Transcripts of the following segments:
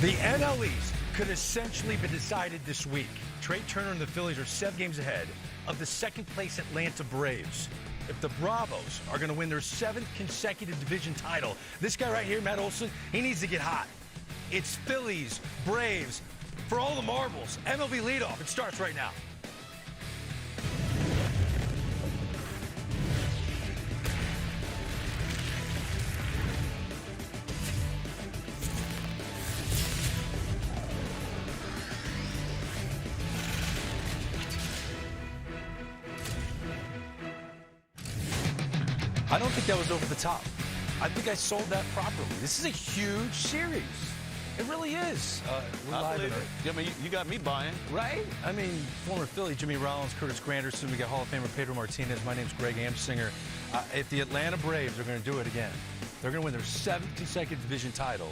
The NL East could essentially be decided this week. Trey Turner and the Phillies are 7 games ahead of the second-place Atlanta Braves. If the Bravos are going to win their 7th consecutive division title, this guy right here, Matt Olson, he needs to get hot. It's Phillies, Braves, for all the marbles. MLB leadoff. It starts right now. I don't think that was over the top. I think I sold that properly. This is a huge series. It really is. We're live in it. I mean, you got me buying. Right? I mean, former Philly, Jimmy Rollins, Curtis Granderson. We got Hall of Famer Pedro Martinez. My name's Greg Amsinger. If the Atlanta Braves are going to do it again, they're going to win their 7th consecutive division title.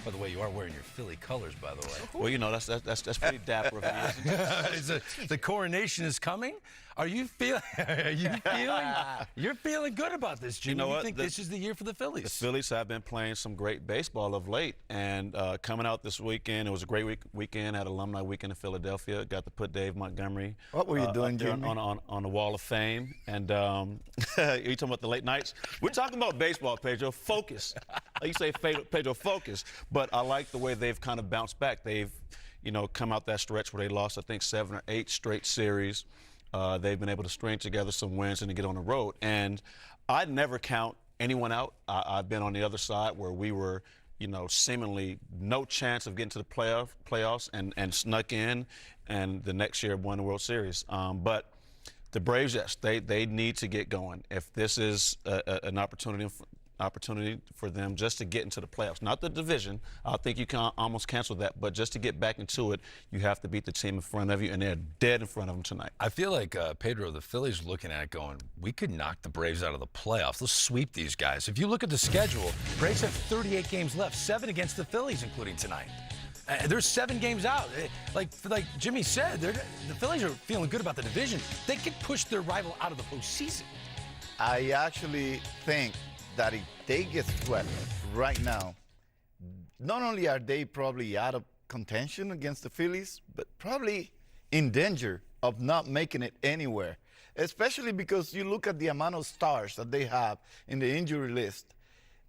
By the way, you are wearing your Philly colors, by the way. Well, you know, that's pretty dapper of you. The coronation is coming. Are you feeling? You're feeling good about this, Jimmy. You know what? You think this is the year for the Phillies? The Phillies have been playing some great baseball of late, and coming out this weekend, it was a great weekend. Had alumni weekend in Philadelphia. Got to put Dave Montgomery. What were you doing, Jimmy? On the Wall of Fame. And are you talking about the late nights? We're talking about baseball, Pedro. Focus. Like you say, Pedro, focus. But I like the way they've kind of bounced back. They've, come out that stretch where they lost, I think, 7 or 8 straight series. They've been able to string together some wins and to get on the road. And I'd never count anyone out. I've been on the other side where we were, seemingly no chance of getting to the playoffs and snuck in, and the next year won the World Series. But the Braves, yes, they need to get going. If this is an opportunity for them just to get into the playoffs, not the division. I think you can almost cancel that, but just to get back into it, you have to beat the team in front of you, and they're dead in front of them tonight. I feel like, Pedro, the Phillies are looking at it going, we could knock the Braves out of the playoffs. Let's sweep these guys. If you look at the schedule, Braves have 38 games left, 7 against the Phillies, including tonight. They're 7 games out. Like Jimmy said, the Phillies are feeling good about the division. They could push their rival out of the postseason. I actually think that if they get swept right now, not only are they probably out of contention against the Phillies, but probably in danger of not making it anywhere, especially because you look at the amount of stars that they have in the injury list,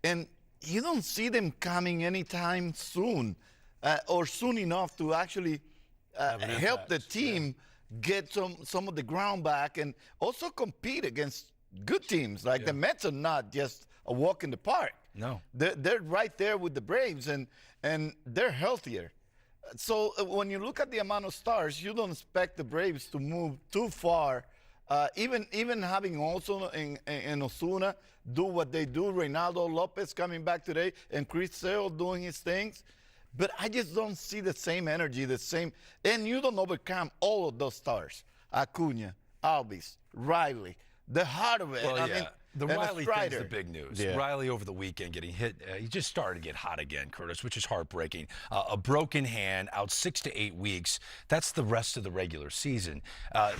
and you don't see them coming anytime soon or soon enough to actually help the team get some of the ground back and also compete against good teams. Like the Mets are not just a walk in the park. No. They're right there with the Braves, and they're healthier. So when you look at the amount of stars, you don't expect the Braves to move too far. Even having also in Osuna do what they do, Reynaldo Lopez coming back today, and Chris Sale doing his things. But I just don't see the same energy, and you don't overcome all of those stars. Acuna, Albies, Riley, the heart of it. Well, I mean, the Riley Strider. thing's the big news. Yeah. Riley over the weekend getting hit. He just started to get hot again, Curtis, which is heartbreaking. A broken hand, out 6 to 8 weeks. That's the rest of the regular season.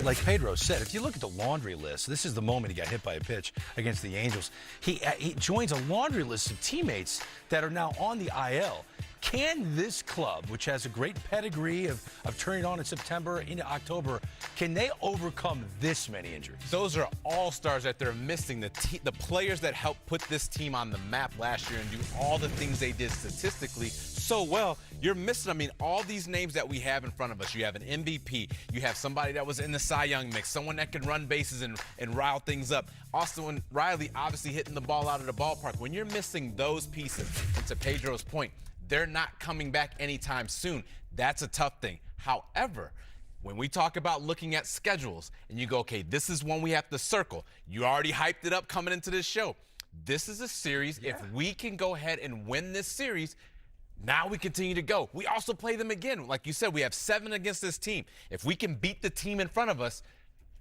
Like Pedro said, if you look at the laundry list, this is the moment he got hit by a pitch against the Angels. He joins a laundry list of teammates that are now on the IL. Can this club, which has a great pedigree of turning on in September into October, can they overcome this many injuries? Those are all-stars that they're missing, the players that helped put this team on the map last year and do all the things they did statistically so well. You're missing, I mean, all these names that we have in front of us. You have an MVP. You have somebody that was in the Cy Young mix, someone that can run bases and rile things up. Austin Riley obviously hitting the ball out of the ballpark. When you're missing those pieces, and to Pedro's point, they're not coming back anytime soon. That's a tough thing. However, when we talk about looking at schedules and you go, okay, this is one we have to circle. You already hyped it up coming into this show. This is a series. Yeah. If we can go ahead and win this series, now we continue to go. We also play them again. Like you said, we have 7 against this team. If we can beat the team in front of us,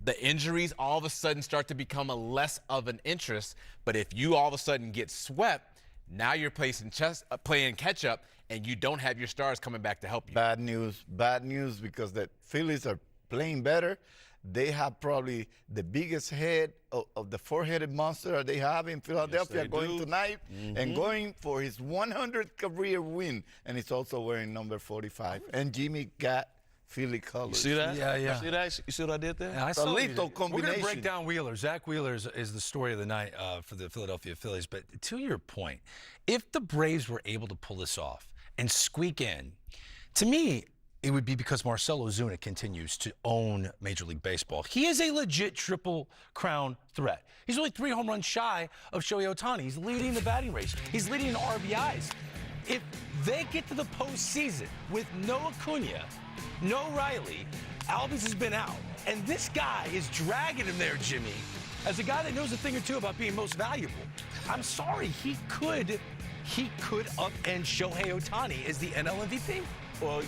the injuries all of a sudden start to become a less of an interest. But if you all of a sudden get swept, now you're playing catch up, and you don't have your stars coming back to help you. Bad news, because the Phillies are playing better, they have probably the biggest head of the four-headed monster they have in Philadelphia going tonight and going for his 100th career win. And he's also wearing number 45. And Jimmy got Philly colors. You see that? Yeah, yeah. You see that? You see what I did there? Yeah, I saw lethal We're going to combination. break down Wheeler. Zach Wheeler is the story of the night for the Philadelphia Phillies. But to your point, if the Braves were able to pull this off and squeak in, to me, it would be because Marcell Ozuna continues to own Major League Baseball. He is a legit Triple Crown threat. He's only 3 home runs shy of Shohei Ohtani. He's leading the batting race. He's leading in RBIs. If they get to the postseason with no Acuna, no Riley, Alves has been out, and this guy is dragging him there, Jimmy, as a guy that knows a thing or two about being most valuable. I'm sorry, he could upend Shohei Ohtani as the NL MVP. Well,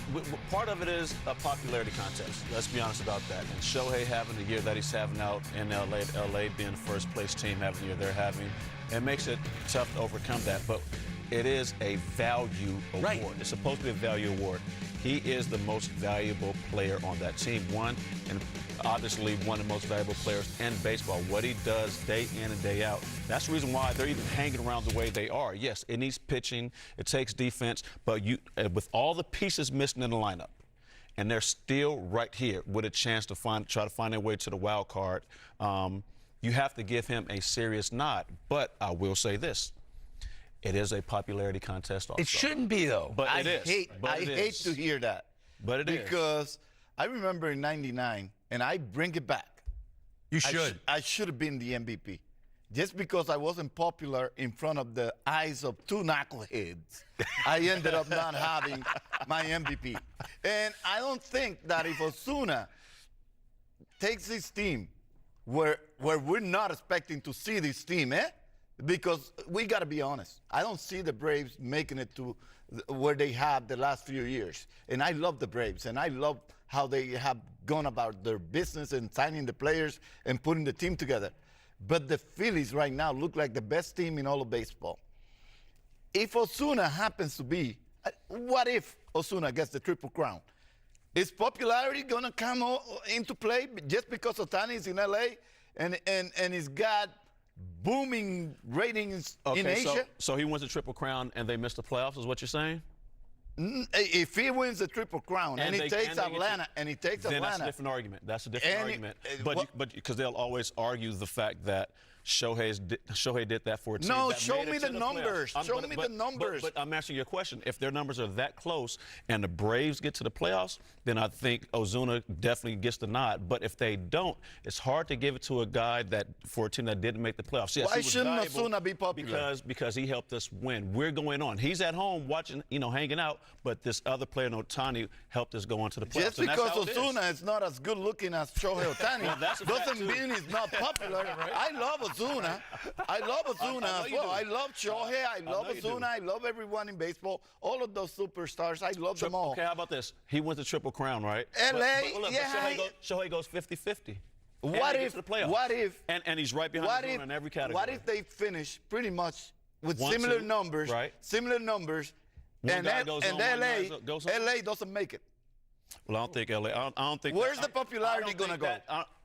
part of it is a popularity contest. Let's be honest about that. And Shohei having the year that he's having out in LA being the first place team having the year they're having, it makes it tough to overcome that. But it is a value award. Right. It's supposed to be a value award. He is the most valuable player on that team. And obviously one of the most valuable players in baseball. What he does day in and day out. That's the reason why they're even hanging around the way they are. Yes, it needs pitching. It takes defense. But with all the pieces missing in the lineup, and they're still right here with a chance to try to find their way to the wild card, you have to give him a serious nod. But I will say this. It is a popularity contest also. It shouldn't be, though. But I it is. hate to hear that. But it is. Because I remember in '99, and I bring it back. You should. I should have been the MVP. Just because I wasn't popular in front of the eyes of 2 knuckleheads, I ended up not having my MVP. And I don't think that if Ozuna takes this team where we're not expecting to see this team, because we got to be honest. I don't see the Braves making it to where they have the last few years. And I love the Braves, and I love how they have gone about their business and signing the players and putting the team together. But the Phillies right now look like the best team in all of baseball. If Ozuna happens to be, what if Ozuna gets the Triple Crown? Is popularity going to come into play just because Ohtani is in L.A. and he's got booming ratings in Asia? So he wins the Triple Crown and they miss the playoffs, is what you're saying? If he wins the Triple Crown and he takes Atlanta, then that's a different argument. That's a different argument. But because they'll always argue the fact that Shohei did that for a team. No, that show made it me to the numbers. Show me the numbers. But I'm asking you a question. If their numbers are that close and the Braves get to the playoffs, then I think Ozuna definitely gets the nod. But if they don't, it's hard to give it to a guy for a team that didn't make the playoffs. Yes, why shouldn't Ozuna be popular? Because he helped us win. We're going on. He's at home watching, hanging out, but this other player, Ohtani, helped us go on to the playoffs. Just because Ozuna is not as good looking as Shohei Ohtani doesn't mean he's not popular. I love Ozuna. I love Ozuna as well. I love Shohei. I love Ozuna. I love everyone in baseball. All of those superstars. I love them all. Okay, how about this? He wins the Triple Crown, right? Shohei goes 50-50. What if? And he's right behind Ozuna in every category. What if they finish pretty much with similar numbers? Right. Similar numbers. And LA doesn't make it. Well, I don't think LA. I don't think. Where's the popularity gonna go?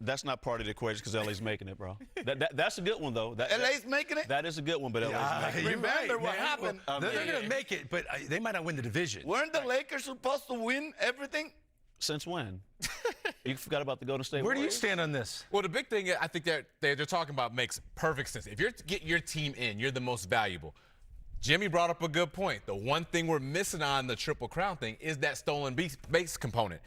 That's not part of the equation because LA's making it, bro. That's a good one though. LA's making it. That is a good one, but LA's making it. Remember what happened? They're going to make it, but they might not win the division. Weren't the Lakers supposed to win everything? Since when? You forgot about the Golden State Where do you Warriors? stand on this? Well, the big thing I think they're talking about makes perfect sense. If you're to get your team in, you're the most valuable. Jimmy brought up a good point. The one thing we're missing on the Triple Crown thing is that stolen base component.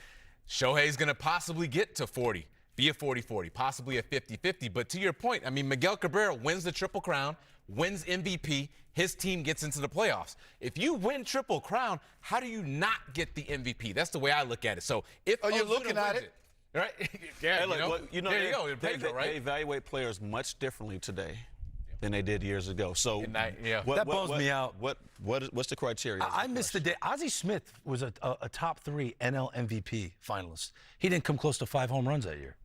Shohei's going to possibly get to 40, be a 40-40, possibly a 50-50. But to your point, I mean, Miguel Cabrera wins the Triple Crown, wins MVP, his team gets into the playoffs. If you win Triple Crown, how do you not get the MVP? That's the way I look at it. So if you're looking at it. Right? Yeah, Hey, look, there you go. Pedro, right? They evaluate players much differently today than they did years ago. So that bums me out. What's the criteria? I missed the day. Ozzie Smith was a top 3 NL MVP finalist. He didn't come close to 5 home runs that year.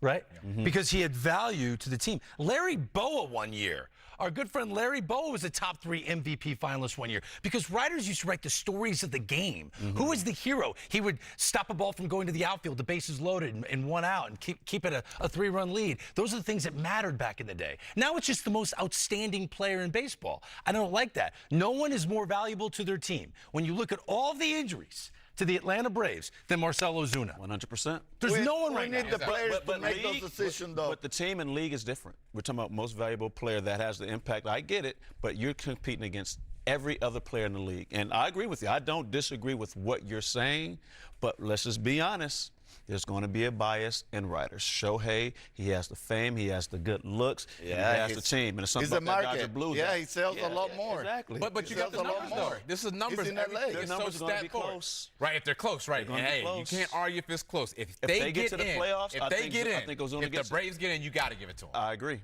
right? Because he had value to the team. Larry Boa one year. Our good friend Larry Boa was a top 3 MVP finalist one year because writers used to write the stories of the game. Who was the hero? He would stop a ball from going to the outfield, the bases loaded, and 1 out, and keep it a 3-run lead. Those are the things that mattered back in the day. Now it's just the most outstanding player in baseball. I don't like that. No one is more valuable to their team. When you look at all the injuries to the Atlanta Braves than Marcell Ozuna. 100%. There's no one right We now. need the players to make those decisions, though. But the team and league is different. We're talking about most valuable player that has the impact. I get it, but you're competing against every other player in the league. And I agree with you. I don't disagree with what you're saying, but let's just be honest. There's going to be a bias in writers. Shohei, he has the fame, he has the good looks, and he has the team. And it's something He's a about that market. Dodger Blues. Yeah, he sells a lot more. Exactly. But you got the sells a lot numbers, though. more. This is numbers. He's in LA. Everything is The numbers so are gonna be stat forward. close. Right, if they're close, right. They're gonna be Hey, close. you can't argue if it's close. If they get to the in, playoffs, if I they think- get in, I think Ozuna if the gets it. Braves get in, you got to give it to them. I agree.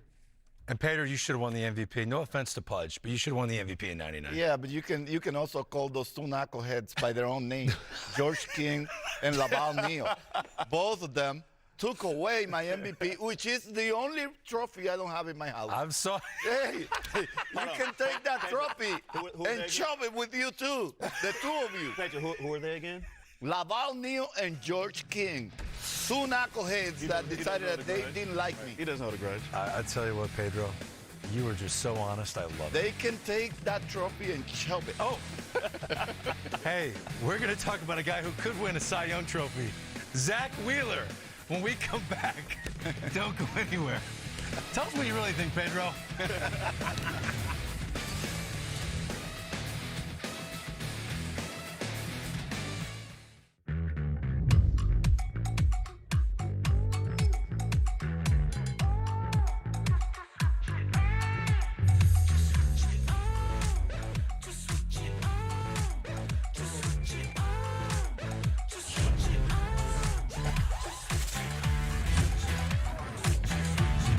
And Pedro, you should have won the MVP. No offense to Pudge, but you should have won the MVP in '99. Yeah, but you can also call those 2 knuckleheads by their own name, George King and Laval Neal. Both of them took away my MVP, which is the only trophy I don't have in my house. I'm sorry. Hey, you can take that trophy who are and they shove it with you too, the 2 of you. Pedro, who are they again? Laval Neal and George King, 2 knuckleheads that decided that they didn't like me. He doesn't hold a grudge. I tell you what, Pedro, you were just so honest. I love it. They can take that trophy and shove it. Oh, hey, we're going to talk about a guy who could win a Cy Young trophy, Zach Wheeler. When we come back, don't go anywhere. Tell us what you really think, Pedro.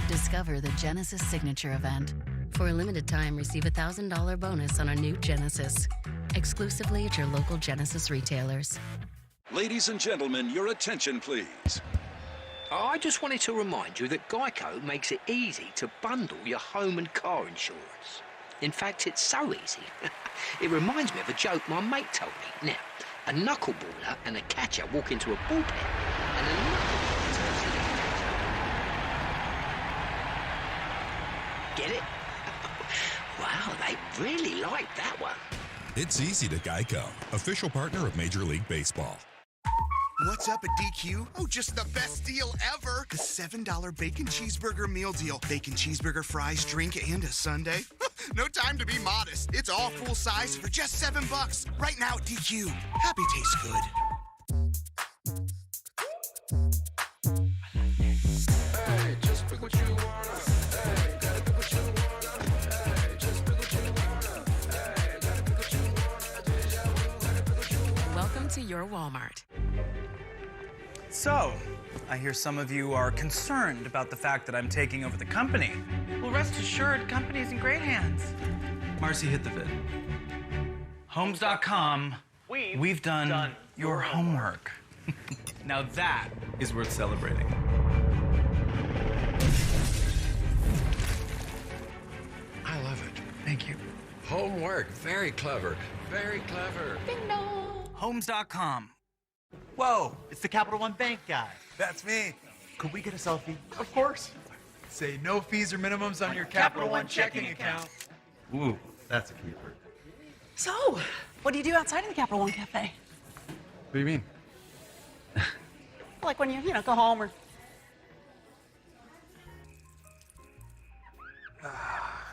Discover the Genesis Signature Event. For a limited time, receive a $1,000 bonus on a new Genesis. Exclusively at your local Genesis retailers. Ladies and gentlemen, your attention, please. I just wanted to remind you that Geico makes it easy to bundle your home and car insurance. In fact, it's so easy. It reminds me of a joke my mate told me. Now, a knuckleballer and a catcher walk into a bullpen, and a knuckleballer turns to the catcher. Get it? Wow, they really like that one. It's easy to Geico, official partner of Major League Baseball. What's up at DQ? Oh, just the best deal ever. The $7 bacon cheeseburger meal deal. Bacon cheeseburger, fries, drink, and a sundae. No time to be modest. It's all full size for just $7. Right now at DQ. Happy tastes good. Hey, just pick what you wanna. Hey, gotta pick what you wanna. Hey, just pick what you wanna. Hey, gotta pick what you wanna. Deja vu, gotta pick what you wanna. Welcome to your Walmart. So, I hear some of you are concerned about the fact that I'm taking over the company. Well, rest assured, the company's in great hands. Marcy, hit the vid. Homes.com, we've done your homework. Now that is worth celebrating. I love it. Thank you. Homework. Very clever. Very clever. Homes.com. Whoa, it's the Capital One Bank guy. That's me. Could we get a selfie? Of course. Say no fees or minimums on your Capital One checking account. Ooh, that's a keeper. So, what do you do outside of the Capital One Cafe? What do you mean? Like when you go home or...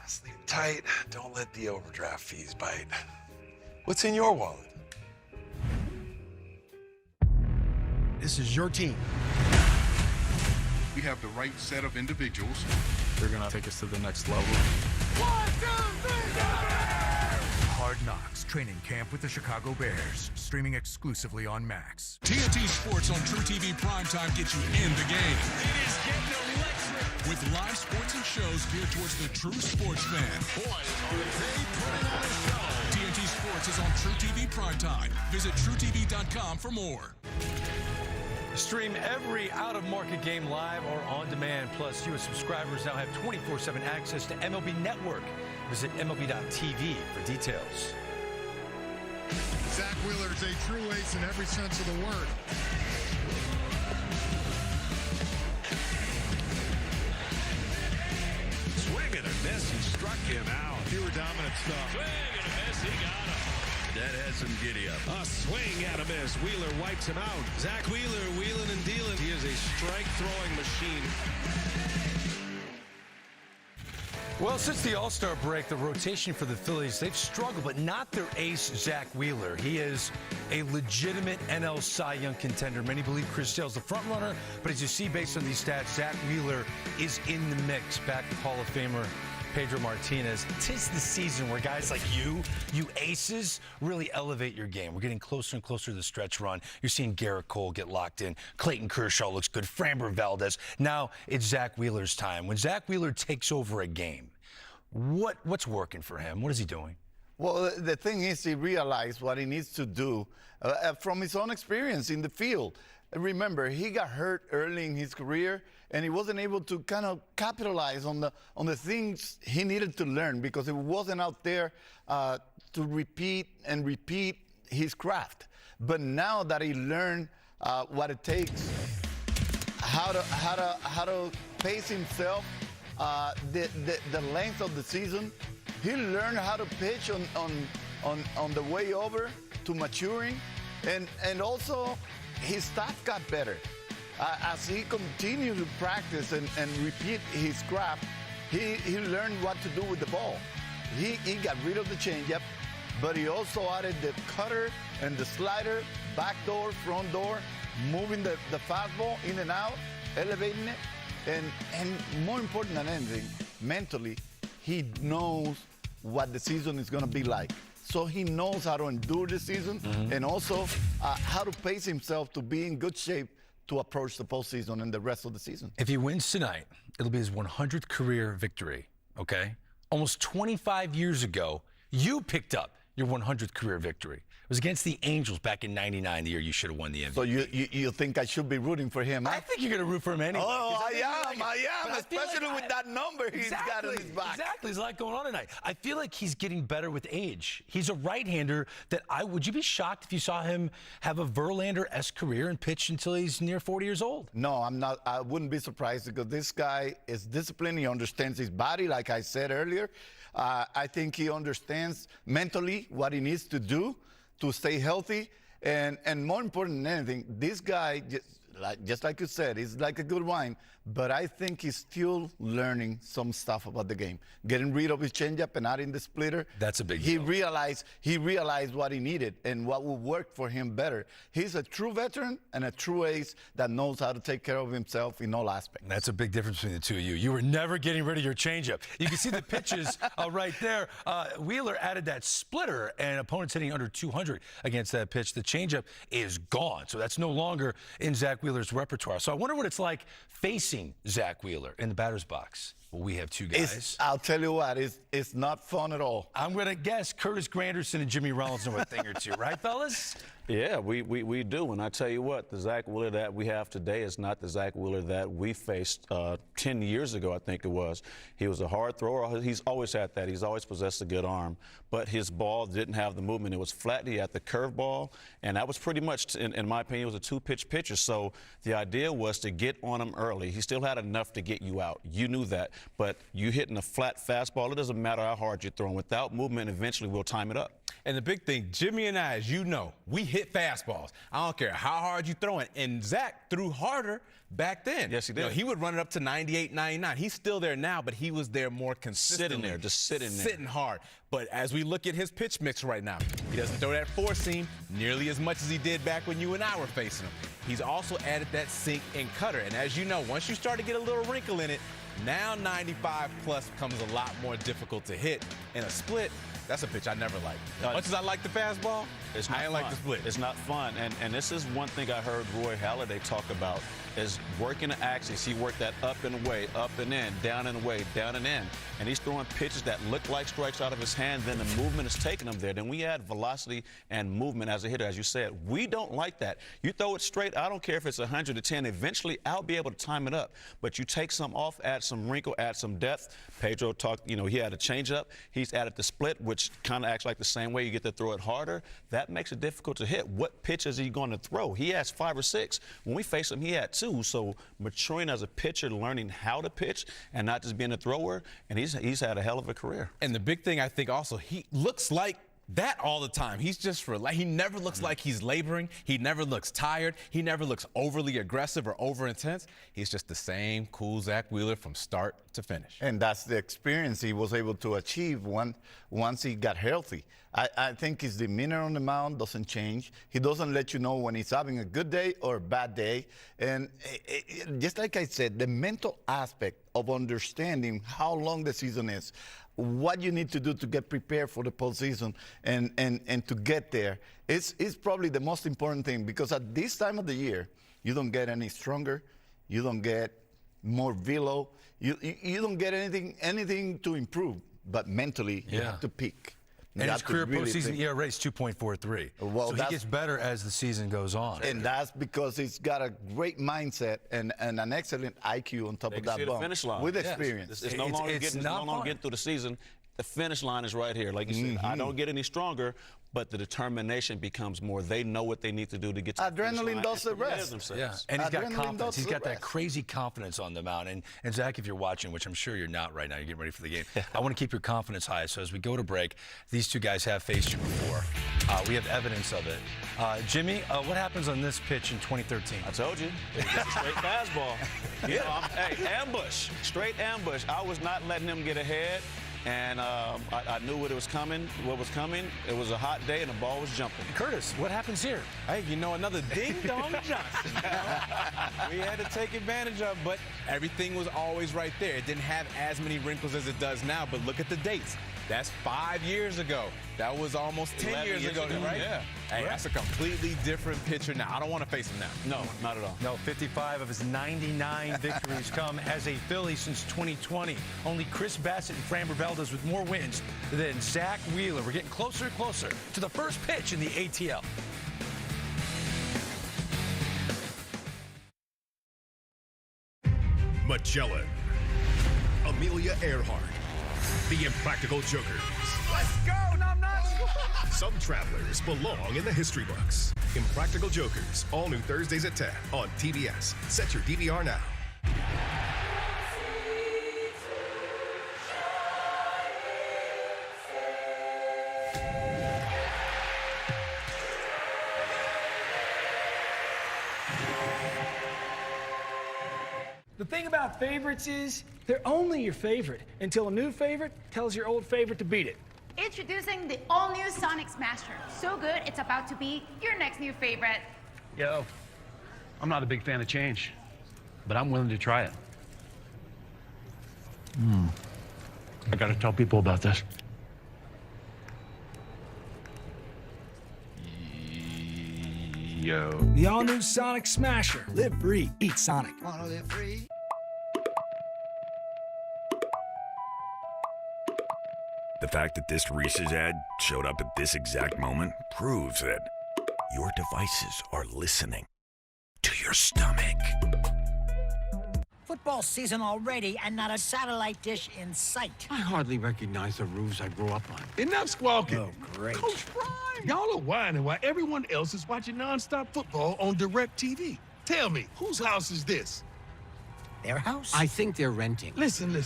Sleep tight. Don't let the overdraft fees bite. What's in your wallet? This is your team. We have the right set of individuals. They're gonna take us to the next level. Hard Knocks training camp with the Chicago Bears, streaming exclusively on Max. TNT Sports on True TV Primetime gets you in the game. It is getting electric. With live sports and shows geared towards the true sports fan. Boys, are they putting on a show? TNT Sports is on True TV Primetime. Visit TrueTV.com for more. Stream every out-of-market game live or on demand. Plus, U.S. subscribers now have 24/7 access to MLB Network. Visit MLB.tv for details. Zach Wheeler is a true ace in every sense of the word. Swing and a miss. He struck him out. Pure dominant stuff. Swing and a miss. He got him. That has some giddy up. A swing and a miss. Wheeler wipes him out. Zach Wheeler wheeling and dealing. He is a strike-throwing machine. Well, since the All-Star break, the rotation for the Phillies, they've struggled, but not their ace, Zach Wheeler. He is a legitimate NL Cy Young contender. Many believe Chris Sale's the front runner, but as you see based on these stats, Zach Wheeler is in the mix. Back with Hall of Famer Pedro Martinez. 'Tis the season where guys like you aces, really elevate your game. We're getting closer and closer to the stretch run. You're seeing Garrett Cole get locked in. Clayton Kershaw looks good. Framber Valdez. Now it's Zach Wheeler's time. When Zach Wheeler takes over a game, what's working for him? What is he doing? Well, the thing is, he realized what he needs to do from his own experience in the field. Remember, he got hurt early in his career, and he wasn't able to kind of capitalize on the things he needed to learn because he wasn't out there to repeat his craft. But now that he learned what it takes, how to pace himself, the length of the season, he learned how to pitch on the way over to maturing, and also his stuff got better. As he continued to practice and repeat his craft, he learned what to do with the ball. He got rid of the changeup, but he also added the cutter and the slider, back door, front door, moving the fastball in and out, elevating it. And more important than anything, mentally, he knows what the season is going to be like. So he knows how to endure the season and also how to pace himself to be in good shape to approach the postseason and the rest of the season. If he wins tonight, it'll be his 100th career victory, okay? Almost 25 years ago, you picked up your 100th career victory. It was against the Angels back in '99, the year you should have won the MVP. So you think I should be rooting for him? Huh? I think you're going to root for him anyway. Oh, I am, especially with that number he's got in his back. Exactly, there's a lot going on tonight. I feel like he's getting better with age. He's a right-hander that would you be shocked if you saw him have a Verlander-esque career and pitch until he's near 40 years old? No, I'm not. I wouldn't be surprised because this guy is disciplined. He understands his body, like I said earlier. I think he understands mentally what he needs to do to stay healthy. And more important than anything, this guy, just like you said, he's like a good wine, but I think he's still learning some stuff about the game. Getting rid of his changeup and adding the splitter. That's a big deal. He realized what he needed and what would work for him better. He's a true veteran and a true ace that knows how to take care of himself in all aspects. That's a big difference between the two of you. You were never getting rid of your changeup. You can see the pitches right there. Wheeler added that splitter, and opponents hitting under 200 against that pitch. The changeup is gone, so that's no longer in Zach Wheeler's repertoire. So I wonder what it's like facing Zach Wheeler in the batter's box. Well, we have two guys. I'll tell you what, it's not fun at all. I'm going to guess Curtis Granderson and Jimmy Rollins know a thing or two, right, fellas? Yeah, we do. And I tell you what, the Zach Wheeler that we have today is not the Zach Wheeler that we faced 10 years ago, I think it was. He was a hard thrower. He's always had that. He's always possessed a good arm. But his ball didn't have the movement. It was flat. He had the curveball. And that was pretty much, in my opinion, it was a two-pitch pitcher. So the idea was to get on him early. He still had enough to get you out. You knew that. But you hitting a flat fastball, it doesn't matter how hard you're throwing. Without movement, eventually we'll time it up. And the big thing, Jimmy and I, as you know, we hit fastballs. I don't care how hard you throw it. And Zach threw harder back then. Yes, he did. You know, he would run it up to 98, 99. He's still there now, but he was there more consistently. Sitting there, just sitting there. Sitting hard. But as we look at his pitch mix right now, he doesn't throw that four seam nearly as much as he did back when you and I were facing him. He's also added that sink and cutter. And as you know, once you start to get a little wrinkle in it, now 95 plus becomes a lot more difficult to hit. In a split, that's a pitch I never liked. As much as I like the fastball, It's not I ain't fun. like the split. It's not fun. And this is one thing I heard Roy Halladay talk about is working the axis. He worked that up and away, up and in, down and away, down and in. And he's throwing pitches that look like strikes out of his hand. Then the movement is taking him there. Then we add velocity and movement as a hitter. As you said, we don't like that. You throw it straight, I don't care if it's 110. Eventually, I'll be able to time it up. But you take some off, add some wrinkle, add some depth. Pedro talked, he had a changeup. He's added the split, which kind of acts like the same way. You get to throw it harder. That makes it difficult to hit. What pitch is he going to throw? He has 5 or 6. When we faced him, he had 2. So maturing as a pitcher, learning how to pitch and not just being a thrower, and he's had a hell of a career. And the big thing, I think, also, he looks like that all the time. He's just he never looks like he's laboring. He never looks tired. He never looks overly aggressive or over intense. He's just the same cool Zach Wheeler from start to finish. And that's the experience he was able to achieve once he got healthy. I think his demeanor on the mound doesn't change. He doesn't let you know when he's having a good day or a bad day. And just like I said, the mental aspect of understanding how long the season is, what you need to do to get prepared for the postseason and to get there is probably the most important thing, because at this time of the year, you don't get any stronger, you don't get more velo, you don't get anything to improve, but mentally you have to peak. And his career postseason ERA is 2.43. Well, so he gets better as the season goes on. And that's because he's got a great mindset and an excellent IQ on top of that bump. Finish line. With experience. It's no longer getting through the season. The finish line is right here. Like you said, I don't get any stronger, but the determination becomes more. They know what they need to do to get to the finish line. Adrenaline does the rest. Yeah, and he's got confidence. He's got that crazy confidence on the mound. And Zach, if you're watching, which I'm sure you're not right now, you're getting ready for the game, I want to keep your confidence high. So as we go to break, these two guys have faced you before. We have evidence of it. Jimmy, what happens on this pitch in 2013? I told you. It's a straight fastball. Hey, ambush. Straight ambush. I was not letting him get ahead. And I knew what was coming. It was a hot day, and the ball was jumping. Curtis, what happens here? Hey, another ding-dong Johnson. We had to take advantage of, but everything was always right there. It didn't have as many wrinkles as it does now, but look at the dates. That's 5 years ago. That was almost 10 years ago, right? Yeah. Hey, that's a completely different pitcher now. I don't want to face him now. No, not at all. No, 55 of his 99 victories come as a Philly since 2020. Only Chris Bassett and Framber Valdez with more wins than Zach Wheeler. We're getting closer and closer to the first pitch in the ATL. Magellan, Amelia Earhart, the Impractical Jokers. Let's go, numbnuts! Some travelers belong in the history books. Impractical Jokers, all new Thursdays at 10 on TBS. Set your DVR now. The thing about favorites is they're only your favorite until a new favorite tells your old favorite to beat it. Introducing the all-new Sonic Smasher. So good, it's about to be your next new favorite. Yo, I'm not a big fan of change, but I'm willing to try it. I gotta tell people about this. Yo. The all-new Sonic Smasher. Live free, eat Sonic. Wanna live free? The fact that this Reese's ad showed up at this exact moment proves that your devices are listening to your stomach. Football season already and not a satellite dish in sight. I hardly recognize the roofs I grew up on. Enough squawking. Oh, great. Coach Prime. Y'all are whining while everyone else is watching nonstop football on DirecTV. Tell me, whose house is this? Their house? I think they're renting. Listen.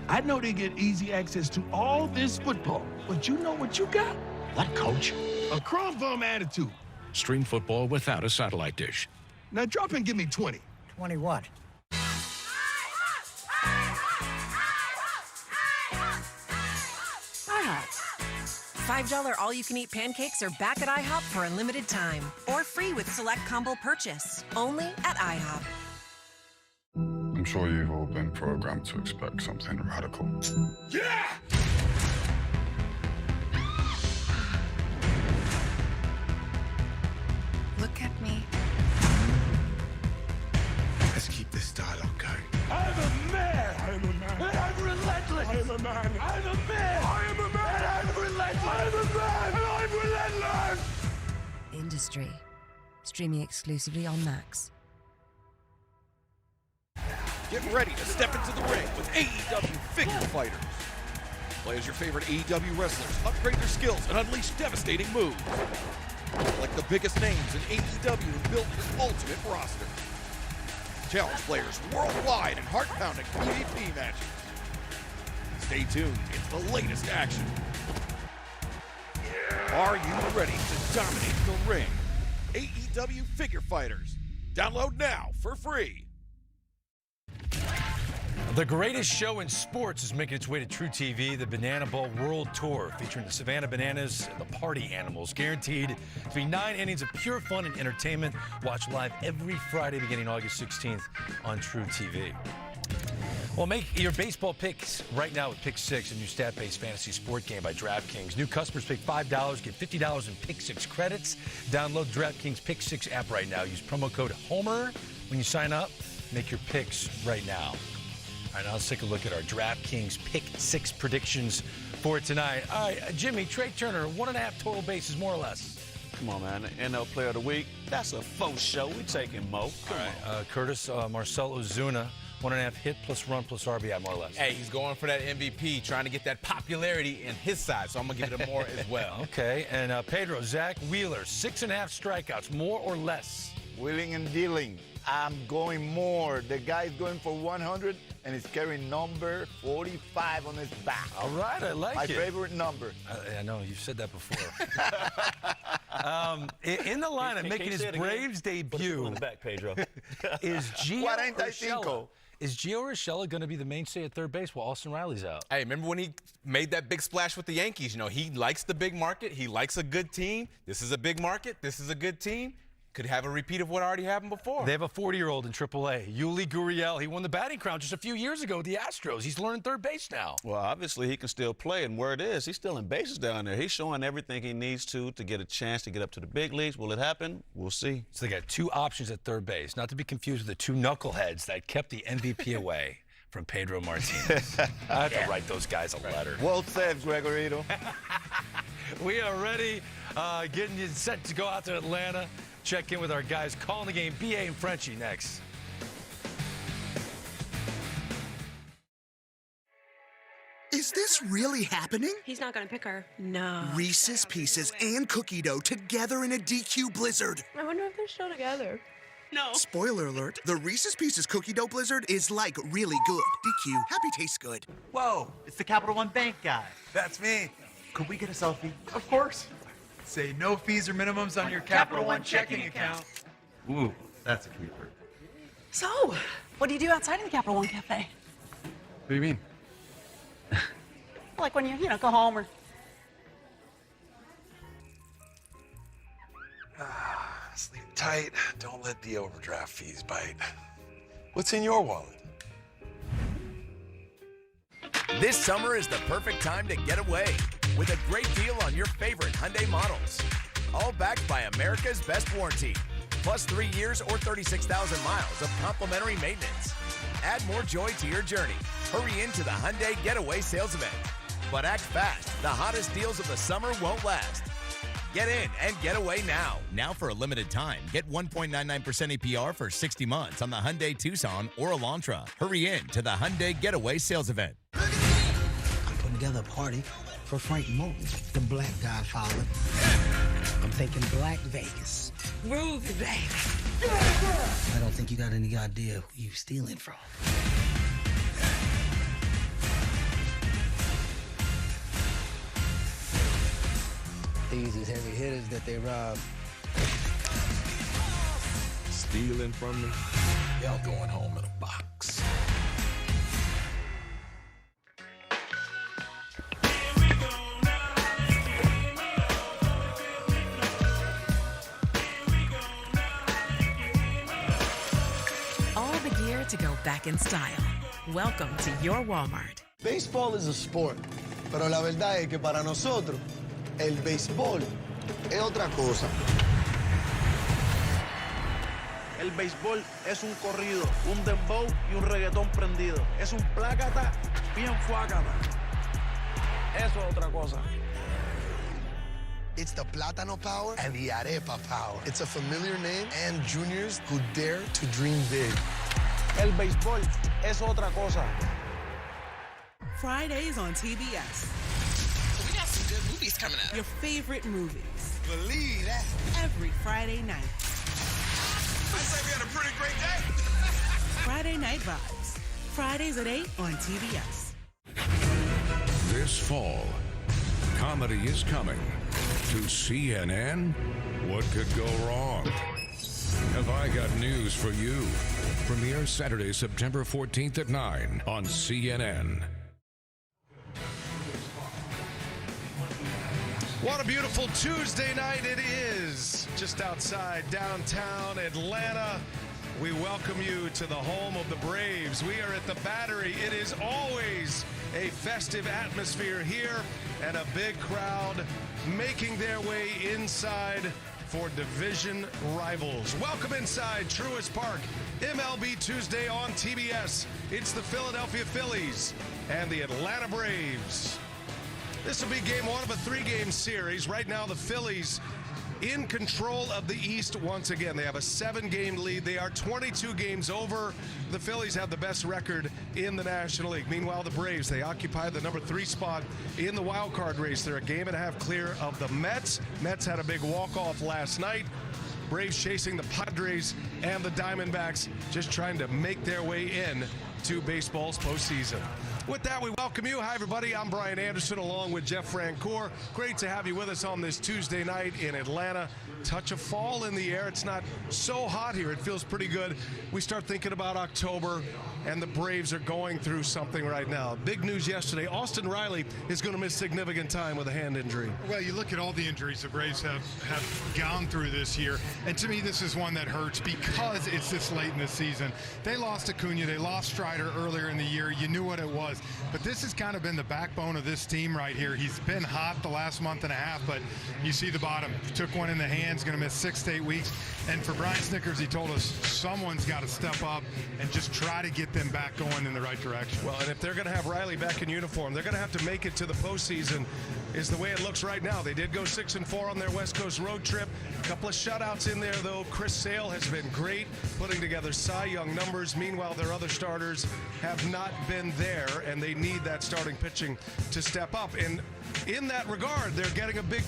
I know they get easy access to all this football, but you know what you got? What, Coach? A crumb bum attitude. Stream football without a satellite dish. Now drop and give me 20. 20 what? $5 all-you-can-eat pancakes are back at IHOP for a limited time. Or free with select combo purchase. Only at IHOP. I'm sure you've all been programmed to expect something radical. Yeah! industry. Streaming exclusively on Max. Get ready to step into the ring with AEW Figure Fighters. Play as your favorite AEW wrestlers, upgrade their skills, and unleash devastating moves. Like the biggest names in AEW and build your ultimate roster. Challenge players worldwide in heart-pounding PvP matches. Stay tuned, it's the latest action. Are you ready to dominate the ring? AEW Figure Fighters. Download now for free. The greatest show in sports is making its way to True TV, the Banana Bowl World Tour, featuring the Savannah Bananas and the Party Animals. Guaranteed to be 9 innings of pure fun and entertainment. Watch live every Friday beginning August 16th on True TV. Well, make your baseball picks right now with Pick 6, a new stat-based fantasy sport game by DraftKings. New customers pick $5, get $50 in Pick 6 credits. Download DraftKings Pick 6 app right now. Use promo code HOMER when you sign up. Make your picks right now. All right, now let's take a look at our DraftKings Pick 6 predictions for tonight. All right, Jimmy, Trey Turner, 1.5 total bases, more or less. Come on, man. NL Player of the Week. That's a faux show. We taking Mo. Come on. Curtis, Marcell Ozuna, 1.5 hit plus run plus RBI, more or less. Hey, he's going for that MVP, trying to get that popularity in his side, so I'm going to give it a more as well. Okay, and Pedro, Zach Wheeler, 6.5 strikeouts, more or less? Wheeling and dealing. I'm going more. The guy's going for 100, and he's carrying number 45 on his back. All right, I like My it. favorite number. I know, you've said that before. In the lineup, making his Braves debut, in the back, Pedro. is Gio 45. Urshela. Is Gio Urshela going to be the mainstay at third base while Austin Riley's out? Hey, remember when he made that big splash with the Yankees? You know, he likes the big market. He likes a good team. This is a big market. This is a good team. Could have a repeat of what already happened before. They have a 40-year-old in AAA, Yuli Gurriel. He won the batting crown just a few years ago with the Astros. He's learned third base now. Well, obviously he can still play, and where it is, he's still in bases down there. He's showing everything he needs to get a chance to get up to the big leagues. Will it happen? We'll see. So they got two options at third base, not to be confused with the two knuckleheads that kept the MVP away from Pedro Martinez. I have to write those guys a letter. Well said, Gregorito. We are ready, getting you set to go out to Atlanta. Check in with our guys calling the game, BA and Frenchie next. Is this really happening? He's not gonna pick her. No. Reese's Pieces and cookie dough together in a DQ blizzard. I wonder if they're still together. No. Spoiler alert, the Reese's Pieces cookie dough blizzard is like really good. DQ, happy tastes good. Whoa, it's the Capital One Bank guy. That's me. Could we get a selfie? Of course. Say no fees or minimums on your Capital One checking account. Ooh, that's a keeper. So, what do you do outside of the Capital One Cafe? What do you mean? Like when you go home or... Sleep tight. Don't let the overdraft fees bite. What's in your wallet? This summer is the perfect time to get away with a great deal on your favorite Hyundai models. All backed by America's best warranty, plus 3 years or 36,000 miles of complimentary maintenance. Add more joy to your journey. Hurry into the Hyundai Getaway Sales Event. But act fast. The hottest deals of the summer won't last. Get in and get away now. Now for a limited time, get 1.99% APR for 60 months on the Hyundai Tucson or Elantra. Hurry in to the Hyundai Getaway Sales Event. I'm putting together a party for Frank Moulton, the Black Godfather. I'm thinking Black Vegas. Groovy Vegas. I don't think you got any idea who you stealing from. These is heavy hitters that they rob. Stealing from me? Y'all going home in a box. All the gear to go back in style. Welcome to your Walmart. Baseball is a sport, pero la verdad es que para nosotros, el béisbol es otra cosa. El béisbol es un corrido, un dembow y un reggaetón prendido. Es un plácata bien fuácata. Eso es otra cosa. It's the Plátano power and the Arepa power. It's a familiar name and juniors who dare to dream big. El béisbol es otra cosa. Fridays on TBS. We got some good movies coming up. Your favorite movies. Believe that. Every Friday night. I say we had a pretty great day. Friday Night Vibes. Fridays at 8 on TBS. This fall, comedy is coming to CNN. What could go wrong? Have I got news for you? Premiere Saturday, September 14th at 9 on CNN. What a beautiful Tuesday night it is. Just outside downtown Atlanta. We welcome you to the home of the Braves. We are at the Battery. It is always a festive atmosphere here and a big crowd making their way inside for division rivals. Welcome inside Truist Park, MLB Tuesday on TBS. It's the Philadelphia Phillies and the Atlanta Braves. This will be game one of a three-game series. Right now, the Phillies in control of the East once again. They have a 7-game lead. They are 22 games over. The Phillies have the best record in the National League. Meanwhile, the Braves, they occupy the number 3 spot in the wild card race. They're a game and a half clear of the Mets. Mets had a big walk-off last night. Braves chasing the Padres and the Diamondbacks, just trying to make their way in to baseball's postseason. With that, we welcome you. Hi, everybody. I'm Brian Anderson along with Jeff Francoeur. Great to have you with us on this Tuesday night in Atlanta. Touch of fall in the air. It's not so hot here. It feels pretty good. We start thinking about October, and the Braves are going through something right now. Big news yesterday. Austin Riley is going to miss significant time with a hand injury. Well, you look at all the injuries the Braves have gone through this year, and to me, this is one that hurts because it's this late in the season. They lost Acuna. They lost Strider earlier in the year. You knew what it was. But this has kind of been the backbone of this team right here. He's been hot the last month and a half, but you see the bottom. Took one in the hands, going to miss 6 to 8 weeks. And for Brian Snickers, he told us someone's got to step up and just try to get them back going in the right direction. Well, and if they're going to have Riley back in uniform, they're going to have to make it to the postseason, is the way it looks right now. They did go 6-4 on their West Coast road trip. A couple of shutouts in there, though. Chris Sale has been great putting together Cy Young numbers. Meanwhile, their other starters have not been there, and they need that starting pitching to step up. And in that regard, they're getting a big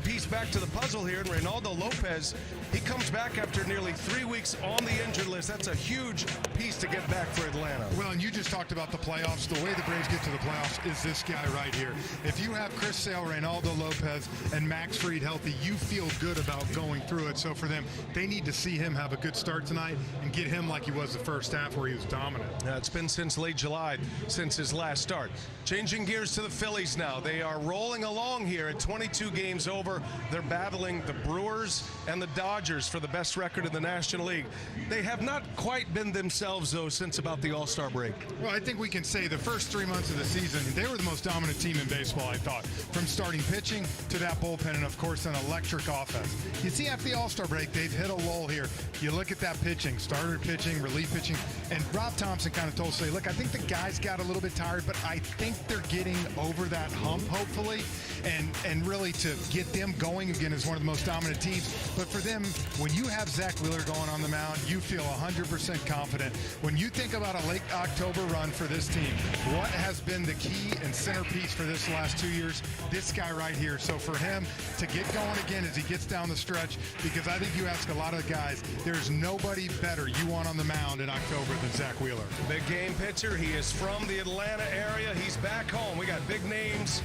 piece back to the puzzle here. And Reynaldo Lopez, he comes back after nearly 3 weeks on the injured list. That's a huge piece to get back for Atlanta. Well, and you just talked about the playoffs. The way the Braves get to the playoffs is this guy right here. If you have Chris Sale, Reynaldo Lopez, and Max Fried healthy, you feel good about going through it. So for them, they need to see him have a good start tonight and get him like he was the first half where he was dominant. It's been since late July, since his last start. Changing gears to the Phillies now. They are rolling along here at 22 games over. They're battling the Brewers and the Dodgers for the best record in the National League. They have not quite been themselves, though, since about the All-Star break. Well, I think we can say the first 3 months of the season, they were the most dominant team in baseball, I thought. From starting pitching to that bullpen and, of course, an electric offense. You see, after the All-Star break, they've hit a lull here. You look at that pitching, starter pitching, relief pitching, and Rob Thompson kind of told us, look, I think the guys got a little bit tired, but I think they're getting over that hump, hopefully, and really to get them going again as one of the most dominant teams. But for them, when you have Zach Wheeler going on the mound, you feel 100% confident. When you think about a late October run for this team, what has been the key and centerpiece for this last 2 years? This guy right here. So for him to get going again as he gets down the stretch, because I think you ask a lot of guys, there's nobody better you want on the mound in October than Zach Wheeler. Big game pitcher. He is from the Atlanta area. He's back home. We got big names,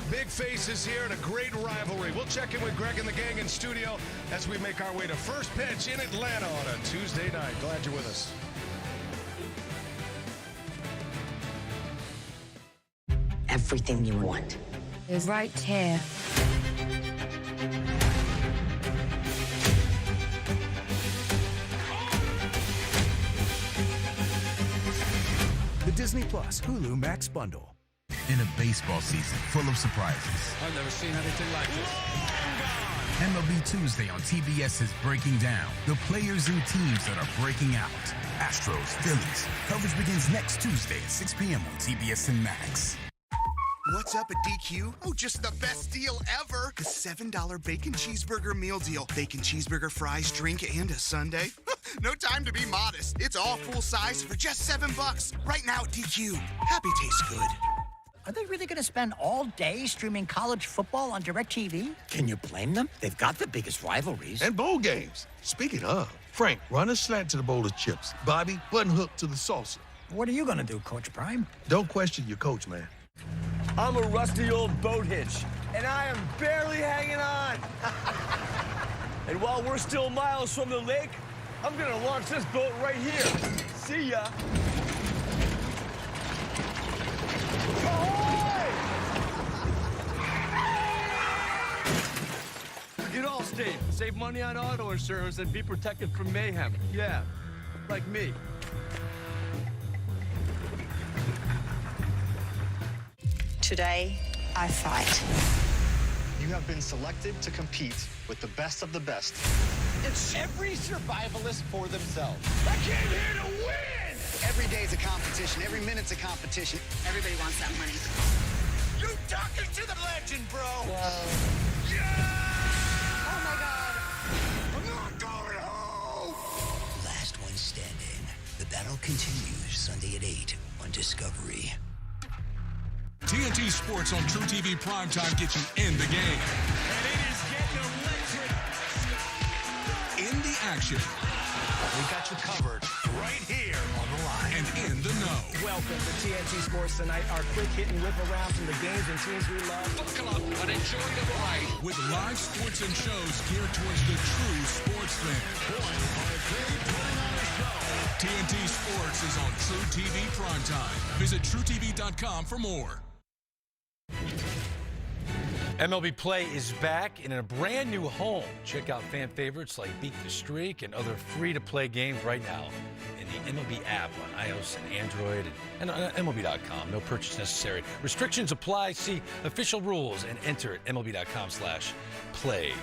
big faces here, and a great rivalry. We'll check in with Greg and the gang in studio as we make our way to first pitch in Atlanta on a Tuesday night. Glad you're with us. Everything you want is right here. The Disney Plus Hulu Max Bundle. In a baseball season full of surprises, I've never seen anything like this. MLB Tuesday on TBS is breaking down the players and teams that are breaking out. Astros, Phillies. Coverage begins next Tuesday at 6 p.m. on TBS and Max. What's up at DQ? Oh, just the best deal ever. The $7 bacon cheeseburger meal deal. Bacon cheeseburger, fries, drink, and a sundae. No time to be modest. It's all full size for just $7. Right now at DQ. Happy tastes good. Are they really going to spend all day streaming college football on DirecTV? Can you blame them? They've got the biggest rivalries. And bowl games. Speaking of, Frank, run a slant to the bowl of chips. Bobby, button hook to the salsa. What are you going to do, Coach Prime? Don't question your coach, man. I'm a rusty old boat hitch, and I am barely hanging on. And while we're still miles from the lake, I'm gonna launch this boat right here. See ya. Get Allstate. Save money on auto insurance and be protected from mayhem. Yeah, like me. Today, I fight. You have been selected to compete with the best of the best. It's every survivalist for themselves. I came here to win! Every day's a competition. Every minute's a competition. Everybody wants that money. You talking to the legend, bro! Whoa. Yeah! Oh, my God! I'm not going home! Last one standing. The battle continues Sunday at 8 on Discovery. TNT Sports on True TV Primetime gets you in the game. And it is getting electric. In the action. We got you covered right here on the line. And in the know. Welcome to TNT Sports Tonight, our quick hit and whip around from the games and teams we love. Buckle up and enjoy the ride. With live sports and shows geared towards the true sports fan. TNT Sports is on True TV Primetime. Visit TrueTV.com for more. MLB Play is back in a brand new home. Check out fan favorites like Beat the Streak and other free-to-play games right now in the MLB app on iOS and Android and on MLB.com. No purchase necessary. Restrictions apply. See official rules and enter at MLB.com/play.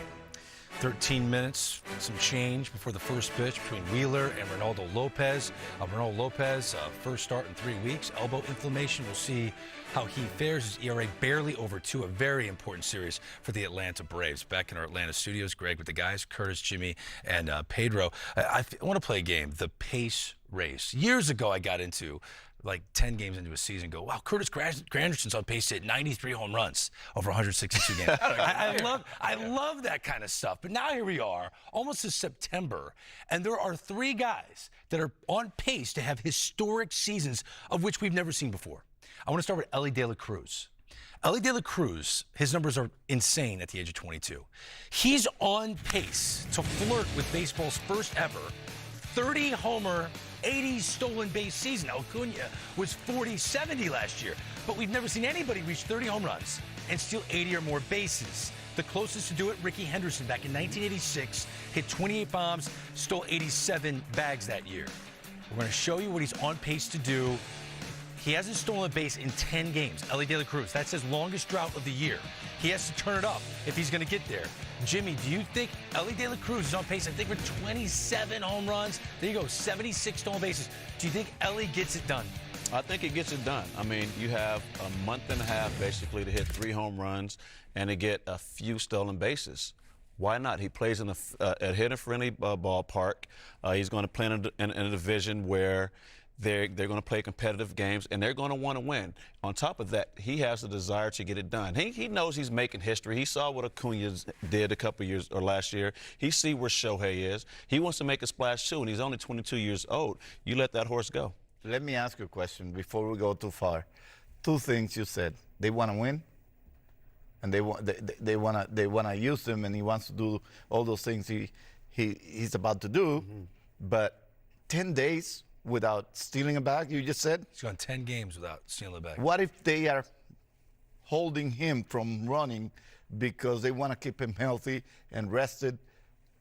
13 minutes, some change before the first pitch between Wheeler and Ronaldo Lopez. Ronaldo Lopez, first start in 3 weeks. Elbow inflammation. We'll see how he fares. His ERA barely over 2. A very important series for the Atlanta Braves. Back in our Atlanta studios, Greg with the guys, Curtis, Jimmy, and Pedro. I want to play a game, the pace race. Years ago, I got into like 10 games into a season, go, wow, Curtis Granderson's on pace to hit 93 home runs over 162 games. I love that kind of stuff. But now here we are, almost to September, and there are 3 guys that are on pace to have historic seasons of which we've never seen before. I want to start with Elly De La Cruz. Elly De La Cruz, his numbers are insane at the age of 22. He's on pace to flirt with baseball's first ever 30-homer, 80 stolen base season. Now, Acuna was 40-70 last year, but we've never seen anybody reach 30 home runs and steal 80 or more bases. The closest to do it, Ricky Henderson, back in 1986, hit 28 bombs, stole 87 bags that year. We're going to show you what he's on pace to do. He hasn't stolen a base in 10 games. Elly De La Cruz, that's his longest drought of the year. He has to turn it up if he's going to get there. Jimmy, do you think Elly De La Cruz is on pace, I think, for 27 home runs? There you go, 76 stolen bases. Do you think Elly gets it done? I think he gets it done. I mean, you have a month and a half, basically, to hit 3 home runs and to get a few stolen bases. Why not? He plays in a hitter-friendly ballpark. He's going to play in a division where they're going to play competitive games, and they're going to want to win. On top of that, he has the desire to get it done. He knows he's making history. He saw what Acuna did a couple years or last year. He see where Shohei is. He wants to make a splash too, and he's only 22 years old. You let that horse go. Let me ask you a question before we go too far. 2 things you said. They want to win, and they want to use him, and he wants to do all those things he's about to do. Mm-hmm. But 10 days without stealing a bag, you just said? He's gone 10 games without stealing a bag. What if they are holding him from running because they want to keep him healthy and rested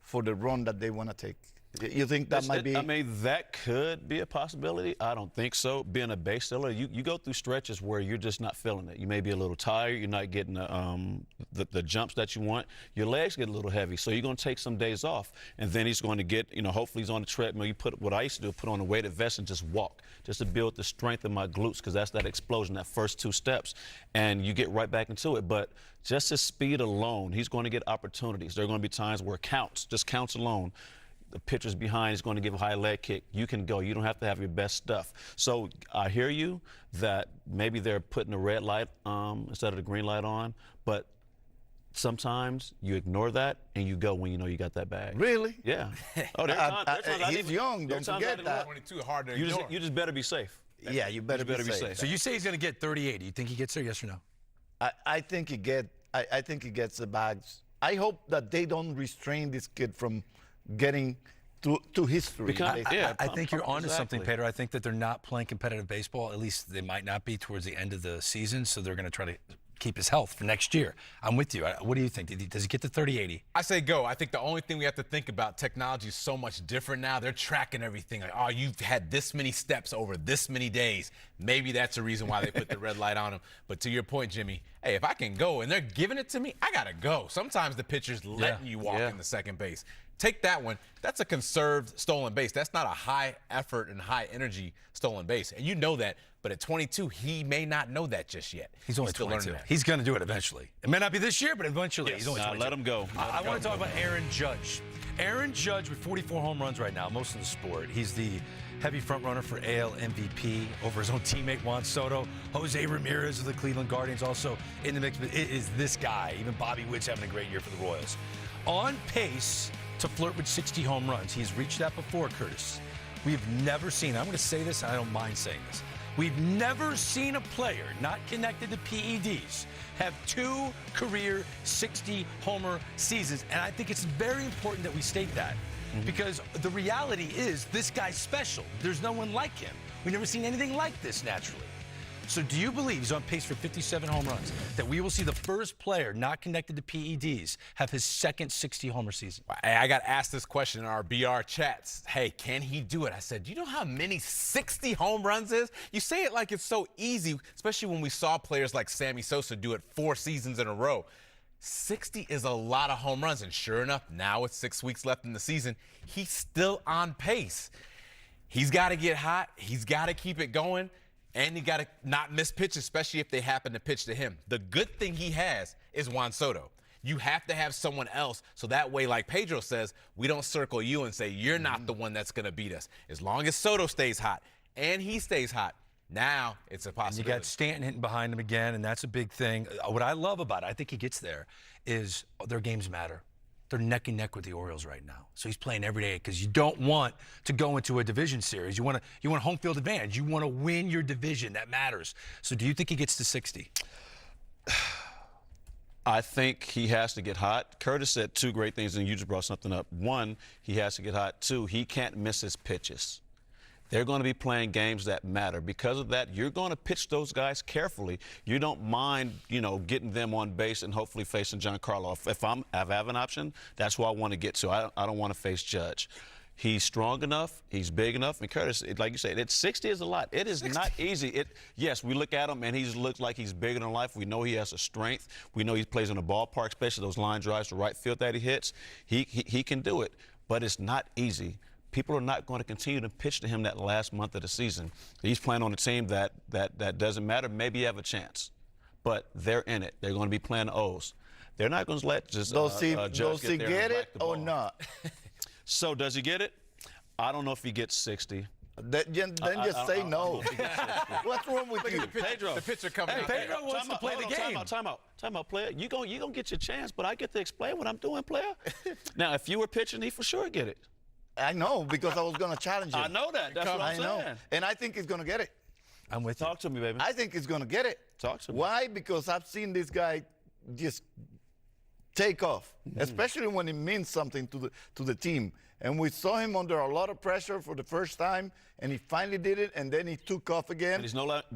for the run that they want to take? You think that might be? I mean, that could be a possibility. I don't think so. Being a base stealer, you go through stretches where you're just not feeling it. You may be a little tired. You're not getting the jumps that you want. Your legs get a little heavy, so you're going to take some days off. And then he's going to get, hopefully he's on the treadmill. You put what I used to do, put on a weighted vest and just walk, just to build the strength in my glutes, because that's that explosion, that first 2 steps, and you get right back into it. But just his speed alone, he's going to get opportunities. There are going to be times where just counts alone. The pitcher's behind is going to give a high leg kick. You can go. You don't have to have your best stuff. So I hear you that maybe they're putting the red light instead of the green light on, but sometimes you ignore that and you go when you know you got that bag. Really? Yeah. Oh, he's young. Don't forget that. 22 hard to you ignore. just better be safe. Yeah, you better be safe. So you say he's going to get 38. Do you think he gets there? Yes or no? I think he gets the bags. I hope that they don't restrain this kid from getting to history. Because, I think you're onto something, Pedro. I think that they're not playing competitive baseball. At least they might not be towards the end of the season, so they're going to try to keep his health for next year. I'm with you. What do you think? Does he get to 30-80? I say go. I think the only thing we have to think about, technology is so much different now. They're tracking everything. Like, oh, you've had this many steps over this many days. Maybe that's the reason why they put the red light on him. But to your point, Jimmy, hey, if I can go and they're giving it to me, I got to go. Sometimes the pitcher's letting you walk in the second base. Take that one. That's a conserved stolen base. That's not a high effort and high energy stolen base. And you know that. But at 22, he may not know that just yet. He's only 22. He's going to do it eventually. It may not be this year, but eventually. Yes. He's only 22. Let him go. I want to talk about Aaron Judge. Aaron Judge with 44 home runs right now, most in the sport. He's the heavy front runner for AL MVP over his own teammate Juan Soto. Jose Ramirez of the Cleveland Guardians also in the mix. But it is this guy. Even Bobby Witt's having a great year for the Royals. On pace to flirt with 60 home runs. He's reached that before, Curtis. We've never seen, I'm going to say this, and I don't mind saying this. We've never seen a player not connected to PEDs have 2 career 60 homer seasons. And I think it's very important that we state that. Because the reality is this guy's special. There's no one like him. We've never seen anything like this naturally. So do you believe he's on pace for 57 home runs, that we will see the first player not connected to PEDs have his second 60 homer season? I got asked this question in our BR chats. Hey, can he do it? I said, do you know how many 60 home runs is? You say it like it's so easy, especially when we saw players like Sammy Sosa do it 4 seasons in a row. 60 is a lot of home runs, and sure enough, now with 6 weeks left in the season, he's still on pace. He's got to get hot. He's got to keep it going. And he got to not miss pitches, especially if they happen to pitch to him. The good thing he has is Juan Soto. You have to have someone else, so that way, like Pedro says, we don't circle you and say, you're not the one that's going to beat us. As long as Soto stays hot and he stays hot, now it's a possibility. And you got Stanton hitting behind him again, and that's a big thing. What I love about it, I think he gets there, is their games matter. They're neck and neck with the Orioles right now. So he's playing every day because you don't want to go into a division series. You want home field advantage. You want to win your division. That matters. So do you think he gets to 60? I think he has to get hot. Curtis said 2 great things, and you just brought something up. 1, he has to get hot. 2, he can't miss his pitches. They're going to be playing games that matter. Because of that, you're going to pitch those guys carefully. You don't mind, getting them on base and hopefully facing Giancarlo. If I have an option, that's who I want to get to. I don't want to face Judge. He's strong enough. He's big enough. And Curtis, like you said, 60 is a lot. It is 60. Not easy. Yes, we look at him, and he looks like he's bigger than life. We know he has a strength. We know he plays in the ballpark, especially those line drives to right field that he hits. He can do it, but it's not easy. People are not going to continue to pitch to him that last month of the season. He's playing on a team that doesn't matter. Maybe you have a chance, but they're in it. They're going to be playing O's. They're not going to let just does he get it or not? So does he get it? I don't know if he gets 60. Then just say no. What's wrong with you? Pedro. The pitcher coming out. Pedro wants to play the game. Time out, player. You're going to get your chance, but I get to explain what I'm doing, player. Now, if you were pitching, he for sure get it. I know, because I was going to challenge him. I know that. That's what I'm saying. And I think he's going to get it. I'm with you. Talk to me, baby. I think he's going to get it. Talk to me. Why? Because I've seen this guy just take off, especially when it means something to the team. And we saw him under a lot of pressure for the first time, and he finally did it, and then he took off again. But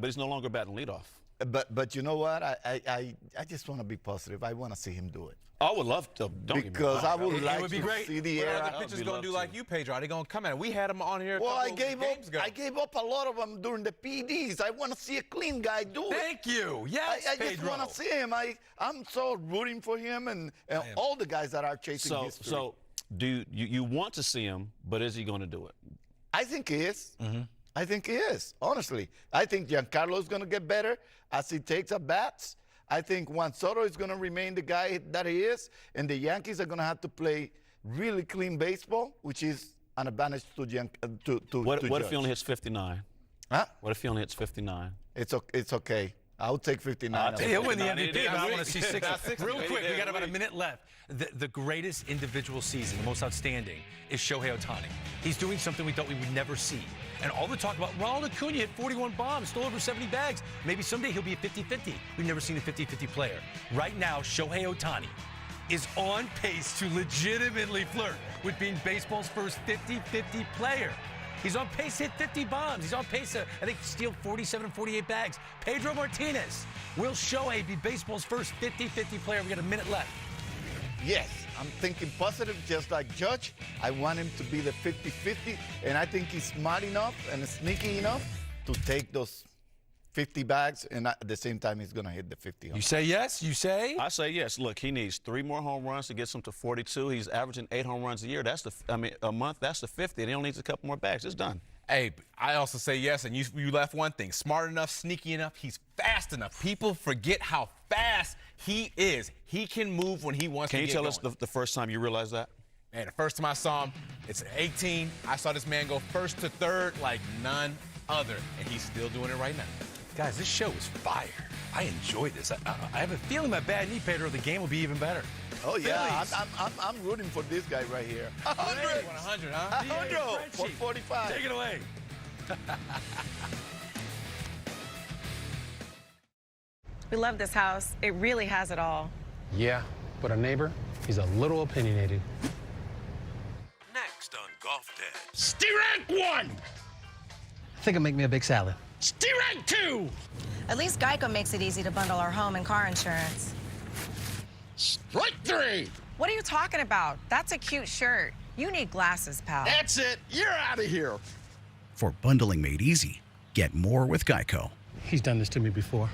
he's no longer batting leadoff. But you know what? I just want to be positive. I want to see him do it. I would love to. Because I would like it would be to great. see the What era. are the pitchers going to do like you, Pedro? Are they going to come at it? We had them on here. Well, I games ago. gave up a lot of them during the PDs. I want to see a clean guy do it. Thank you. Yes, I just Pedro. want to see him. I'm so rooting for him and all the guys that are chasing history. So, do you want to see him? But is he going to do it? I think he is. I think he is. Honestly, I think Giancarlo is going to get better as he takes at bats. I think Juan Soto is going to remain the guy that he is, and the Yankees are going to have to play really clean baseball, which is an advantage to What Judge. if he only hits 59? Huh? What if he only hits 59? It's okay. I'll take 59. He'll win the 59. MVP, but I want to see 60. That's Real quick, we got about a wait. minute left. The greatest individual season, the most outstanding, is Shohei Ohtani. He's doing something we thought we would never see. And all the talk about Ronald Acuna hit 41 bombs, stole over 70 bags. Maybe someday he'll be a 50-50. We've never seen a 50-50 player. Right now, Shohei Ohtani is on pace to legitimately flirt with being baseball's first 50-50 player. He's on pace to hit 50 bombs. He's on pace to, I think, steal 47 and 48 bags. Pedro Martinez, will Shohei be baseball's first 50-50 player? We got a minute left. Yes, I'm thinking positive, just like Judge. I want him to be the 50-50, and I think he's smart enough and sneaky enough to take those 50 bags, and at the same time, he's going to hit the 50. You say yes? You say? I say yes. Look, he needs 3 more home runs to get him to 42. He's averaging 8 home runs a year. A month. That's the 50. And he only needs a couple more bags. It's done. Hey, I also say yes, and you left one thing. Smart enough, sneaky enough, he's fast enough. People forget how fast he is. He can move when he wants to Can you get tell going. us the first time you realized that? Man, the first time I saw him, it's 18. I saw this man go first to third like none other, and he's still doing it right now. Guys, this show is fire. I enjoy this. I have a feeling my bad knee, Pedro, the game will be even better. Oh, yeah, Phillies. I'm rooting for this guy right here. 100. 100, huh? 100 for 45. Take it away. We love this house. It really has it all. Yeah, but our neighbor, he's a little opinionated. Next on Golf Dad. Steer-rank 1! I think I'll make me a big salad. Steer-rank 2! At least Geico makes it easy to bundle our home and car insurance. Strike 3! What are you talking about? That's a cute shirt. You need glasses, pal. That's it. You're out of here. For bundling made easy, get more with Geico. He's done this to me before.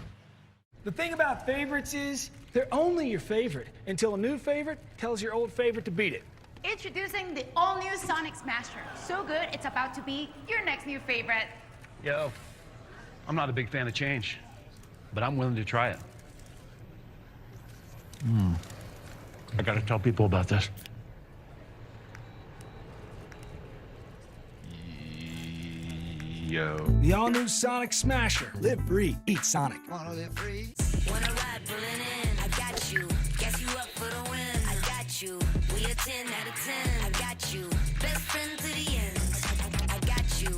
The thing about favorites is they're only your favorite until a new favorite tells your old favorite to beat it. Introducing the all-new Sonic Smasher. So good, it's about to be your next new favorite. Yo, I'm not a big fan of change, but I'm willing to try it. I gotta tell people about this. Yo. The all-new Sonic Smasher. Live free, eat Sonic. Wanna live free? Wanna ride, pulling in. I got you. Guess you up for the win. I got you. We a 10 out of 10. I got you. Best friend to the end. I got you.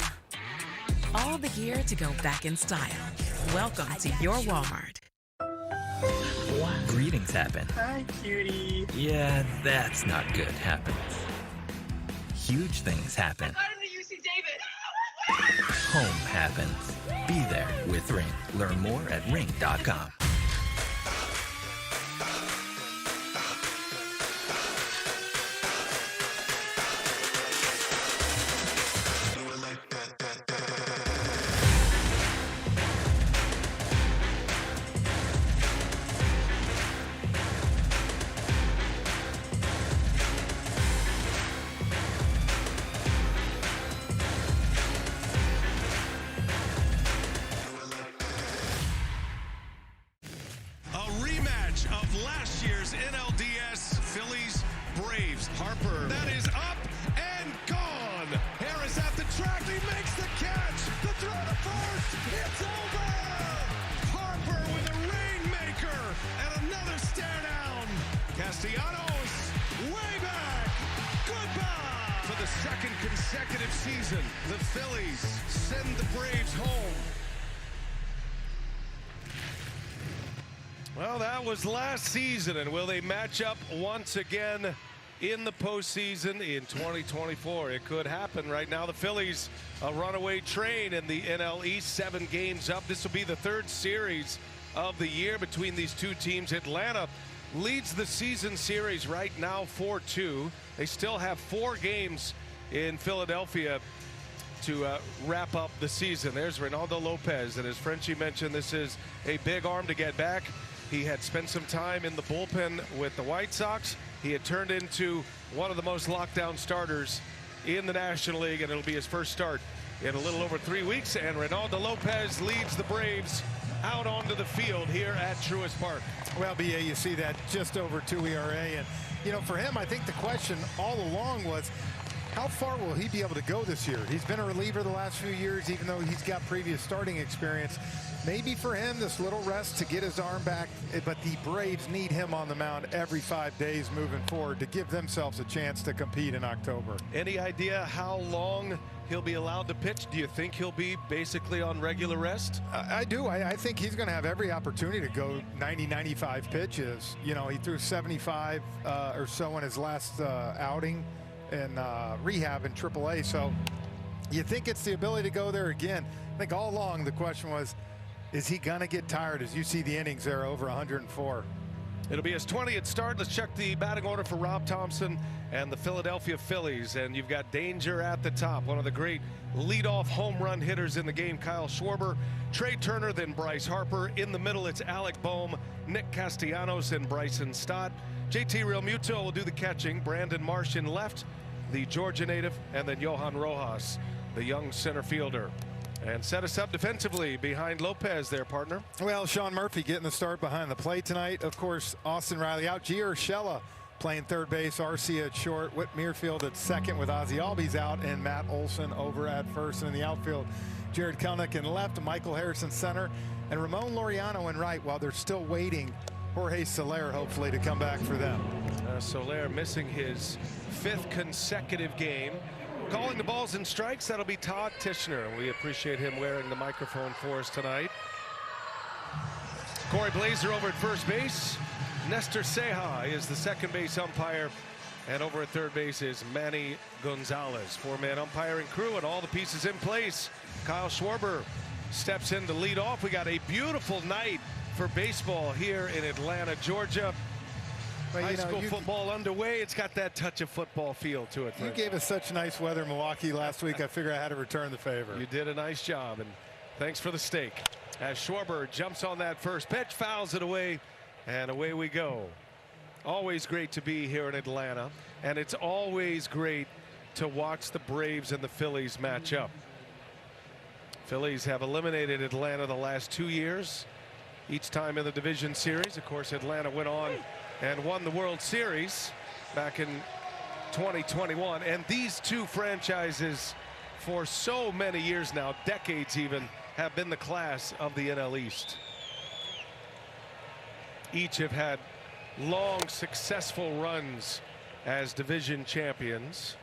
All the gear to go back in style. Welcome to your Walmart. Greetings happen. Hi, cutie. Yeah, that's not good happens. Huge things happen. Home happens. Be there with Ring. Learn more at ring.com. A rematch of last year's NLDS Phillies Braves. Harper. That is up and gone. Harris at the track. He makes the catch. The throw to first. It's over. Harper with a rainmaker and another stare down. Castellanos way back. Goodbye. For the second consecutive season, the Phillies send the Braves home. Well, that was last season, and will they match up once again in the postseason in 2024? It could happen. Right now, the Phillies, a runaway train in the NL East, 7 games up. This will be the 3rd series of the year between these two teams. Atlanta leads the season series right now 4-2. They still have 4 games in Philadelphia to wrap up the season. There's Reynaldo Lopez, and as Frenchie mentioned, this is a big arm to get back. He had spent some time in the bullpen with the White Sox. He had turned into one of the most locked down starters in the National League, and it'll be his first start in a little over 3 weeks. And Reynaldo Lopez leads the Braves out onto the field here at Truist Park. Well, BA, you see that just over 2 ERA. And, you know, for him, I think the question all along was, how far will he be able to go this year? He's been a reliever the last few years, even though he's got previous starting experience. Maybe for him, this little rest to get his arm back, but the Braves need him on the mound every 5 days moving forward to give themselves a chance to compete in October. Any idea how long he'll be allowed to pitch? Do you think he'll be basically on regular rest? I do. I think he's going to have every opportunity to go 90, 95 pitches. You know, he threw 75 or so in his last outing in rehab in AAA. So you think it's the ability to go there again. I think all along the question was, is he going to get tired? As you see the innings there, over 104. It'll be his 20th start. Let's check the batting order for Rob Thompson and the Philadelphia Phillies. And you've got danger at the top. One of the great leadoff home run hitters in the game, Kyle Schwarber. Trey Turner, then Bryce Harper. In the middle, it's Alec Boehm, Nick Castellanos, and Bryson Stott. JT Realmuto will do the catching. Brandon Marsh in left, the Georgia native, and then Johan Rojas, the young center fielder. And set us up defensively behind Lopez there, partner. Well, Sean Murphy getting the start behind the plate tonight. Of course, Austin Riley out. Gio Urshela playing third base. Arcia at short. Whit Merrifield at second with Ozzie Albies out. And Matt Olson over at first. And in the outfield, Jared Kelnick in left. Michael Harrison center. And Ramon Laureano in right while they're still waiting Jorge Soler hopefully to come back for them. Soler missing his 5th consecutive game. Calling the balls and strikes, that'll be Todd Tishner. We appreciate him wearing the microphone for us tonight. Corey Blazer over at first base. Nestor Ceja is the second base umpire. And over at third base is Manny Gonzalez. 4-man umpiring crew and all the pieces in place. Kyle Schwarber steps in to lead off. We got a beautiful night for baseball here in Atlanta, Georgia. Well, High school football underway. It's got that touch of football feel to it. You gave us such nice weather in Milwaukee last week. I figured I had to return the favor. You did a nice job, and thanks for the steak. As Schwarber jumps on that first pitch, fouls it away, and away we go. Always great to be here in Atlanta, and it's always great to watch the Braves and the Phillies match up. Phillies have eliminated Atlanta the last 2 years, each time in the division series. Of course, Atlanta went on and won the World Series back in 2021. And these two franchises for so many years now, decades even, have been the class of the NL East. Each have had long, successful runs as division champions.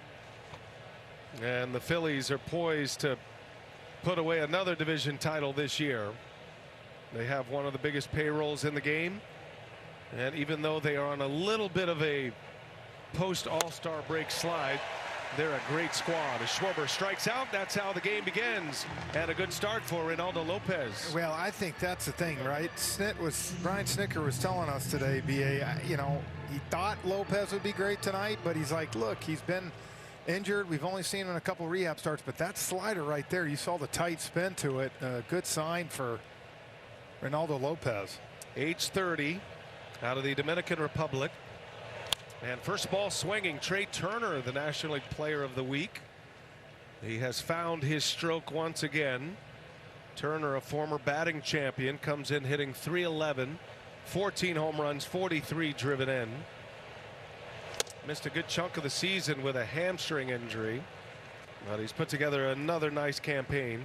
And the Phillies are poised to put away another division title this year. They have one of the biggest payrolls in the game. And even though they are on a little bit of a post-All-Star break slide, they're a great squad. As Schwarber strikes out, that's how the game begins. And a good start for Reynaldo Lopez. Well, I think that's the thing, right? Brian Snicker was telling us today, BA, you know, he thought Lopez would be great tonight, but he's like, look, he's been injured. We've only seen him in a couple of rehab starts, but that slider right there, you saw the tight spin to it. Good sign for Reynaldo Lopez. Age 30. Out of the Dominican Republic. And first ball swinging, Trey Turner, the National League Player of the Week. He has found his stroke once again. Turner, a former batting champion, comes in hitting .311, 14 home runs, 43 driven in. Missed a good chunk of the season with a hamstring injury, but he's put together another nice campaign.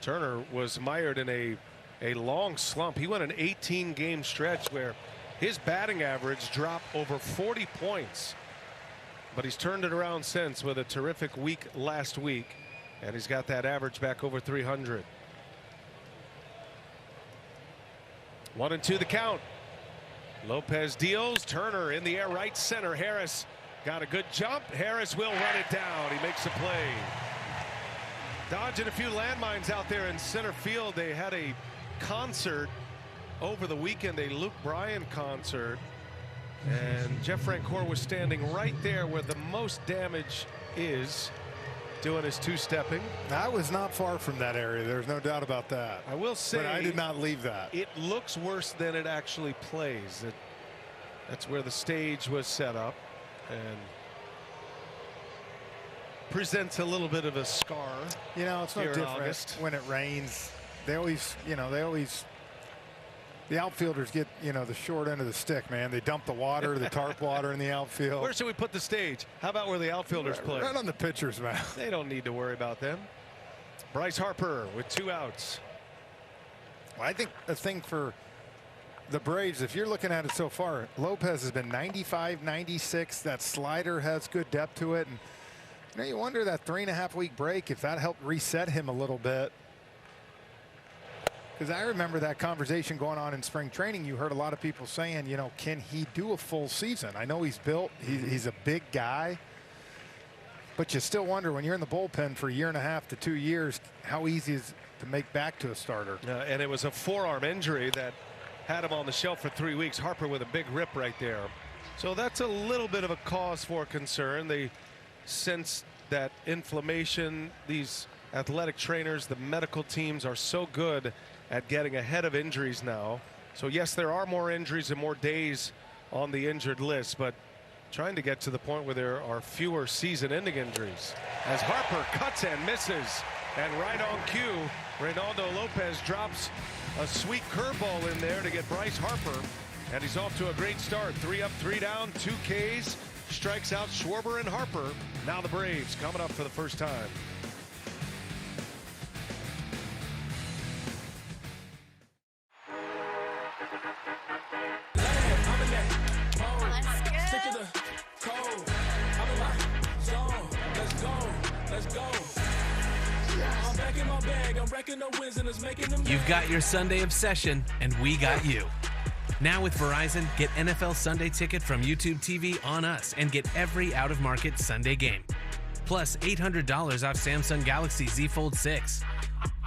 Turner was mired in a long slump. He went an 18-game stretch where his batting average dropped over 40 points. But he's turned it around since with a terrific week last week. And he's got that average back over 300. 1-2 the count. Lopez deals. Turner in the air, right center. Harris got a good jump. Harris will run it down. He makes a play. Dodging a few landmines out there in center field. They had a concert over the weekend, a Luke Bryan concert, and Jeff Francoeur was standing right there where the most damage is, doing his two-stepping. I was not far from that area. There's no doubt about that. I will say, but I did not leave that. It looks worse than it actually plays. That's where the stage was set up, and presents a little bit of a scar. You know, it's no different August. when it rains. They always, the outfielders get, the short end of the stick, man. They dump the water, the tarp water in the outfield. Where should we put the stage? How about where the outfielders play? Right on the pitcher's mound. They don't need to worry about them. Bryce Harper with 2 outs. Well, I think the thing for the Braves, if you're looking at it so far, Lopez has been 95, 96. That slider has good depth to it. And you wonder that 3.5-week break, if that helped reset him a little bit. Because I remember that conversation going on in spring training. You heard a lot of people saying, can he do a full season? I know he's built. He's a big guy. But you still wonder when you're in the bullpen for 1.5 to 2 years, how easy is it to make back to a starter? And it was a forearm injury that had him on the shelf for 3 weeks. Harper with a big rip right there. So that's a little bit of a cause for concern. They sense that inflammation, these athletic trainers, the medical teams are so good at getting ahead of injuries now. So yes, there are more injuries and more days on the injured list, but trying to get to the point where there are fewer season-ending injuries. As Harper cuts and misses, and right on cue, Reynaldo Lopez drops a sweet curveball in there to get Bryce Harper, and he's off to a great start. 3 up, 3 down, 2 Ks, strikes out Schwarber and Harper. Now the Braves coming up for the first time. You've got your Sunday obsession, and we got you. Now with Verizon, get NFL Sunday Ticket from YouTube TV on us and get every out-of-market Sunday game. Plus $800 off Samsung Galaxy Z Fold 6.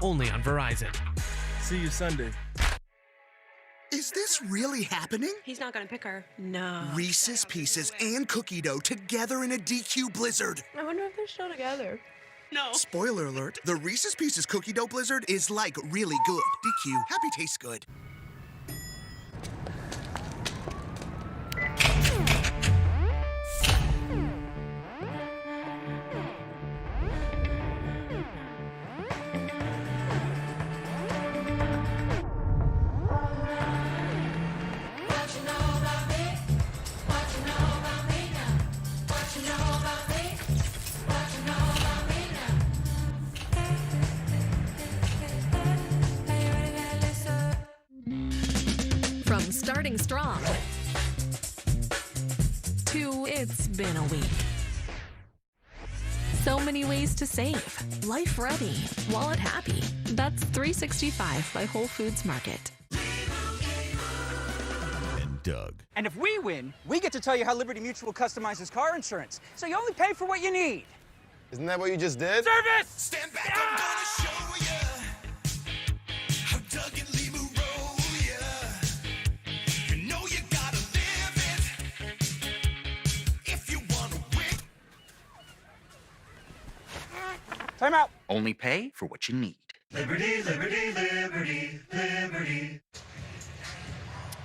Only on Verizon. See you Sunday. Is this really happening? He's not gonna pick her. No. Reese's Pieces and cookie dough together in a DQ blizzard. I wonder if they're still together. No. Spoiler alert, the Reese's Pieces cookie dough blizzard is like really good. DQ, happy tastes good. From starting strong to it's been a week. So many ways to save. Life ready, wallet happy. That's 365 by Whole Foods Market. And Doug. And if we win, we get to tell you how Liberty Mutual customizes car insurance, so you only pay for what you need. Isn't that what you just did? Service! Stand back, I'm gonna show you how Doug and Lee roll ya. You know you gotta live it if you wanna win. Time out. Only pay for what you need. Liberty, liberty, liberty, liberty.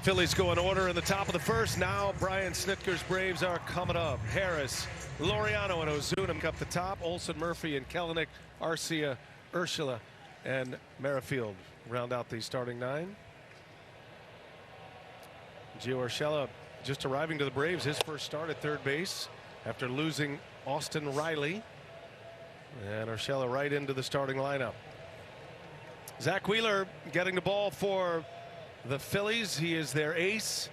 Phillies go in order in the top of the first. Now Brian Snitker's Braves are coming up. Harris, Laureano, and Ozuna up the top. Olsen, Murphy, and Kelenic, Arcia, Urshela, and Merrifield round out the starting 9. Gio Urshela just arriving to the Braves, his first start at third base after losing Austin Riley. And Urshela right into the starting lineup. Zach Wheeler getting the ball for the Phillies. He is their ace,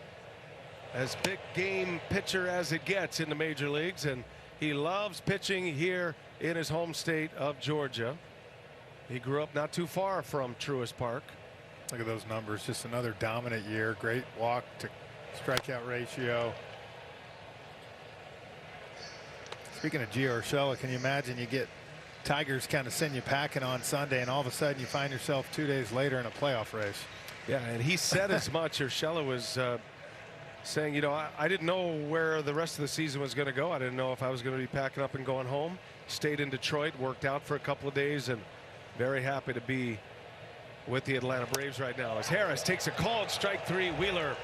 as big game pitcher as it gets in the major leagues, and he loves pitching here in his home state of Georgia. He grew up not too far from Truist Park. Look at those numbers. Just another dominant year. Great walk to strikeout ratio. Speaking of Gio Urshela, can you imagine you get Tigers kind of send you packing on Sunday, and all of a sudden you find yourself 2 days later in a playoff race. Yeah, and he said as much. Urshela was saying, you know, I didn't know where the rest of the season was going to go. I didn't know if I was going to be packing up and going home. Stayed in Detroit, worked out for a couple of days, and very happy to be with the Atlanta Braves right now. As Harris takes a called strike 3, Wheeler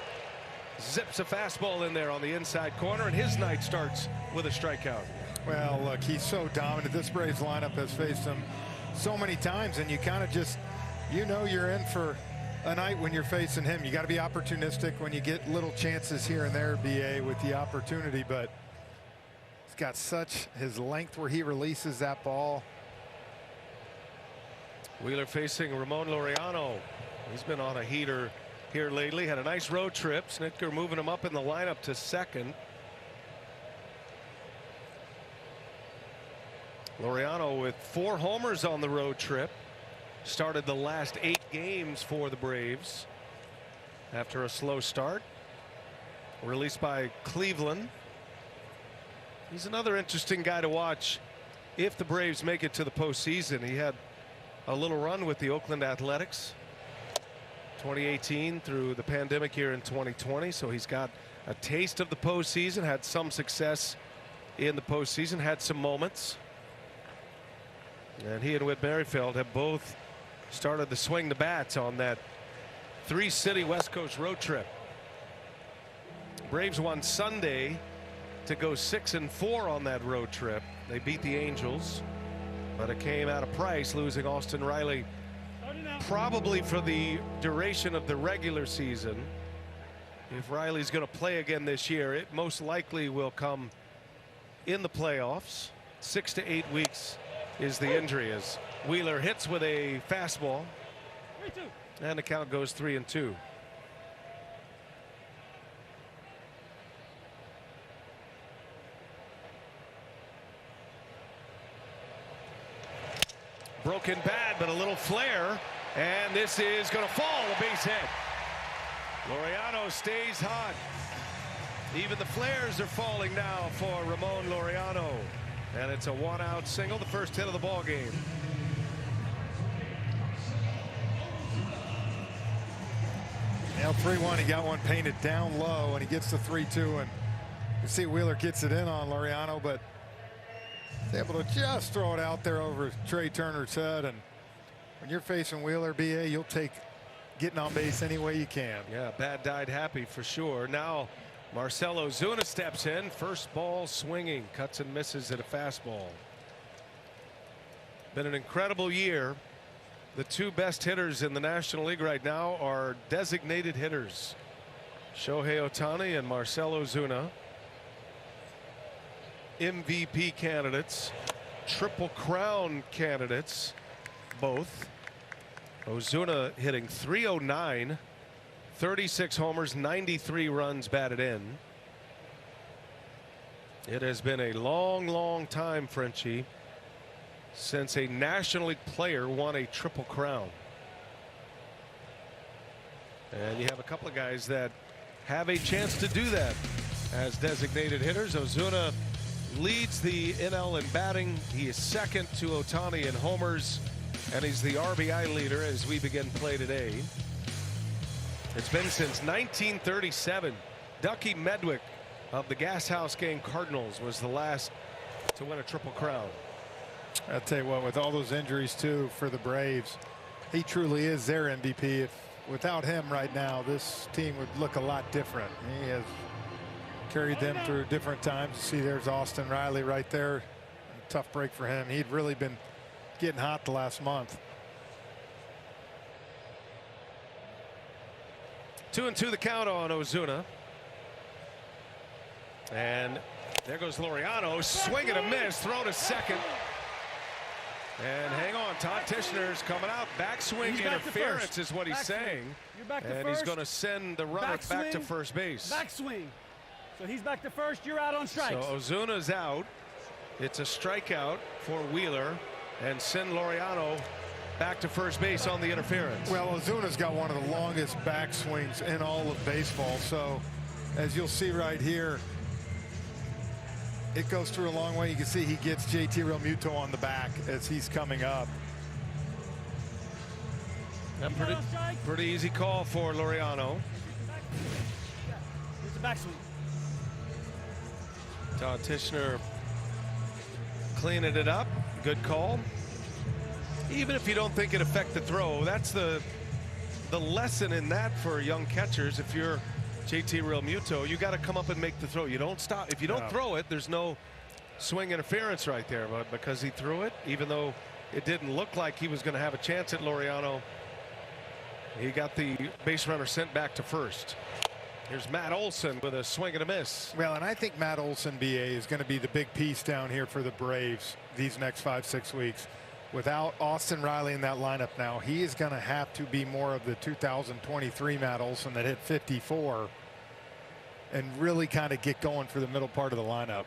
zips a fastball in there on the inside corner, and his night starts with a strikeout. Well, look, he's so dominant. This Braves lineup has faced him so many times, and you kind of just, you know, you're in for a night when you're facing him. You got to be opportunistic when you get little chances here and there, BA, with the opportunity, but he's got such his length where he releases that ball. Wheeler facing Ramon Laureano. He's been on a heater here lately. Had a nice road trip. Snitker moving him up in the lineup to second. Laureano with 4 homers on the road trip. Started the last 8 games for the Braves after a slow start. Released by Cleveland. He's another interesting guy to watch if the Braves make it to the postseason. He had a little run with the Oakland Athletics 2018 through the pandemic here in 2020, so he's got a taste of the postseason, had some success in the postseason, had some moments, and he and Whit Merrifield have both started to swing the bats on that 3-city West Coast road trip. Braves won Sunday to go 6-4 on that road trip. They beat the Angels, but it came at a price, losing Austin Riley probably for the duration of the regular season. If Riley's going to play again this year, it most likely will come in the playoffs. 6 to 8 weeks is the injury, as Wheeler hits with a fastball, and the count goes 3-2. Broken bat, but a little flare, and this is going to fall, a base hit. Laureano stays hot. Even the flares are falling now for Ramon Laureano, and it's a 1-out single, the first hit of the ball game. Now 3-1, he got one painted down low, and he gets the 3-2, and you see Wheeler gets it in on Laureano, but he's able to just throw it out there over Trey Turner's head. And when you're facing Wheeler, BA, you'll take getting on base any way you can. Yeah, bad died happy for sure. Now Marcell Ozuna steps in, first ball swinging, cuts and misses at a fastball. Been an incredible year. The 2 best hitters in the National League right now are designated hitters, Shohei Ohtani and Marcell Ozuna. MVP candidates, Triple Crown candidates, both. Ozuna hitting .309, 36 homers, 93 runs batted in. It has been a long, long time, Frenchie, since a National League player won a Triple Crown. And you have a couple of guys that have a chance to do that as designated hitters. Ozuna leads the NL in batting. He is second to Ohtani in homers, and he's the RBI leader as we begin play today. It's been since 1937. Ducky Medwick of the Gas House Gang Cardinals was the last to win a Triple Crown. I'll tell you what, with all those injuries too for the Braves, he truly is their MVP. Without him right now, this team would look a lot different. He has carried them through different times. See, there's Austin Riley right there. Tough break for him. He'd really been getting hot the last month. 2-2 the count on Ozuna. And there goes Laureano, swing and a miss, throw to second. And hang on, Todd Tishner's coming out. Backswing interference is what he's saying. And he's going to send the runner back to first base. Backswing. So he's back to first. You're out on strikes. So Ozuna's out. It's a strikeout for Wheeler, and send Laureano back to first base on the interference. Well, Ozuna's got one of the longest backswings in all of baseball. So as you'll see right here, it goes through a long way. You can see he gets JT Realmuto on the back as he's coming up. Pretty easy call for Laureano. Here's the back sweep. Todd Tishner cleaning it up. Good call. Even if you don't think it affect the throw, that's the lesson in that for young catchers. If you're JT Realmuto, you got to come up and make the throw. You don't stop. If you don't throw it, there's no swing interference right there. But because he threw it, even though it didn't look like he was going to have a chance at Laureano, he got the base runner sent back to first. Here's Matt Olson with a swing and a miss. Well, and I think Matt Olson, BA, is going to be the big piece down here for the Braves these next 5-6 weeks. Without Austin Riley in that lineup now, he is going to have to be more of the 2023 Matt Olson that hit 54 and really kind of get going for the middle part of the lineup.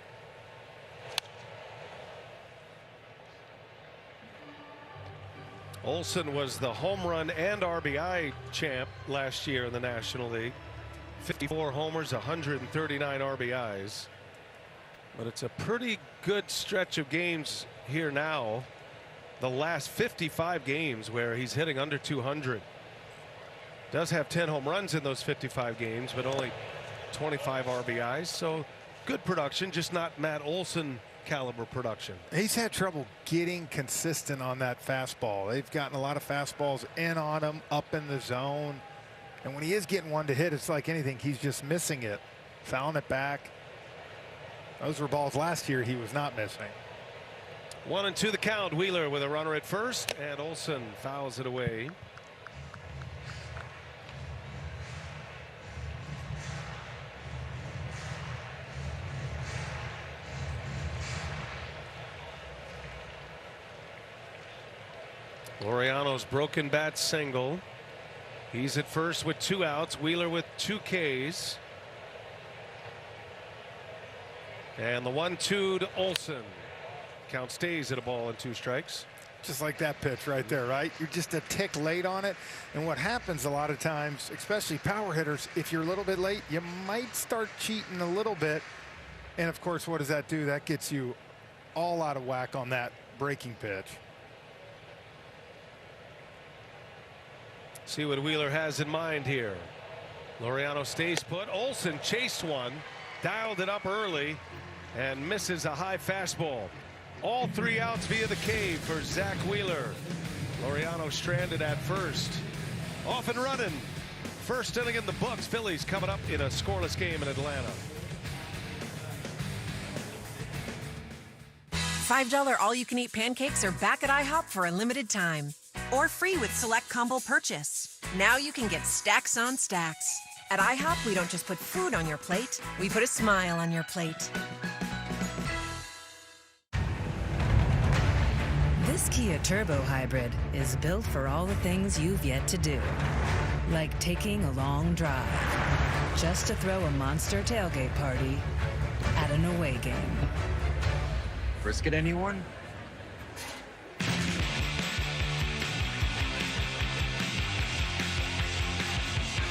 Olson was the home run and RBI champ last year in the National League. 54 homers, 139 RBIs. But it's a pretty good stretch of games here now. The last 55 games where he's hitting under 200. Does have 10 home runs in those 55 games, but only 25 RBIs. So good production, just not Matt Olson caliber production. He's had trouble getting consistent on that fastball. They've gotten a lot of fastballs in on him, up in the zone. And when he is getting one to hit, it's like anything, he's just missing it, fouling it back. Those were balls last year he was not missing. 1-2 the count. Wheeler with a runner at first, and Olson fouls it away. Laureano's broken bat single. He's at first with 2 outs. Wheeler with 2 Ks. And the 1-2 to Olson. Count stays at a ball and 2 strikes. Just like that pitch right there, right? You're just a tick late on it. And what happens a lot of times, especially power hitters, if you're a little bit late, you might start cheating a little bit. And of course, what does that do? That gets you all out of whack on that breaking pitch. See what Wheeler has in mind here. Laureano stays put. Olson chased one, dialed it up early, and misses a high fastball. All 3 outs via the cave for Zach Wheeler. Laureano stranded at first. Off and running. First inning in the books. Phillies coming up in a scoreless game in Atlanta. $5 all-you-can-eat pancakes are back at IHOP for a limited time. Or free with select combo purchase. Now you can get stacks on stacks. At IHOP, we don't just put food on your plate, we put a smile on your plate. This Kia Turbo Hybrid is built for all the things you've yet to do. Like taking a long drive, just to throw a monster tailgate party at an away game. Brisket, anyone?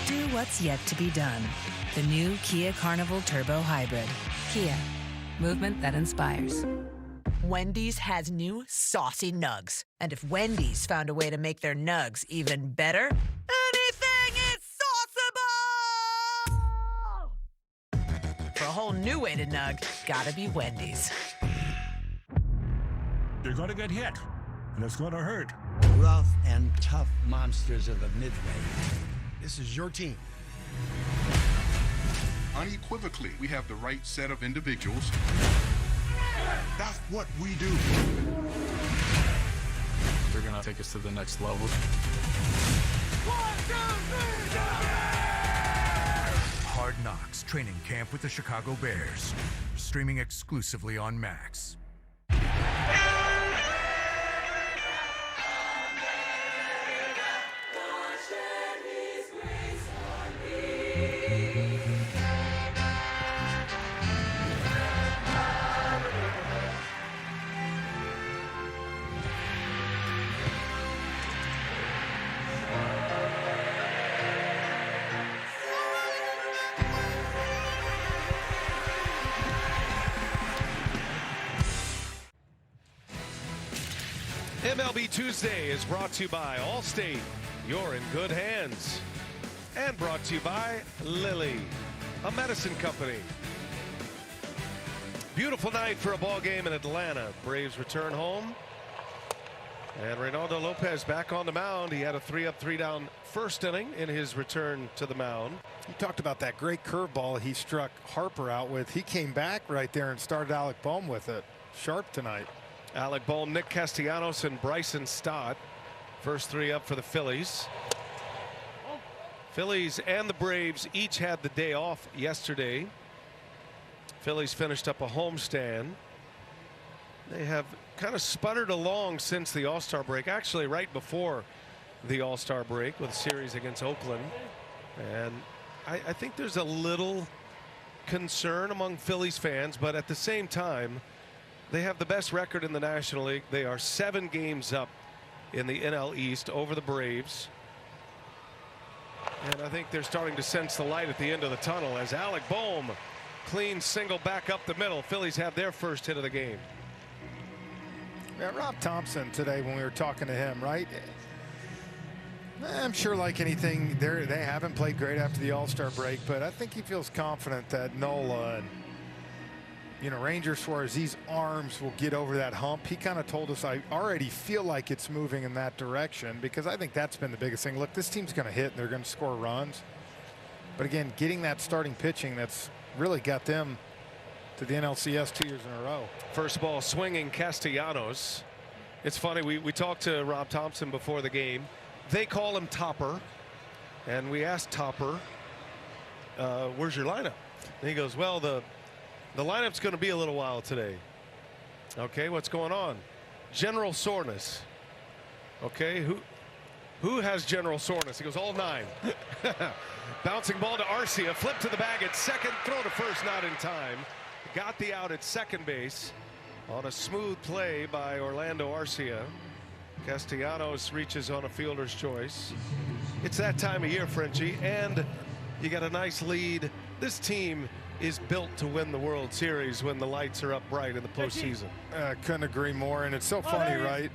Do what's yet to be done. The new Kia Carnival Turbo Hybrid. Kia. Movement that inspires. Wendy's has new saucy nugs. And if Wendy's found a way to make their nugs even better, anything is sauceable! For a whole new way to nug, gotta be Wendy's. You're gonna get hit, and it's gonna hurt. Rough and tough monsters of the Midway. This is your team. Unequivocally, we have the right set of individuals. That's what we do. They're gonna take us to the next level. 1, 2, 3, Hard Knocks training camp with the Chicago Bears. Streaming exclusively on Max. MLB Tuesday is brought to you by Allstate. You're in good hands. And brought to you by Lilly, a medicine company. Beautiful night for a ball game in Atlanta. Braves return home. And Reynaldo Lopez back on the mound. He had a 3-up, 3-down first inning in his return to the mound. You talked about that great curveball he struck Harper out with. He came back right there and started Alec Bohm with it. Sharp tonight. Alec Bohm, Nick Castellanos, and Bryson Stott. First 3 up for the Phillies. Phillies and the Braves each had the day off yesterday. Phillies finished up a homestand. They have kind of sputtered along since the All-Star break, actually right before the All-Star break with a series against Oakland. And I think there's a little concern among Phillies fans, but at the same time, they have the best record in the National League. They are 7 games up in the NL East over the Braves. And I think they're starting to sense the light at the end of the tunnel as Alec Bohm clean single back up the middle. Phillies have their first hit of the game. Yeah, Rob Thompson today when we were talking to him, right? I'm sure like anything, they haven't played great after the All-Star break, but I think he feels confident that Nola and Ranger Suarez, these arms will get over that hump. He kind of told us, I already feel like it's moving in that direction, because I think that's been the biggest thing. Look, this team's going to hit and they're going to score runs. But again, getting that starting pitching that's really got them to the NLCS 2 years in a row. First ball swinging Castellanos. It's funny, we talked to Rob Thompson before the game. They call him Topper. And we asked Topper, where's your lineup? And he goes, well, the lineup's going to be a little while today. Okay, what's going on? General soreness. Okay, who has general soreness? He goes, all 9. Bouncing ball to Arcia, flip to the bag at second, throw to first, not in time. Got the out at second base on a smooth play by Orlando Arcia. Castellanos reaches on a fielder's choice. It's that time of year, Frenchie, and you got a nice lead. This team is built to win the World Series when the lights are up bright in the postseason. Couldn't agree more, and it's so funny, right,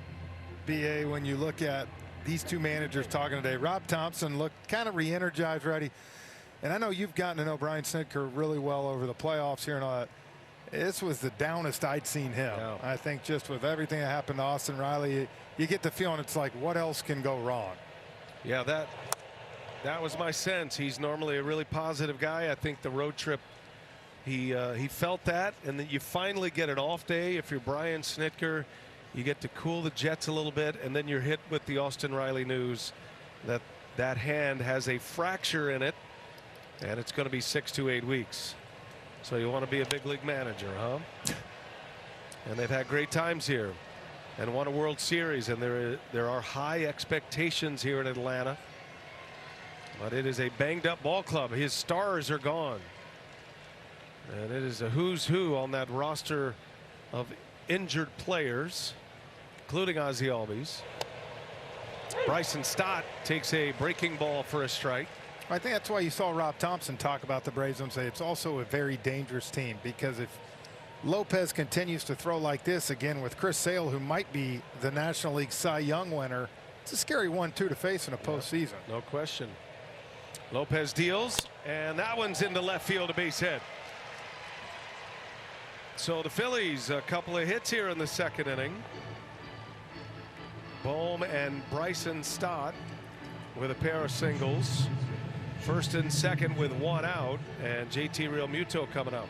BA, when you look at these two managers talking today. Rob Thompson looked kind of re-energized, ready. And I know you've gotten to know Brian Snitker really well over the playoffs here and all that. This was the downest I'd seen him. Yeah. I think just with everything that happened to Austin Riley, you get the feeling it's like, what else can go wrong? Yeah, that was my sense. He's normally a really positive guy. I think the road trip, he felt that, and then you finally get an off day. If you're Brian Snitker, you get to cool the jets a little bit, and then you're hit with the Austin Riley news that hand has a fracture in it, and it's going to be 6 to 8 weeks. So you want to be a big league manager, huh? And they've had great times here and won a World Series, and there are high expectations here in Atlanta. But it is a banged up ball club. His stars are gone. And it is a who's who on that roster of injured players, including Ozzie Albies. Bryson Stott takes a breaking ball for a strike. I think that's why you saw Rob Thompson talk about the Braves and say it's also a very dangerous team, because if Lopez continues to throw like this again with Chris Sale, who might be the National League Cy Young winner, it's a scary 1-2 to face in a postseason. No question. Lopez deals, and that one's into left field, a base hit. So the Phillies, a couple of hits here in the second inning. Bohm and Bryson Stott with a pair of singles. First and second with one out, and JT Realmuto coming up.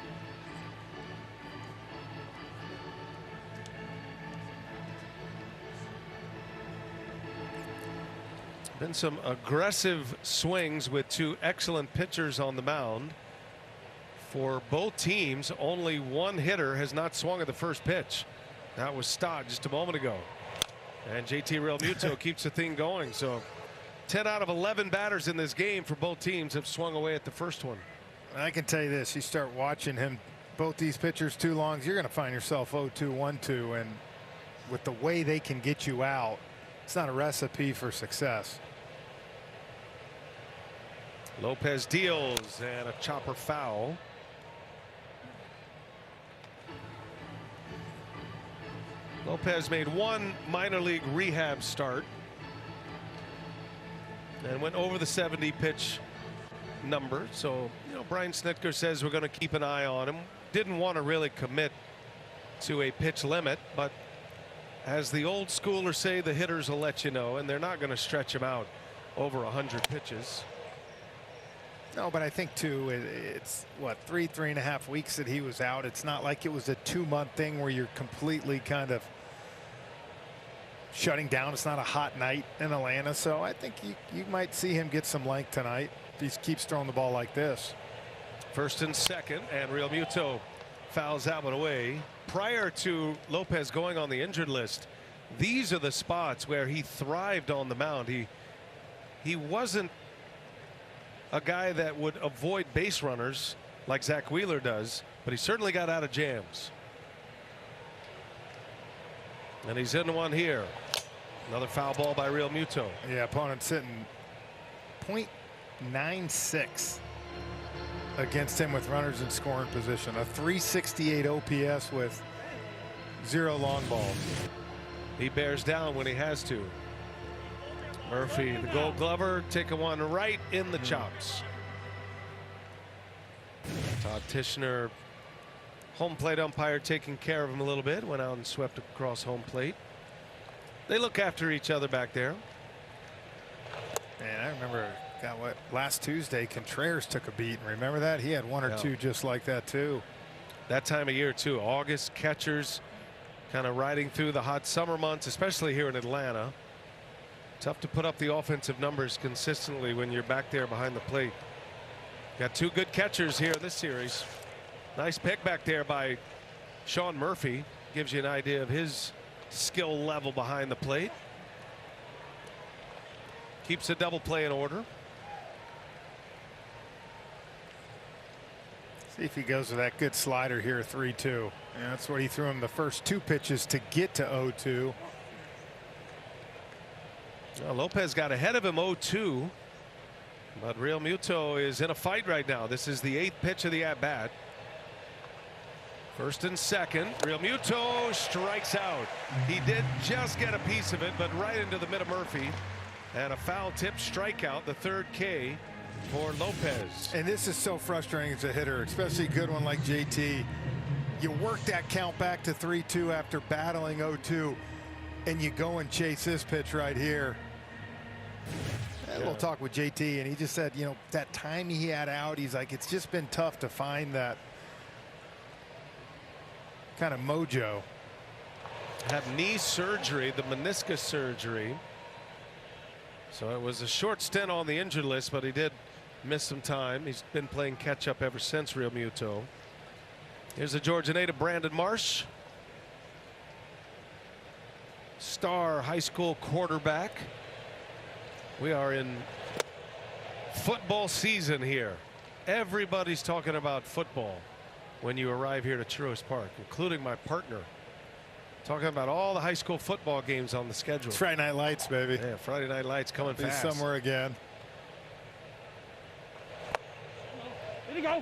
Been some aggressive swings with two excellent pitchers on the mound. For both teams, only one hitter has not swung at the first pitch. That was Stott just a moment ago. And JT Realmuto keeps the thing going. So 10 out of 11 batters in this game for both teams have swung away at the first one. I can tell you this, you start watching him, both these pitchers too long, you're going to find yourself 0-2, 1-2, and with the way they can get you out, it's not a recipe for success. Lopez deals, and a chopper foul. Lopez made one minor league rehab start and went over the 70 pitch number. So, you know, Brian Snitker says we're going to keep an eye on him. Didn't want to really commit to a pitch limit, but as the old schoolers say, the hitters will let you know, and they're not going to stretch him out over 100 pitches. No, but I think too, it's what, 3.5 weeks that he was out. It's not like it was a 2-month thing where you're completely kind of shutting down. It's not a hot night in Atlanta, so I think you might see him get some length tonight if he keeps throwing the ball like this. First and second, and Real Muto fouls that one away. Prior to Lopez going on the injured list, these are the spots where he thrived on the mound. He wasn't a guy that would avoid base runners like Zach Wheeler does, but he certainly got out of jams. And he's in one here. Another foul ball by Real Muto. Yeah, opponent sitting .96 against him with runners in scoring position. A 368 OPS with 0 long balls. He bears down when he has to. Murphy, the Gold Glover, taking one right in the chops. Todd Tishner, home plate umpire, taking care of him a little bit. Went out and swept across home plate. They look after each other back there. And I remember, last Tuesday Contreras took a beat. And remember that? He had one or two just like that too. That time of year too. August, catchers kind of riding through the hot summer months, especially here in Atlanta. Tough to put up the offensive numbers consistently when you're back there behind the plate. Got 2 good catchers here in this series. Nice pick back there by Sean Murphy. Gives you an idea of his skill level behind the plate. Keeps a double play in order. See if he goes with that good slider here, 3-2. Yeah, that's what he threw him the first 2 pitches to get to 0-2. Well, Lopez got ahead of him 0-2, but Real Muto is in a fight right now. This is the 8th pitch of the at-bat. First and second. Real Muto strikes out. He did just get a piece of it, but right into the mid of Murphy. And a foul tip strikeout, the 3rd K for Lopez. And this is so frustrating as a hitter, especially a good one like JT. You work that count back to 3-2 after battling 0-2, and you go and chase this pitch right here. A little talk with JT, and he just said, you know, that time he had out, he's like, it's just been tough to find that kind of mojo. Had knee surgery, the meniscus surgery. So it was a short stint on the injured list, but he did miss some time. He's been playing catch up ever since, Real Muto. Here's the Georgia native Brandon Marsh. Star high school quarterback. We are in football season here. Everybody's talking about football when you arrive here to Truist Park, including my partner. Talking about all the high school football games on the schedule. It's Friday Night Lights, baby. Yeah, Friday Night Lights coming fast. Somewhere again. There you go.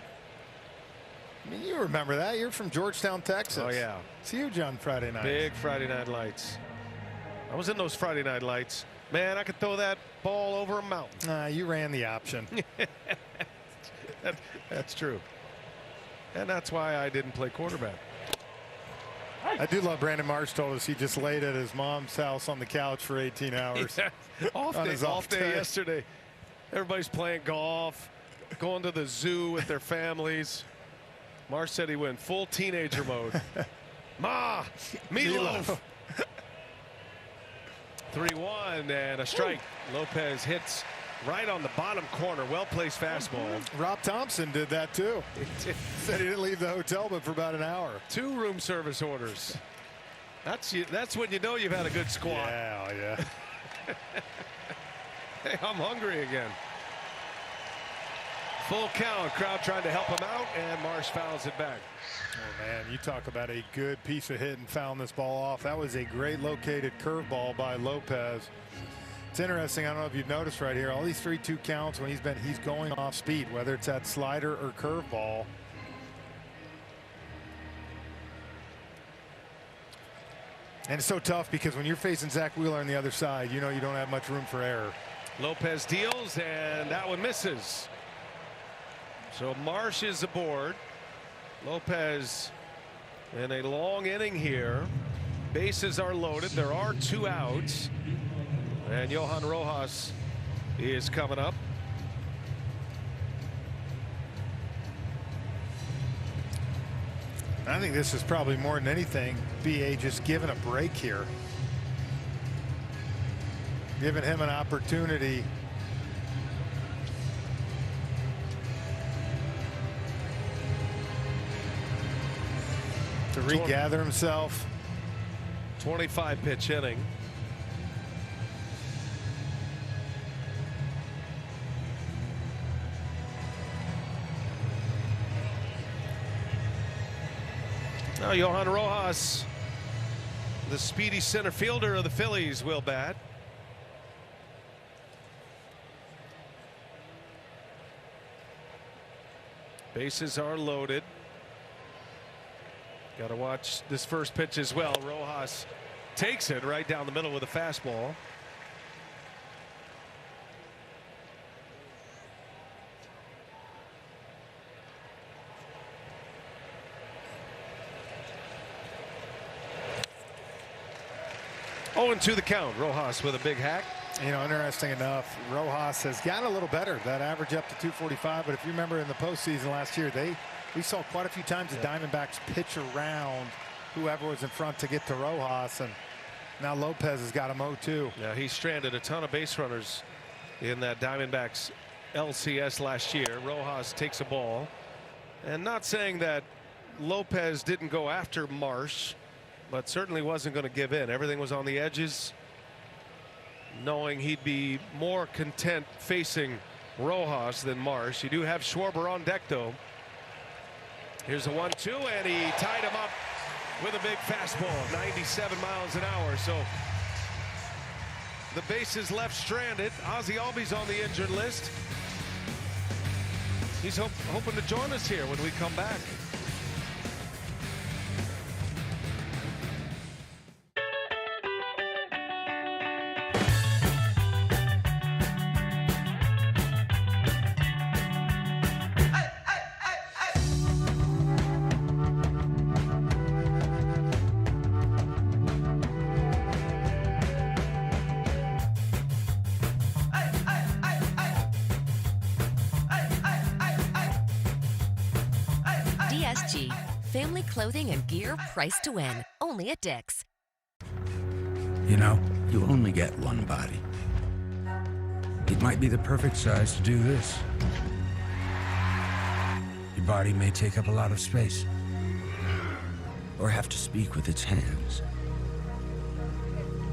I mean, you remember that. You're from Georgetown, Texas. Oh, yeah. It's huge on Friday night. Big Friday Night Lights. I was in those Friday Night Lights. Man, I could throw that ball over a mountain. You ran the option. That's true. And that's why I didn't play quarterback. I do love Brandon Marsh told us he just laid at his mom's house on the couch for 18 hours. Yeah. Off day yesterday. Everybody's playing golf, going to the zoo with their families. Marsh said he went full teenager mode. Ma, meatloaf. 3-1 and a strike. Lopez hits right on the bottom corner. Well-placed fastball. Rob Thompson did that too. Said he didn't leave the hotel but for about an hour. 2 room service orders. That's when you know you've had a good squat. Yeah. Hey, I'm hungry again. Full count. Crowd trying to help him out, and Marsh fouls it back. Oh, man, you talk about a good piece of hit and fouling this ball off. That was a great located curveball by Lopez. It's interesting. I don't know if you've noticed right here, all these 3-2 counts when he's going off speed, whether it's that slider or curveball. And it's so tough because when you're facing Zach Wheeler on the other side, you know you don't have much room for error. Lopez deals, and that one misses. So Marsh is aboard. Lopez in a long inning here. Bases are loaded. There are 2 outs. And Johan Rojas is coming up. I think this is probably more than anything, BA just giving a break here. Giving him an opportunity to regather himself. 25 pitch inning. Now Johan Rojas, the speedy center fielder of the Phillies, will bat. Bases are loaded. Got to watch this first pitch as well. Rojas takes it right down the middle with a fastball. Oh, and to the count. Rojas with a big hack. You know, interesting enough, Rojas has gotten a little better. That average up to 245. But if you remember in the postseason last year, we saw quite a few times the Diamondbacks pitch around whoever was in front to get to Rojas, and now Lopez has got him 0-2. Yeah, he stranded a ton of base runners in that Diamondbacks LCS last year. Rojas takes a ball, and not saying that Lopez didn't go after Marsh, but certainly wasn't going to give in. Everything was on the edges, knowing he'd be more content facing Rojas than Marsh. You do have Schwarber on deck, though. Here's a 1-2, and he tied him up with a big fastball, 97 miles an hour. So the bases left stranded. Ozzie Albies on the injured list. He's hoping to join us here when we come back. DSG, family clothing and gear priced to win. Only at Dick's. You know, you only get one body. It might be the perfect size to do this. Your body may take up a lot of space, or have to speak with its hands.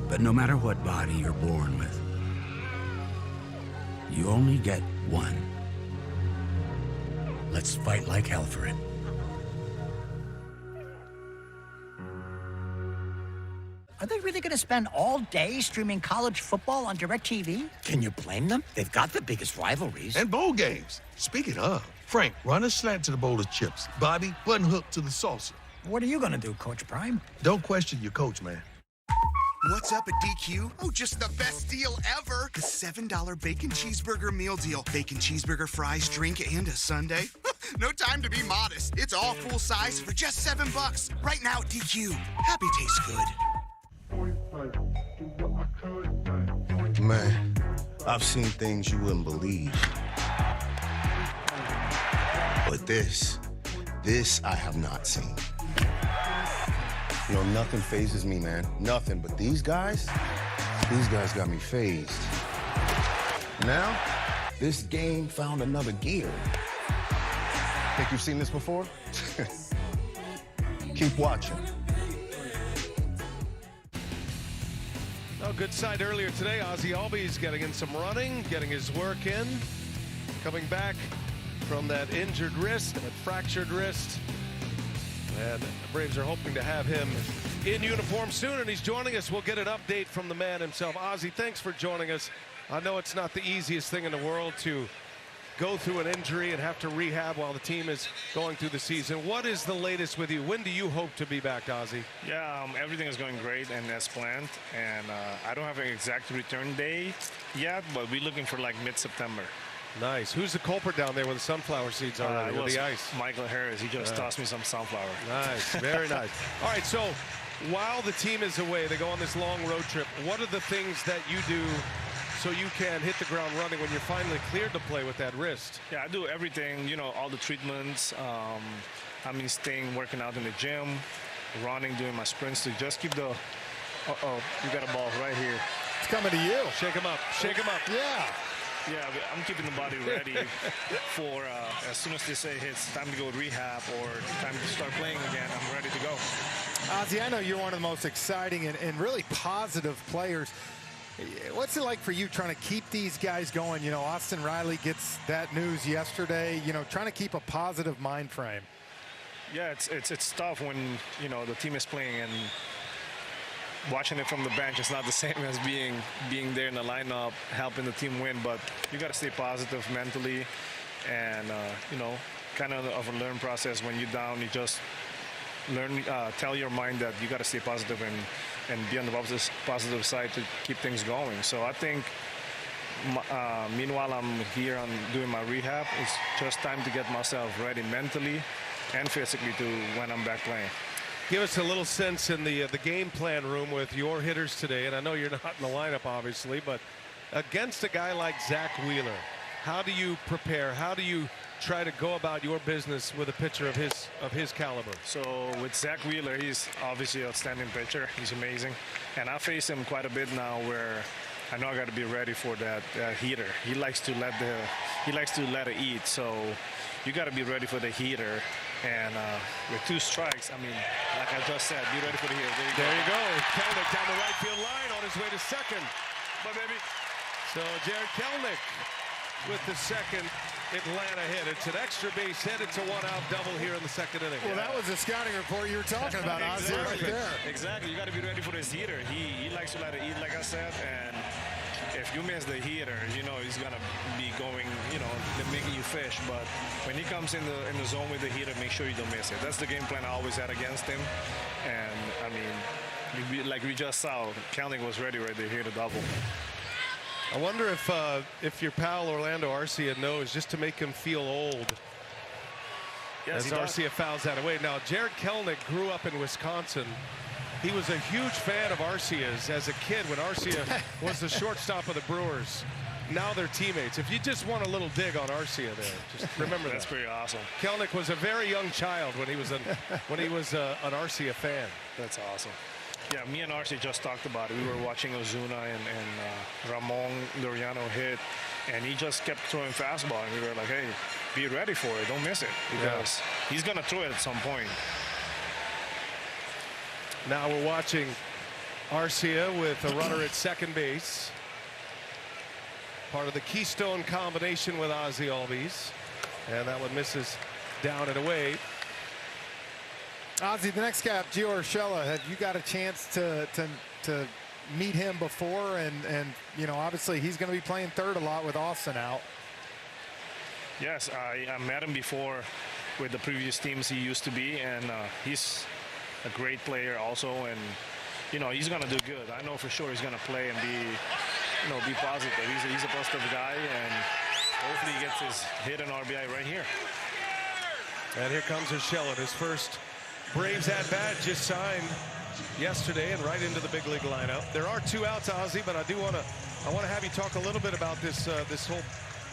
But no matter what body you're born with, you only get one. Let's fight like hell for it. Are they really going to spend all day streaming college football on DirecTV? Can you blame them? They've got the biggest rivalries. And bowl games. Speaking of, Frank, run a slant to the bowl of chips. Bobby, button hook to the salsa. What are you going to do, Coach Prime? Don't question your coach, man. What's up at DQ? Oh, just the best deal ever. The $7 bacon cheeseburger meal deal. Bacon cheeseburger, fries, drink, and a sundae. No time to be modest. It's all full size for just $7. Right now at DQ. Happy tastes good. Man, I've seen things you wouldn't believe. But this I have not seen. You know, nothing phases me, man. Nothing. But these guys got me phased. Now, this game found another gear. Think you've seen this before? Keep watching. Oh, good sight earlier today. Ozzie Albies getting in some running, getting his work in, coming back from that injured wrist, that fractured wrist. And the Braves are hoping to have him in uniform soon, and he's joining us. We'll get an update from the man himself. Ozzie, thanks for joining us. I know it's not the easiest thing in the world to go through an injury and have to rehab while the team is going through the season. What is the latest with you? When do you hope to be back, Ozzy? Yeah, everything is going great and as planned. And I don't have an exact return day yet, but we're looking for like mid-September. Nice. Who's the culprit down there with the sunflower seeds already on the ice? Michael Harris. He just tossed me some sunflower. Nice. Very nice. All right, so while the team is away, they go on this long road trip. What are the things that you do so you can hit the ground running when you're finally cleared to play with that wrist? Yeah, I do everything, you know, all the treatments. I mean, working out in the gym, running, doing my sprints to just keep the... Uh-oh, you got a ball right here. It's coming to you. Shake him up. Shake him up. Yeah. Yeah, I'm keeping the body ready for as soon as they say hey, it's time to go rehab or time to start playing again, I'm ready to go. Ozzy, I know you're one of the most exciting and really positive players. What's it like for you trying to keep these guys going? You know, Austin Riley gets that news yesterday, you know, trying to keep a positive mind frame. Yeah, it's tough when, you know, the team is playing and watching it from the bench is not the same as being there in the lineup, helping the team win. But you got to stay positive mentally, and you know, kind of a learn process. When you're down, you just learn, tell your mind that you got to stay positive and be on the positive side to keep things going. So I think, meanwhile I'm here on doing my rehab, it's just time to get myself ready mentally and physically to when I'm back playing. Give us a little sense in the game plan room with your hitters today, and I know you're not in the lineup, obviously, but against a guy like Zach Wheeler, how do you prepare? How do you try to go about your business with a pitcher of his caliber? So with Zach Wheeler, he's obviously an outstanding pitcher. He's amazing, and I face him quite a bit now, where I know I got to be ready for that heater. He likes to let it eat, so you got to be ready for the heater. And with 2 strikes, I mean, like I just said, be ready for the heater. There you go. Kelnick down the right field line on his way to second. But baby. So Jared Kelnick with the second Atlanta hit. It's an extra base hit. It's a 1-out double here in the second inning. Well, that was the scouting report you were talking about, Ozzy, right there. Exactly. You got to be ready for this heater. He likes to let it eat, like I said, and if you miss the heater, you know he's gonna be going, you know, making you fish. But when he comes in the zone with the heater, make sure you don't miss it. That's the game plan I always had against him. And I mean, like we just saw, Kelnick was ready right there, hit a double. I wonder if your pal Orlando Arcia knows, just to make him feel old. Yes, as Arcia fouls that away. Now, Jared Kelnick grew up in Wisconsin. He was a huge fan of Arcia's as a kid when Arcia was the shortstop of the Brewers. Now they're teammates. If you just want a little dig on Arcia there, just remember That's pretty awesome. Kelnick was a very young child when he was an Arcia fan. That's awesome. Yeah, me and Arcia just talked about it. We were watching Ozuna and Ramon Laureano hit, and he just kept throwing fastball, and we were like, hey, be ready for it. Don't miss it, because he's going to throw it at some point. Now we're watching Arcia with a runner at second base. Part of the Keystone combination with Ozzy Albies. And that one misses down and away. Ozzy, the next guy up, Gio Urshela, have you got a chance to meet him before? And you know, obviously he's going to be playing third a lot with Austin out. Yes, I met him before with the previous teams he used to be, and he's a great player also, and you know he's gonna do good. I know for sure he's gonna play and be positive. He's a positive guy, and hopefully he gets his hit and RBI right here. And here comes Urshela, his first Braves at bat, just signed yesterday and right into the big league lineup. There are 2 outs, Ozzy, but I want to have you talk a little bit about this this whole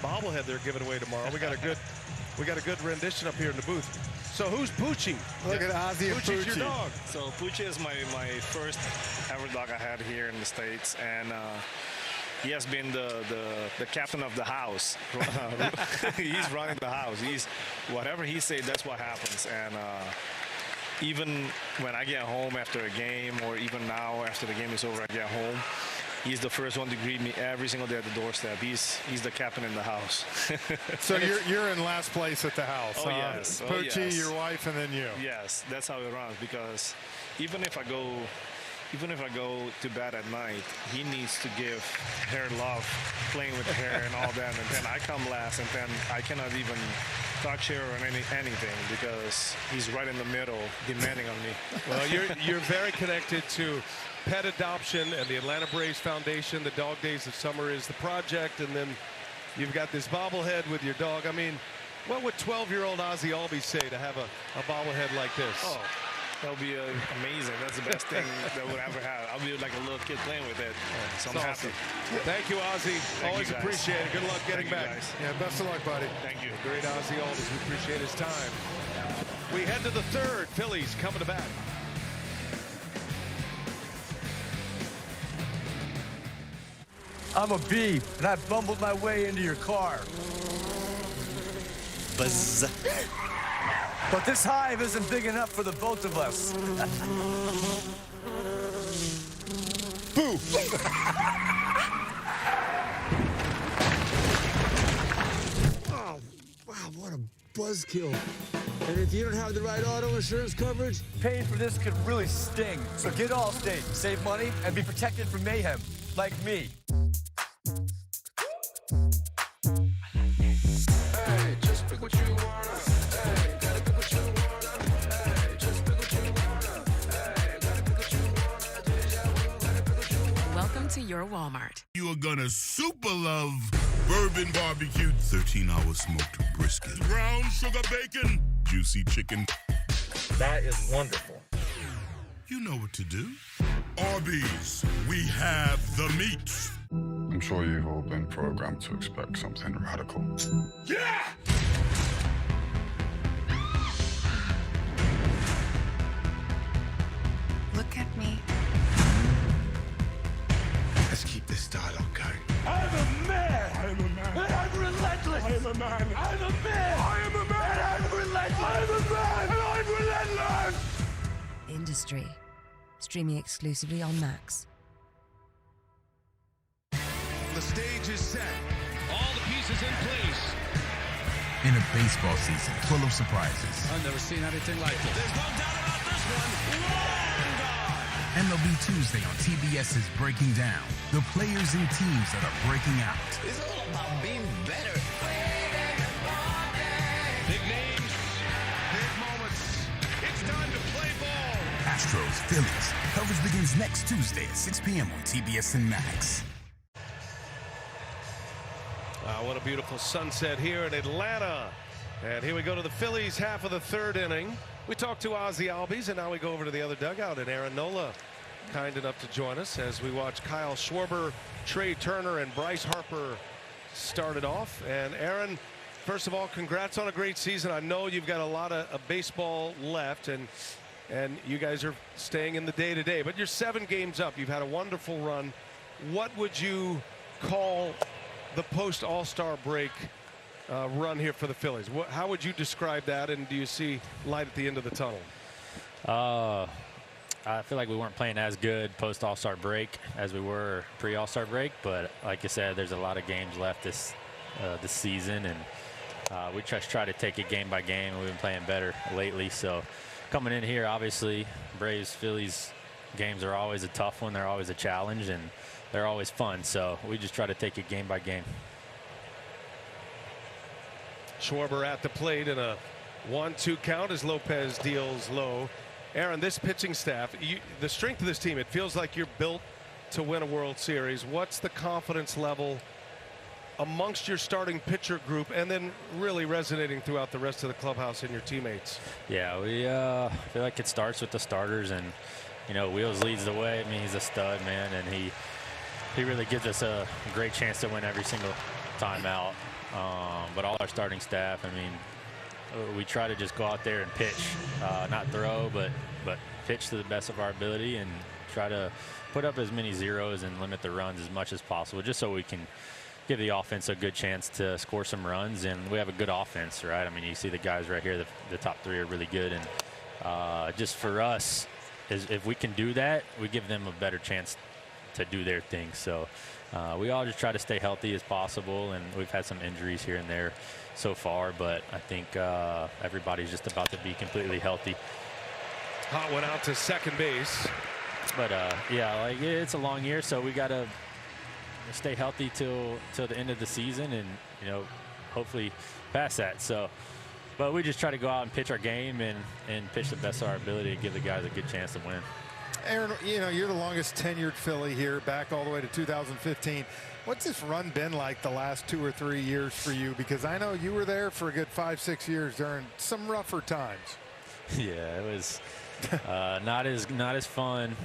bobblehead they're giving away tomorrow. We got a good rendition up here in the booth. So who's Poochie? Look at Ozzy and Poochie's Poochie. your dog. So Poochie is my first ever dog I had here in the States, and he has been the captain of the house. He's running the house. He's whatever he says, that's what happens. And even when I get home after a game, or even now after the game is over, I get home, he's the first one to greet me every single day at the doorstep. He's the captain in the house. So you're in last place at the house. Oh, yes. Poochie, yes. your wife, and then you. Yes, that's how it runs, because even if I go even if I go to bed at night, he needs to give her love, playing with her and all that. And then I come last, and then I cannot even touch her or anything because he's right in the middle, demanding on me. Well, you're very connected to pet adoption and the Atlanta Braves Foundation. The Dog Days of Summer is the project, and then you've got this bobblehead with your dog. I mean, what would 12-year-old Ozzie Albies say to have a bobblehead like this? Oh, that would be amazing. That's the best thing that would ever have. I'll be like a little kid playing with it. So I'm happy. Thank you, Ozzie. Always appreciate it. Good luck getting back. Yeah, best of luck, buddy. Thank you. Great Ozzie Albies. We appreciate his time. We head to the third. Phillies coming to bat. I'm a bee, and I bumbled my way into your car. Buzz. But this hive isn't big enough for the both of us. Boo! Oh, wow, what a buzzkill. And if you don't have the right auto insurance coverage, Paying for this could really sting. So get Allstate, save money, and be protected from mayhem, like me. Hey, just pick what you wanna. Hey, gotta pick what you wanna. Hey, just pick what you wanna. Hey, gotta pick what you wanna. Deja vu, gotta pick what you wanna. Welcome to your Walmart. You are gonna super love bourbon barbecue, 13-hour smoked brisket, brown sugar bacon, juicy chicken. That is wonderful. You know what to do. Arby's, we have the meats. I'm sure you've all been programmed to expect something radical. Yeah! Look at me. let's keep this dialogue going. I'm a man! I'm a man! And I'm relentless! I'm a man! I'm a man! I am a man! And I'm relentless! I'm a man! And I'm relentless! Industry. Streaming exclusively on Max. The stage is set. All the pieces in place. In a baseball season full of surprises. I've never seen anything like it. There's no doubt about this one. Long gone. MLB Tuesday on TBS is breaking down the players and teams that are breaking out. It's all about being better. Big names, big moments. It's time to play ball. Astros, Phillies. Coverage begins next Tuesday at 6 p.m. on TBS and Max. What a beautiful sunset here in Atlanta. And here we go to the Phillies, half of the third inning. We talked to Ozzie Albies, and now we go over to the other dugout, and Aaron Nola kind enough to join us as we watch Kyle Schwarber, Trey Turner, and Bryce Harper started off. And Aaron, first of all, congrats on a great season. I know you've got a lot of baseball left, and you guys are staying in the day-to-day, but you're 7 games up. You've had a wonderful run. What would you call the post-All-Star break run here for the Phillies? How would you describe that, and do you see light at the end of the tunnel? I feel like we weren't playing as good post-All-Star break as we were pre-All-Star break, but like I said, there's a lot of games left this season, and we just try to take it game by game. We've been playing better lately, so coming in here, obviously, Braves-Phillies games are always a tough one. They're always a challenge, and they're always fun, so we just try to take it game by game. Schwarber at the plate in a 1-2 count as Lopez deals low. Aaron, this pitching staff, the strength of this team, it feels like you're built to win a World Series. What's the confidence level amongst your starting pitcher group, and then really resonating throughout the rest of the clubhouse and your teammates? Yeah, we feel like it starts with the starters, and you know, Wheels leads the way. I mean, he's a stud, man, and he really gives us a great chance to win every single time out. But all our starting staff, I mean, we try to just go out there and pitch, not throw, but pitch to the best of our ability and try to put up as many zeros and limit the runs as much as possible, just so we can give the offense a good chance to score some runs. And we have a good offense, right? I mean, you see the guys right here, the top 3 are really good, and just for us, if we can do that, we give them a better chance to do their thing. So we all just try to stay healthy as possible, and we've had some injuries here and there so far, but I think everybody's just about to be completely healthy. Hot one out to second base. But yeah, like it's a long year, so we got to stay healthy till the end of the season, and hopefully past that. So, but we just try to go out and pitch our game and pitch the best of our ability to give the guys a good chance to win. Aaron, you're the longest tenured Philly here, back all the way to 2015. What's this run been like the last 2 or 3 years for you? Because I know you were there for a good 5-6 years during some rougher times. Yeah, it was not as fun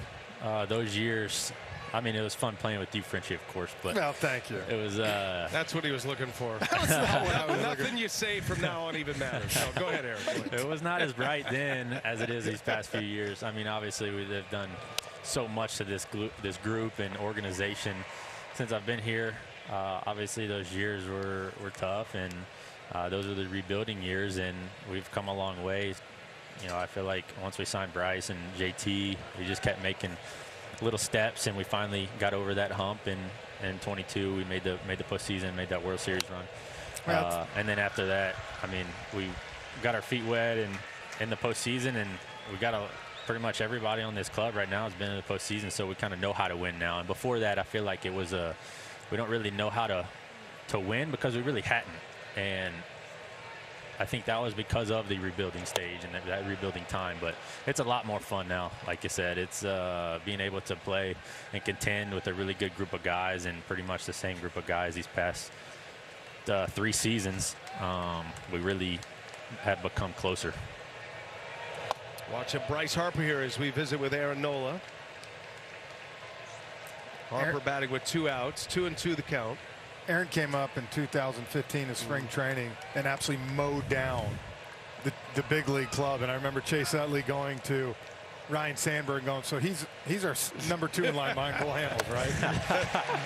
those years. I mean, it was fun playing with you, Frenchie, of course. But well, thank you. It was. That's what he was looking for. That's not what I was Nothing you say from now on even matters. So go ahead, Aaron. It was not as bright then as it is these past few years. I mean, obviously we've done so much to this group and organization since I've been here. Obviously, those years were tough, and those are the rebuilding years, and we've come a long way. I feel like once we signed Bryce and JT, we just kept making little steps, and we finally got over that hump. And in 22, we made the postseason, made that World Series run. And then after that, I mean, we got our feet wet in the postseason, and we got pretty much everybody on this club right now has been in the postseason, so we kind of know how to win now. And before that, I feel like it was we don't really know how to win because we really hadn't. And I think that was because of the rebuilding stage and that rebuilding time. But it's a lot more fun now. Like you said, it's being able to play and contend with a really good group of guys, and pretty much the same group of guys these past 3 seasons. We really have become closer. Watching Bryce Harper here as we visit with Aaron Nola. Harper batting with 2 outs, 2-2 the count. Aaron came up in 2015 in spring training and absolutely mowed down the big league club. And I remember Chase Utley going to Ryan Sandberg going, so he's our number 2 in line behind Bull Hamels, right?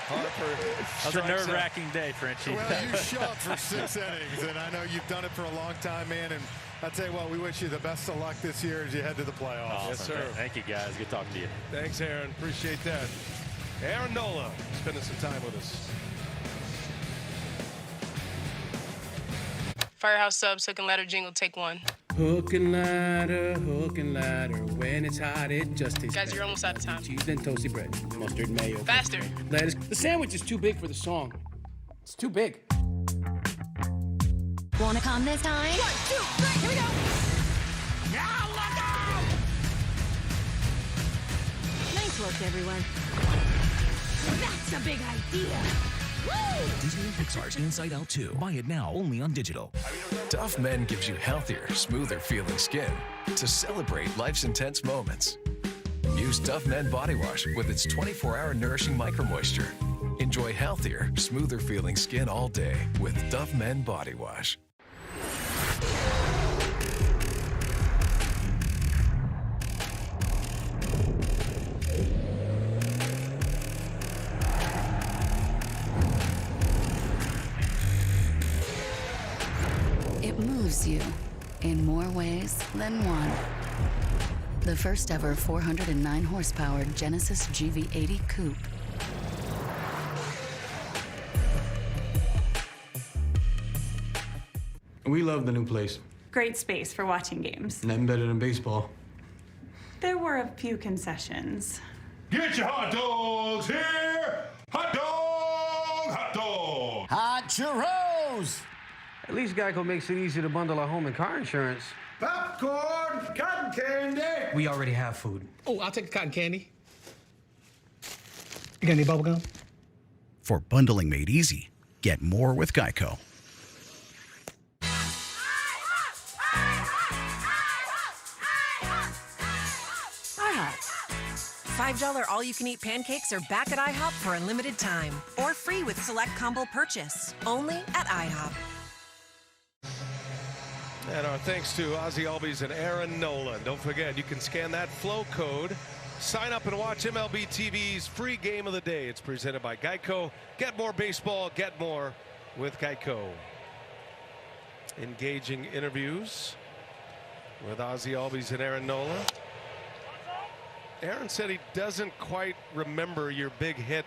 Harper. That was a nerve-wracking day, Frenchie. Well, you shoved for 6 innings, and I know you've done it for a long time, man. And I'll tell you what, we wish you the best of luck this year as you head to the playoffs. Awesome. Yes, sir. Thank you, guys. Good talking to you. Thanks, Aaron. Appreciate that. Aaron Nola spending some time with us. Firehouse Subs, Hook and Ladder jingle, take 1. Hook and ladder, when it's hot, it just tastes Guys, you're almost out of time. Cheese and toasty bread, mustard, mayo. Faster. Lettuce. The sandwich is too big for the song. It's too big. Wanna come this time? 1, 2, 3, here we go! Now look out! Nice work, everyone. That's a big idea! Woo! Disney and Pixar's Inside Out 2. Buy it now, only on digital. Tough Men gives you healthier, smoother feeling skin to celebrate life's intense moments. Use Tough Men Body Wash with its 24-hour nourishing micro moisture. Enjoy healthier, smoother feeling skin all day with Tough Men Body Wash. It moves you in more ways than one. The first ever 409 horsepower Genesis GV80 Coupe. We love the new place. Great space for watching games. Nothing better than baseball. There were a few concessions. Get your hot dogs here! Hot dog! Hot dog! Hot churros! At least Geico makes it easy to bundle our home and car insurance. Popcorn! Cotton candy! We already have food. Oh, I'll take the cotton candy. You got any bubble gum? For bundling made easy, get more with Geico. $5 all-you-can-eat pancakes are back at IHOP for a limited time, or free with select combo purchase. Only at IHOP. And our thanks to Ozzie Albies and Aaron Nolan. Don't forget, you can scan that flow code, sign up and watch MLB TV's free game of the day. It's presented by Geico. Get more baseball, get more with Geico. Engaging interviews with Ozzie Albies and Aaron Nolan. Aaron said he doesn't quite remember your big hit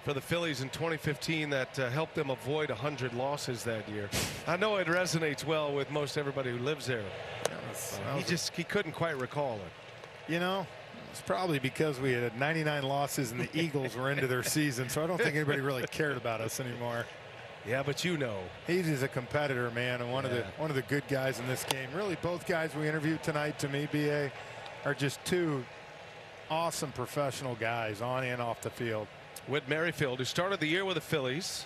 for the Phillies in 2015 that helped them avoid 100 losses that year. I know it resonates well with most everybody who lives there. He couldn't quite recall it. You know, It's probably because we had 99 losses and the Eagles were into their season, so I don't think anybody really cared about us anymore. Yeah, but you know, he's just a competitor, man, and one of the good guys in this game. Really, both guys we interviewed tonight, to me, BA, are just two awesome professional guys on and off the field. Whit Merrifield, who started the year with the Phillies,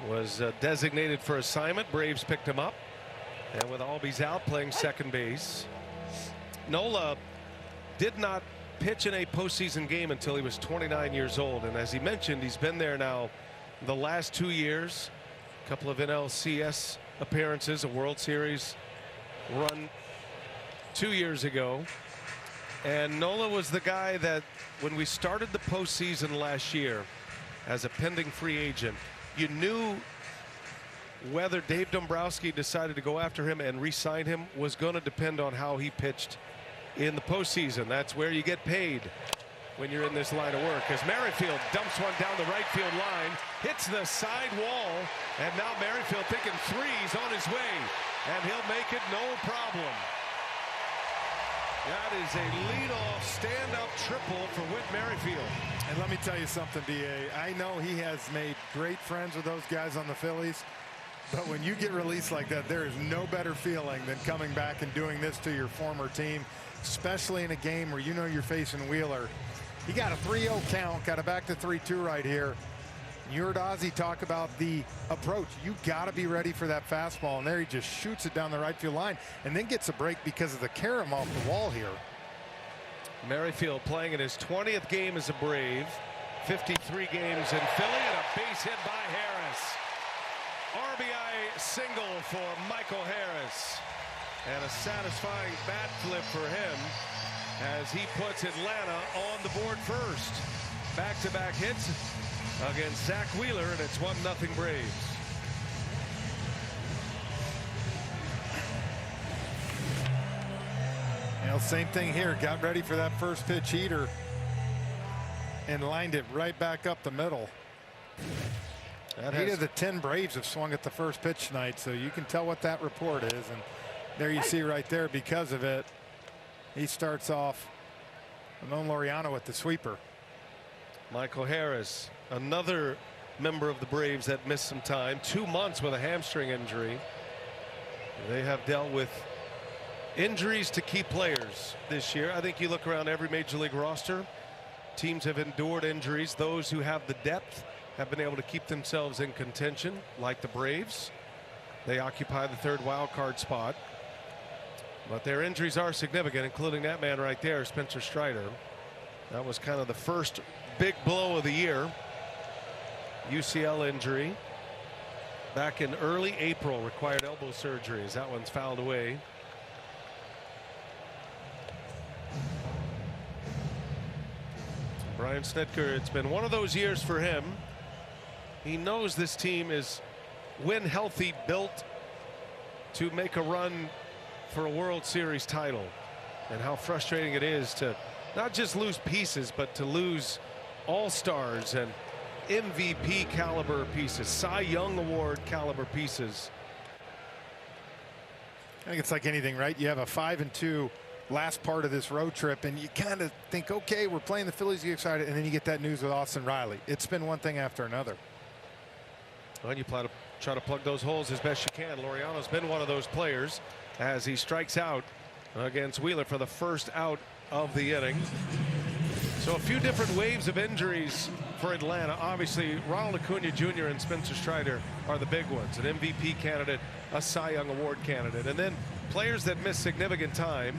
was designated for assignment. Braves picked him up, and with Albies out playing second base, Nola did not pitch in a postseason game until he was 29 years old, and as he mentioned, he's been there now the last 2 years. A couple of NLCS appearances, a World Series run 2 years ago. And Nola was the guy that when we started the postseason last year as a pending free agent, you knew whether Dave Dombrowski decided to go after him and re-sign him was going to depend on how he pitched in the postseason. That's where you get paid when you're in this line of work, as Merrifield dumps one down the right field line, hits the side wall, and now Merrifield thinking three's on his way, and he'll make it no problem. That is a leadoff stand-up triple for Whit Merrifield. And let me tell you something, BA. I know he has made great friends with those guys on the Phillies, but when you get released like that, there is no better feeling than coming back and doing this to your former team, especially in a game where you know you're facing Wheeler. He got a 3-0 count, got it back to 3-2 right here. You heard Ozzie talk about the approach. You got to be ready for that fastball, and there he just shoots it down the right field line and then gets a break because of the carom off the wall here. Merrifield playing in his 20th game as a Brave, 53 games in Philly, and a base hit by Harris. RBI single for Michael Harris, and a satisfying bat flip for him as he puts Atlanta on the board first. Back-to-back hits against Zach Wheeler, and it's 1-0 Braves. Well, same thing here. Got ready for that first pitch heater and lined it right back up the middle. 8 of the 10 Braves have swung at the first pitch tonight, so you can tell what that report is. And there you see right there, because of it, he starts off Ramon Laureano with the sweeper. Michael Harris, another member of the Braves that missed some time, 2 months with a hamstring injury. They have dealt with injuries to key players this year. I think you look around every major league roster, teams have endured injuries. Those who have the depth have been able to keep themselves in contention, like the Braves. They occupy the 3rd wild card spot, but their injuries are significant, including that man right there, Spencer Strider. That was kind of the first big blow of the year. UCL injury back in early April, required elbow surgery as that one's fouled away. Brian Snitker, it's been one of those years for him. He knows this team is, when healthy, built to make a run for a World Series title, and how frustrating it is to not just lose pieces, but to lose all-stars and MVP caliber pieces, Cy Young Award caliber pieces. I think it's like anything, right? You have a 5-2 last part of this road trip, and you kind of think, okay, we're playing the Phillies, you get excited, and then you get that news with Austin Riley. It's been one thing after another. Well, you try to plug those holes as best you can. Laureano's been one of those players as he strikes out against Wheeler for the first out of the inning. So a few different waves of injuries for Atlanta. Obviously, Ronald Acuna Jr. and Spencer Strider are the big ones. An MVP candidate, a Cy Young Award candidate, and then players that miss significant time.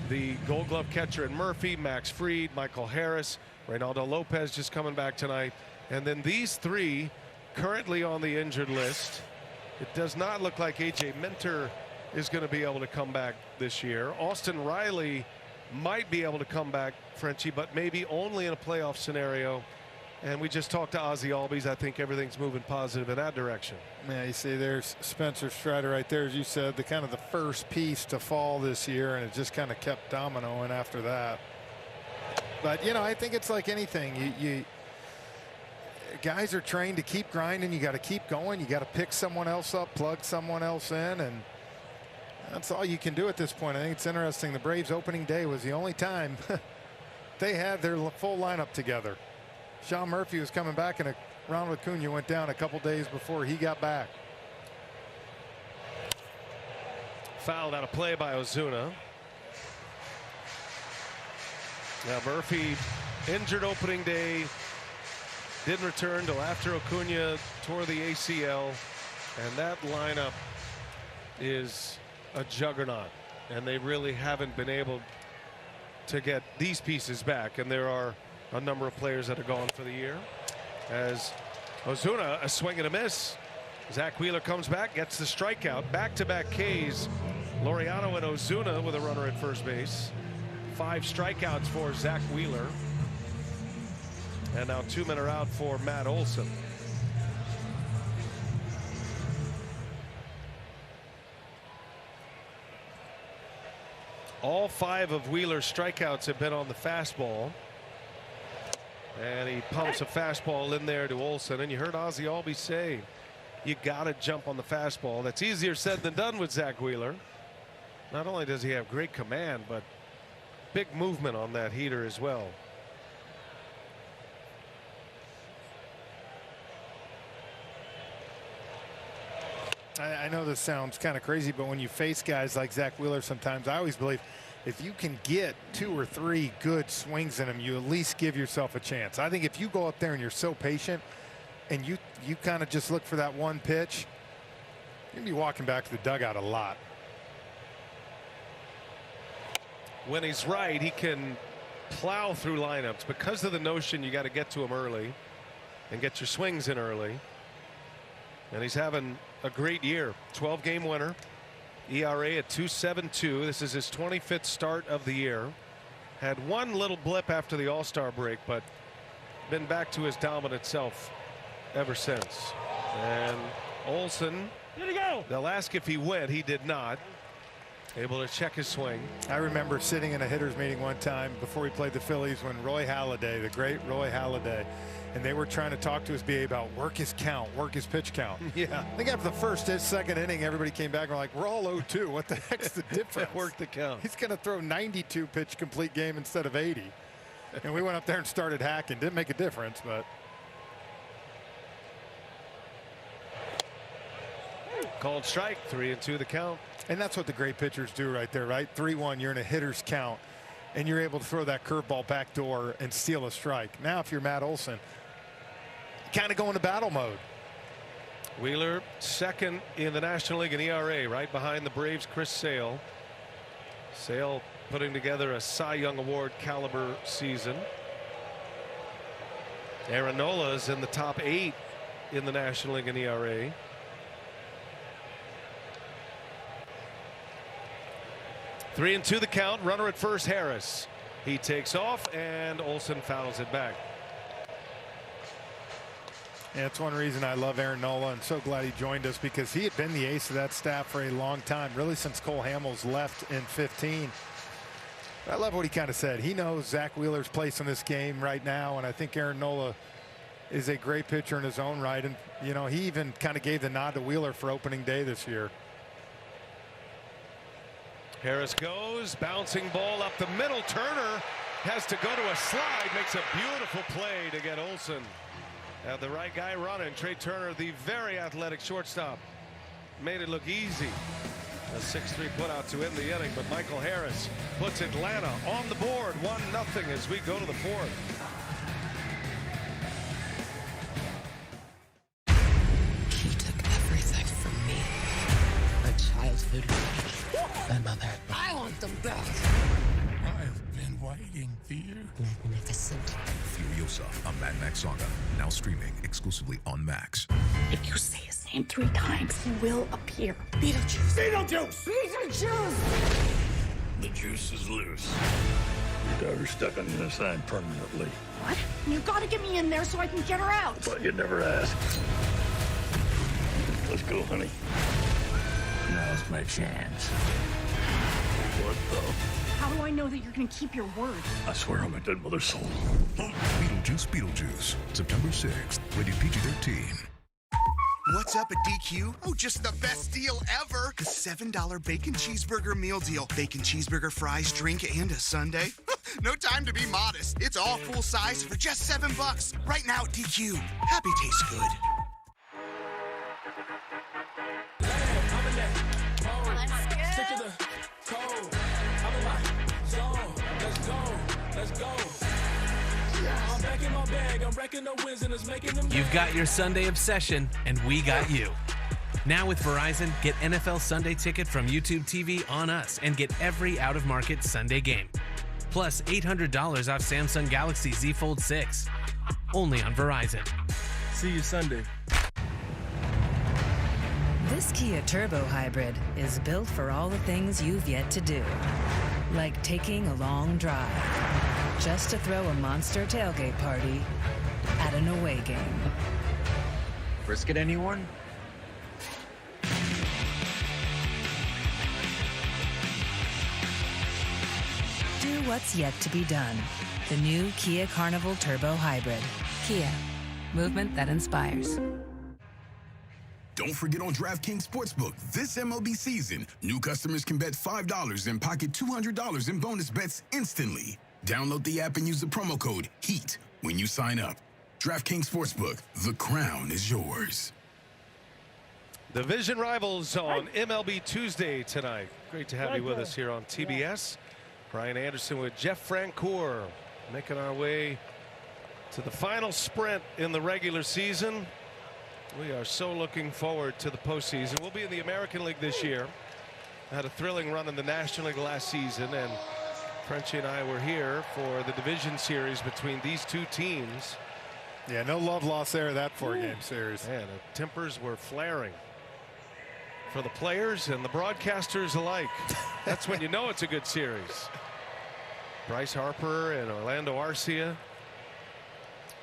The Gold Glove catcher in Murphy, Max Fried, Michael Harris, Reynaldo Lopez just coming back tonight, and then these three currently on the injured list. It does not look like AJ Minter is going to be able to come back this year. Austin Riley might be able to come back, Frenchie, but maybe only in a playoff scenario. And we just talked to Ozzie Albies. I think everything's moving positive in that direction. Yeah, you see there's Spencer Strider right there, as you said, the kind of the first piece to fall this year, and it just kind of kept dominoing after that. But, you know, I think it's like anything. You guys are trained to keep grinding. You got to keep going. You got to pick someone else up, plug someone else in, and That's all you can do at this point. I think it's interesting. The Braves opening day was the only time they had their full lineup together. Sean Murphy was coming back, and Ronald Acuna went down a couple days before he got back. Fouled out of play by Ozuna. Now Murphy injured opening day, didn't return till after Acuna tore the ACL, and that lineup is a juggernaut, and they really haven't been able to get these pieces back, and there are a number of players that are gone for the year. As Ozuna, a swing and a miss. Zach Wheeler comes back, gets the strikeout. Back-to-back Ks. Laureano and Ozuna with a runner at first base. 5 strikeouts for Zach Wheeler. And now 2 men are out for Matt Olson. All 5 of Wheeler's strikeouts have been on the fastball. And he pumps a fastball in there to Olson. And you heard Ozzie Albies say, you got to jump on the fastball. That's easier said than done with Zach Wheeler. Not only does he have great command, but big movement on that heater as well. I know this sounds kind of crazy, but when you face guys like Zach Wheeler, sometimes I always believe if you can get 2 or 3 good swings in them, you at least give yourself a chance. I think if you go up there and you're so patient and you kind of just look for that one pitch, you're going to be walking back to the dugout a lot. When he's right, he can plow through lineups because of the notion you got to get to him early and get your swings in early. And he's having a great year. 12-game winner. ERA at 2.72. This is his 25th start of the year. Had one little blip after the All-Star break, but been back to his dominant self ever since. And Olson, they'll ask if he went. He did not. Able to check his swing. I remember sitting in a hitters meeting one time before we played the Phillies when Roy Halladay, the great Roy Halladay, and they were trying to talk to his BA about work his count, work his pitch count. Yeah. I think after the first, second inning, everybody came back and were like, we're all 0-2. What the heck's the difference? Work the count. He's going to throw 92 pitch complete game instead of 80. And we went up there and started hacking. Didn't make a difference, but. Called strike, 3-2 the count. And that's what the great pitchers do right there, right? 3-1, you're in a hitter's count, and you're able to throw that curveball back door and steal a strike. Now, if you're Matt Olson, kind of go into battle mode. Wheeler, second in the National League in ERA, right behind the Braves' Chris Sale. Sale putting together a Cy Young Award caliber season. Aaron Nola's in the top 8 in the National League in ERA. Three and two the count. Runner at first, Harris. He takes off, and Olson fouls it back. Yeah, it's one reason I love Aaron Nola, and so glad he joined us, because he had been the ace of that staff for a long time, really since Cole Hamels left in 15. I love what he kind of said. He knows Zach Wheeler's place in this game right now, and I think Aaron Nola is a great pitcher in his own right. And, you know, he even kind of gave the nod to Wheeler for opening day this year. Harris goes, bouncing ball up the middle. Turner has to go to a slide, makes a beautiful play to get Olson. Have the right guy running. Trey Turner, the very athletic shortstop, made it look easy. A 6-3 putout to end the inning, but Michael Harris puts Atlanta on the board, 1-0 as we go to the fourth. He took everything from me. My childhood, my mother. I want them back. I've been waiting for you. Magnificent. Furiosa, a Mad Max saga, now streaming exclusively on Max. If you say his name 3 times, he will appear. Beetlejuice! Beetlejuice! Beetlejuice! The juice is loose. Your daughter's stuck on the other side permanently. What? You gotta get me in there so I can get her out. But you never asked. Let's go, honey. Now's my chance. What the? How do I know that you're gonna keep your word? I swear on my dead mother's soul. Beetlejuice, September 6th, rated PG-13. What's up at DQ? Oh, just the best deal ever. The $7 bacon cheeseburger meal deal. Bacon cheeseburger, fries, drink, and a sundae. No time to be modest. It's all full size for just $7. Right now at DQ. Happy tastes good. Stick to the code. I'm in my zone. Let's go. I'm back in my bag. I'm wrecking the wins and it's making them. You've got your Sunday obsession, and we got you. Now with Verizon, get NFL Sunday Ticket from YouTube TV on us and get every out-of-market Sunday game. Plus $800 off Samsung Galaxy Z Fold 6. Only on Verizon. See you Sunday. This Kia Turbo Hybrid is built for all the things you've yet to do. Like taking a long drive, just to throw a monster tailgate party at an away game. Brisket, anyone? Do what's yet to be done. The new Kia Carnival Turbo Hybrid. Kia, movement that inspires. Don't forget on DraftKings Sportsbook, this MLB season, new customers can bet $5 and pocket $200 in bonus bets instantly. Download the app and use the promo code HEAT when you sign up. DraftKings Sportsbook, the crown is yours. Division rivals on MLB Tuesday tonight. Great to have you with us here on TBS. Brian Anderson with Jeff Francoeur, making our way to the final sprint in the regular season. We are so looking forward to the postseason. We'll be in the American League this year. Had a thrilling run in the National League last season, and Frenchie and I were here for the division series between these two teams. Yeah, no love lost there, that four-game series. Man, the tempers were flaring for the players and the broadcasters alike. That's when you know it's a good series. Bryce Harper and Orlando Arcia.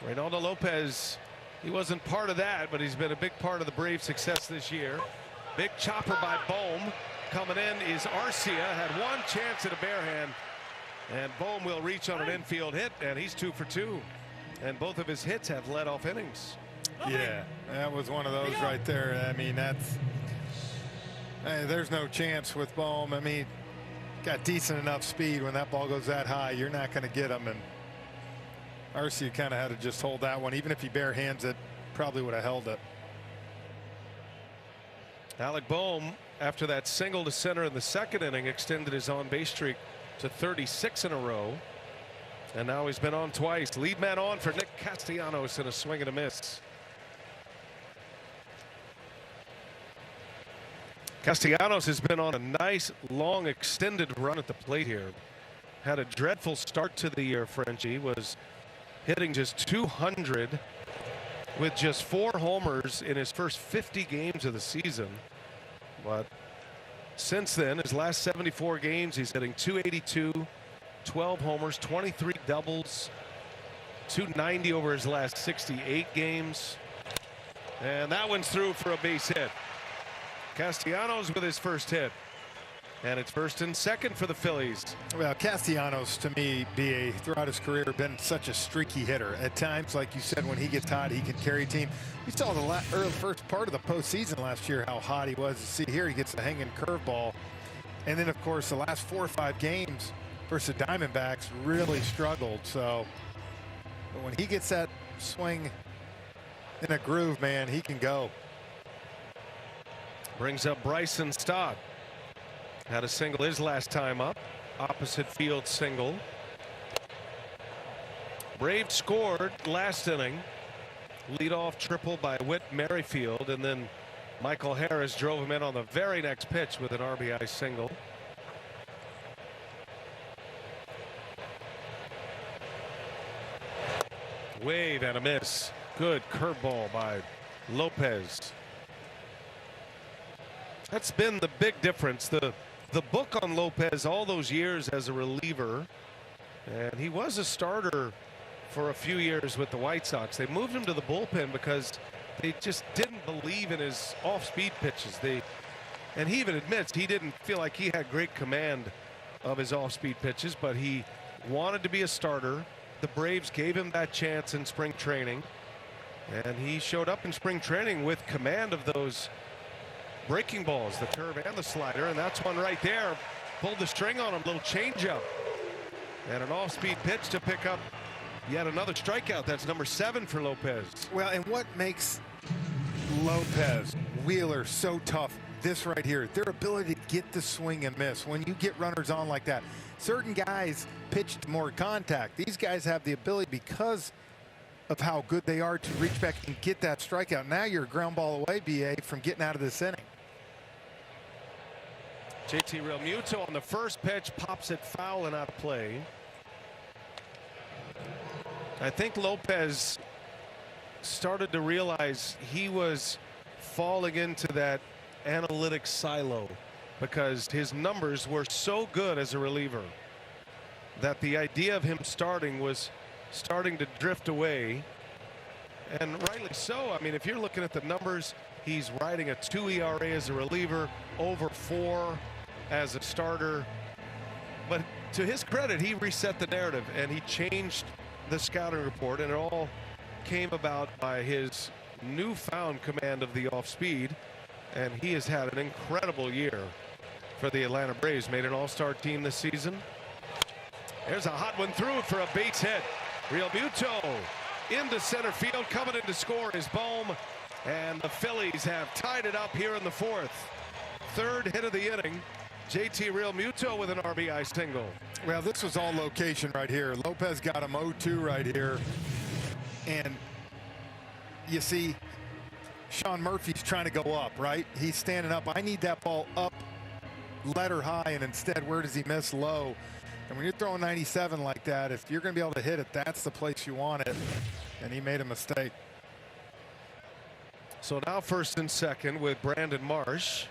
Reynaldo Lopez, he wasn't part of that, but he's been a big part of the Braves' success this year. Big chopper by Bohm. Coming in is Arcia. Had one chance at a bare hand, and Bohm will reach on an infield hit, and he's 2 for 2. And both of his hits have led off innings. Yeah, that was one of those right there. I mean, there's no chance with Bohm. I mean, got decent enough speed. When that ball goes that high, you're not going to get him. And Arcia kind of had to just hold that one. Even if he bare hands it, probably would have held it. Alec Bohm, after that single to center in the second inning, extended his on-base streak to 36 in a row. And now he's been on twice. Lead man on for Nick Castellanos in a swing and a miss. Castellanos has been on a nice, long, extended run at the plate here. Had a dreadful start to the year, Frenchie. Was hitting just 200 with just 4 homers in his first 50 games of the season. But since then, his last 74 games, he's hitting 282, 12 homers, 23 doubles, 290 over his last 68 games. And that one's through for a base hit. Castellanos with his first hit. And it's first and second for the Phillies. Well, Castellanos, to me, throughout his career, been such a streaky hitter. At times, like you said, when he gets hot, he can carry a team. We saw the first part of the postseason last year how hot he was. See here, he gets a hanging curveball. And then, of course, the last 4 or 5 games versus the Diamondbacks really struggled. So but when he gets that swing in a groove, man, he can go. Brings up Bryson Stott. Had a single his last time up. Opposite field single. Braves scored last inning. Leadoff triple by Whit Merrifield, and then Michael Harris drove him in on the very next pitch with an RBI single. Wave and a miss. Good curveball by Lopez. That's been the big difference. The book on Lopez all those years as a reliever, and he was a starter for a few years with the White Sox. They moved him to the bullpen because they just didn't believe in his off-speed pitches. And he even admits he didn't feel like he had great command of his off-speed pitches, but he wanted to be a starter. The Braves gave him that chance in spring training, And he showed up in spring training with command of those breaking balls, the curve and the slider, and that's one right there. Pulled the string on him, little changeup. And an off-speed pitch to pick up yet another strikeout. That's number 7 for Lopez. Well, and what makes Lopez, Wheeler so tough, this right here, their ability to get the swing and miss. When you get runners on like that, certain guys pitch to more contact. These guys have the ability, because of how good they are, to reach back and get that strikeout. Now you're a ground ball away, BA, from getting out of this inning. JT Realmuto on the first pitch pops it foul and out of play. I think Lopez started to realize he was falling into that analytic silo because his numbers were so good as a reliever that the idea of him starting was starting to drift away, and rightly so. I mean, if you're looking at the numbers, he's riding a 2 ERA as a reliever, over 4 as a starter. But to his credit, he reset the narrative and he changed the scouting report, and it all came about by his newfound command of the off speed, and he has had an incredible year for the Atlanta Braves. Made an all-star team this season. There's a hot one through for a base hit. Realmuto into center field. Coming in to score is Bohm, and the Phillies have tied it up here in the 4th. 3rd hit of the inning. JT Realmuto with an RBI single. Well, this was all location right here. Lopez got him 0-2 right here. And you see Sean Murphy's trying to go up, right? He's standing up. I need that ball up, letter high, and instead, where does he miss? Low. And when you're throwing 97 like that, if you're going to be able to hit it, that's the place you want it. And he made a mistake. So now 1st and 2nd with Brandon Marsh.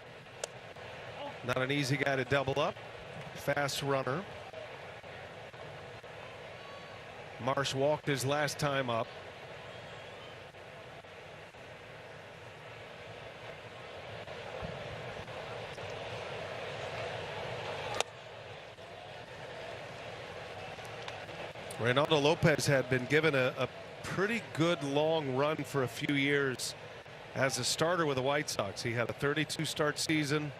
Not an easy guy to double up. Fast runner. Marsh walked his last time up. Reynaldo Lopez had been given a pretty good long run for a few years as a starter with the White Sox. He had a 32 start season,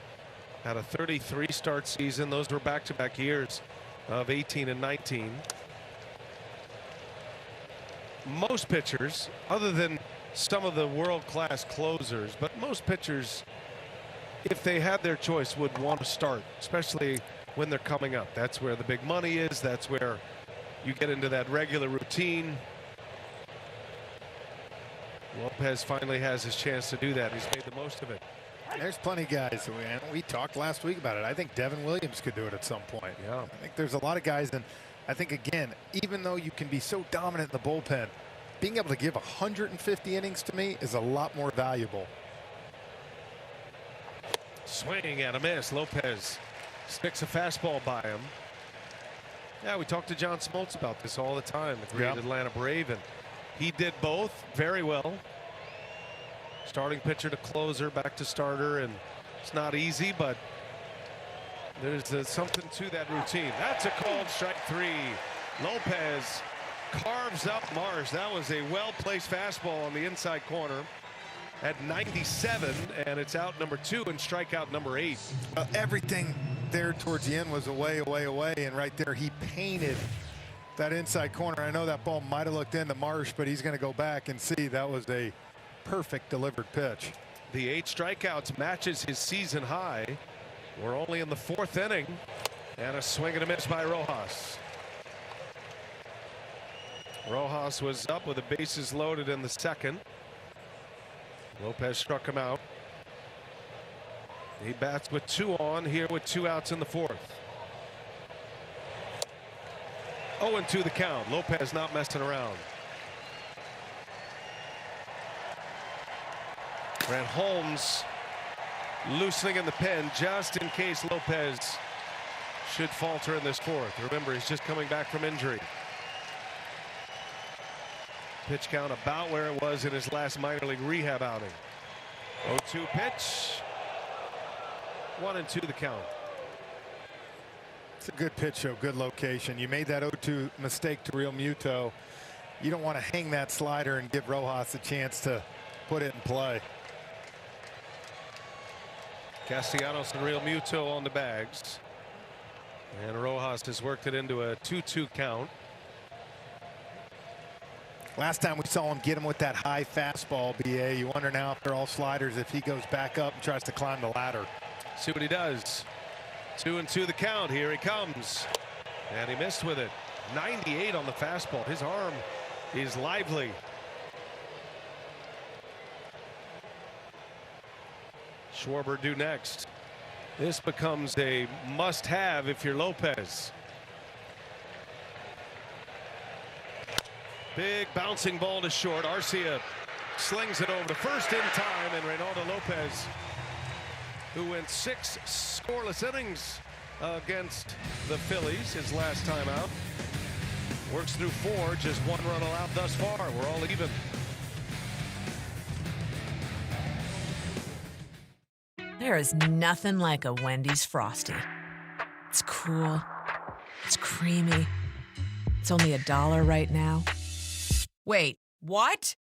had a 33 start season. Those were back-to-back years of 18 and 19. Most pitchers, other than some of the world-class closers, but most pitchers, if they had their choice, would want to start, especially when they're coming up. That's where the big money is. That's where you get into that regular routine. Lopez finally has his chance to do that. He's made the most of it. There's plenty of guys. We talked last week about it. I think Devin Williams could do it at some point. Yeah. I think there's a lot of guys, and I think, again, even though you can be so dominant in the bullpen, being able to give 150 innings to me is a lot more valuable. Swing and a miss. Lopez sticks a fastball by him. Yeah, we talked to John Smoltz about this all the time, the great Atlanta Brave, and he did both very well. Starting pitcher to closer, back to starter, and it's not easy, but there's something to that routine. That's a called strike 3. Lopez carves up Marsh. That was a well-placed fastball on the inside corner at 97, and it's out number 2 and strikeout number 8. Everything there towards the end was away, and right there he painted that inside corner. I know that ball might have looked into Marsh, but he's going to go back and see that was a perfect delivered pitch. The 8 strikeouts matches his season high. We're only in the 4th inning, and a swing and a miss by Rojas. Rojas was up with the bases loaded in the 2nd. Lopez struck him out. He bats with 2 on here with 2 outs in the 4th. 0-2 the count. Lopez not messing around. Grant Holmes loosening in the pen just in case Lopez should falter in this 4th. Remember, he's just coming back from injury. Pitch count about where it was in his last minor league rehab outing. 0-2 pitch. 1-2 the count. It's a good pitch, though. Good location. You made that 0-2 mistake to Realmuto. you don't want to hang that slider and give Rojas a chance to put it in play. Castellanos and Real Muto on the bags. And Rojas has worked it into a 2-2 count. Last time we saw him get him with that high fastball, BA. You wonder now if they're all sliders, if he goes back up and tries to climb the ladder. See what he does. 2-2 the count. Here he comes. And he missed with it. 98 on the fastball. His arm is lively. Schwarber due next. This becomes a must-have if you're Lopez. Big bouncing ball to short. Arcia slings it over to first in time, and Reynaldo Lopez, who went 6 scoreless innings against the Phillies his last time out, works through 4, just 1 run allowed thus far. We're all even. There is nothing like a Wendy's Frosty. It's cool. It's creamy. It's only $1 right now. Wait, what?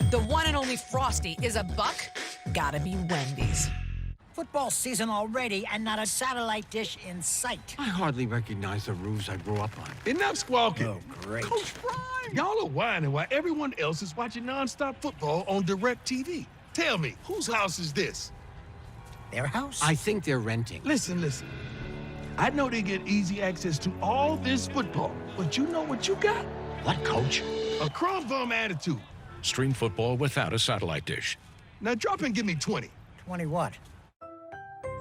The one and only Frosty is $1? Gotta be Wendy's. Football season already and not a satellite dish in sight. I hardly recognize the roofs I grew up on. Enough squawking. Oh, great. Coach Prime. Y'all are whining while everyone else is watching nonstop football on DirecTV. Tell me, whose house is this? Their house? I think they're renting. Listen. I know they get easy access to all this football, but you know what you got? What, Coach? A crumb bum attitude. Stream football without a satellite dish. Now drop and give me 20. 20 what?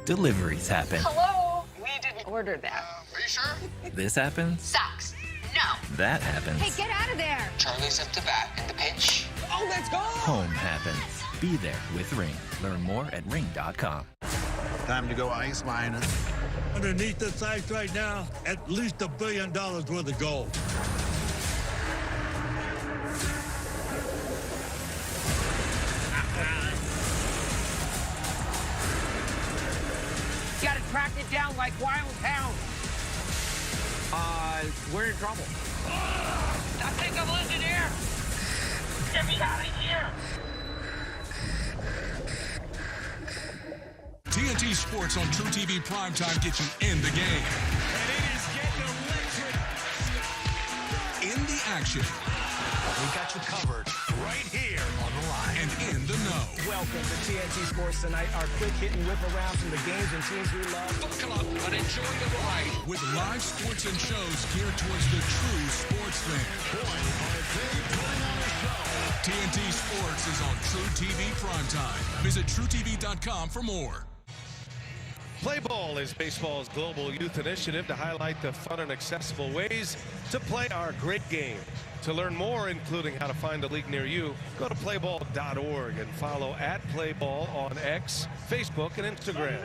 Deliveries happen. Hello? We didn't order that. Are you sure? This happens. Socks. No. That happens. Hey, get out of there. Charlie's up to bat in the pitch. Oh, let's go. Home happens. Be there with Ring. Learn more at ring.com. Time to go ice mining. Underneath this ice right now, at least $1 billion worth of gold. Got to track it down like wild hounds. We're in trouble. I think I'm losing air. Get me out of here. TNT Sports on True TV Primetime gets you in the game. And it is getting electric. In the action. We got you covered right here on the line. And in the know. Welcome to TNT Sports Tonight, our quick hit and whip around from the games and teams we love. Buckle up and enjoy the ride. With live sports and shows geared towards the true sports fan. TNT Sports is on True TV Primetime. Visit TrueTV.com for more. Play Ball is baseball's global youth initiative to highlight the fun and accessible ways to play our great game. To learn more, including how to find a league near you, go to playball.org and follow @Playball on X, Facebook, and Instagram.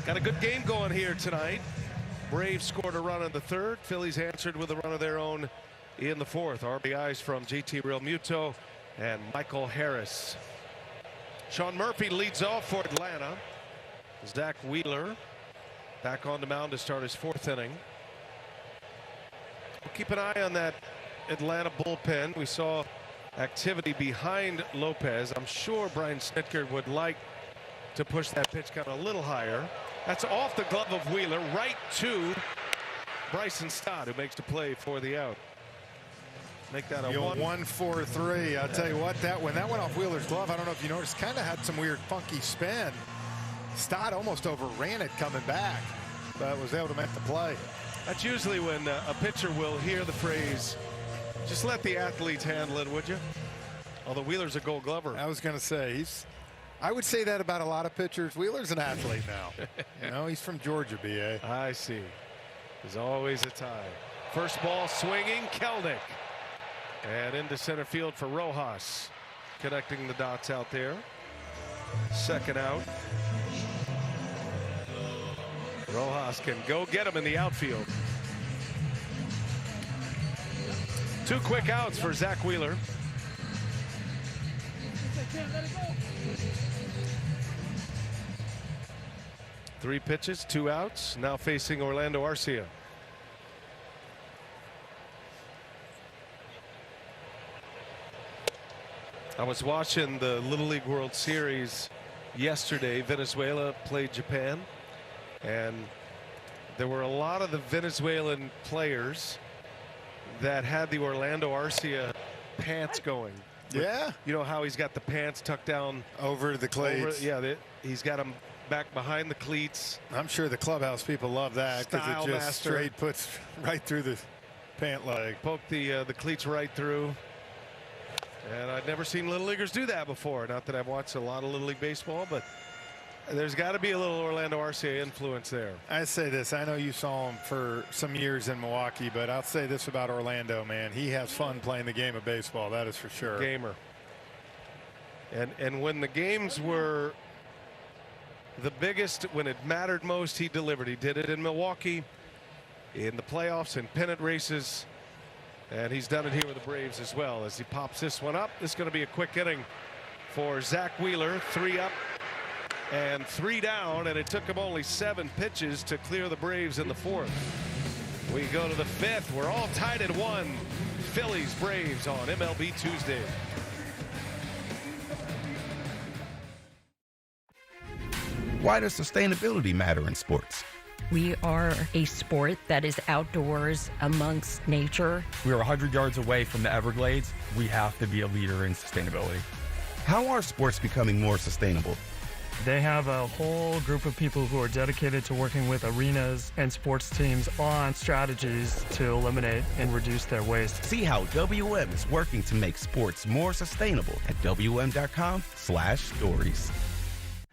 Got a good game going here tonight. Braves scored a run in the 3rd. Phillies answered with a run of their own in the 4th. RBIs from JT Real Muto and Michael Harris. Sean Murphy leads off for Atlanta. Zach Wheeler back on the mound to start his 4th inning. We'll keep an eye on that Atlanta bullpen. We saw activity behind Lopez. I'm sure Brian Snitker would like to push that pitch count a little higher. That's off the glove of Wheeler, right to Bryson Stott, who makes the play for the out. Make that a 1-4-3. I'll tell you what, when that went off Wheeler's glove, I don't know if you noticed, kind of had some weird funky spin. Stott almost overran it coming back, but was able to make the play. That's usually when a pitcher will hear the phrase, just let the athletes handle it, would you? Although Wheeler's a Gold Glover. I was going to say, I would say that about a lot of pitchers. Wheeler's an athlete now. You know, he's from Georgia, BA. I see. There's always a tie. First ball swinging, Kelnick. And into center field for Rojas. Connecting the dots out there. Second out. Rojas can go get him in the outfield. 2 quick outs for Zach Wheeler. Three pitches, 2 outs. Now facing Orlando Arcia. I was watching the Little League World Series yesterday. Venezuela played Japan, and there were a lot of the Venezuelan players that had the Orlando Arcia pants going. Yeah. You know how he's got the pants tucked down over the cleats. He's got them back behind the cleats. I'm sure the clubhouse people love that because it just straight puts right through the pant leg. Poke the cleats right through. And I'd never seen Little Leaguers do that before. Not that I've watched a lot of Little League baseball, but there's got to be a little Orlando Arcia influence there. I say this. I know you saw him for some years in Milwaukee, but I'll say this about Orlando, man. He has fun playing the game of baseball. That is for sure. Gamer. And when the games were the biggest, when it mattered most, he delivered. He did it in Milwaukee, in the playoffs, in pennant races. And he's done it here with the Braves as well. As he pops this one up, this is going to be a quick inning for Zach Wheeler. 3 up and 3 down, and it took him only 7 pitches to clear the Braves in the 4th. We go to the 5th. We're all tied at 1. Phillies Braves on MLB Tuesday. Why does sustainability matter in sports? We are a sport that is outdoors amongst nature. We are 100 yards away from the Everglades. We have to be a leader in sustainability. How are sports becoming more sustainable? They have a whole group of people who are dedicated to working with arenas and sports teams on strategies to eliminate and reduce their waste. See how WM is working to make sports more sustainable at WM.com/stories.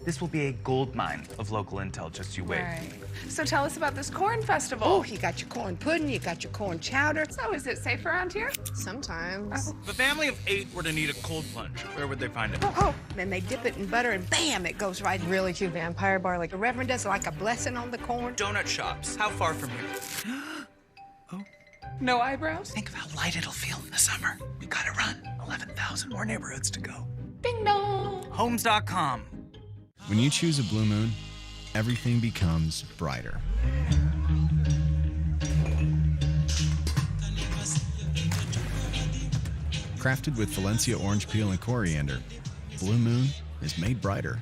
This will be a gold mine of local intel, just you wait. Right. So tell us about this corn festival. Oh, you got your corn pudding, you got your corn chowder. So is it safe around here? Sometimes. If a family of 8 were to need a cold plunge, where would they find it? Oh, then they dip it in butter and bam, it goes right. Really cute vampire bar, like The Reverend does like a blessing on the corn. Donut shops. How far from here? no eyebrows? Think of how light it'll feel in the summer. We gotta run. 11,000 more neighborhoods to go. Ding dong. Homes.com. When you choose a Blue Moon, everything becomes brighter. Crafted with Valencia orange peel and coriander, Blue Moon is made brighter.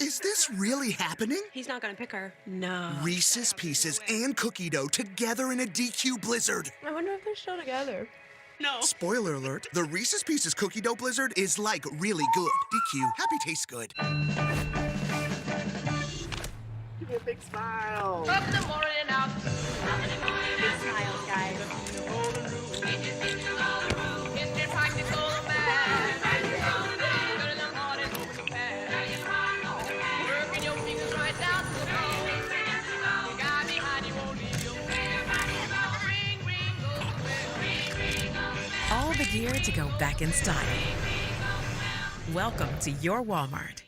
Is this really happening? He's not gonna pick her. No. Reese's Pieces and cookie dough together in a DQ blizzard. I wonder if they're still together. No. Spoiler alert, the Reese's Pieces cookie dough blizzard is like really good. DQ, happy tastes good. Give me a big smile. From the morning up. Big smiles, guys. All the gear to go back in style. Welcome to your Walmart.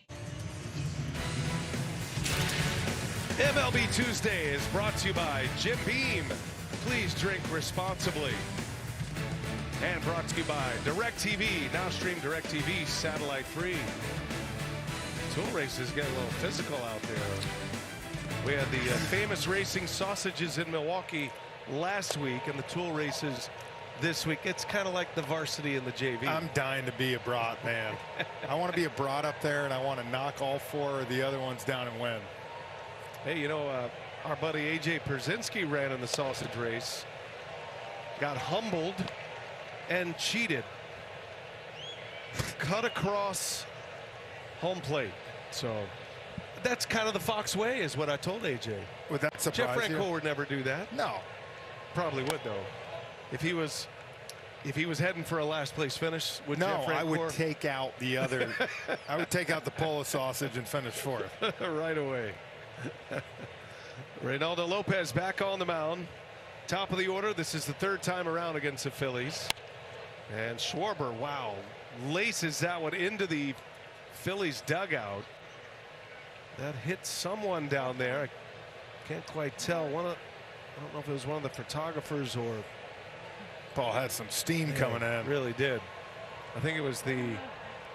MLB Tuesday is brought to you by Jim Beam. Please drink responsibly. And brought to you by DirecTV. Now stream DirecTV satellite free. Tool races get a little physical out there. We had the famous racing sausages in Milwaukee last week, and the tool races this week. It's kind of like the varsity and the JV. I'm dying to be a brat, man. I want to be a brat up there, and I want to knock all 4 of the other ones down and win. Hey, you know, our buddy AJ Pierzynski ran in the sausage race, got humbled and cheated. Cut across home plate. So that's kind of the Fox way, is what I told AJ. Would that surprise Jeff Franco you? would never do that. No. Probably would, though. If he was heading for a last place finish, would Jeff Franco? I would take out the other. I would take out the Polish sausage and finish 4th. Right away. Reynaldo Lopez back on the mound. Top of the order. This is the 3rd time around against the Phillies. And Schwarber, wow, laces that one into the Phillies dugout. That hit someone down there. I can't quite tell. I don't know if it was one of the photographers or. Paul had some steam coming in. Really did. I think it was the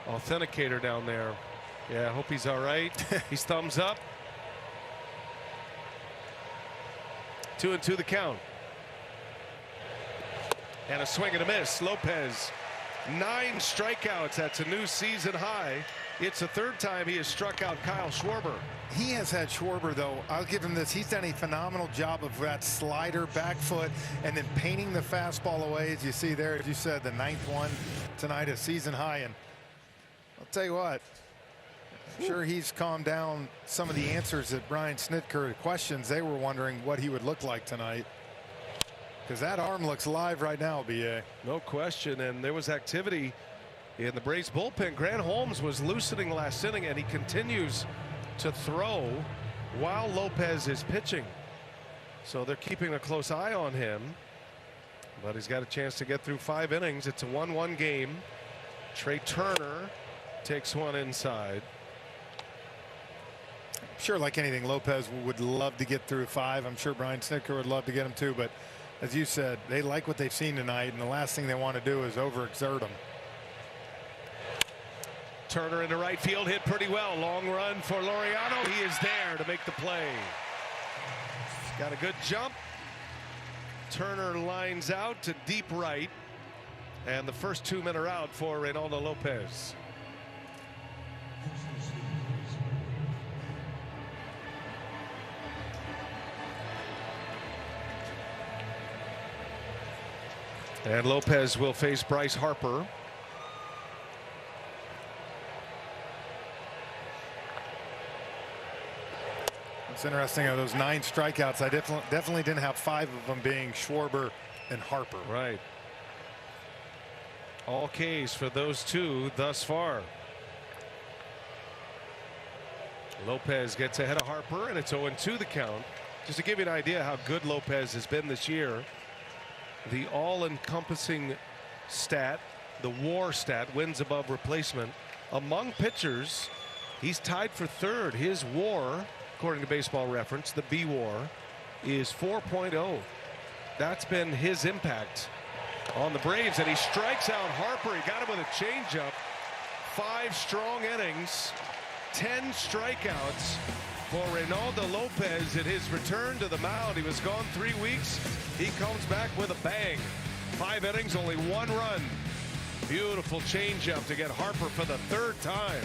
authenticator down there. Yeah, I hope he's all right. He's thumbs up. 2-2 the count. And a swing and a miss. Lopez 9 strikeouts. That's a new season high. It's the 3rd time he has struck out Kyle Schwarber. He has had Schwarber, though. I'll give him this. He's done a phenomenal job of that slider, back foot, and then painting the fastball away, as you see there. As you said, the 9th one tonight, a season high. And I'll tell you what, I'm sure he's calmed down some of the answers that Brian Snitker questions. They were wondering what he would look like tonight, because that arm looks live right now, BA. No question. And there was activity in the Braves bullpen. Grant Holmes was loosening last inning, and he continues to throw while Lopez is pitching. So they're keeping a close eye on him, but he's got a chance to get through 5 innings. It's a 1-1 game. Trey Turner takes one inside. I'm sure, like anything, Lopez would love to get through 5. I'm sure Brian Snitker would love to get him too, but as you said, they like what they've seen tonight, and the last thing they want to do is overexert them. Turner into right field, hit pretty well. Long run for Laureano. He is there to make the play. Got a good jump. Turner lines out to deep right, and the first 2 men are out for Reynaldo Lopez. And Lopez will face Bryce Harper. It's interesting, those 9 strikeouts, I definitely didn't have 5 of them being Schwarber and Harper. Right. All Ks for those 2 thus far. Lopez gets ahead of Harper, and it's 0-2 the count. Just to give you an idea how good Lopez has been this year, the all-encompassing stat, the WAR stat, wins above replacement, among pitchers, he's tied for 3rd. His WAR, according to Baseball Reference, the B WAR, is 4.0. That's been his impact on the Braves, and he strikes out Harper. He got him with a changeup. 5 strong innings, 10 strikeouts for Reynaldo Lopez in his return to the mound. He was gone 3 weeks. He comes back with a bang. 5 innings, only 1 run. Beautiful changeup to get Harper for the 3rd time.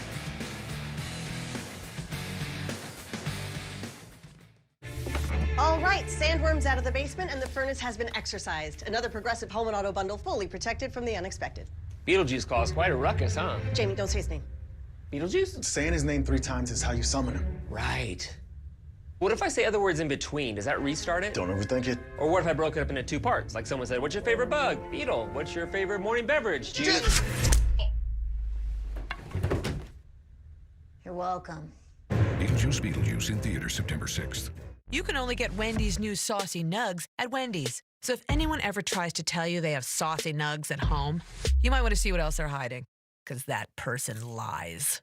All right, sandworms out of the basement and the furnace has been exercised. Another Progressive home and auto bundle fully protected from the unexpected. Beetlejuice caused quite a ruckus, huh? Jamie, don't say his name. Beetlejuice? Saying his name 3 times is how you summon him. Right. What if I say other words in between? Does that restart it? Don't overthink it. Or what if I broke it up into 2 parts? Like someone said, what's your favorite bug? Beetle. What's your favorite morning beverage? Juice. You're welcome. Beetlejuice in theaters September 6th. You can only get Wendy's new saucy nugs at Wendy's. So if anyone ever tries to tell you they have saucy nugs at home, you might want to see what else they're hiding, because that person lies.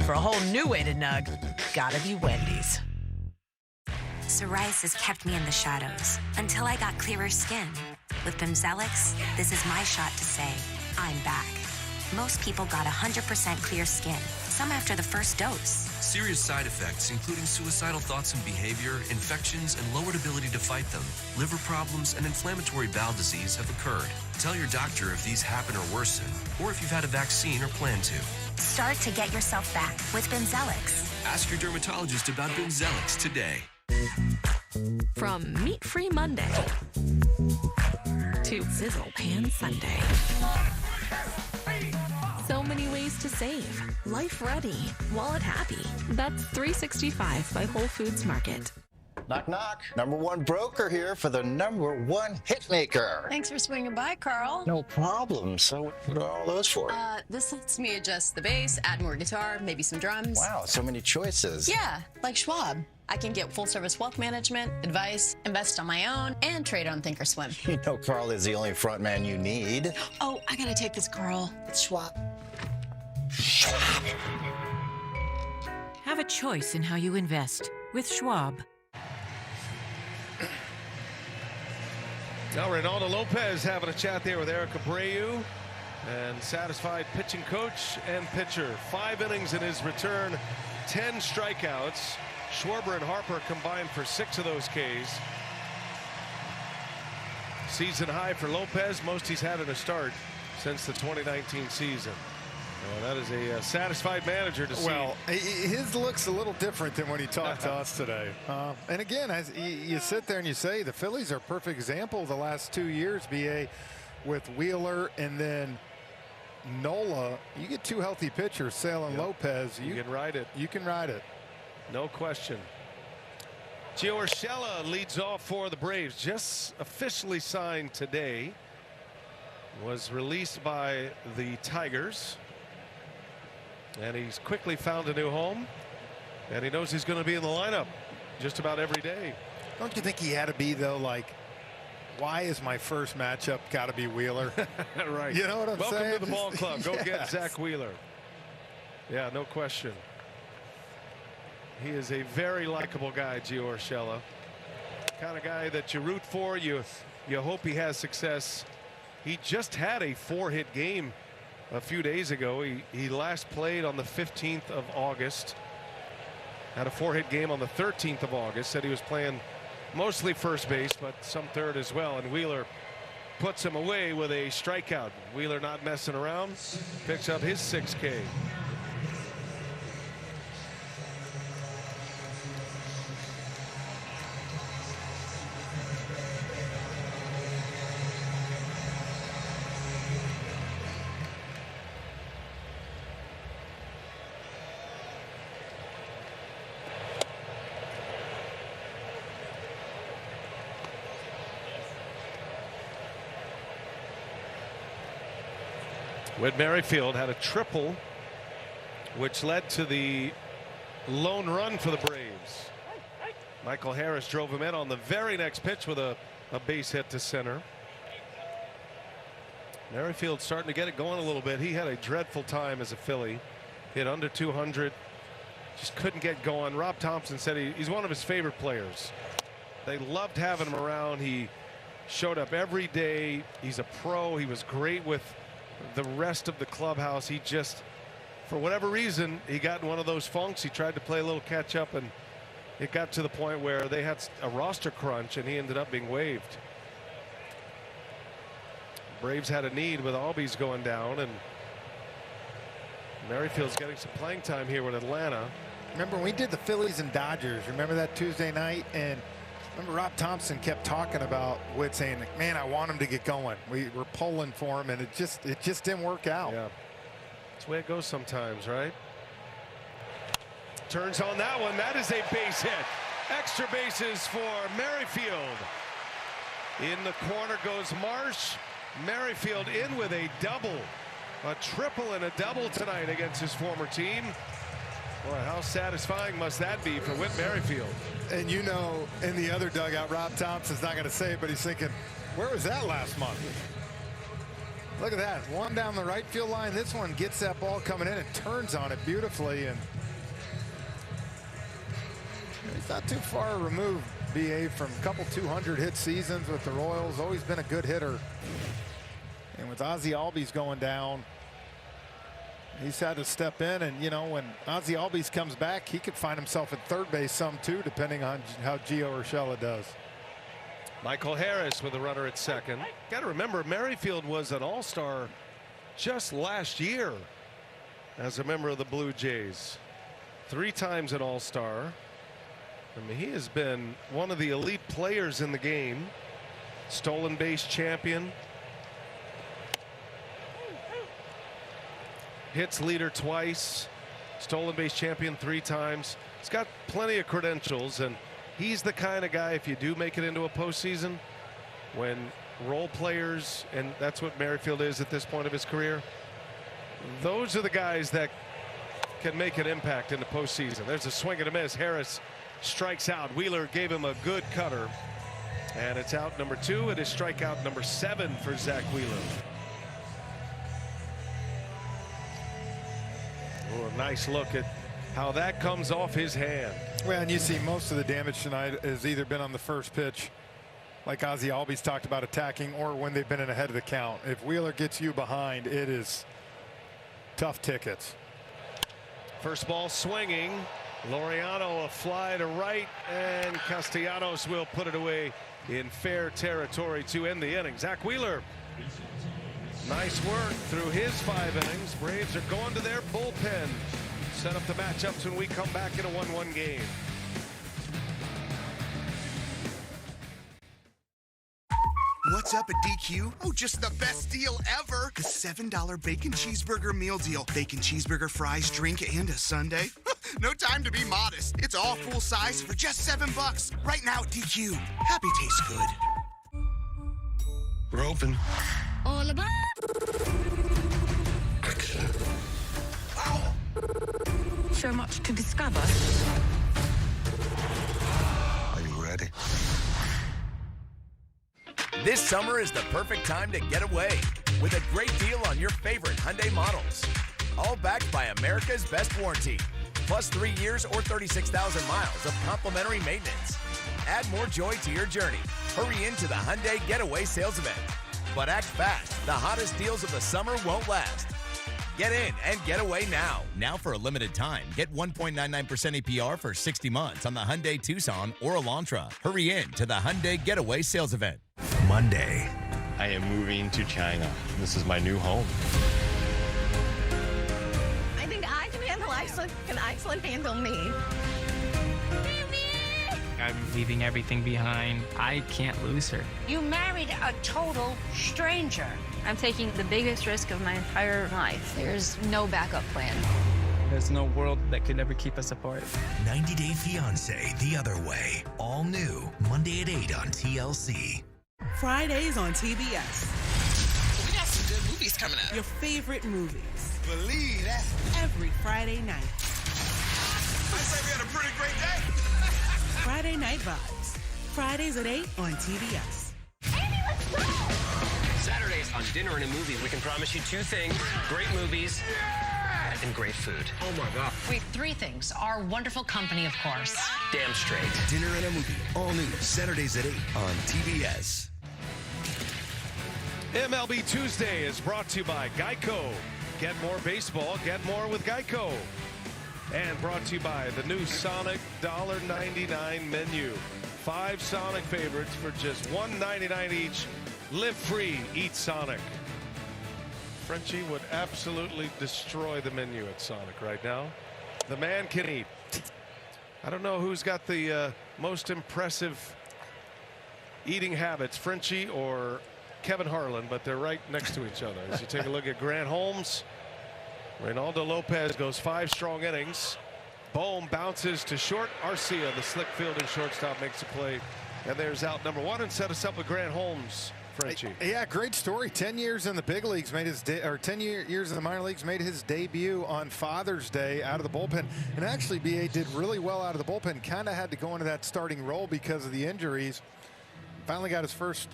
For a whole new way to nug, gotta be Wendy's. Psoriasis kept me in the shadows until I got clearer skin. With Bimzelx, this is my shot to say, I'm back. Most people got 100% clear skin, some after the first dose. Serious side effects, including suicidal thoughts and behavior, infections, and lowered ability to fight them. Liver problems and inflammatory bowel disease have occurred. Tell your doctor if these happen or worsen, or if you've had a vaccine or plan to. Start to get yourself back with Bimzelx. Ask your dermatologist about Bimzelx today. From meat-free Monday to sizzle pan Sunday. So many ways to save. Life ready, wallet happy. That's 365 by Whole Foods Market. Knock, knock. #1 broker here for the #1 hit maker. Thanks for swinging by, Carl. No problem. So what are all those for? This lets me adjust the bass, add more guitar, maybe some drums. Wow, so many choices. Yeah, like Schwab. I can get full-service wealth management, advice, invest on my own, and trade on Thinkorswim. You know Carl is the only front man you need. Oh, I gotta take this, Carl. It's Schwab. Have a choice in how you invest with Schwab. Now Reynaldo Lopez having a chat there with Eric Abreu, and satisfied pitching coach and pitcher. 5 innings in his return, 10 strikeouts. Schwarber and Harper combined for 6 of those Ks. Season high for Lopez, most he's had in a start since the 2019 season. Well, that is a satisfied manager to see. Well, his looks a little different than when he talked to us today. And again, as you sit there and you say, the Phillies are a perfect example of the last 2 years, BA, with Wheeler and then Nola. You get two healthy pitchers, Sale and Lopez. You can ride it. You can ride it. No question. Gio Urshela leads off for the Braves. Just officially signed today. Was released by the Tigers. And he's quickly found a new home. And he knows he's going to be in the lineup just about every day. Don't you think he had to be, though, like, why is my first matchup got to be Wheeler? Right. You know what I'm saying? Welcome to the ball club. Go yes. get Zach Wheeler. Yeah, no question. He is a very likable guy, Gio Urshela. Kind of guy that you root for. You hope he has success. He just had a 4-hit game a few days ago. He last played on the 15th of August. Had a 4-hit game on the 13th of August. Said he was playing mostly first base, but some third as well. And Wheeler puts him away with a strikeout. Wheeler not messing around. Picks up his 6K. Whit Merrifield had a triple, which led to the lone run for the Braves. Michael Harris drove him in on the very next pitch with a base hit to center. Merrifield starting to get it going a little bit. He had a dreadful time as a Philly. Hit under 200. Just couldn't get going. Rob Thompson said he's one of his favorite players. They loved having him around. He showed up every day. He's a pro. He was great with the rest of the clubhouse. He just, for whatever reason, he got in one of those funks. He tried to play a little catch up, and it got to the point where they had a roster crunch, and he ended up being waived. Braves had a need with Albies going down, and Merrifield's getting some playing time here with Atlanta. Remember when we did the Phillies and Dodgers? Remember that Tuesday night? And remember Rob Thompson kept talking about Whit, saying, man, I want him to get going. We were pulling for him, and it just didn't work out. Yeah, that's the way it goes sometimes, right? Turns on that one. That is a base hit. Extra bases for Merrifield. In the corner goes Marsh. Merrifield in with a double. A triple and a double tonight against his former team. Boy, how satisfying must that be for Whit Merrifield? And you know, in the other dugout, Rob Thompson's not going to say it, but he's thinking, where was that last month? Look at that. One down the right field line. This one gets that ball coming in and turns on it beautifully. And he's not too far removed, BA, from a couple 200 hit seasons with the Royals. Always been a good hitter. And with Ozzie Albies going down, he's had to step in. And, you know, when Ozzie Albies comes back, he could find himself at third base some too, depending on how Gio Urshela does. Michael Harris with a runner at second. Got to remember, Merrifield was an all-star just last year as a member of the Blue Jays. 3 times an all-star. I mean, he has been one of the elite players in the game. Stolen base champion. Hits leader twice. Stolen base champion 3 times. He's got plenty of credentials, and he's the kind of guy, if you do make it into a postseason, when role players, and that's what Merrifield is at this point of his career, those are the guys that can make an impact in the postseason. There's a swing and a miss. Harris strikes out. Wheeler gave him a good cutter, and it's out number 2. It is strikeout number 7 for Zach Wheeler. Oh, a nice look at how that comes off his hand. Well, and you see most of the damage tonight has either been on the first pitch, like Ozzie Albies talked about attacking, or when they've been in ahead of the count. If Wheeler gets you behind, it is tough tickets. First ball swinging. Laureano a fly to right, and Castellanos will put it away in fair territory to end the inning. Zach Wheeler Nice work through his 5 innings. Braves are going to their bullpen. Set up the matchups when we come back in a 1-1 game. What's up at DQ? Oh, just the best deal ever. The $7 bacon cheeseburger meal deal. Bacon cheeseburger, fries, drink, and a sundae. No time to be modest. It's all full size for just $7. Right now at DQ. Happy tastes good. We're open. All aboard! So much to discover. Are you ready? This summer is the perfect time to get away with a great deal on your favorite Hyundai models. All backed by America's best warranty, plus 3 years or 36,000 miles of complimentary maintenance. Add more joy to your journey. Hurry into the Hyundai Getaway sales event. But act fast. The hottest deals of the summer won't last. Get in and get away now. Now for a limited time, get 1.99% APR for 60 months on the Hyundai Tucson or Elantra. Hurry in to the Hyundai Getaway sales event. Monday. I am moving to China. This is my new home. I think I can handle Iceland. Can Iceland handle me? I'm leaving everything behind. I can't lose her. You married a total stranger. I'm taking the biggest risk of my entire life. There's no backup plan. There's no world that could ever keep us apart. 90 Day Fiancé the other way. All new. Monday at 8 on TLC. Fridays on TBS. We got some good movies coming up. Your favorite movies. Believe that. Every Friday night. I say we had a pretty great day. Friday Night Vibes. Fridays at 8 on TBS. Amy, let's go! Saturdays on Dinner and a Movie, we can promise you 2 things: great movies and great food. Oh my God. Wait, 3 things. Our wonderful company, of course. Damn straight. Dinner and a Movie. All new. Saturdays at 8 on TBS. MLB Tuesday is brought to you by Geico. Get more baseball, get more with Geico. And brought to you by the new Sonic $1.99 menu. 5 Sonic favorites for just $1.99 each. Live free, eat Sonic. Frenchie would absolutely destroy the menu at Sonic right now. The man can eat. I don't know who's got the most impressive eating habits, Frenchie or Kevin Harlan, but they're right next to each other. As you take a look at Grant Holmes, Reynaldo Lopez goes 5 strong innings. Bohm bounces to short. Arcia, the slick fielding shortstop, makes a play. And there's out number 1 and set us up with Grant Holmes. Frenchie. Yeah, great story. 10 years in the big leagues, made his 10 years in the minor leagues, made his debut on Father's Day out of the bullpen. And actually, BA did really well out of the bullpen. Kind of had to go into that starting role because of the injuries. Finally got his first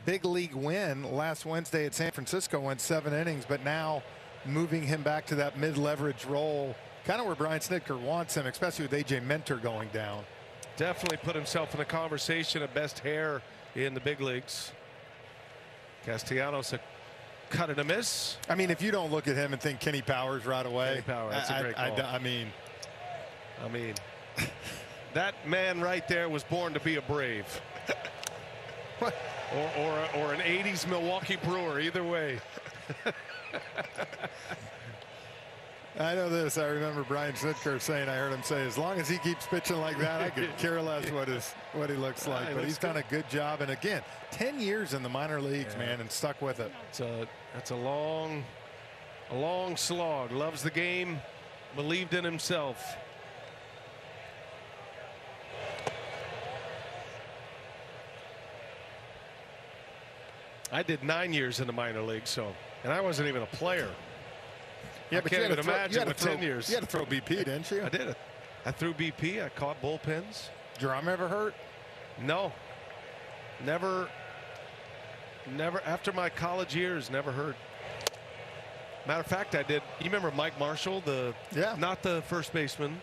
big league win last Wednesday at San Francisco. Went 7 innings, but now moving him back to that mid-leverage role, kind of where Brian Snitker wants him, especially with A.J. Minter going down. Definitely put himself in the conversation of best hair in the big leagues. Castellanos a cut and a miss. I mean, if you don't look at him and think Kenny Powers right away. Kenny Powers, that's a great call. I mean, that man right there was born to be a Brave. or an 80s Milwaukee Brewer, either way. I know this. I remember Brian Snitker saying, I heard him say, as long as he keeps pitching like that, I could care less what he looks like. But he's done a good job. And again, 10 years in the minor leagues, man, and stuck with it. That's a long slog. Loves the game, believed in himself. I did 9 years in the minor league, and I wasn't even a player. Yeah, I can't even imagine with 10 years. You had to throw BP, didn't you? I did it. I threw BP. I caught bullpens. Drum ever hurt? No. Never. After my college years, never hurt. Matter of fact, I did. You remember Mike Marshall, not the first baseman,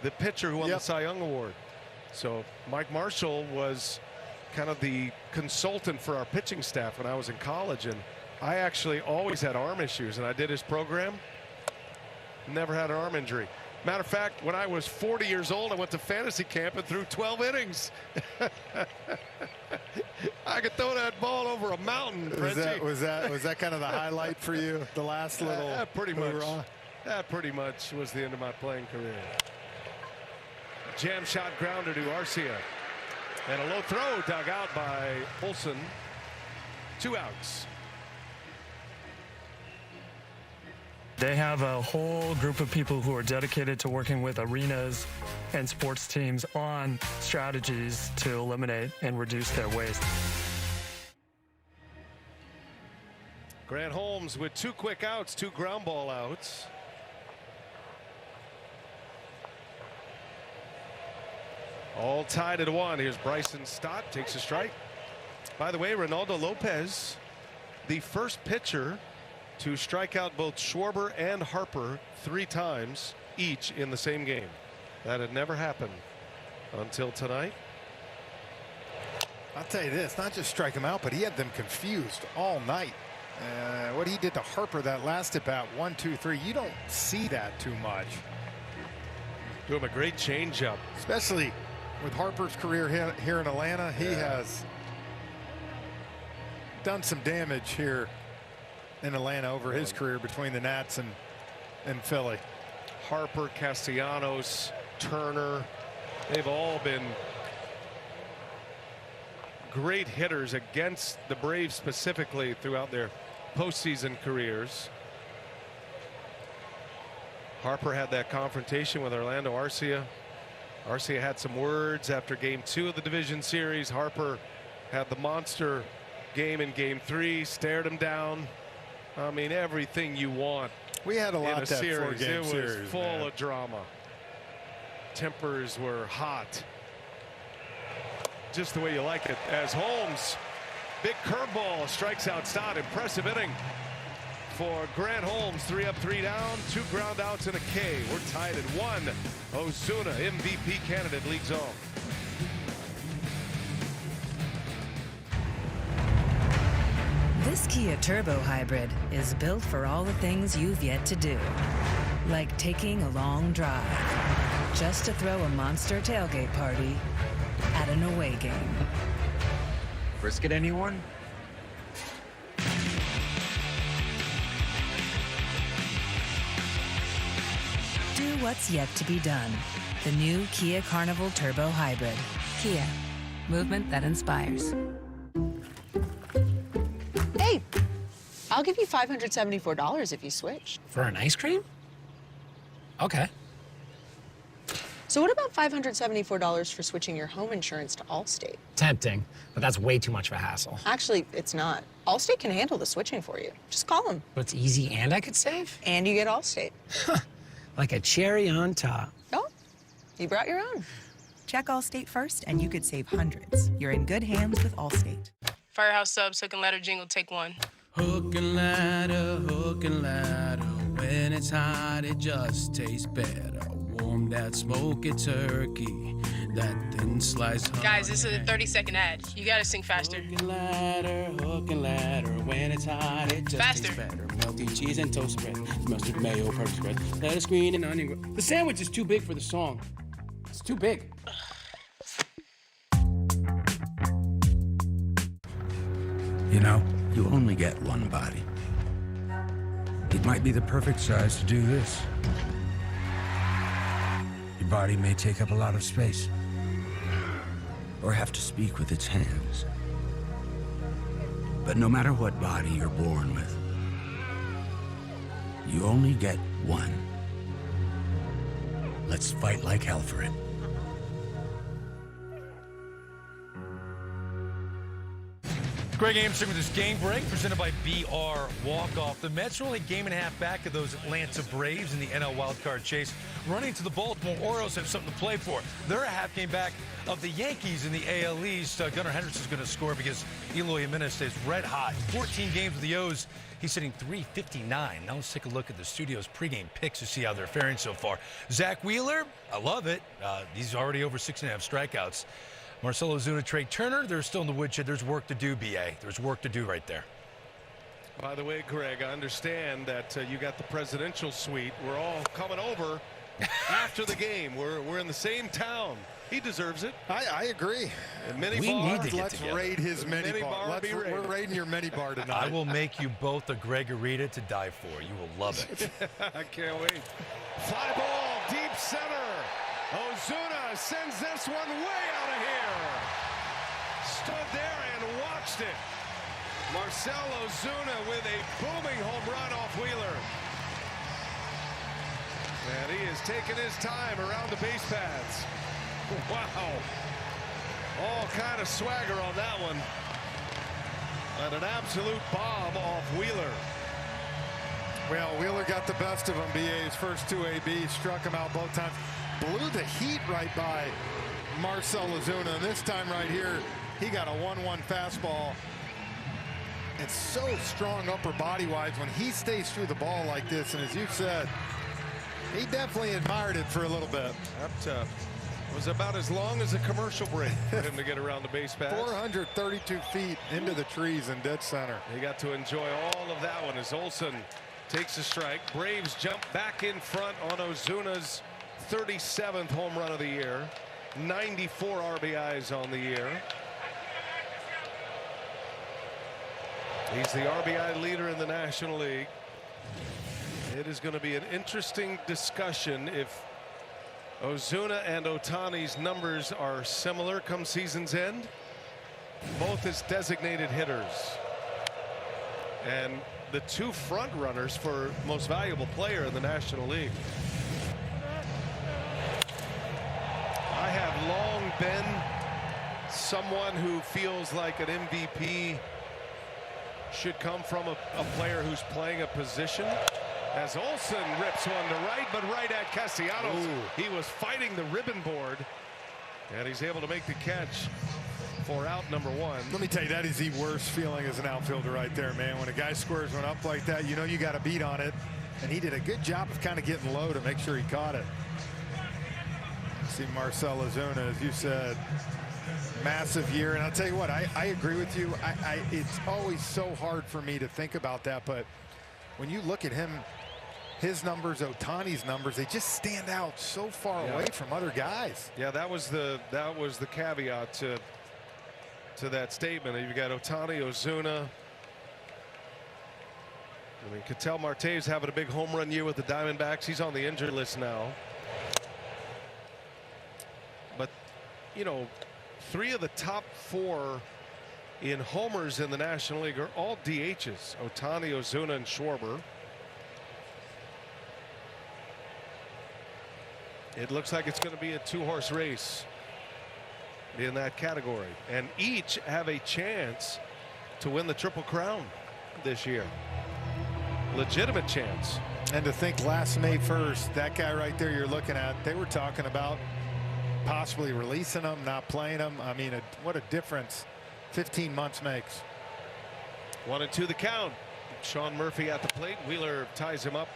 the pitcher who won the Cy Young Award. So Mike Marshall was kind of the consultant for our pitching staff when I was in college, and I actually always had arm issues, and I did his program. Never had an arm injury. Matter of fact, when I was 40 years old, I went to fantasy camp and threw 12 innings. I could throw that ball over a mountain. Was that kind of the highlight for you? The last little pretty much. That pretty much was the end of my playing career. Jam shot grounder to Arcia. And a low throw dug out by Olsen. 2 outs. They have a whole group of people who are dedicated to working with arenas and sports teams on strategies to eliminate and reduce their waste. Grant Holmes with 2 quick outs, 2 ground ball outs. All tied at 1. Here's Bryson Stott, takes a strike. By the way, Ronaldo Lopez, the first pitcher to strike out both Schwarber and Harper 3 times each in the same game. That had never happened until tonight. I'll tell you this, not just strike him out, but he had them confused all night. What he did to Harper that last at bat, 1, 2, 3, you don't see that too much. Do him a great changeup. Especially with Harper's career here in Atlanta, he has done some damage here in Atlanta over his career between the Nats and Philly. Harper, Castellanos, Turner, they've all been great hitters against the Braves specifically throughout their postseason careers. Harper had that confrontation with Orlando Arcia. Arcia had some words after game 2 of the division series. Harper had the monster game in game 3, stared him down. I mean, everything you want. We had a lot in a that series. It was series, full man. of drama. Tempers were hot. Just the way you like it. As Holmes, big curveball, strikes out Stott. Impressive inning for Grant Holmes. 3 up, 3 down, 2 ground outs and a K. We're tied at 1. Ozuna, MVP candidate, leagues off. This Kia Turbo Hybrid is built for all the things you've yet to do. Like taking a long drive, just to throw a monster tailgate party at an away game. Brisket, anyone? Do what's yet to be done. The new Kia Carnival Turbo Hybrid. Kia. Movement that inspires. Hey, I'll give you $574 if you switch. For an ice cream? Okay. So what about $574 for switching your home insurance to Allstate? Tempting, but that's way too much of a hassle. Actually, it's not. Allstate can handle the switching for you. Just call them. But it's easy and I could save? And you get Allstate. Like a cherry on top. Oh, you brought your own. Check Allstate first and you could save hundreds. You're in good hands with Allstate. Firehouse Subs, hook and ladder jingle, take 1. Hook and ladder, when it's hot, it just tastes better. Warm that smoky turkey, that thin slice. Guys, this is a 30-second ad. You gotta sing faster. Hook and ladder, when it's hot, it just Faster. tastes better. Melty cheese and toast spread, mustard, mayo, purple spread, lettuce, green, and onion. The sandwich is too big for the song. It's too big. You know, you only get one body. It might be the perfect size to do this. Your body may take up a lot of space, or have to speak with its hands. But no matter what body you're born with, you only get one. Let's fight like hell for it. Greg Amsterdam with this game break presented by BR Walk-Off. The Mets are only a game and a half back of those Atlanta Braves in the NL wildcard chase. Running to the Baltimore Orioles have something to play for. They're a half game back of the Yankees in the AL East. Gunnar Henderson's going to score because Eloy Jimenez stays red hot. 14 games with the O's. He's hitting .359. Now let's take a look at the studio's pregame picks to see how they're faring so far. Zach Wheeler, I love it. He's already over 6.5 strikeouts. Marcell Ozuna, Trey Turner, they're still in the woodshed. There's work to do, BA. There's work to do right there. By the way, Greg, I understand that you got the presidential suite. We're all coming over after the game. We're in the same town. He deserves it. I agree. Let's raid his mini bar. We're raiding your mini bar tonight. I will make you both a Gregorita to die for. You will love it. I can't wait. Fly ball, deep center. Ozuna sends this one way out of here. Stood there and watched it. Marcell Ozuna with a booming home run off Wheeler. And he is taking his time around the base paths. Wow. All kind of swagger on that one. And an absolute bomb off Wheeler. Well, Wheeler got the best of him. BA's first two ABs, struck him out both times. Blew the heat right by Marcell Ozuna. And this time right here, he got a 1-1 fastball. It's so strong upper body-wise when he stays through the ball like this. And as you said, he definitely admired it for a little bit. That was about as long as a commercial break for him to get around the base paths. 432 feet into the trees in dead center. He got to enjoy all of that one as Olsen takes a strike. Braves jump back in front on Ozuna's 37th home run of the year. 94 RBIs on the year. He's the RBI leader in the National League. It is going to be an interesting discussion if Ozuna and Ohtani's numbers are similar come season's end. Both as designated hitters. And the two front runners for most valuable player in the National League. I have long been someone who feels like an MVP should come from a player who's playing a position. As Olsen rips one to right, but right at Castellanos. He was fighting the ribbon board, and he's able to make the catch for out number one. Let me tell you, that is the worst feeling as an outfielder right there, man. When a guy squares one up like that, you know you got to beat on it. And he did a good job of kind of getting low to make sure he caught it. See Marcell Ozuna, as you said, massive year. And I'll tell you what, I agree with you. It's always so hard for me to think about that, but when you look at him, his numbers, Ohtani's numbers, they just stand out so far away from other guys. Yeah, that was the caveat to that statement. You've got Ohtani, Ozuna. I mean, Ketel Marte's having a big home run year with the Diamondbacks. He's on the injured list now. But, you know, 3 of the top 4 in homers in the National League are all DHs. Ohtani, Ozuna, and Schwarber. It looks like it's going to be a 2-horse race in that category, and each have a chance to win the Triple Crown this year. Legitimate chance. And to think last May 1st, that guy right there you're looking at, they were talking about possibly releasing him, not playing him. I mean, what a difference 15 months makes. 1-2 the count. Sean Murphy at the plate. Wheeler ties him up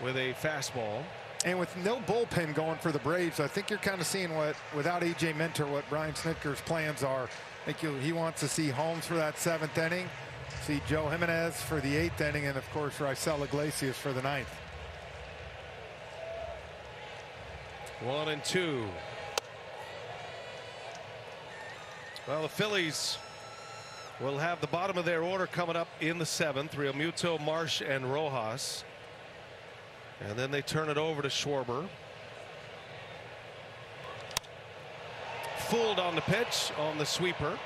with a fastball. And with no bullpen going for the Braves, I think you're kind of seeing what, without A.J. Minter, what Brian Snitker's plans are. I think he wants to see Holmes for that 7th inning, see Joe Jimenez for the 8th inning, and of course Raisel Iglesias for the 9th. 1-2. Well, the Phillies will have the bottom of their order coming up in the 7th. Realmuto, Marsh, and Rojas. And then they turn it over to Schwarber. Fooled on the pitch on the sweeper,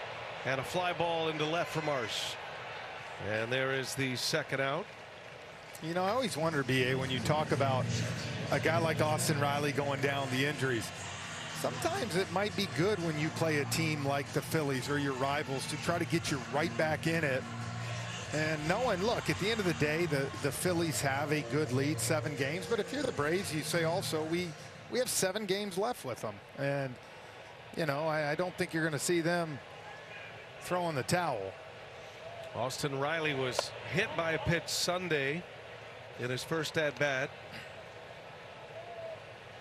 and a fly ball into left for Marsh. And there is the second out. You know, I always wonder, BA, when you talk about a guy like Austin Riley going down, the injuries, sometimes it might be good when you play a team like the Phillies or your rivals to try to get you right back in it. And knowing, look, at the end of the day, the Phillies have a good lead, 7 games. But if you're the Braves, you say also we have 7 games left with them. And, you know, I don't think you're going to see them throwing the towel. Austin Riley was hit by a pitch Sunday in his first at bat.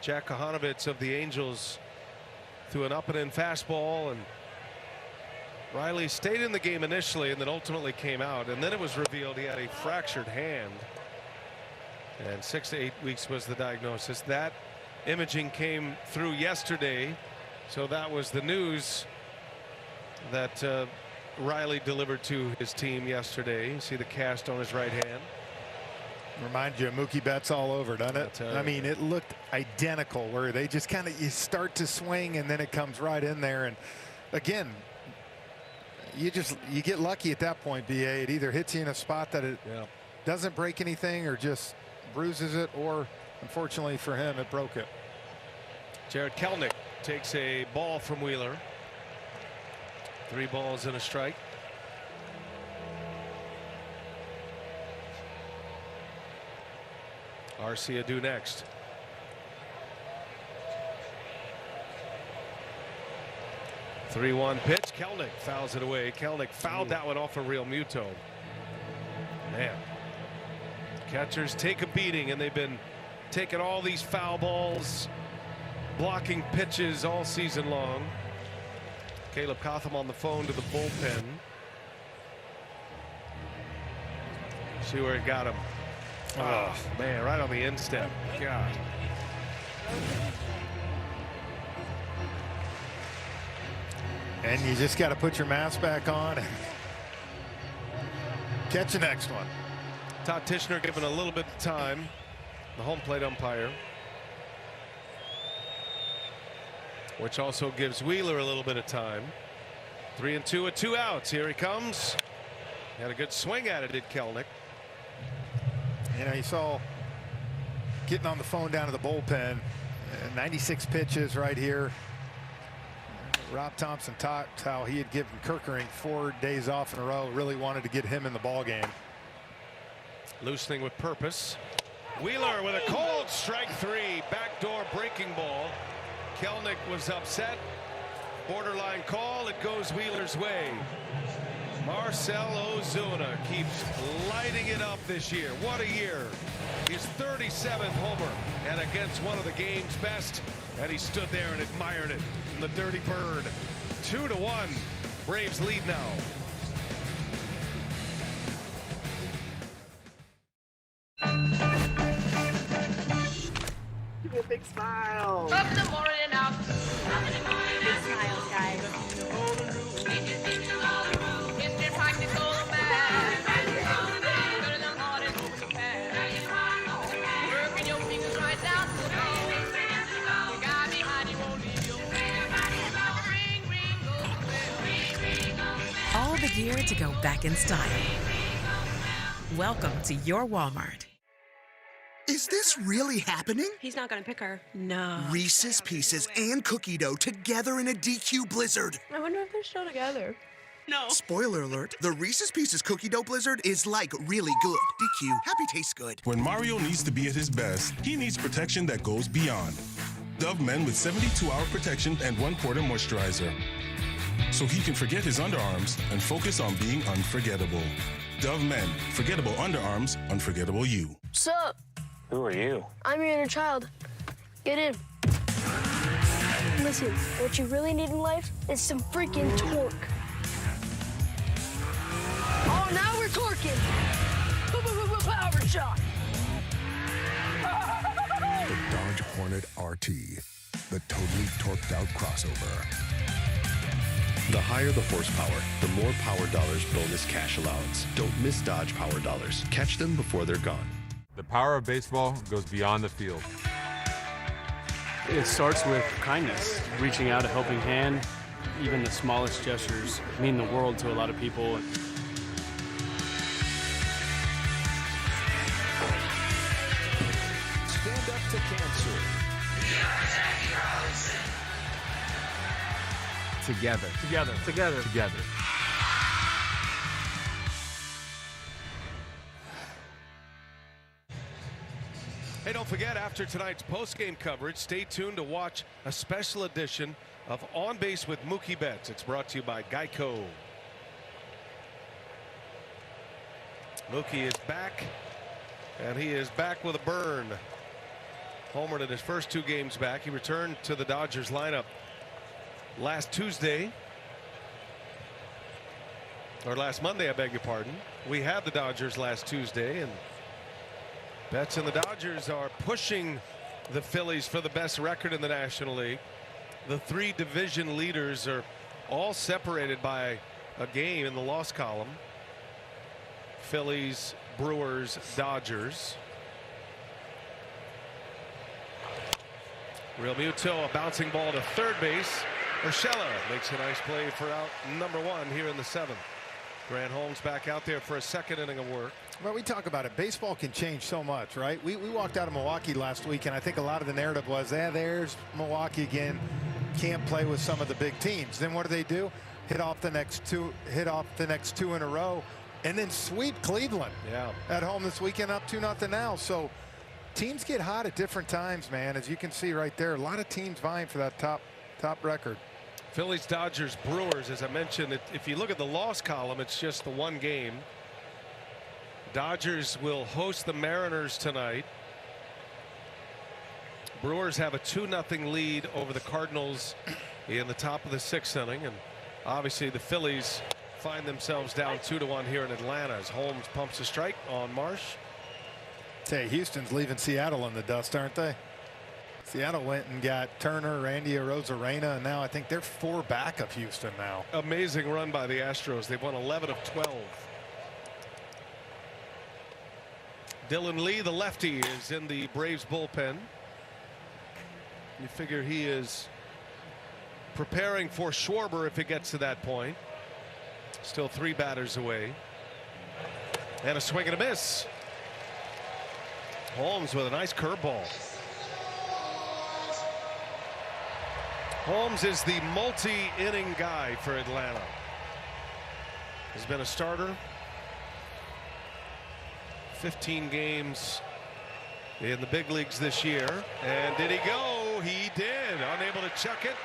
Jack Kohanovitz of the Angels threw an up and in fastball, and Riley stayed in the game initially and then ultimately came out, and then it was revealed he had a fractured hand, and 6 to 8 weeks was the diagnosis. That imaging came through yesterday, so that was the news that Riley delivered to his team yesterday. You see the cast on his right hand. Remind you of Mookie Betts all over, doesn't it? I mean, it looked identical, where they just kind of, you start to swing and then it comes right in there. And again, you get lucky at that point, BA. It either hits you in a spot that it doesn't break anything or just bruises it, or unfortunately for him, it broke it. Jared Kelenic takes a ball from Wheeler. 3 balls and a strike. Arcia due next. The 3-1 pitch. Kelenic fouls it away. Kelenic fouled that one off of Real Muto. Man, catchers take a beating, and they've been taking all these foul balls, blocking pitches all season long. Caleb Cotham on the phone to the bullpen. See where it got him. Oh, man, right on the instep. God. And you just got to put your mask back on and catch the next one. Todd Tishner given a little bit of time, the home plate umpire, which also gives Wheeler a little bit of time. 3-2 with 2 outs. Here he comes. Had a good swing at it, did Kelenic. You know, you saw getting on the phone down to the bullpen. 96 pitches right here. Rob Thompson talked how he had given Kirkering 4 days off in a row. Really wanted to get him in the ball game. Loosening with purpose. Wheeler with a cold strike 3. Backdoor breaking ball. Kelenic was upset. Borderline call. It goes Wheeler's way. Marcell Ozuna keeps lighting it up this year. What a year. His 37th homer, and against one of the game's best. And he stood there and admired it from the Dirty Bird. 2-1. Braves lead now. Give me a big smile. Up the morning out. Big smiles, guys. All the gear to go back in style. Welcome to your Walmart. Is this really happening? He's not gonna pick her. No. Reese's Pieces and cookie dough together in a DQ blizzard. I wonder if they're still together. No. Spoiler alert, the Reese's Pieces cookie dough blizzard is like really good. DQ, happy tastes good. When Mario needs to be at his best, he needs protection that goes beyond. Dove Men with 72-hour protection and 1-quarter moisturizer. So he can forget his underarms and focus on being unforgettable. Dove Men, forgettable underarms, unforgettable you. Sup? Who are you? I'm your inner child. Get in. Listen, what you really need in life is some freaking torque. Oh, now we're torquing. Power shot. The Dodge Hornet RT, the totally torqued out crossover. The higher the horsepower, the more Power Dollars bonus cash allowance. Don't miss Dodge Power Dollars. Catch them before they're gone. The power of baseball goes beyond the field. It starts with kindness, reaching out a helping hand. Even the smallest gestures mean the world to a lot of people. Stand up to cancer. Together. Together. Together. Together. Hey, don't forget, after tonight's post-game coverage, stay tuned to watch a special edition of On Base with Mookie Betts. It's brought to you by Geico. Mookie is back, and he is back with a burn. Homered in his first 2 games back. He returned to the Dodgers lineup last Tuesday, or last Monday, I beg your pardon. We had the Dodgers last Tuesday, and Betts and the Dodgers are pushing the Phillies for the best record in the National League. The 3 division leaders are all separated by a game in the loss column. Phillies, Brewers, Dodgers. Real Muto, a bouncing ball to third base. Urshela makes a nice play for out number 1 here in the 7th. Grant Holmes back out there for a second inning of work. Well, we talk about it. Baseball can change so much, right? We walked out of Milwaukee last week, and I think a lot of the narrative was, there's Milwaukee again. Can't play with some of the big teams. Then what do? Hit off the next two in a row, and then sweep Cleveland. Yeah. At home this weekend, up 2-0 now. So teams get hot at different times, man. As you can see right there, a lot of teams vying for that top record. Phillies, Dodgers, Brewers, as I mentioned, if you look at the loss column, it's just the 1 game. Dodgers will host the Mariners tonight. Brewers have a 2-0 lead over the Cardinals in the top of the 6th inning, and obviously the Phillies find themselves down 2-1 here in Atlanta as Holmes pumps a strike on Marsh. Say, Houston's leaving Seattle in the dust, aren't they? Seattle went and got Turner, Randy Arozarena, and now I think they're 4 back of Houston now. Amazing run by the Astros. They've won 11 of 12. Dylan Lee, the lefty, is in the Braves bullpen. You figure he is preparing for Schwarber if it gets to that point. Still 3 batters away. And a swing and a miss. Holmes with a nice curveball. Holmes is the multi-inning guy for Atlanta. Has been a starter. 15 games in the big leagues this year. And did he go? He did. Unable to chuck it.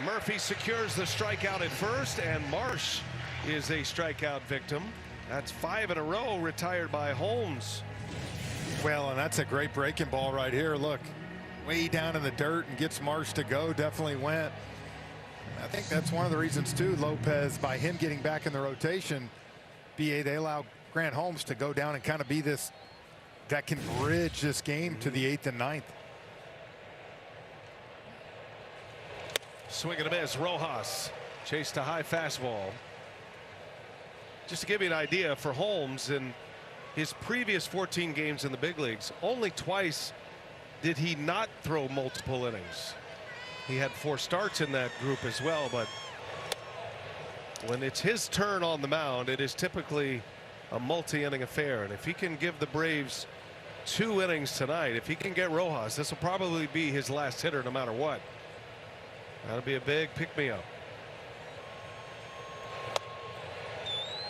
Murphy secures the strikeout at first, and Marsh is a strikeout victim. That's 5 in a row retired by Holmes. Well, and that's a great breaking ball right here. Look, way down in the dirt and gets Marsh to go. Definitely went. I think that's one of the reasons too, Lopez, by him getting back in the rotation, they allow Grant Holmes to go down and kind of be this that can bridge this game to the 8th and 9th. Swing and a miss. Rojas chased a high fastball. Just to give you an idea, for Holmes in his previous 14 games in the big leagues, only twice did he not throw multiple innings. He had 4 starts in that group as well, but when it's his turn on the mound, it is typically a multi-inning affair. And if he can give the Braves 2 innings tonight, if he can get Rojas, this will probably be his last hitter no matter what. That'll be a big pick-me-up.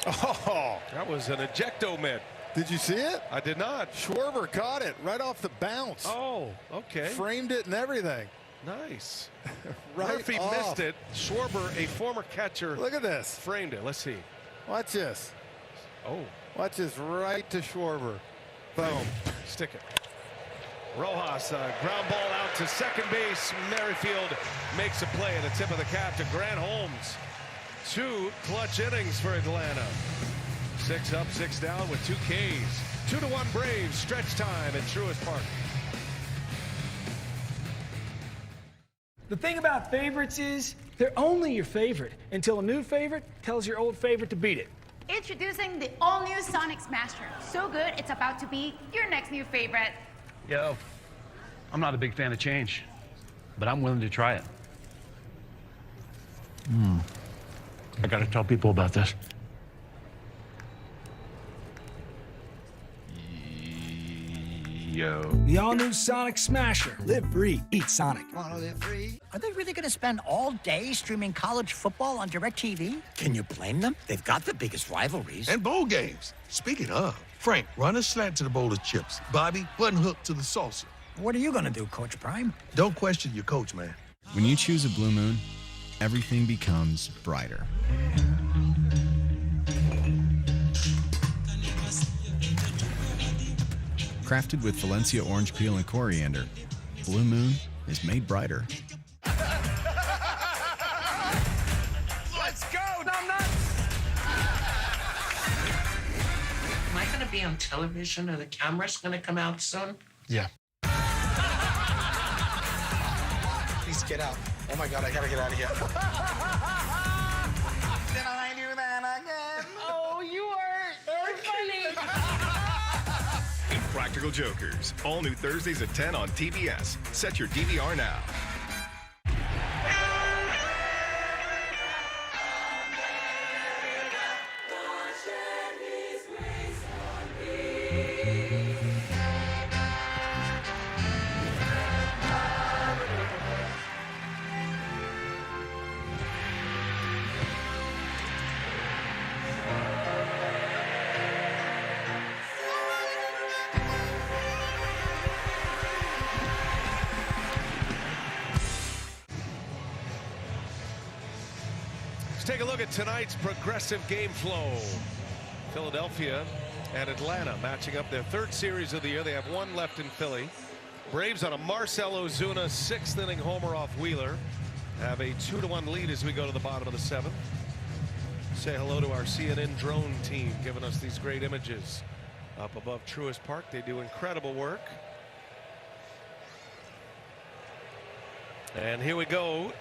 Oh, that was an ejecto mitt. Did you see it? I did not. Schwarber caught it right off the bounce. Oh, okay. Framed it and everything. Nice. Right Murphy off. missed it. Schwarber, a former catcher. Look at this. Framed it. Let's see. Watch this. Oh. Watch this right to Schwarber. Boom. Stick it. Rojas, ground ball out to second base. Merrifield makes a play at the tip of the cap to Grant Holmes. 2 clutch innings for Atlanta. 6 up, 6 down with 2 Ks. 2-1 Braves. Stretch time at Truist Park. The thing about favorites is they're only your favorite until a new favorite tells your old favorite to beat it. Introducing the all-new Sonic Smasher. So good, it's about to be your next new favorite. Yo, I'm not a big fan of change, but I'm willing to try it. I gotta tell people about this. Yo. The all-new Sonic Smasher. Live free, eat Sonic. Wanna live free? Are they really gonna spend all day streaming college football on DirecTV? Can you blame them? They've got the biggest rivalries. And bowl games. Speaking of, Frank, run a slant to the bowl of chips. Bobby, button hook to the salsa. What are you gonna do, Coach Prime? Don't question your coach, man. When you choose a Blue Moon, everything becomes brighter. Crafted with Valencia orange peel and coriander, Blue Moon is made brighter. Let's go, numbnuts! Am I going to be on television or the camera's going to come out soon? Yeah. Please get out. Oh my God, I gotta get out of here. Did I do that again? Oh, you are funny. Impractical Jokers. All new Thursdays at 10 on TBS. Set your DVR now. Let's take a look at tonight's progressive game flow. Philadelphia and Atlanta matching up their third series of the year. They have one left in Philly. Braves on a Marcell Ozuna sixth inning homer off Wheeler. Have a 2-1 lead as we go to the bottom of the seventh. Say hello to our CNN drone team giving us these great images up above Truist Park. They do incredible work. And here we go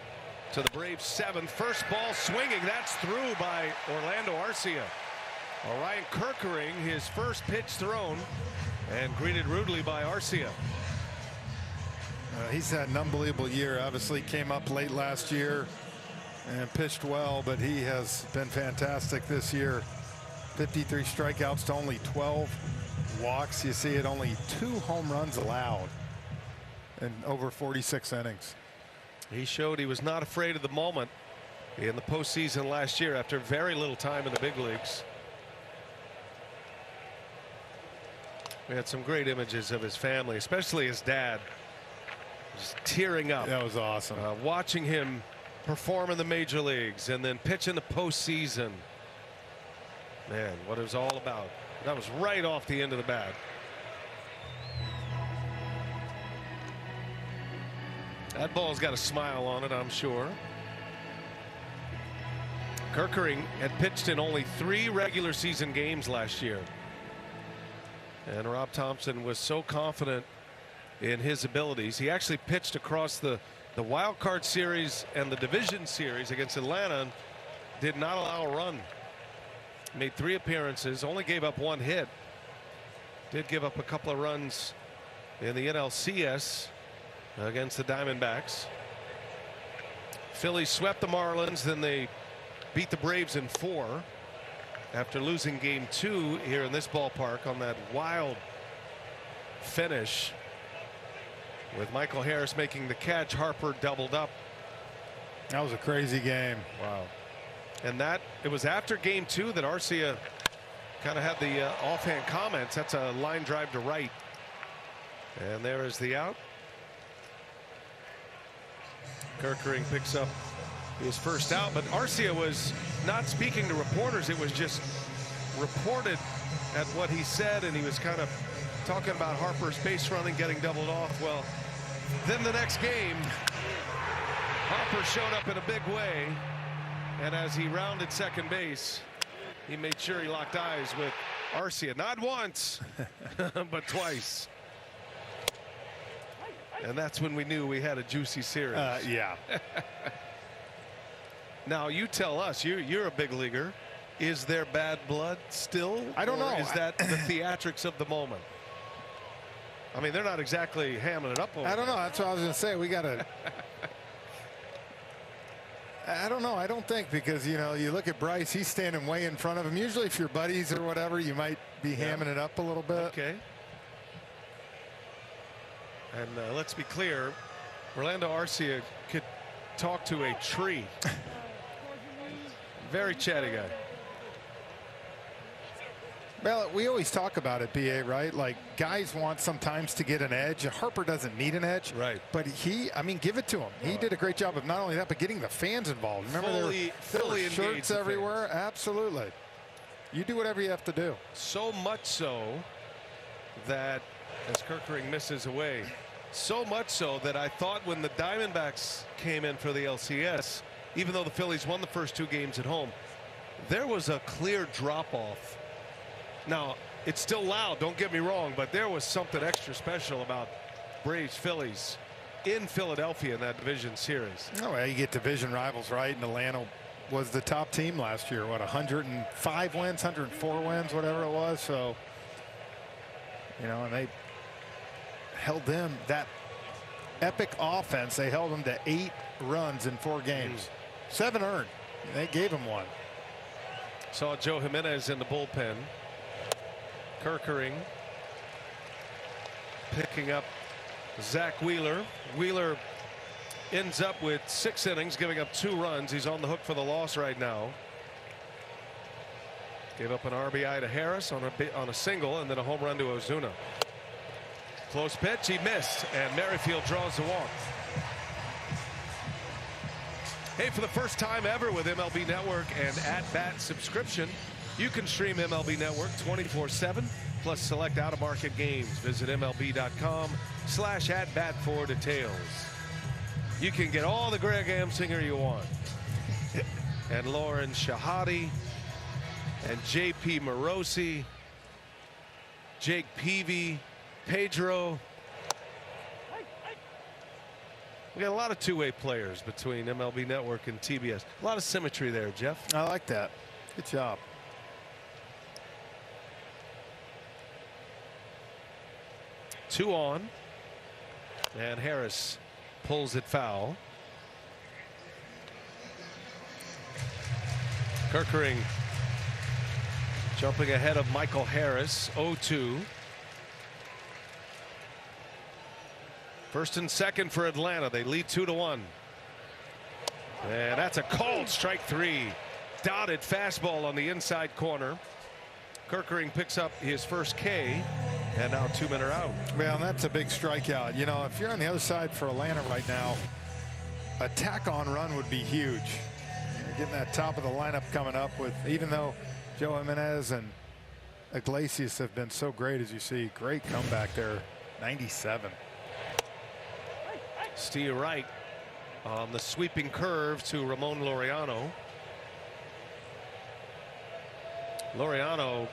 to the Braves seventh. First ball swinging. That's through by Orlando Arcia. Orion Kerkering, his first pitch thrown and greeted rudely by Arcia. He's had an unbelievable year. Obviously came up late last year and pitched well, but he has been fantastic this year. 53 strikeouts to only 12 walks. You see it, only 2 home runs allowed in over 46 innings. He showed he was not afraid of the moment in the postseason last year after very little time in the big leagues. We had some great images of his family, especially his dad, just tearing up. That was awesome. Watching him perform in the major leagues and then pitch in the postseason. Man, what it was all about. That was right off the end of the bat. That ball's got a smile on it, I'm sure. Kerkering had pitched in only 3 regular season games last year. And Rob Thompson was so confident in his abilities. He actually pitched across the wild card series and the division series against Atlanta. Did not allow a run. Made 3 appearances, only gave up 1 hit. Did give up a couple of runs in the NLCS against the Diamondbacks. Phillies swept the Marlins, then they beat the Braves in 4 after losing game 2 here in this ballpark on that wild finish with Michael Harris making the catch. Harper doubled up. That was a crazy game. Wow. And that it was after game 2 that Arcia kind of had the offhand comments. That's a line drive to right, and there is the out. Kerkering picks up his first out, but Arcia was not speaking to reporters. It was just reported at what he said, and he was kind of talking about Harper's base running, getting doubled off. Well, then the next game, Harper showed up in a big way, and as he rounded second base, he made sure he locked eyes with Arcia, not once, but twice. And that's when we knew we had a juicy series. Yeah. Now you tell us, you're a big leaguer. Is there bad blood still? I don't know. Is that the theatrics of the moment? I mean, they're not exactly hamming it up over I don't know. That's what I was going to say. We got to. I don't know. I don't think, because, you know, you look at Bryce, he's standing way in front of him. Usually if you're buddies or whatever, you might be hamming it up a little bit. Okay. And let's be clear, Orlando Arcia could talk to a tree. Very chatty guy. Well, we always talk about it, BA, right? Like, guys want sometimes to get an edge. Harper doesn't need an edge. Right. But I mean, give it to him. He did a great job of not only that, but getting the fans involved. Remember, there were shirts everywhere. Absolutely. You do whatever you have to do. So much so that, as Kerkering misses away, so much so that I thought when the Diamondbacks came in for the LCS, even though the Phillies won the first 2 games at home, there was a clear drop-off. Now, It's still loud, don't get me wrong, but there was something extra special about Braves Phillies in Philadelphia in that division series. Oh, well, you get division rivals, right? And Atlanta was the top team last year. What, 105 wins, 104 wins, whatever it was. So, you know, and they held them, that epic offense, they held them to 8 runs in 4 games. 7 earned. They gave him 1. Saw Joe Jimenez in the bullpen. Kerkering picking up Zach Wheeler. Wheeler ends up with 6 innings, giving up 2 runs. He's on the hook for the loss right now. Gave up an RBI to Harris on a single, and then a home run to Ozuna. Close pitch, he missed, and Merrifield draws the walk. Hey, for the first time ever with MLB Network and at-bat subscription, you can stream MLB Network 24/7, plus select out-of-market games. Visit MLB.com/@bat for details. You can get all the Greg Amsinger you want. And Lauren Shahadi and JP Morosi, Jake Peavy, Pedro. We got a lot of two-way players between MLB Network and TBS. A lot of symmetry there, Jeff. I like that. Good job. Two on, and Harris pulls it foul. Kerkering jumping ahead of Michael Harris, 0-2. First and second for Atlanta. They lead 2-1. And that's a called strike 3. Dotted fastball on the inside corner. Kerkering picks up his first K, and now 2 men are out. Well, that's a big strikeout. You know, if you're on the other side for Atlanta right now, a tack-on run would be huge. You're getting that top of the lineup coming up with, even though Joe Jimenez and Iglesias have been so great, as you see, great comeback there, 97. Steve Wright on the sweeping curve to Ramon Laureano. Laureano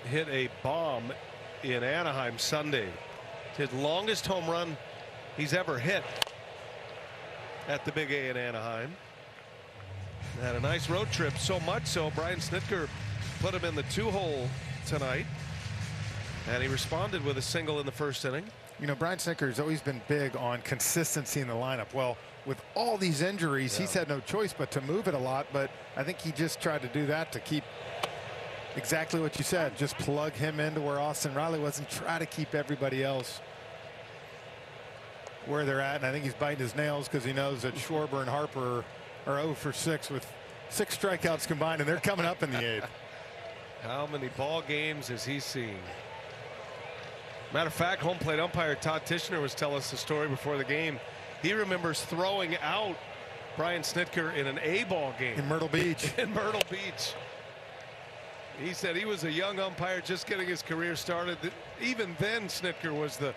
hit a bomb in Anaheim Sunday. His longest home run he's ever hit at the Big A in Anaheim. Had a nice road trip, so much so Brian Snitker put him in the 2-hole tonight, and he responded with a single in the first inning. You know, Brian Snitker has always been big on consistency in the lineup. Well, with all these injuries, he's had no choice but to move it a lot, but I think he just tried to do that to keep exactly what you said, just plug him into where Austin Riley was and try to keep everybody else where they're at. And I think he's biting his nails because he knows that Schwarber and Harper are 0 for 6 with 6 strikeouts combined, and they're coming up in the 8th. How many ball games has he seen? Matter of fact, home plate umpire Todd Tishner was telling us the story before the game. He remembers throwing out Brian Snitker in an A-ball game. In Myrtle Beach. In Myrtle Beach. He said he was a young umpire just getting his career started. Even then, Snitker was the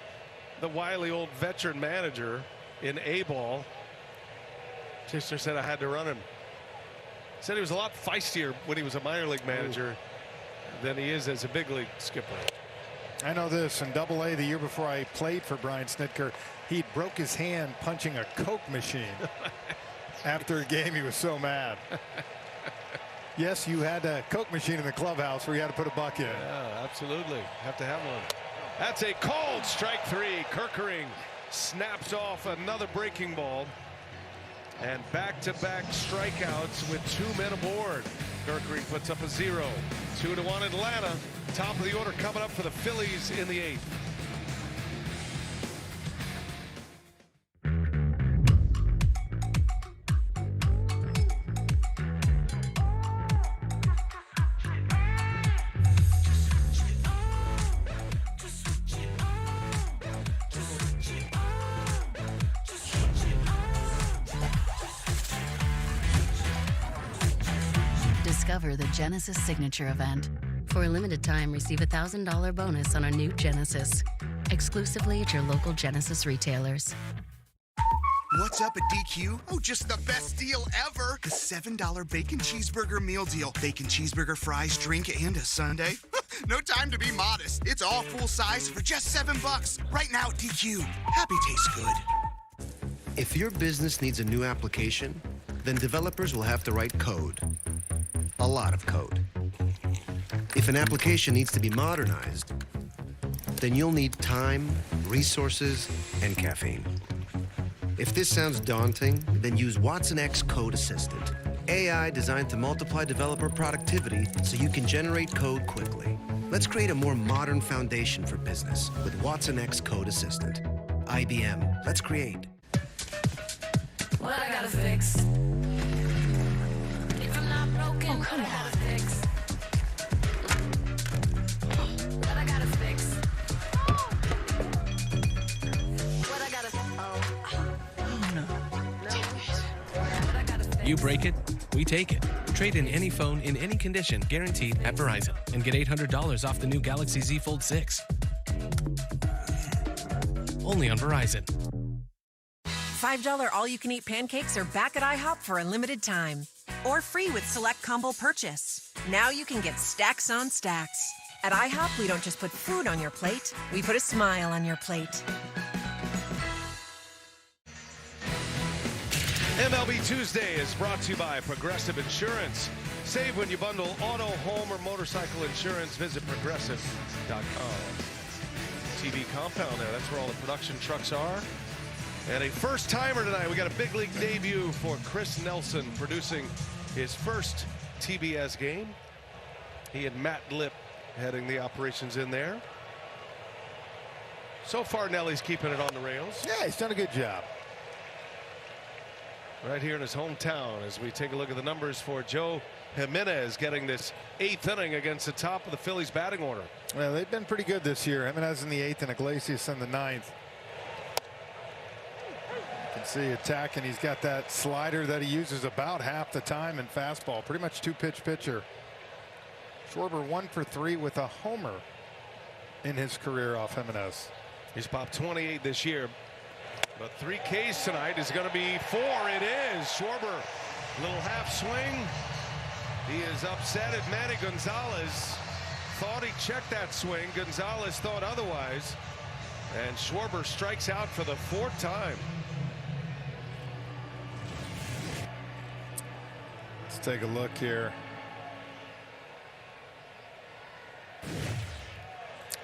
wily old veteran manager in A-ball. Tishner said I had to run him. Said he was a lot feistier when he was a minor league manager than he is as a big league skipper. I know this, in Double-A the year before I played for Brian Snitker, he broke his hand punching a Coke machine. After a game, he was so mad. Yes, you had a Coke machine in the clubhouse where you had to put a buck in. Yeah, absolutely. Have to have one. That's a called strike 3. Kerkering snaps off another breaking ball. And back-to-back strikeouts with 2 men aboard. Kerkering puts up a 0. 2-1 Atlanta. Top of the order coming up for the Phillies in the 8th. Discover the Genesis Signature Event. For a limited time, receive a $1,000 bonus on a new Genesis. Exclusively at your local Genesis retailers. What's up at DQ? Oh, just the best deal ever. The $7 bacon cheeseburger meal deal. Bacon cheeseburger, fries, drink, and a sundae. No time to be modest. It's all full size for just $7. Right now at DQ. Happy tastes good. If your business needs a new application, then developers will have to write code. A lot of code. If an application needs to be modernized, then you'll need time, resources, and caffeine. If this sounds daunting, then use Watson X Code Assistant. AI designed to multiply developer productivity so you can generate code quickly. Let's create a more modern foundation for business with Watson X Code Assistant. IBM, let's create. What I gotta fix? If I'm not broken, oh, come on. Fix? What I gotta fix? What I gotta You break it, we take it. Trade in any phone in any condition, guaranteed at Verizon, and get $800 off the new Galaxy Z Fold 6. Only on Verizon. $5 all-you-can-eat pancakes are back at IHOP for a limited time. Or free with select combo purchase. Now you can get stacks on stacks. At IHOP, we don't just put food on your plate, we put a smile on your plate. MLB Tuesday is brought to you by Progressive Insurance. Save when you bundle auto, home, or motorcycle insurance. Visit progressive.com. TV compound there. That's where all the production trucks are. And a first-timer tonight. We got a big league debut for Chris Nelson, producing his first TBS game. He and Matt Lip heading the operations in there. So far, Nelly's keeping it on the rails. Yeah, he's done a good job. Right here in his hometown as we take a look at the numbers for Joe Jimenez getting this 8th inning against the top of the Phillies batting order. Well, they've been pretty good this year. Jimenez in the 8th and Iglesias in the 9th. You can see attacking. He's got that slider that he uses about half the time, and fastball. Pretty much two-pitch pitcher. Schwarber 1 for 3 with a homer in his career off Jimenez. He's popped 28 this year. But 3 Ks tonight is going to be 4. It is. Schwarber, little half swing. He is upset at Manny Gonzalez. Thought he checked that swing. Gonzalez thought otherwise. And Schwarber strikes out for the 4th time. Let's take a look here.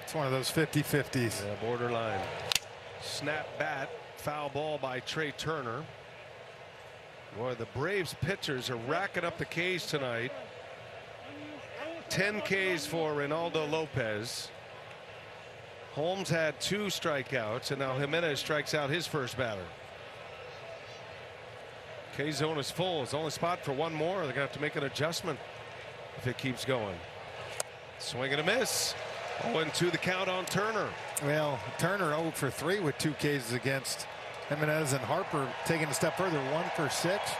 It's one of those 50-50s. Yeah, borderline. Snap bat. Foul ball by Trey Turner. Boy, the Braves pitchers are racking up the Ks tonight. 10 Ks for Reynaldo Lopez. Holmes had 2 strikeouts, and now Jimenez strikes out his first batter. K zone is full. It's only spot for 1 more. They're going to have to make an adjustment if it keeps going. Swing and a miss. 0-2 the count on Turner. Well, Turner 0 for 3 with 2 Ks against Jimenez, and Harper taking a step further, 1 for 6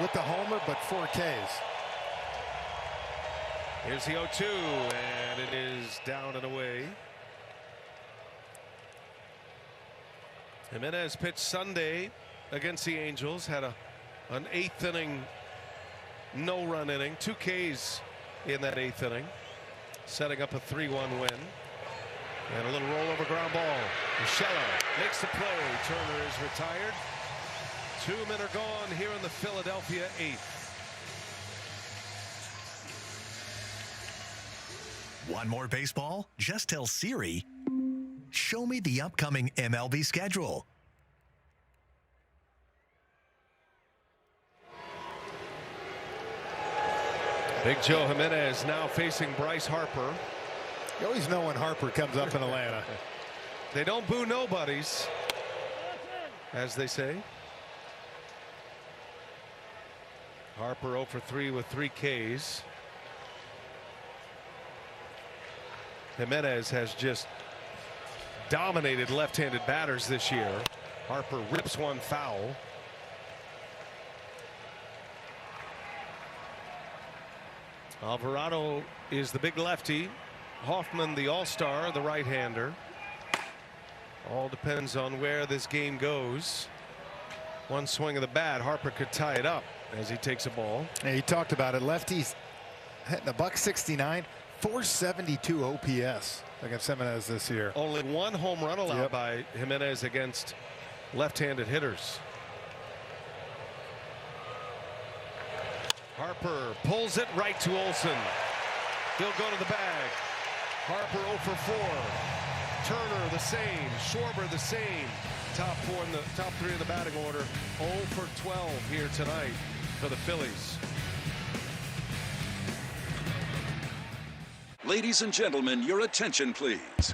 with the homer, but 4 Ks. Here's the 0-2, and it is down and away. Jimenez pitched Sunday against the Angels, had an 8th inning no-run inning, 2 Ks in that 8th inning, setting up a 3-1 win. And a little rollover ground ball. Michello makes the play. Turner is retired. 2 men are gone here in the Philadelphia 8th. Want more baseball? Just tell Siri, show me the upcoming MLB schedule. Big Joe Jimenez now facing Bryce Harper. You always know when Harper comes up in Atlanta. They don't boo nobodies, as they say. Harper 0 for 3 with 3 Ks. Jimenez has just dominated left-handed batters this year. Harper rips 1 foul. Alvarado is the big lefty. Hoffman, the all-star, the right-hander. All depends on where this game goes. 1 swing of the bat, Harper could tie it up as he takes a ball. Yeah, he talked about it. Lefties hitting $169, 472 OPS against Jimenez this year. Only one home run allowed by Jimenez against left-handed hitters. Harper pulls it right to Olsen. He'll go to the bag. Harper 0 for 4. Turner the same. Schwarber the same. Top three in the batting order. 0 for 12 here tonight for the Phillies. Ladies and gentlemen, your attention, please.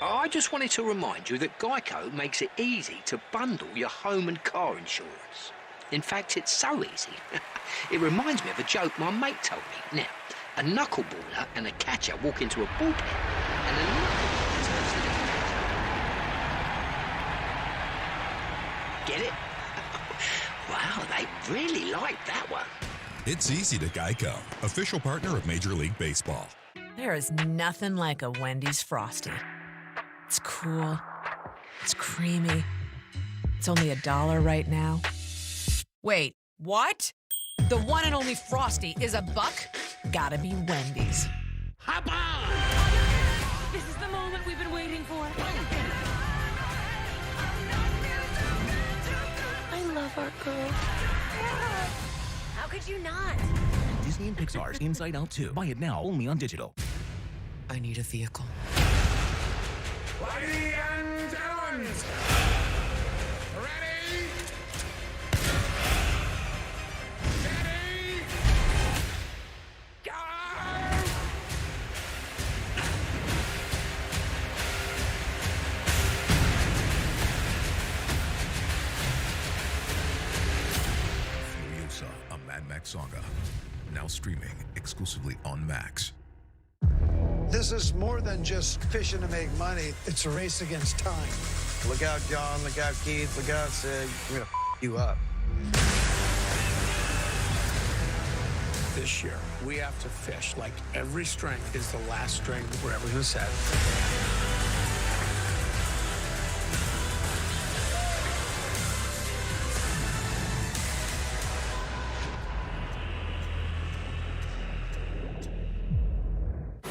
I just wanted to remind you that Geico makes it easy to bundle your home and car insurance. In fact, it's so easy. It reminds me of a joke my mate told me. Now, a knuckleballer and a catcher walk into a bullpen, and a knuckleballer turns to the catcher. Get it? Wow, they really like that one. It's easy to Geico, official partner of Major League Baseball. There is nothing like a Wendy's Frosty. It's cool. It's creamy. It's only $1 right now. Wait, what? The one and only Frosty is $1? Gotta be Wendy's. Hop on! This is the moment we've been waiting for. I love our girl. How could you not? Disney and Pixar's Inside Out 2. Buy it now, only on digital. I need a vehicle. Ladies and gentlemen, ready? Steady! Go! Furiosa, a Mad Max saga. Now streaming exclusively on Max. This is more than just fishing to make money. It's a race against time. Look out, John. Look out, Keith. Look out, Sid. We're gonna you up. This year, we have to fish like every string is the last string we're ever gonna set.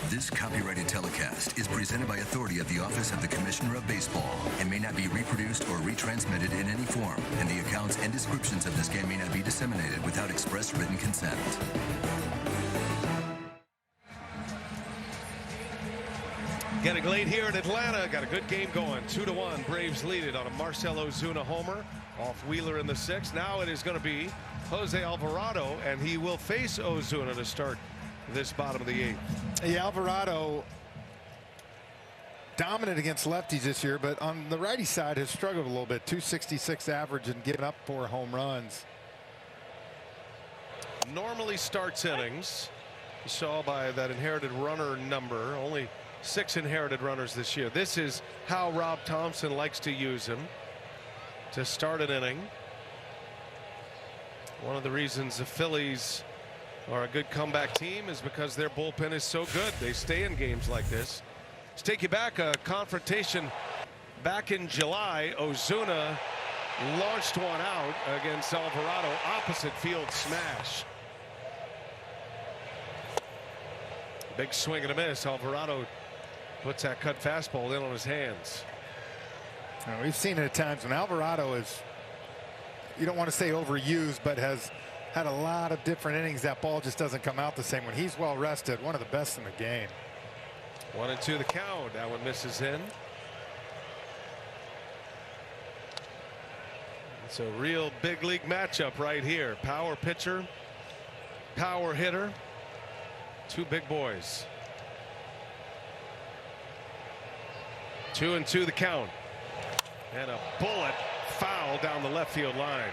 This copyrighted telecast is presented by authority of the Office of the Commissioner of Baseball and may not be reproduced or retransmitted in any form, and the accounts and descriptions of this game may not be disseminated without express written consent. Getting late here in Atlanta. Got a good game going. 2-1. Braves lead it on a Marcell Ozuna homer off Wheeler in the 6th. Now it is going to be Jose Alvarado, and he will face Ozuna to start this bottom of the 8th. Yeah, Alvarado dominant against lefties this year, but on the righty side has struggled a little bit. 266 average and giving up 4 home runs. Normally starts innings. You saw by that inherited runner number, only 6 inherited runners this year. This is how Rob Thompson likes to use him to start an inning. One of the reasons the Phillies are a good comeback team is because their bullpen is so good. They stay in games like this. Let's take you back. A confrontation back in July. Ozuna launched one out against Alvarado. Opposite field smash. Big swing and a miss. Alvarado puts that cut fastball in on his hands. Now, we've seen it at times when Alvarado is, you don't want to say overused, but has had a lot of different innings. That ball just doesn't come out the same. When he's well rested, one of the best in the game. 1-2 the count. That one misses in. It's a real big league matchup right here. Power pitcher, power hitter. 2 big boys. 2-2 the count. And a bullet foul down the left field line.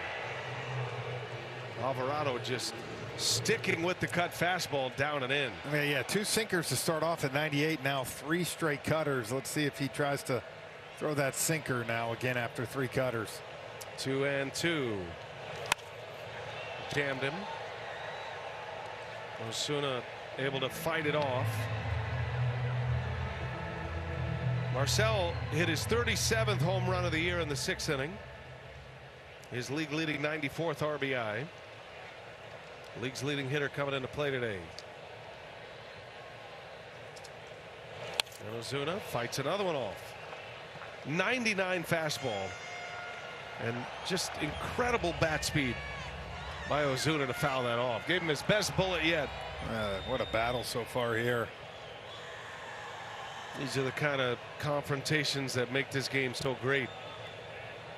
Alvarado just sticking with the cut fastball down and in. Yeah, 2 sinkers to start off at 98. Now 3 straight cutters. Let's see if he tries to throw that sinker now again after 3 cutters. 2-2. Jammed him. Ozuna able to fight it off. Marcell hit his 37th home run of the year in the 6th inning. His league leading 94th RBI. League's leading hitter coming into play today. And Ozuna fights another one off. 99 fastball. And just incredible bat speed by Ozuna to foul that off. Gave him his best bullet yet. What a battle so far here. These are the kind of confrontations that make this game so great.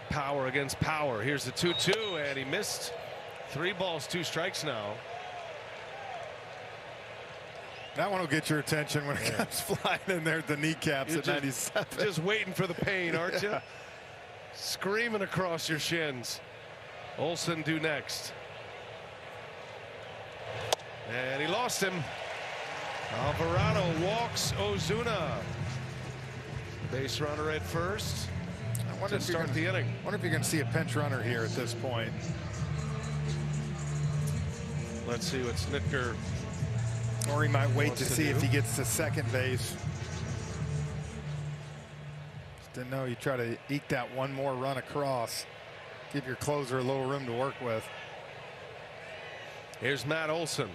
Power against power. Here's the 2-2, and he missed. 3 balls, 2 strikes now. That one will get your attention when it comes flying in there at the kneecaps at 97. Just waiting for the pain, aren't you? Screaming across your shins. Olsen due next. And he lost him. Alvarado walks Ozuna. Base runner at first. I wonder if start the inning. I wonder if you're going to see a pinch runner here at this point. Let's see what Snitker. Or he might wait to see if he gets to second base. Just didn't know you try to eke that one more run across. Give your closer a little room to work with. Here's Matt Olson.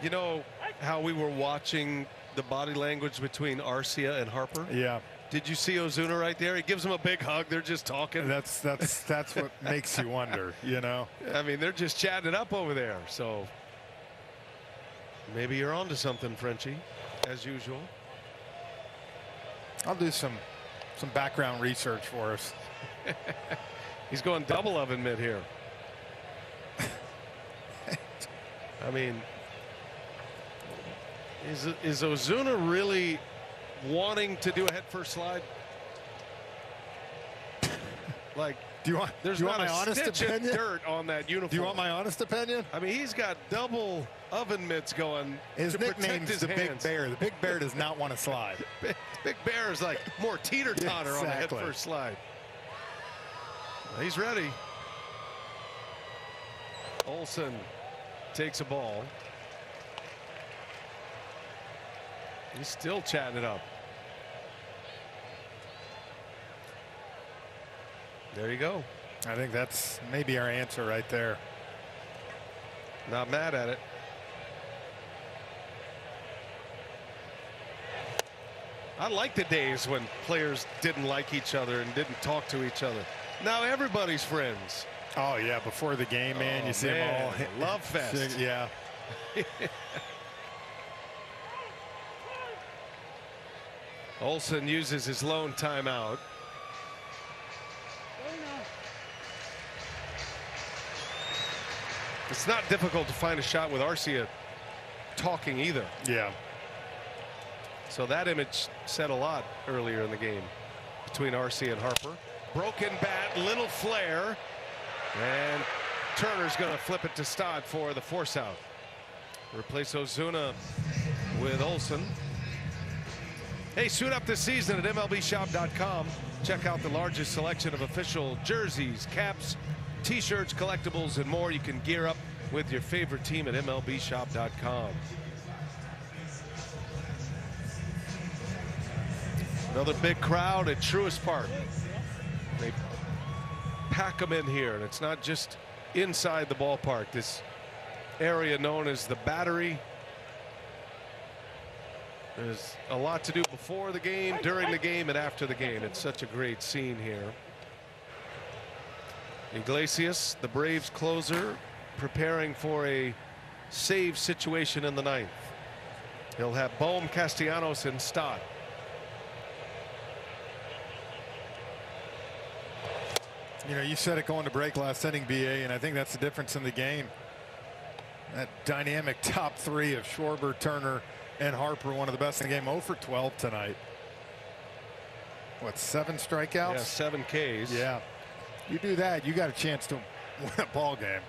You know how we were watching the body language between Arcia and Harper? Yeah. Did you see Ozuna right there? He gives him a big hug. They're just talking. That's what makes you wonder, you know. I mean, they're just chatting it up over there. So maybe you're onto something, Frenchie, as usual. I'll do some background research for us. He's going double oven mid here. I mean, is Ozuna really wanting to do a head first slide? Like, there's not a honest stitch of opinion? dirt on that uniform. Do you want my honest opinion? I mean, he's got double oven mitts going. His to nickname's his the Big hands. Bear. The Big Bear does not want to slide. Big Bear is like more teeter-totter on the head first slide. He's ready. Olsen takes a ball. He's still chatting it up. There you go. I think that's maybe our answer right there. Not mad at it. I like the days when players didn't like each other and didn't talk to each other. Now everybody's friends. Oh yeah, before the game, man, you see them all love fest. Yeah. Olsen uses his lone timeout. It's not difficult to find a shot with Arcia talking either. Yeah. So that image said a lot earlier in the game between Arcia and Harper. Broken bat, little flare, and Turner's going to flip it to Stott for the force out. Replace Ozuna with Olsen. Hey, suit up this season at MLBshop.com. Check out the largest selection of official jerseys, caps, t-shirts, collectibles, and more. You can gear up with your favorite team at MLBshop.com. Another big crowd at Truist Park. They pack them in here, and it's not just inside the ballpark. This area known as the Battery. There's a lot to do before the game, during the game, and after the game. It's such a great scene here. Iglesias, the Braves closer, preparing for a save situation in the ninth. He'll have Bohm, Castellanos, and Stott. You know, you said it going to break last inning, BA, and I think that's the difference in the game. That dynamic top three of Schwarber, Turner, and Harper, one of the best in the game. 0 for 12 tonight. What, 7 strikeouts? Yeah, 7 Ks. Yeah. You do that, you got a chance to win a ball game.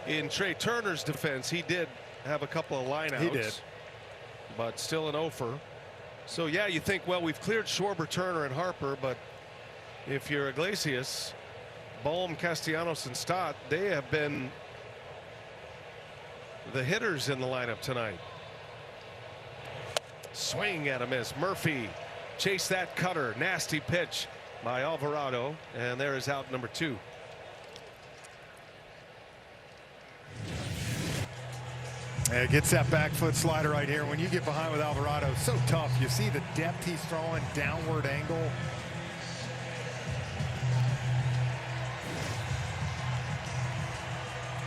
In Trey Turner's defense, he did have a couple of lineouts. He did. But still an offer. So, yeah, you think, well, we've cleared Schwarber, Turner, and Harper, but if you're Iglesias, Bohm, Castellanos, and Stott, they have been the hitters in the lineup tonight. Swing and a miss. Murphy chased that cutter. Nasty pitch by Alvarado, and there is out number 2. Yeah, gets that back foot slider right here. When you get behind with Alvarado, so tough. You see the depth he's throwing, downward angle.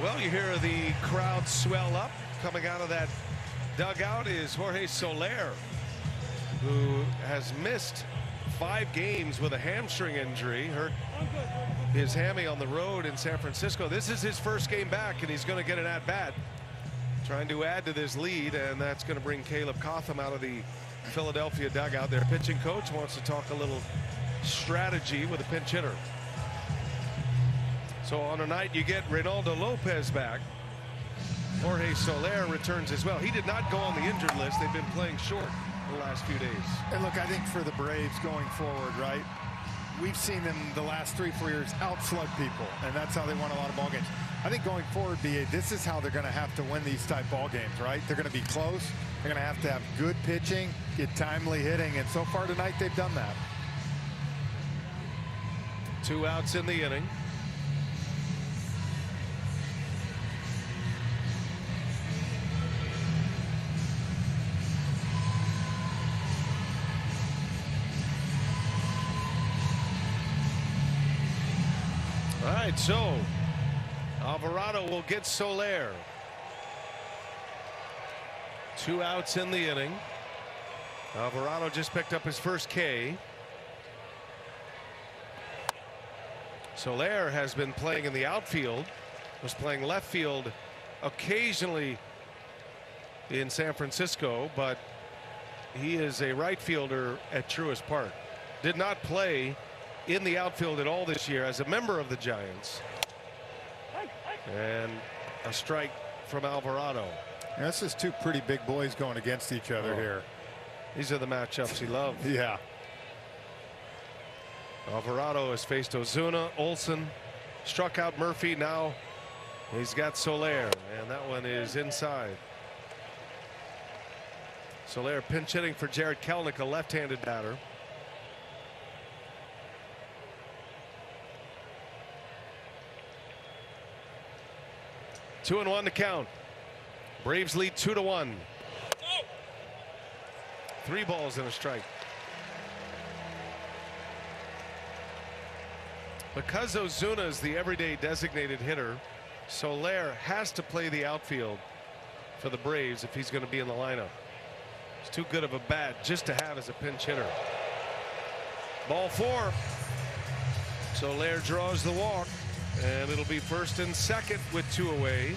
Well, you hear the crowd swell up. Coming out of that dugout is Jorge Soler, who has missed 5 games with a hamstring injury. Hurt his hammy on the road in San Francisco. This is his first game back, and he's going to get an at-bat. Trying to add to this lead, and that's going to bring Caleb Cotham out of the Philadelphia dugout. Their pitching coach wants to talk a little strategy with a pinch hitter. So on a night you get Reynaldo Lopez back, Jorge Soler returns as well. He did not go on the injured list. They've been playing short the last few days. And look, I think for the Braves going forward, right, we've seen them the last 3-4 years outslug people, and that's how they won a lot of ball games. I think going forward, BA, this is how they're going to have to win these type ball games, right? They're going to be close. They're going to have good pitching, get timely hitting, and so far tonight they've done that. 2 outs in the inning. All right, so Alvarado will get Soler. 2 outs in the inning. Alvarado just picked up his first K. Soler has been playing in the outfield, was playing left field occasionally in San Francisco, but he is a right fielder at Truist Park. Did not play in the outfield at all this year as a member of the Giants. And a strike from Alvarado. Yeah, this is 2 pretty big boys going against each other here. These are the matchups he loves. Yeah. Alvarado has faced Ozuna, Olsen, struck out Murphy. Now he's got Soler, and that one is inside. Soler pinch hitting for Jared Kelenic, a left-handed batter. Two and 1 to count. Braves lead 2-1. 3 balls and a strike. Because Ozuna is the everyday designated hitter, Soler has to play the outfield for the Braves if he's going to be in the lineup. It's too good of a bat just to have as a pinch hitter. Ball 4. Soler draws the walk, and it'll be first and second with 2 away.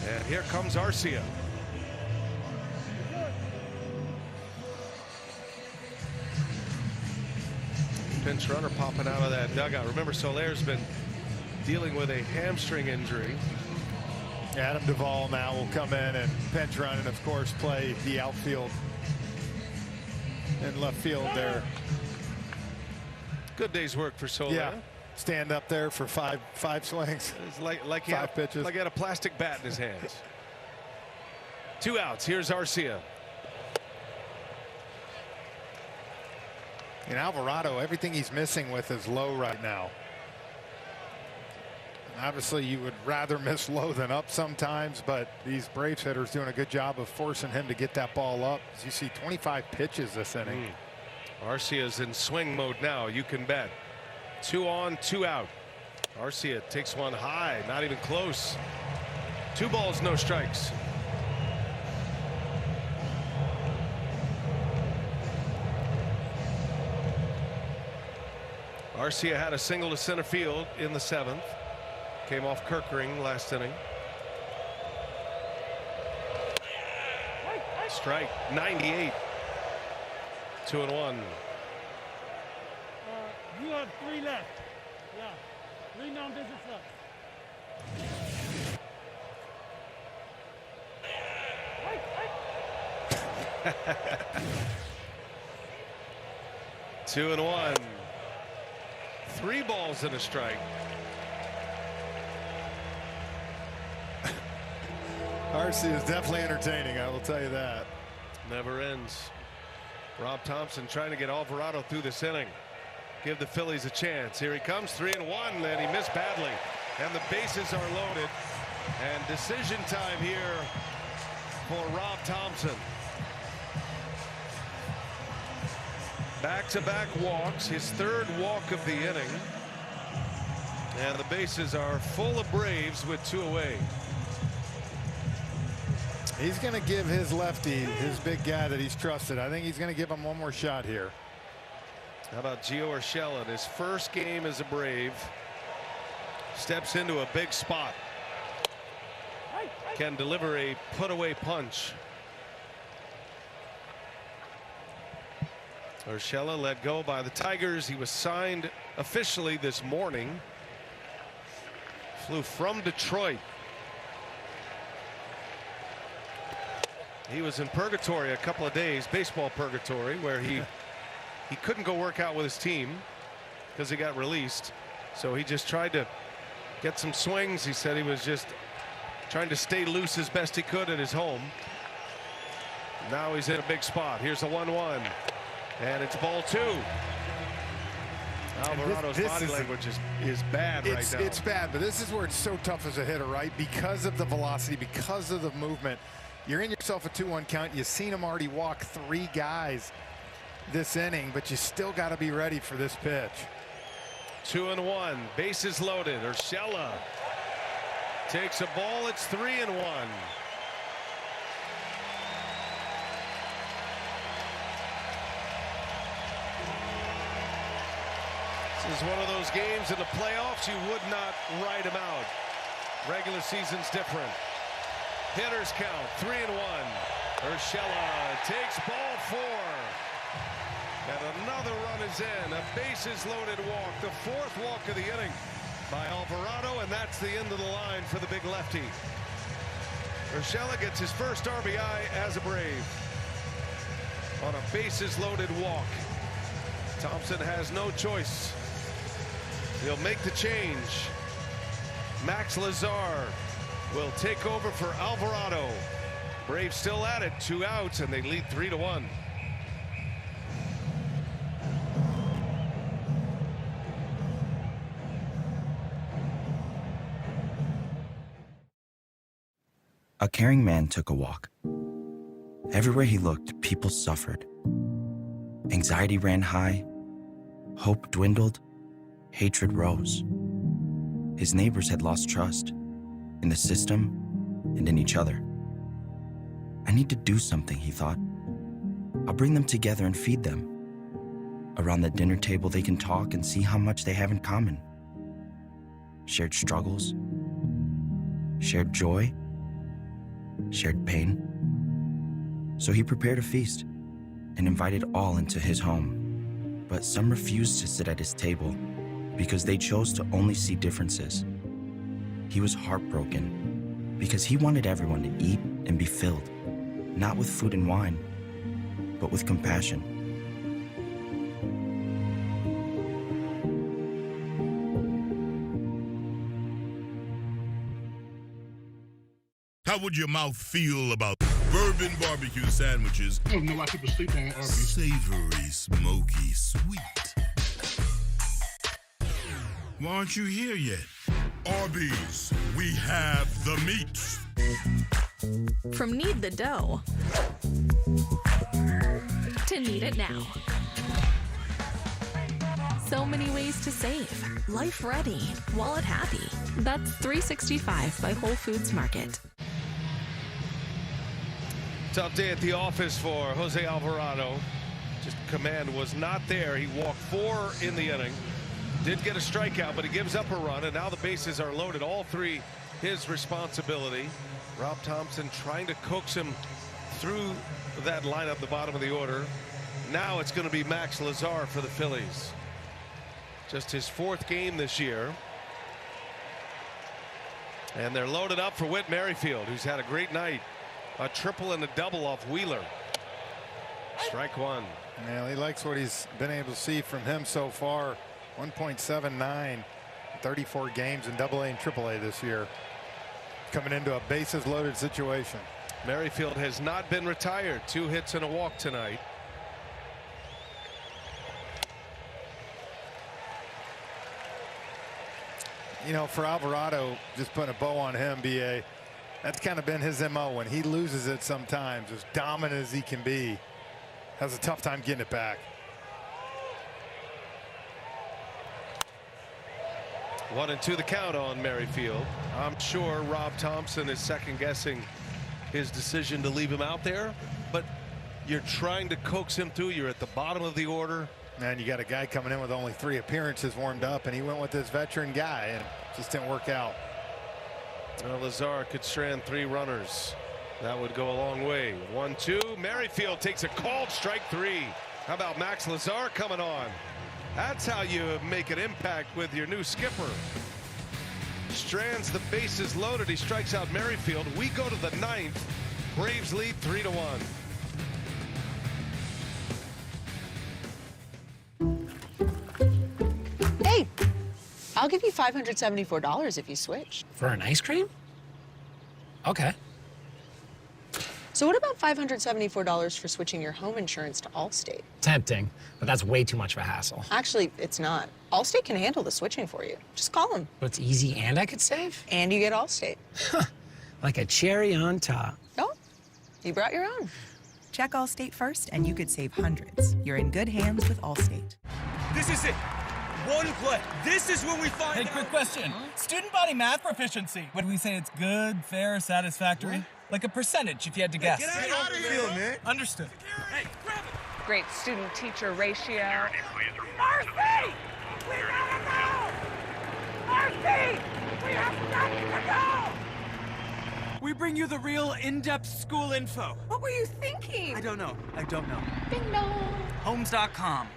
And here comes Arcia. Pinch runner popping out of that dugout. Remember, Soler's been dealing with a hamstring injury. Adam Duvall now will come in and pinch run, and of course play the outfield and left field there. Good day's work for Soler. Yeah. Stand up there for five swings. It's like 5 pitches. Like he had a plastic bat in his hands. 2 outs. Here's Arcia. And Alvarado, everything he's missing with is low right now. And obviously, you would rather miss low than up sometimes, but these Braves hitters doing a good job of forcing him to get that ball up. As you see, 25 pitches this inning. Arcia's in swing mode now. You can bet. 2 on, 2 out. Arcia takes one high, not even close. 2 balls, no strikes. Arcia had a single to center field in the 7th. Came off Kirkring last inning. Strike 98. 2 and 1. You have 3 left. Yeah. 3 non-business left. Two and 1. 3 balls and a strike. Arcia is definitely entertaining, I will tell you that. Never ends. Rob Thompson trying to get Alvarado through this inning. Give the Phillies a chance. Here he comes, 3 and 1, and he missed badly. And the bases are loaded. And decision time here for Rob Thompson. Back-to-back walks, his third walk of the inning. And the bases are full of Braves with 2 away. He's going to give his lefty, his big guy that he's trusted. I think he's going to give him one more shot here. How about Gio Urshela in his first game as a Brave? Steps into a big spot. Can deliver a put-away punch. Urshela let go by the Tigers. He was signed officially this morning. Flew from Detroit. He was in purgatory a couple of days, baseball purgatory, where he couldn't go work out with his team because he got released. So he just tried to get some swings. He said he was just trying to stay loose as best he could at his home. Now he's in a big spot. Here's a 1-1. And it's ball 2. Alvarado's body language is bad right now. It's bad, but this is where it's so tough as a hitter, right? Because of the velocity, because of the movement. You're in yourself a 2-1 count. You've seen him already walk 3 guys this inning, but you still got to be ready for this pitch. 2-1. Bases loaded. Urshela takes a ball. It's 3-1. This is one of those games in the playoffs you would not ride them out. Regular season's different. Hitters count 3-1. Urshela takes ball 4. And another run is in. A bases loaded walk. The 4th walk of the inning by Alvarado, and that's the end of the line for the big lefty. Urshela gets his first RBI as a Brave on a bases loaded walk. Thompson has no choice. He'll make the change. Max Lazar will take over for Alvarado. Braves still at it, 2 outs, and they lead 3-1. A caring man took a walk. Everywhere he looked, people suffered. Anxiety ran high, hope dwindled, hatred rose. His neighbors had lost trust in the system and in each other. I need to do something, he thought. I'll bring them together and feed them. Around the dinner table, they can talk and see how much they have in common. Shared struggles, shared joy, shared pain. So he prepared a feast and invited all into his home. But some refused to sit at his table because they chose to only see differences. He was heartbroken because he wanted everyone to eat and be filled, not with food and wine, but with compassion. How would your mouth feel about bourbon barbecue sandwiches? I don't know why people sleep on Arby's. Savory, smoky, sweet. Why aren't you here yet? Arby's, we have the meats. From knead the dough to knead it now. So many ways to save. Life ready, wallet happy. That's 365 by Whole Foods Market. Tough day at the office for Jose Alvarado. Just command was not there. He walked 4 in the inning. Did get a strikeout, but he gives up a run, and now the bases are loaded. All 3 his responsibility. Rob Thompson trying to coax him through that lineup, the bottom of the order. Now it's going to be Max Lazar for the Phillies. Just his 4th game this year. And they're loaded up for Whit Merrifield, who's had a great night. A triple and a double off Wheeler. Strike 1. Yeah, he likes what he's been able to see from him so far. 1.79, 34 games in AA and AAA this year. Coming into a bases loaded situation. Merrifield has not been retired. 2 hits and a walk tonight. you know, for Alvarado, just putting a bow on him, B.A., that's kind of been his M.O. When he loses it sometimes, as dominant as he can be, has a tough time getting it back. 1-2 the count on Merrifield. I'm sure Rob Thompson is second-guessing his decision to leave him out there, but you're trying to coax him through. You're at the bottom of the order. And you got a guy coming in with only 3 appearances warmed up, and he went with this veteran guy, and it just didn't work out. Well, Lazar could strand 3 runners. That would go a long way. 1-2. Merrifield takes a called strike 3. How about Max Lazar coming on? That's how you make an impact with your new skipper. Strands the bases loaded. He strikes out Merrifield. We go to the 9th. Braves lead 3-1. Hey, I'll give you $574 if you switch. For an ice cream? Okay. So what about $574 for switching your home insurance to Allstate? Tempting, but that's way too much of a hassle. Actually, it's not. Allstate can handle the switching for you. Just call them. But it's easy and I could save? And you get Allstate. Like a cherry on top. Oh, you brought your own. Check Allstate first and you could save hundreds. You're in good hands with Allstate. This is it. One play. This is when we find out. Hey, quick question. Student body math proficiency. Would we say it's good, fair, satisfactory? What? Like a percentage, if you had to guess. Get out of here, man. Understood. Hey, grab it. Great student-teacher ratio. Marcy! We gotta go! Marcy! We have got to go! We bring you the real in-depth school info. What were you thinking? I don't know. Ding dong. Homes.com.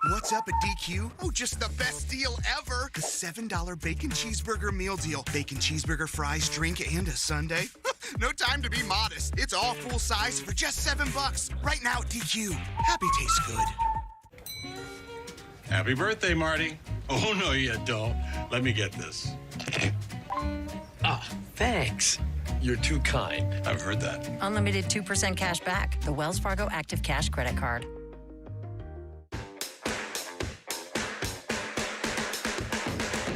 What's up at DQ? Oh, just the best deal ever. The $7 bacon cheeseburger meal deal. Bacon cheeseburger, fries, drink, and a sundae. No time to be modest. It's all full size for just $7. Right now at DQ. Happy tastes good. Happy birthday, Marty. Oh, no, you don't. Let me get this. Ah, thanks. You're too kind. I've heard that. Unlimited 2% cash back. The Wells Fargo Active Cash Credit Card.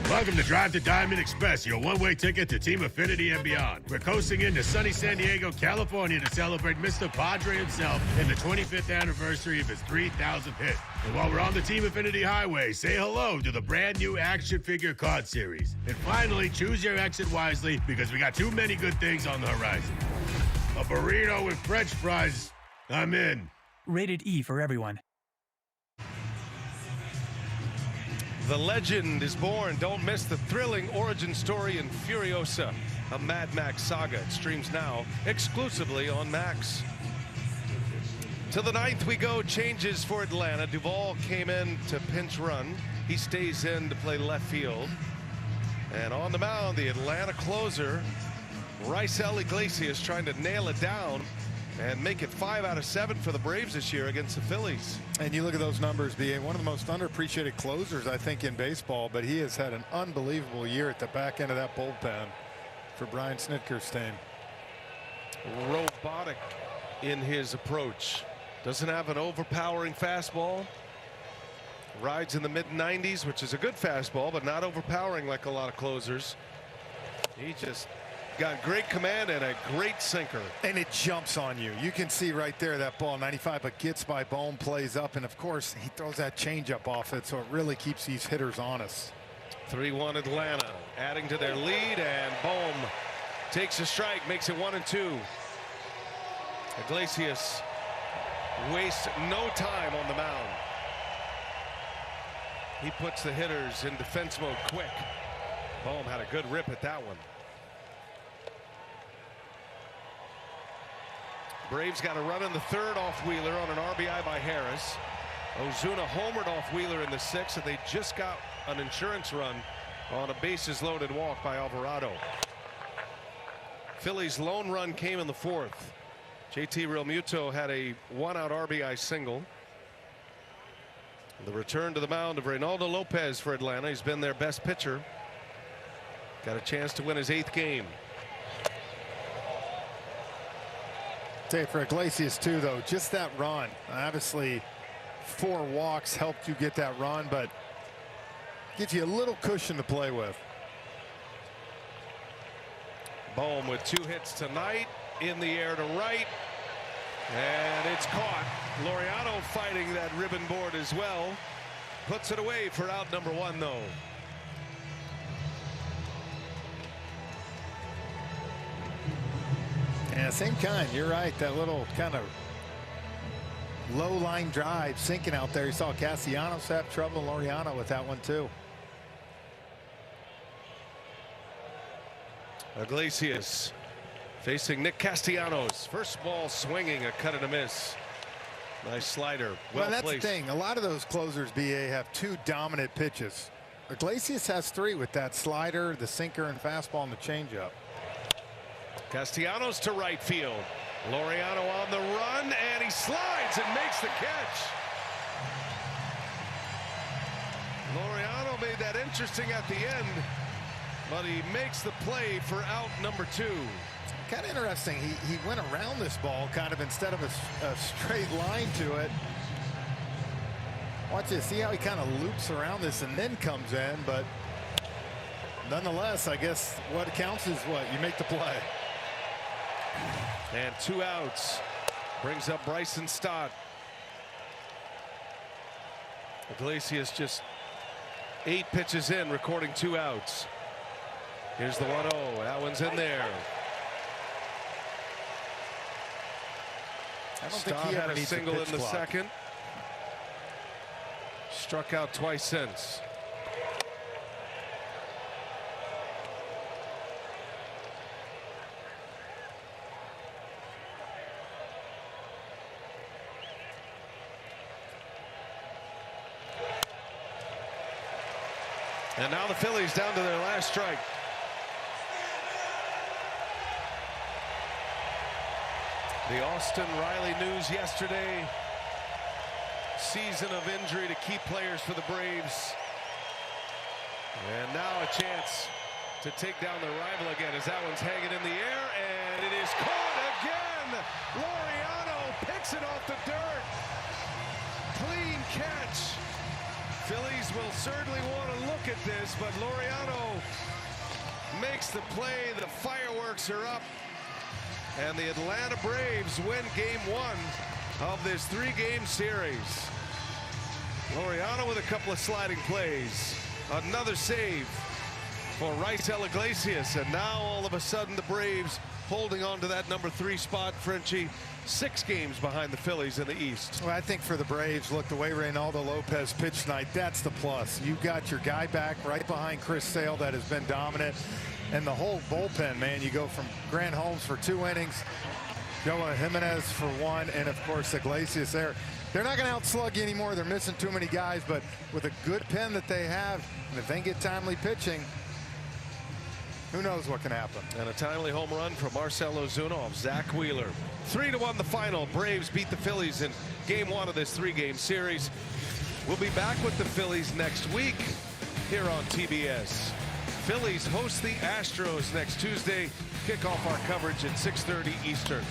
Welcome to Drive to Diamond Express, your one-way ticket to Team Affinity and beyond. We're coasting into sunny San Diego, California to celebrate Mr. Padre himself and the 25th anniversary of his 3,000th hit. And while we're on the Team Affinity Highway, say hello to the brand new action figure card series. And finally, choose your exit wisely because we got too many good things on the horizon. A burrito with French fries. I'm in. Rated E for everyone. The legend is born. Don't miss the thrilling origin story in Furiosa, a Mad Max saga. It streams now exclusively on Max. To the 9th we go. Changes for Atlanta. Duvall came in to pinch run. He stays in to play left field. And on the mound, the Atlanta closer, Raisel Iglesias, trying to nail it down and make it 5 out of 7 for the Braves this year against the Phillies. And you look at those numbers, B.A., one of the most underappreciated closers, I think, in baseball, but he has had an unbelievable year at the back end of that bullpen for Brian Snitkerstein. Robotic in his approach. Doesn't have an overpowering fastball. Rides in the mid-90s, which is a good fastball, but not overpowering like a lot of closers. He just got great command and a great sinker. And it jumps on you. You can see right there that ball, 95, but gets by Bohm, plays up, and of course he throws that changeup off it, so it really keeps these hitters honest. 3-1 Atlanta, adding to their lead, and Bohm takes a strike, makes it 1-2. Iglesias wastes no time on the mound. He puts the hitters in defense mode quick. Bohm had a good rip at that one. Braves got a run in the 3rd off Wheeler on an RBI by Harris. Ozuna homered off Wheeler in the 6th, and they just got an insurance run on a bases loaded walk by Alvarado. Phillies' lone run came in the 4th. JT Realmuto had a 1-out RBI single. The return to the mound of Reynaldo Lopez for Atlanta. He's been their best pitcher. Got a chance to win his 8th game. Say for Iglesias too, though, just that run. Obviously 4 walks helped you get that run, but Gives you a little cushion to play with. Bohm with 2 hits tonight, in the air to right, and it's caught. Laureano fighting that ribbon board as well. Puts it away for out number 1, though. Yeah, same kind. You're right. That little kind of low line drive sinking out there. You saw Castellanos have trouble. Laureano with that one too. Iglesias facing Nick Castellanos. First ball swinging, a cut and a miss. Nice slider. Well, that's placed. the thing. A lot of those closers, BA, have 2 dominant pitches. Iglesias has 3 with that slider, the sinker, and fastball, and the changeup. Castellanos to right field. Laureano on the run, and he slides and makes the catch. Laureano made that interesting at the end, but he makes the play for out number 2. Kind of interesting. He went around this ball kind of instead of a straight line to it. Watch this. See how he kind of loops around this and then comes in. But nonetheless, I guess what counts is what? You make the play. And 2 outs. Brings up Bryson Stott. Iglesias just 8 pitches in, recording 2 outs. Here's the 1-0. That one's in there. I don't Stott think he had ever a needs a single pitch in the clock. second. Struck out twice since. And now the Phillies down to their last strike. The Austin Riley news yesterday. Season of injury to key players for the Braves. And now a chance to take down their rival again as that one's hanging in the air, and it is caught again. Laureano picks it off the dirt. Clean catch. Phillies will certainly want to look at this, but Laureano makes the play. The fireworks are up, and the Atlanta Braves win game 1 of this 3-game series. Laureano with a couple of sliding plays. Another save for Raisel Iglesias, and now all of a sudden the Braves holding on to that number 3 spot. Frenchie, 6 games behind the Phillies in the East. Well, I think for the Braves, look, the way Reynaldo Lopez pitched tonight, that's the plus. You've got your guy back right behind Chris Sale that has been dominant. And the whole bullpen, man, you go from Grant Holmes for 2 innings, Joe Jimenez for 1, and of course Iglesias there. They're not going to outslug you anymore. They're missing too many guys, but with a good pen that they have, and if they get timely pitching, who knows what can happen. And a timely home run from Marcell Ozuna off Zach Wheeler. 3-1 the final. Braves beat the Phillies in game 1 of this 3-game series. We'll be back with the Phillies next week here on TBS. Phillies host the Astros next Tuesday. Kick off our coverage at 6:30 Eastern.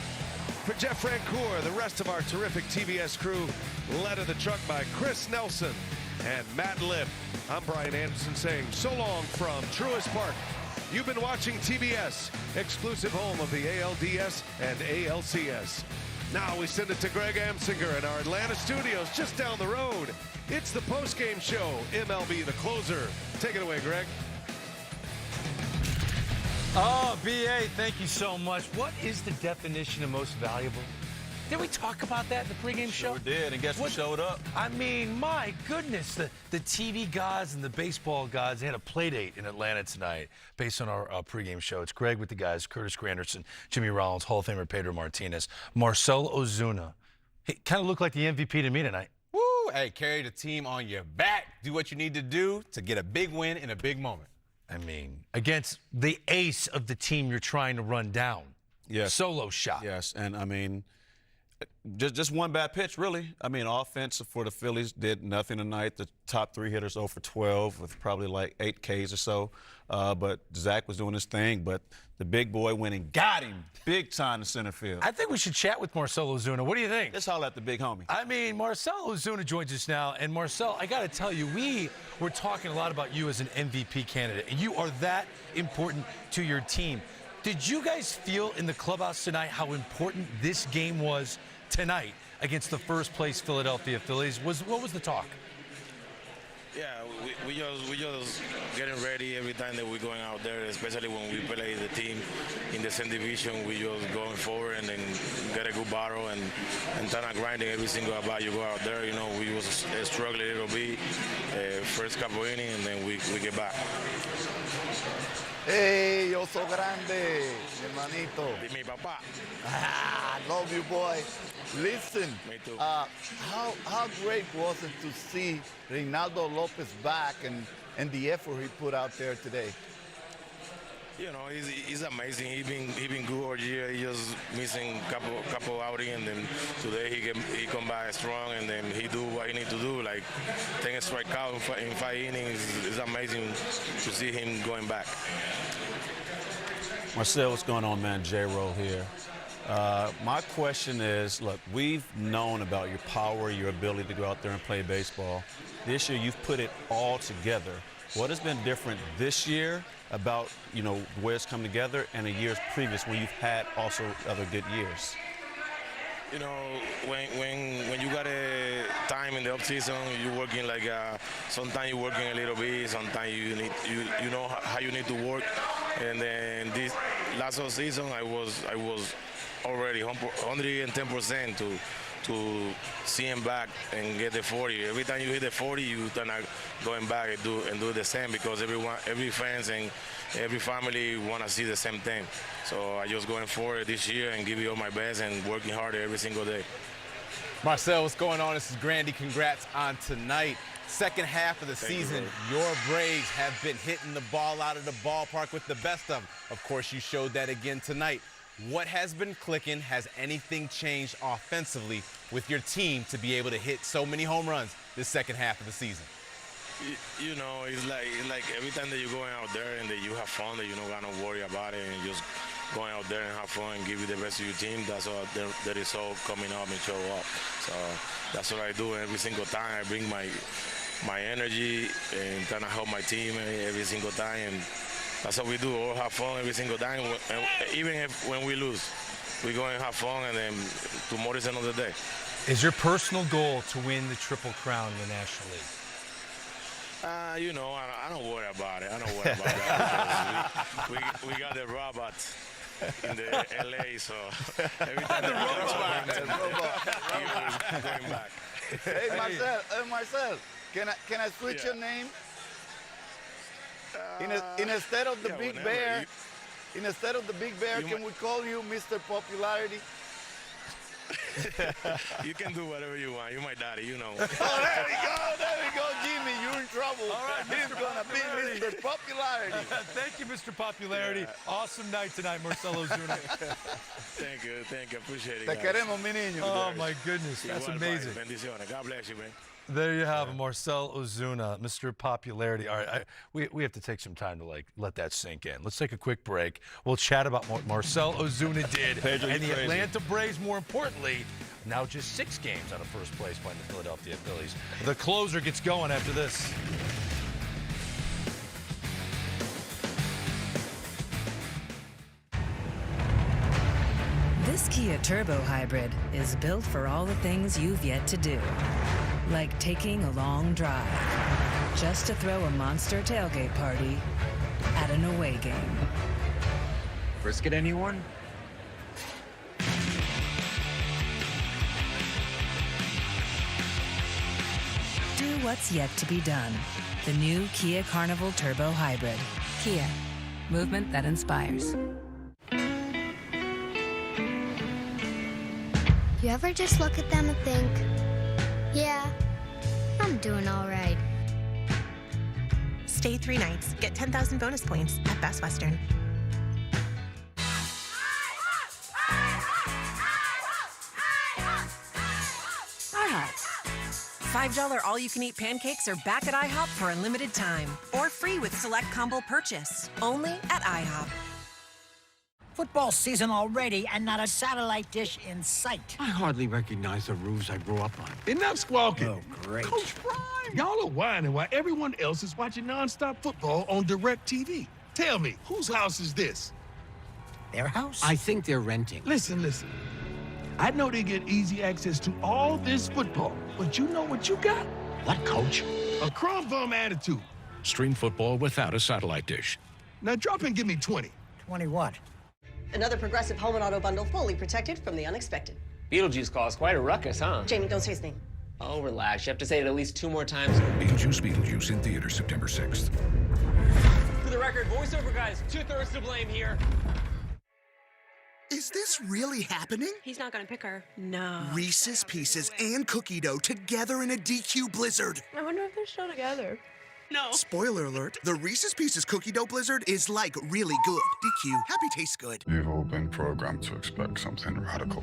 For Jeff Francoeur, the rest of our terrific TBS crew, led of the truck by Chris Nelson and Matt Lipp, I'm Brian Anderson saying so long from Truist Park. You've been watching TBS, exclusive home of the ALDS and ALCS. Now we send it to Greg Amsinger in our Atlanta studios just down the road. It's the postgame show, MLB The Closer. Take it away, Greg. Oh, BA, thank you so much. What is the definition of most valuable? Did we talk about that in the pregame show? Sure did, and guess what showed up? I mean, my goodness, the TV gods and the baseball gods, they had a play date in Atlanta tonight based on our pregame show. It's Greg with the guys, Curtis Granderson, Jimmy Rollins, Hall of Famer Pedro Martinez, Marcell Ozuna. He kind of looked like the MVP to me tonight. Woo! Hey, carry the team on your back. Do what you need to do to get a big win in a big moment. I mean, against the ace of the team you're trying to run down. Yes. Solo shot. Yes, and I mean, Just one bad pitch, really. I mean, offense for the Phillies did nothing tonight. The top 3 hitters 0 for 12 with probably like 8 Ks or so. But Zach was doing his thing, but the big boy went and got him big time in center field. I think we should chat with Marcell Ozuna. What do you think? Let's holler at the big homie. I mean, Marcell Ozuna joins us now. And Marcell, I got to tell you, we were talking a lot about you as an MVP candidate, and you are that important to your team. Did you guys feel in the clubhouse tonight how important this game was tonight against the first-place Philadelphia Phillies? What was the talk? Yeah, we just getting ready every time that we're going out there, especially when we play the team in the same division. We just going forward and then get a good battle and kind of grinding every single at bat you go out there. You know, we was struggling a little bit first couple innings, and then we get back. Hey, yo soy grande, hermanito. Mi papá. Love you, boy. Listen, Me too. how great was it to see Reynaldo Lopez back and the effort he put out there today? You know, he's amazing. He been good all year. He just missing couple outings, and then today he come back strong, and then he do what he need to do, like 10 strikeout in 5 innings. It's amazing to see him going back. Marcell, what's going on, man? J-Roll here. My question is, look, we've known about your power, your ability to go out there and play baseball. This year, you've put it all together. What has been different this year about, you know, where it's come together and the years previous when you've had also other good years? You know, when you got a time in the off season, you're working like sometimes you're working a little bit, sometimes you know how you need to work. And then this last off season, I was already 110% to see him back and get the 40. Every time you hit the 40, you turn out going back and do the same, because every fans and every family want to see the same thing. So I just going forward this year and give you all my best and working harder every single day. Marcell, what's going on? This is Grandy. Congrats on tonight. Second half of the season, your Braves have been hitting the ball out of the ballpark with the best of them. Of course, you showed that again tonight. What has been clicking? Has anything changed offensively with your team to be able to hit so many home runs this second half of the season? You know, it's like every time that you're going out there and that you have fun, that you don't got to worry about it, and just going out there and have fun and give you the best of your team. That's all that is all coming up and show up. So that's what I do every single time. I bring my energy and trying to help my team every single time. And that's what we do. All have fun every single time. And even when we lose, we go and have fun, and then tomorrow is another day. Is your personal goal to win the Triple Crown in the National League? You know, I don't worry about it. I don't worry about it. We got the robots in the LA, so every time the robot going back. Hey, Marcell, can I switch your name? Instead of the Big Bear, can we call you Mr. Popularity? You can do whatever you want. You're my daddy, you know. Oh, there we go, Jimmy. You're in trouble. All right, he's gonna be Mr. Popularity. Thank you, Mr. Popularity. Yeah. Awesome night tonight, Marcell Ozuna. Thank you. Appreciate it. Te queremos, mi niño. Oh my goodness, that's amazing. Bendiciones. God bless you, man. There you have it, Marcell Ozuna, Mr. Popularity. All right, we have to take some time to let that sink in. Let's take a quick break. We'll chat about what Marcell Ozuna did and the Atlanta Braves, more importantly, now just 6 games out of first place playing the Philadelphia Phillies. The closer gets going after this. This Kia Turbo Hybrid is built for all the things you've yet to do. Like taking a long drive, just to throw a monster tailgate party at an away game. Brisket, anyone? Do what's yet to be done. The new Kia Carnival Turbo Hybrid. Kia. Movement that inspires. You ever just look at them and think, yeah, I'm doing all right. Stay 3 nights. Get 10,000 bonus points at Best Western. $5 all-you-can-eat pancakes are back at IHOP for a limited time. Or free with select combo purchase. Only at IHOP. Football season already and not a satellite dish in sight. I hardly recognize the roofs I grew up on. Enough squawking. Oh, great. Coach Prime. Y'all are whining while everyone else is watching nonstop football on DirecTV. Tell me, whose house is this? Their house? I think they're renting. Listen. I know they get easy access to all this football, but you know what you got? What, Coach? A crumb bum attitude. Stream football without a satellite dish. Now drop and give me 20. 20 what? Another Progressive home and auto bundle fully protected from the unexpected. Beetlejuice caused quite a ruckus, huh? Jamie, don't say his name. Oh, relax. You have to say it at least 2 more times. Beetlejuice in theaters September 6th. For the record, voiceover guys, 2/3 to blame here. Is this really happening? He's not gonna pick her. No. Reese's Pieces and cookie dough together in a DQ blizzard. I wonder if they're still together. No. Spoiler alert, the Reese's Pieces cookie dough blizzard is like really good. DQ, happy tastes good. We've all been programmed to expect something radical.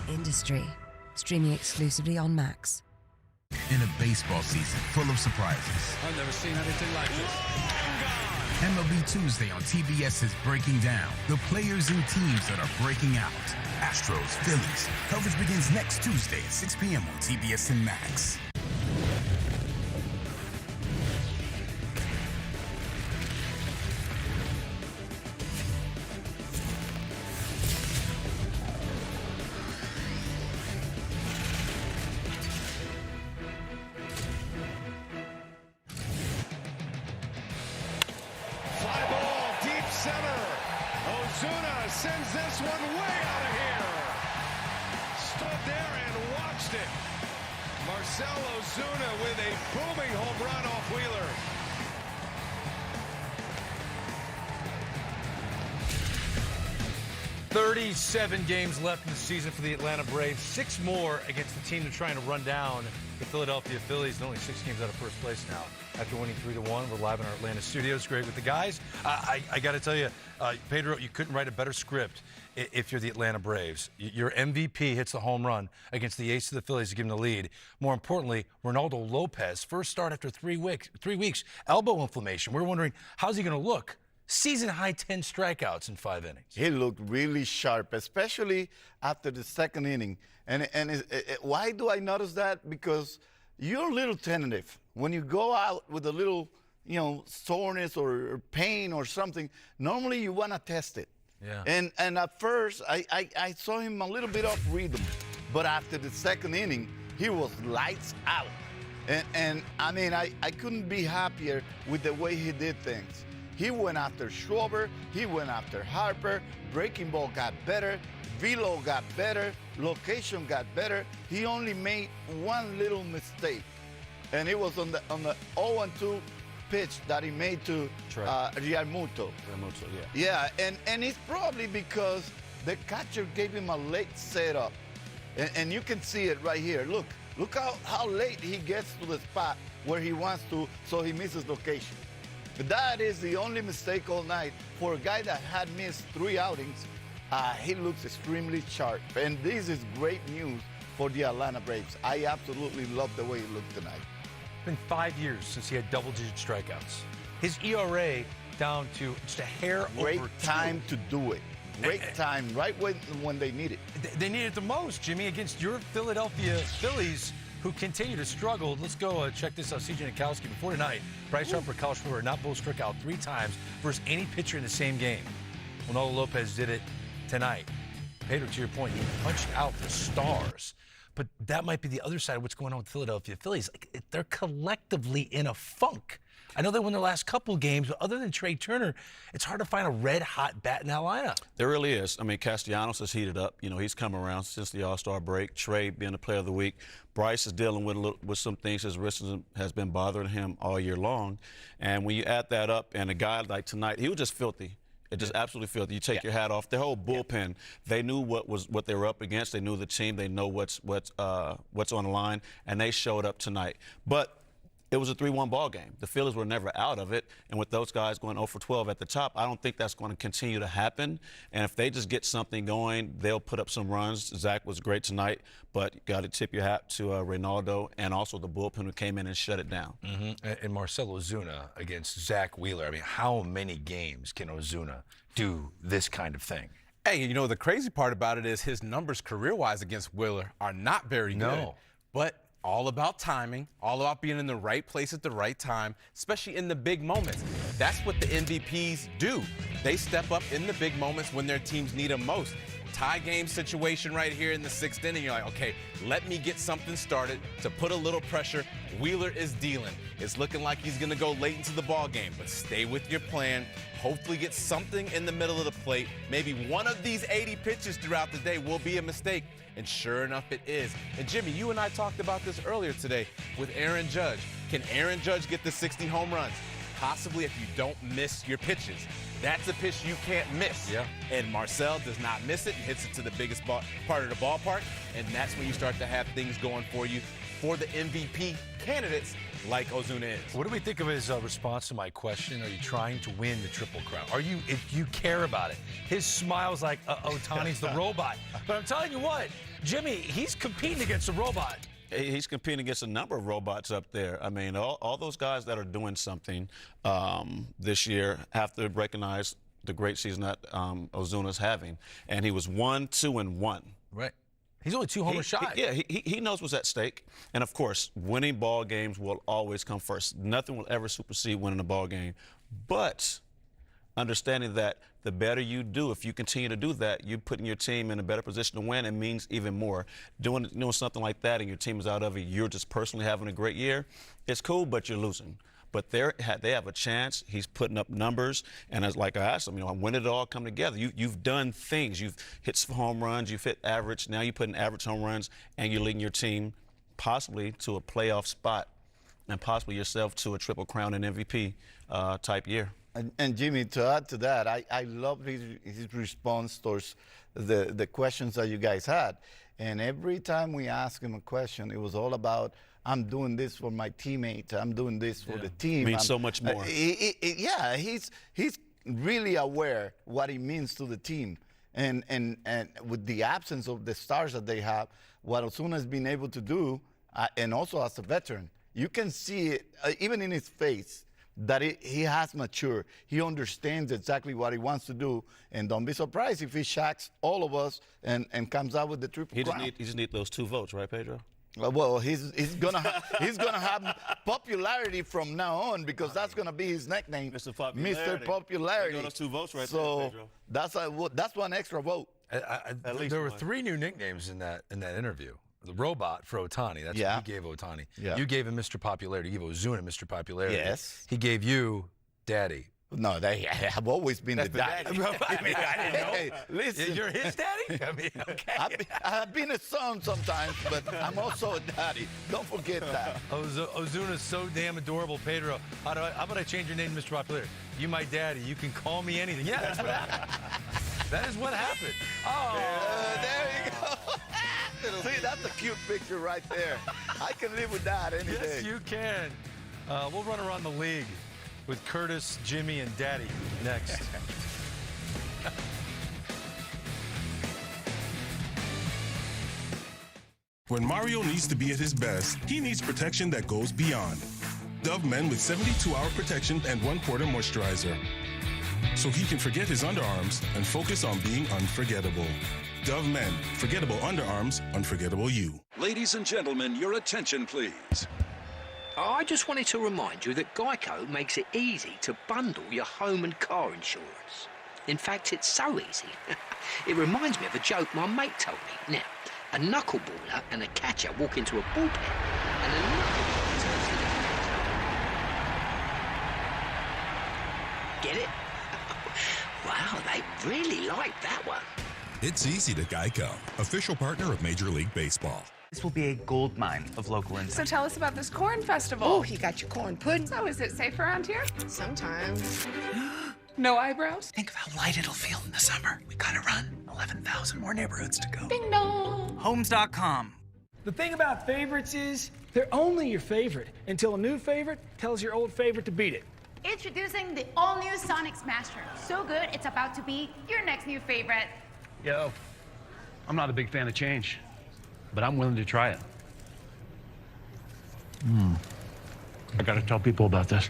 Industry, streaming exclusively on Max. In a baseball season full of surprises. I've never seen anything like this. MLB Tuesday on TBS is breaking down the players and teams that are breaking out. Astros, Phillies. Coverage begins next Tuesday at 6 p.m. on TBS and Max. Center. Ozuna sends this one way out of here. Stood there and watched it. Marcell Ozuna with a booming home run off Wheeler. "37 games left in the season for the Atlanta Braves. 6 more against the team they're trying to run down, the Philadelphia Phillies. And only 6 games out of first place now. After winning 3-1, we're live in our Atlanta studios. Great with the guys. I got to tell you, Pedro, you couldn't write a better script if you're the Atlanta Braves. Your MVP hits the home run against the ace of the Phillies to give them the lead. More importantly, Ronaldo Lopez, first start after 3 weeks, elbow inflammation. We're wondering, how's he going to look? Season-high 10 strikeouts in 5 innings. He looked really sharp, especially after the second inning. And why do I notice that? Because you're a little tentative. When you go out with a little, soreness or pain or something, normally you want to test it. Yeah. And at first, I saw him a little bit off rhythm. But after the second inning, he was lights out. And I mean, I couldn't be happier with the way he did things. He went after Schwarber, he went after Harper, breaking ball got better, velo got better, location got better. He only made one little mistake, and it was on the 0-2 pitch that he made to Realmuto. Yeah, and it's probably because the catcher gave him a late setup, and you can see it right here. Look how late he gets to the spot where he wants to, so he misses location. That is the only mistake all night for a guy that had missed 3 outings. He looks extremely sharp, and this is great news for the Atlanta Braves. I absolutely love the way he looked tonight. It's been 5 years since he had double-digit strikeouts. His ERA down to just a hair over 2. Great time to do it. Great time, right when they need it. They need it the most, Jimmy, against your Philadelphia Phillies, who continue to struggle. Let's go check this out. C.J. Nitkowski, before tonight, Bryce Harper, Kyle Schwarber, not both struck out 3 times versus any pitcher in the same game. Ronaldo Lopez did it tonight. Pedro, to your point, he punched out the stars. But that might be the other side of what's going on with Philadelphia Phillies. They're collectively in a funk. I know they won their last couple games, but other than Trey Turner, it's hard to find a red-hot bat in that lineup. There really is. I mean, Castellanos has heated up. He's come around since the All-Star break. Trey being the player of the week. Bryce is dealing with some things. His wrist has been bothering him all year long. And when you add that up, and a guy like tonight, he was just filthy. It just absolutely filthy. You take your hat off. The whole bullpen, they knew what they were up against. They knew the team. They know what's on the line, and they showed up tonight. But it was a 3-1 ball game. The Phillies were never out of it, and with those guys going 0 for 12 at the top, I don't think that's going to continue to happen. And if they just get something going, they'll put up some runs. Zach was great tonight, but you got to tip your hat to Reynaldo and also the bullpen who came in and shut it down. And Marcell Ozuna against Zach Wheeler. I mean, how many games can Ozuna do this kind of thing? Hey, you know, the crazy part about it is his numbers career-wise against Wheeler are not very good. But all about timing, all about being in the right place at the right time, especially in the big moments. That's what the MVPs do. They step up in the big moments when their teams need them most. Tie game situation right here in the 6th inning. You're like, okay, let me get something started to put a little pressure. Wheeler is dealing. It's looking like he's going to go late into the ball game, but stay with your plan. Hopefully get something in the middle of the plate. Maybe one of these 80 pitches throughout the day will be a mistake. And sure enough, it is. And Jimmy, you and I talked about this earlier today with Aaron Judge. Can Aaron Judge get the 60 home runs? Possibly if you don't miss your pitches. That's a pitch you can't miss. Yeah. And Marcell does not miss it and hits it to the biggest part of the ballpark. And that's when you start to have things going for you for the MVP candidates like Ozuna is. What do we think of his response to my question? Are you trying to win the Triple Crown? Are you, if you care about it? His smile's like, Ohtani's the robot. But I'm telling you what, Jimmy, he's competing against a robot. He's competing against a number of robots up there. I mean, all those guys that are doing something this year have to recognize the great season that Ozuna's having. And he was 1-2-1. Right. He's only 2 homers shy. He knows what's at stake. And, of course, winning ball games will always come first. Nothing will ever supersede winning a ball game. But understanding that the better you do, if you continue to do that, you're putting your team in a better position to win. It means even more. Doing something like that and your team is out of it, you're just personally having a great year, it's cool, but you're losing. But they have a chance. He's putting up numbers. And as like I asked him, when did it all come together? You've done things. You've hit some home runs. You've hit average. Now you put in average home runs, and you're leading your team possibly to a playoff spot and possibly yourself to a Triple Crown and MVP type year. And Jimmy, to add to that, I love his response towards the questions that you guys had. And every time we asked him a question, it was all about, I'm doing this for my teammates. I'm doing this for the team. It means so much more. He's really aware what it means to the team. And with the absence of the stars that they have, what Ozuna has been able to do, and also as a veteran, you can see it even in his face that he has matured. He understands exactly what he wants to do, and don't be surprised if he shocks all of us and comes out with the Triple Crown. He just need those 2 votes, right, Pedro? Well, he's gonna have popularity from now on, because that's gonna be his nickname, Mr. Popularity. Those 2 votes right so there, Pedro. that's one extra vote. There were 3 new nicknames in that interview. The robot for Ohtani. That's what he gave Ohtani. Yeah. You gave him Mr. Popularity. You gave Ozuna Mr. Popularity. Yes. He gave you Daddy. No, they have always been the daddy. I mean, I didn't know. Hey, listen. You're his daddy? I mean, okay. I've been a son sometimes, but I'm also a daddy. Don't forget that. Ozuna's so damn adorable, Pedro. How about I change your name to Mr. Popularity? You my daddy. You can call me anything. Yeah, that's what happened. That is what happened. Oh. There you go. See, that's a cute picture right there. I can live with that any day. Yes, you can. We'll run around the league with Curtis, Jimmy, and Daddy next. When Mario needs to be at his best, he needs protection that goes beyond. Dove Men with 72-hour protection and 1/4 moisturizer. So he can forget his underarms and focus on being unforgettable. Dove Men. Forgettable underarms, unforgettable you. Ladies and gentlemen, your attention, please. I just wanted to remind you that Geico makes it easy to bundle your home and car insurance. In fact, it's so easy. It reminds me of a joke my mate told me. Now, a knuckleballer and a catcher walk into a bullpen, and a knuckleballer turns to the Get it? Wow, they really like that one. It's easy to Geico, official partner of Major League Baseball. This will be a gold mine of local So insight. tell us about this corn festival. Oh, you got your corn pudding. So is it safe around here? Sometimes. No eyebrows? Think of how light it'll feel in the summer. We gotta run 11,000 more neighborhoods to go. Ding dong. Homes.com. The thing about favorites is They're only your favorite until a new favorite tells your old favorite to beat it. Introducing the all-new Sonic Smasher. So good, it's about to be your next new favorite. Yo, I'm not a big fan of change, but I'm willing to try it. I gotta tell people about this.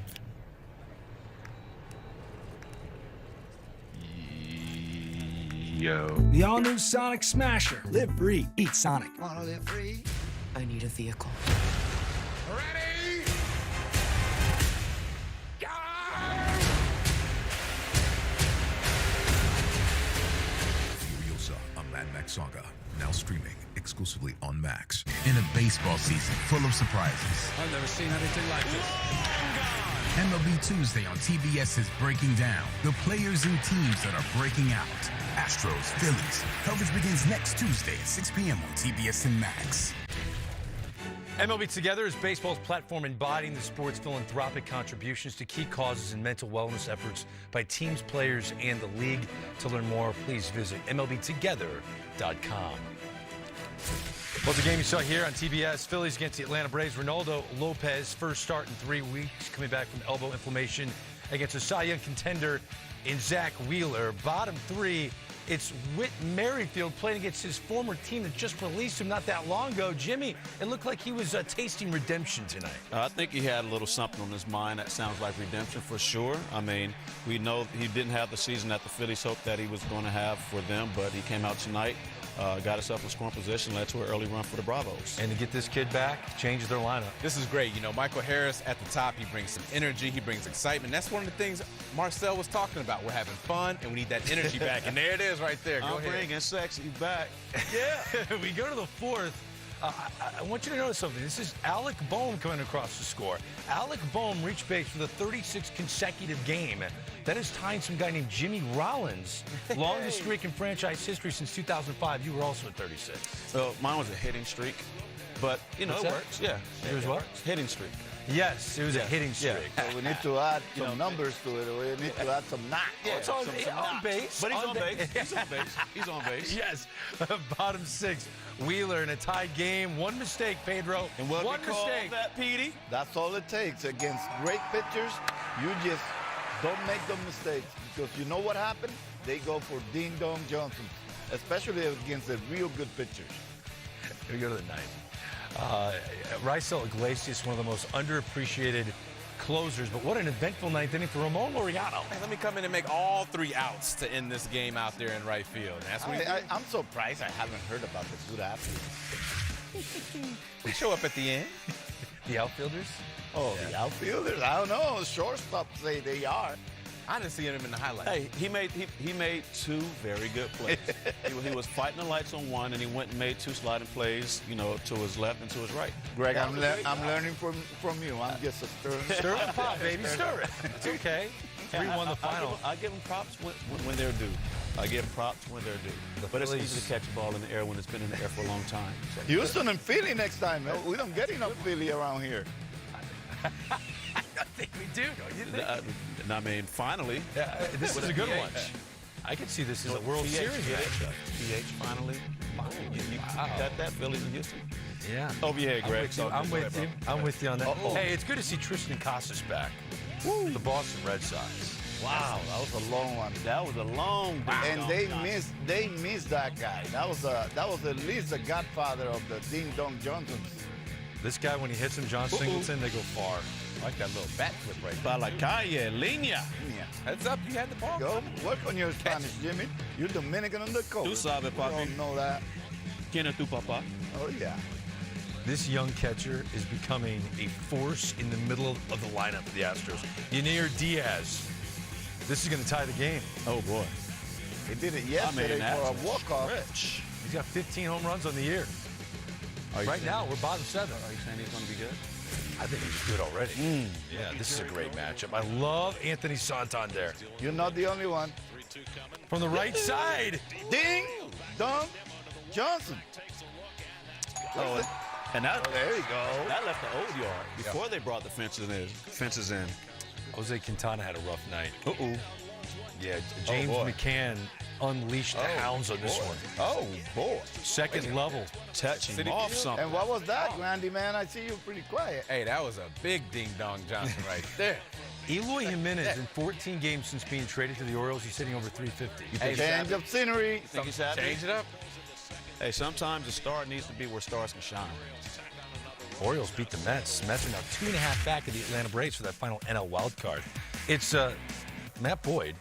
Yo. The all-new Sonic Smasher. Live free, eat Sonic. Wanna live free? I need a vehicle. Ready? Furiosa, a Mad Max saga. Now streaming exclusively on Max. In a baseball season full of surprises, I've never seen anything like this. MLB Tuesday on TBS is breaking down the players and teams that are breaking out. Astros, Phillies. Coverage begins next Tuesday at 6 p.m. on TBS and Max. MLB Together is baseball's platform embodying the sport's philanthropic contributions to key causes and mental wellness efforts by teams, players, and the league. To learn more, please visit MLBtogether.com. Well, the game you saw here on TBS, Phillies against the Atlanta Braves. Ronaldo Lopez, first start in 3 weeks, coming back from elbow inflammation against a Cy Young contender in Zach Wheeler. Bottom 3, it's Whit Merrifield playing against his former team that just released him not that long ago. Jimmy, it looked like he was tasting redemption tonight. I think he had a little something on his mind that sounds like redemption for sure. I mean, we know he didn't have the season that the Phillies hoped that he was going to have for them, but he came out tonight, got himself in scoring position, led to an early run for the Bravos. And to get this kid back, changes their lineup. This is great. You know, Michael Harris at the top, he brings some energy, he brings excitement. That's one of the things Marcel was talking about. We're having fun, and we need that energy back. And there it is right there. Go ahead. Bringing sexy back. Yeah. We go to the 4th. I want you to notice something. This is Alec Boehm coming across the score. Alec Boehm reached base for the 36th consecutive game. That is tying some guy named Jimmy Rollins. Longest streak in franchise history since 2005. You were also at 36. So mine was a hitting streak, but, you know, What's it that? works. Yeah. Yours what? Hitting streak. Yes, it was a hitting streak. So we need to add some numbers to it. We need to add some knocks. Yeah, It's on, some on knocks. base. But he's on base. base. He's on base. He's on base. Yes. Bottom 6, Wheeler in a tied game. One mistake, Pedro. And what One we call mistake. that, Petey? That's all it takes. Against great pitchers, you just don't make them mistakes. Because you know what happened? They go for ding-dong Johnson, especially against the real good pitchers. Here we go to the 9th. Raisel Iglesias, one of the most underappreciated closers, but what an eventful 9th inning for Ramon Laureano. Hey, let me come in and make all 3 outs to end this game out there in right field. And that's what he did. I'm surprised I haven't heard about this good athlete. We show up at the end. The outfielders? Oh, yeah. The outfielders? I don't know. Shortstops say they are. I didn't see him in the highlights. Hey, he made 2 very good plays. he was fighting the lights on one, and he went and made 2 sliding plays, you know, to his left and to his right. Greg, I'm learning from you. I'm just a Stir the pot, baby. Stir it. It's okay. 3-1 the final. I give them props when they're due. I give props when they're due. But it's easy to catch a ball in the air when it's been in the air for a long time. So. Houston and Philly next time, man. We don't get enough Philly around here. I think we do, don't you think? I mean, finally. This is a good one. I could see this as a World Series matchup. PH finally. You got that, Phillies and Houston? Yeah. Over your head, Greg. I'm with you. I'm with you on that. Hey, it's good to see Tristan Casas back. Woo. The Boston Red Sox. Wow, that was a long one. That was a long one. And they missed that guy. That was at least the godfather of the Ding Dong Johnsons. This guy, when he hits him, John Singleton, they go far. I like that little bat flip right there. Para la calle, línea. Heads up, you had the ball. Go work on your Spanish, Jimmy. You're Dominican on the coast. Tú sabes, papi. You don't know that. ¿Quién es tu papá? Oh, yeah. This young catcher is becoming a force in the middle of the lineup of the Astros. Yanir Diaz. This is going to tie the game. Oh, boy. He did it yesterday for a walk-off. He's got 15 home runs on the year. Right now, we're bottom 7. Are you saying he's going to be good? I think he's good already. Yeah, this is a great matchup. I love Anthony Santander. You're not the only one. From the right side. Ding Dong Johnson. And that, there you go. That left the old yard before they brought the fences in. Jose Quintana had a rough night. Uh-oh. Yeah, James McCann unleashed the hounds on this one. Oh, boy. Second level. Touching City off Field. something. And what was that, Randy, man? I see you pretty quiet. Hey, that was a big ding-dong Johnson right there. Eloy Jimenez, in 14 games since being traded to the Orioles, he's hitting over 350. Hey, change of scenery. Think he's happy? Change it up. Hey, sometimes the star needs to be where stars can shine. Orioles beat the Mets. Mets are now 2.5 back of the Atlanta Braves for that final NL wild card. It's Matt Boyd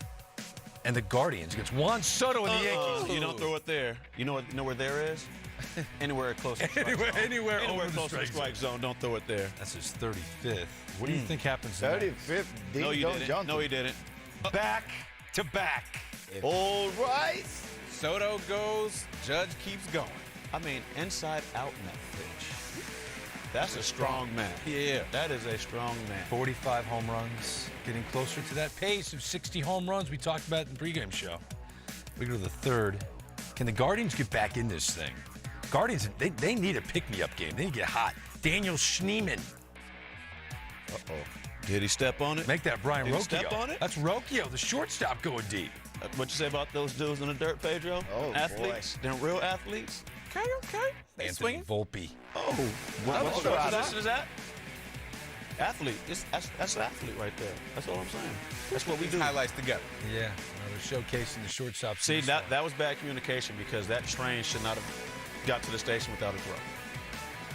and the Guardians against Juan Soto and the Yankees. You don't throw it there. You know where there is? Anywhere close to the strike zone. Anywhere over close the to the strike zone, don't throw it there. That's his 35th. What do you think happens next? 35th. No, you didn't. Johnson. No, he didn't. Back to back. All right. Soto goes, Judge keeps going. I mean, inside out in that pitch. That's a strong man. Yeah. That is a strong man. 45 home runs, getting closer to that pace of 60 home runs we talked about in the pregame show. We go to the third. Can the Guardians get back in this thing? Guardians, they need a pick-me-up game. They need to get hot. Daniel Schneemann. Uh-oh. Did he step on it? Make that Brian Did he Rocchio. step on it? That's Rocchio, the shortstop, going deep. What you say about those dudes in the dirt, Pedro? Oh, athletes? They're real athletes? Okay. They Anthony swinging. Volpe. Oh, What position is that? Athlete. That's an athlete right there. That's all I'm saying. That's what we do. Highlights together. Yeah, another showcasing the shortstop. See, that was bad communication because that train should not have got to the station without a throw.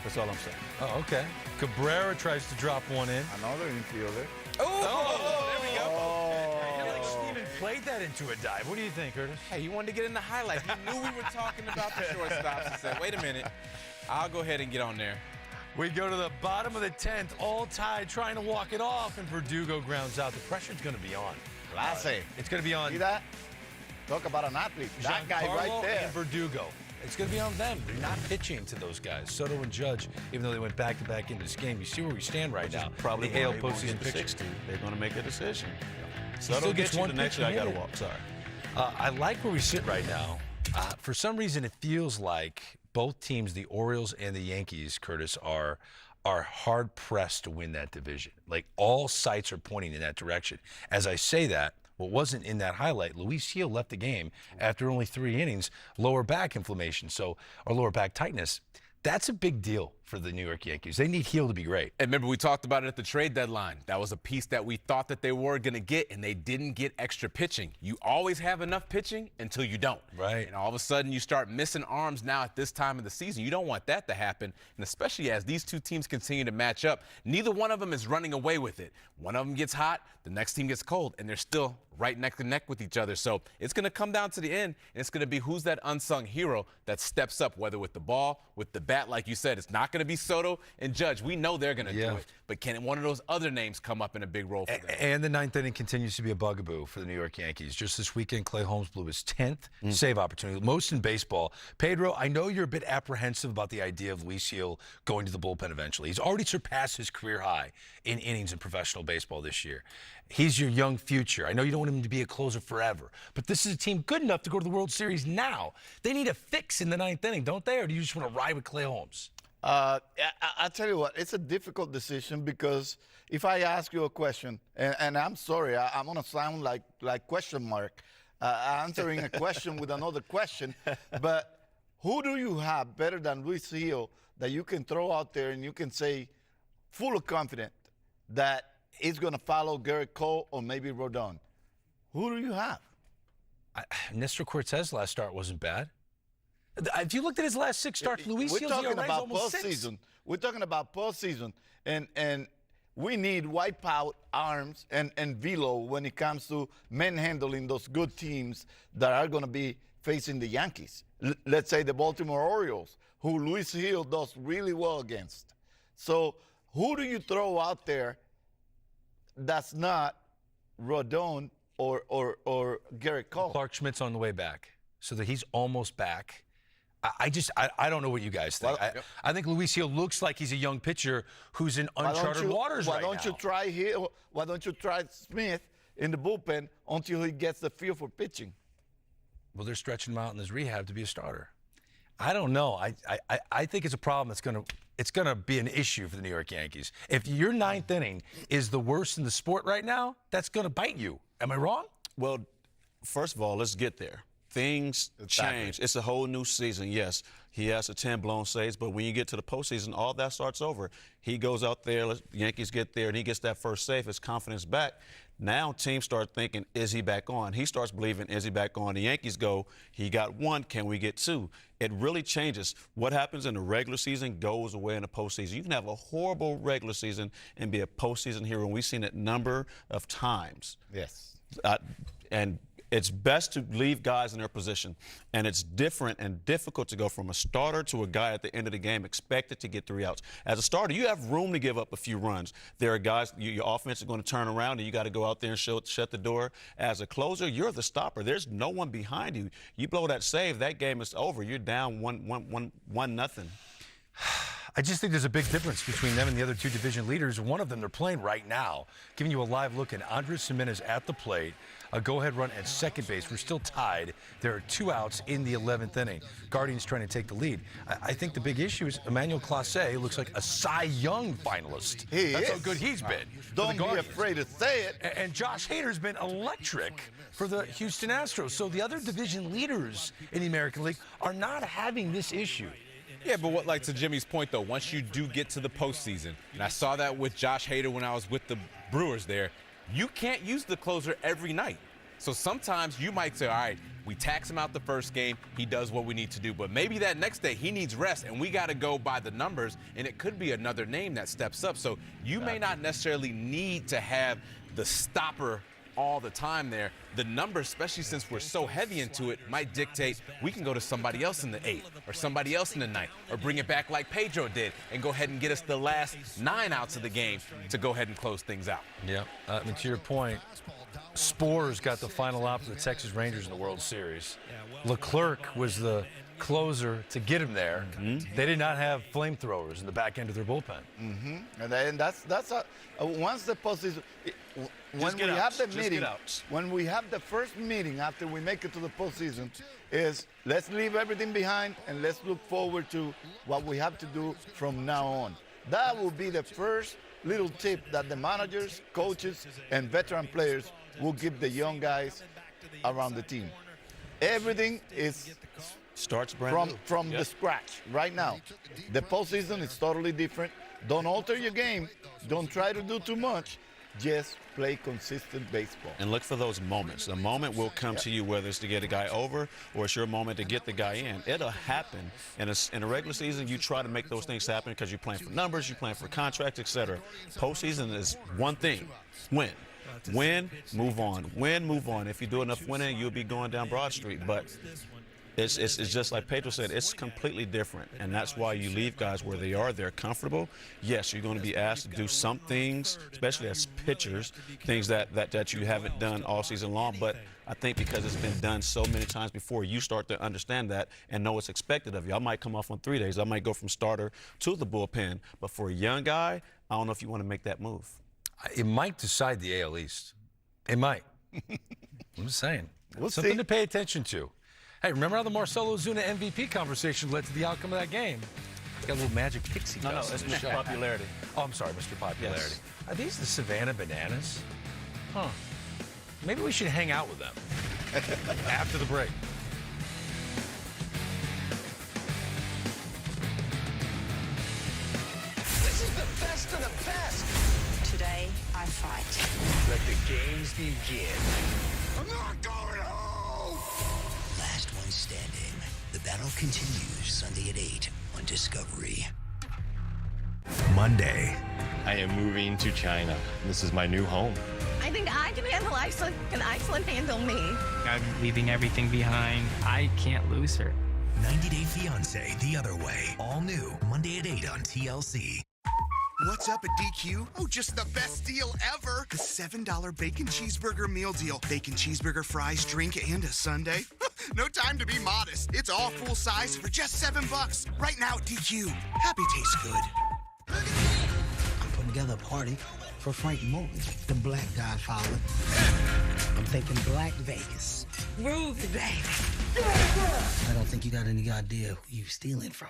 That's all I'm saying. Oh, okay. Cabrera tries to drop one in. Another infielder. Oh, there we go. Oh. Like Steven played that into a dive. What do you think, Curtis? Hey, he wanted to get in the highlights. He knew we were talking about the shortstops. He said, wait a minute. I'll go ahead and get on there. We go to the bottom of the 10th, all tied, trying to walk it off, and Verdugo grounds out. The pressure's going to be on. Classy. It's going to be on. See that? Talk about an athlete. That guy right Giancarlo there. and Verdugo. It's going to be on them. They're not pitching to those guys. Soto and Judge, even though they went back-to-back into this game, you see where we stand right now. Probably the AL they won't postseason get to picture. 60. They're going to make a decision. Still Soto gets gets one you, the next pitch guy got to hit. walk. Sorry. I like where we sit right now. For some reason, it feels like both teams, the Orioles and the Yankees, Curtis, are hard-pressed to win that division. Like, all sights are pointing in that direction. As I say that, what wasn't in that highlight, Luis Gil left the game after only 3 innings, lower back inflammation, or lower back tightness. That's a big deal for the New York Yankees. They need Gil to be great. And remember, we talked about it at the trade deadline. That was a piece that we thought that they were going to get, and they didn't get extra pitching. You always have enough pitching until you don't. Right. And all of a sudden, you start missing arms now at this time of the season. You don't want that to happen, and especially as these two teams continue to match up, neither one of them is running away with it. One of them gets hot, the next team gets cold, and they're still right neck to neck with each other. So it's going to come down to the end, and it's going to be who's that unsung hero that steps up, whether with the ball, with the bat, like you said. It's not going to be Soto and Judge. We know they're going to do it. But can one of those other names come up in a big role for them? And the 9th inning continues to be a bugaboo for the New York Yankees. Just this weekend, Clay Holmes blew his 10th save opportunity, most in baseball. Pedro, I know you're a bit apprehensive about the idea of Luis Gil going to the bullpen eventually. He's already surpassed his career high in innings in professional baseball this year. He's your young future. I know you don't want him to be a closer forever, but this is a team good enough to go to the World Series now. They need a fix in the 9th inning, don't they? Or do you just want to ride with Clay Holmes? I tell you what, it's a difficult decision because if I ask you a question, and I'm sorry, I'm going to sound like question mark, answering a question with another question, but who do you have better than Luis Gil that you can throw out there and you can say full of confidence that is going to follow Garrett Cole or maybe Rodon? Who do you have? Nestor Cortez last start wasn't bad. If you looked at his last 6 starts, Luis Gil's We're talking about almost 6. postseason. We're talking about postseason, and we need wipeout arms and velo when it comes to manhandling those good teams that are going to be facing the Yankees. Let's say the Baltimore Orioles, who Luis Gil does really well against. So who do you throw out there that's not Rodon or Garrett Cole? Clark Schmidt's on the way back, so that he's almost back. I don't know what you guys think. I think Luis Gil looks like he's a young pitcher who's in uncharted waters right now. Why don't you try Hill? Why don't you try Smith in the bullpen until he gets the feel for pitching? Well, they're stretching him out in his rehab to be a starter. I don't know. I think it's a problem it's gonna be an issue for the New York Yankees. If your 9th inning is the worst in the sport right now, that's gonna bite you. Am I wrong? Well, first of all, let's get there. things change. It's a whole new season. Yes, he has the 10 blown saves, but when you get to the postseason, all that starts over. He goes out there, the Yankees get there, and he gets that first save, his confidence back. Now teams start thinking, is he back on? He starts believing, is he back on? The Yankees go, he got one, can we get two? It really changes. What happens in the regular season goes away in the postseason. You can have a horrible regular season and be a postseason hero, and we've seen it a number of times. Yes. And it's best to leave guys in their position. And it's different and difficult to go from a starter to a guy at the end of the game expected to get 3 outs. As a starter, you have room to give up a few runs. There are guys, your offense is going to turn around, and you got to go out there and shut the door. As a closer, you're the stopper. There's no one behind you. You blow that save, that game is over. You're down 1-0. I just think there's a big difference between them and the other two division leaders. One of them, they're playing right now, giving you a live look at Andres Gimenez at the plate, a go-ahead run at second base. We're still tied. There are 2 outs in the 11th inning. Guardians trying to take the lead. I think the big issue is Emmanuel Clase looks like a Cy Young finalist. That's how good he's been. Don't be afraid to say it. And Josh Hader's been electric for the Houston Astros. So the other division leaders in the American League are not having this issue. Yeah, but like to Jimmy's point, though, once you do get to the postseason, and I saw that with Josh Hader when I was with the Brewers there, you can't use the closer every night. So sometimes you might say, all right, we tax him out the first game, he does what we need to do. But maybe that next day he needs rest, and we got to go by the numbers, and it could be another name that steps up. So you may not necessarily need to have the stopper all the time there. The numbers, especially since we're so heavy into it, might dictate we can go to somebody else in the 8th or somebody else in the 9th or bring it back like Pedro did and go ahead and get us the last 9 outs of the game to go ahead and close things out. Yeah, I mean, to your point, Spores got the final out for the Texas Rangers in the World Series. Leclerc was the closer to get him there. They did not have flamethrowers in the back end of their bullpen. And that's once the postseason. When we have the meeting, when we have the first meeting after we make it to the postseason, is let's leave everything behind and let's look forward to what we have to do from now on. That will be the first little tip that the managers, coaches, and veteran players will give the young guys around the team. Everything is starts brand from the scratch right now. The postseason is totally different. Don't alter your game. Don't try to do too much. Just play consistent baseball. And look for those moments. The moment will come to you, whether it's to get a guy over or it's your moment to get the guy in. It'll happen. In a regular season, you try to make those things happen because you're playing for numbers, you're playing for contracts, etc. Postseason is one thing: win. Win, move on. Win, move on. If you do enough winning, you'll be going down Broad Street. But it's just like Pedro said, it's completely different. And that's why you leave guys where they are. They're comfortable. Yes, you're going to be asked to do some things, especially as pitchers, things that you haven't done all season long. But I think because it's been done so many times before, you start to understand that and know what's expected of you. I might come off on 3 days. I might go from starter to the bullpen. But for a young guy, I don't know if you want to make that move. It might decide the AL East. It might. I'm just saying. We'll Something see. to pay attention to. Hey, remember how the Marcelo Ozuna MVP conversation led to the outcome of that game? Got a little magic pixie dust. No, it's Mr. Popularity. Oh, I'm sorry, Mr. Popularity. Yes. Are these the Savannah Bananas? Huh. Maybe we should hang out with them after the break. This is the best of the best. Today, I fight. Let the games begin. I'm not going home! Last one standing. The battle continues Sunday at 8 on Discovery. Monday. I am moving to China. This is my new home. I think I can handle Iceland. Can Iceland handle me? I'm leaving everything behind. I can't lose her. 90 Day Fiancé the other way. All new Monday at 8 on TLC. What's up at DQ? Oh, just the best deal ever. The $7 bacon cheeseburger meal deal. Bacon cheeseburger, fries, drink, and a sundae. No time to be modest. It's all full size for just $7. Right now at DQ. Happy tastes good. I'm putting together a party for Frank Moulton, the Black Godfather. I'm thinking Black Vegas. Groovy, baby. I don't think you got any idea who you stealing from.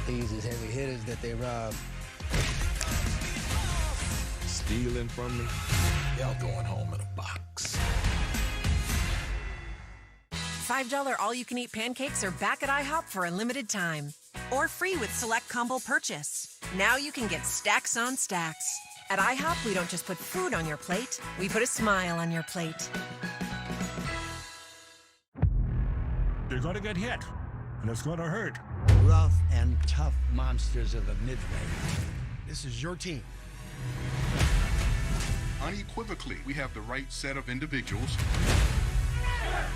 These is heavy hitters that they rob. stealing from me, y'all going home in a box. $5 all-you-can-eat pancakes are back at IHOP for a limited time. Or free with select combo purchase. Now you can get stacks on stacks. At IHOP, we don't just put food on your plate, we put a smile on your plate. You're gonna get hit, and it's gonna hurt. Rough and tough monsters of the Midway. This is your team. Unequivocally, we have the right set of individuals.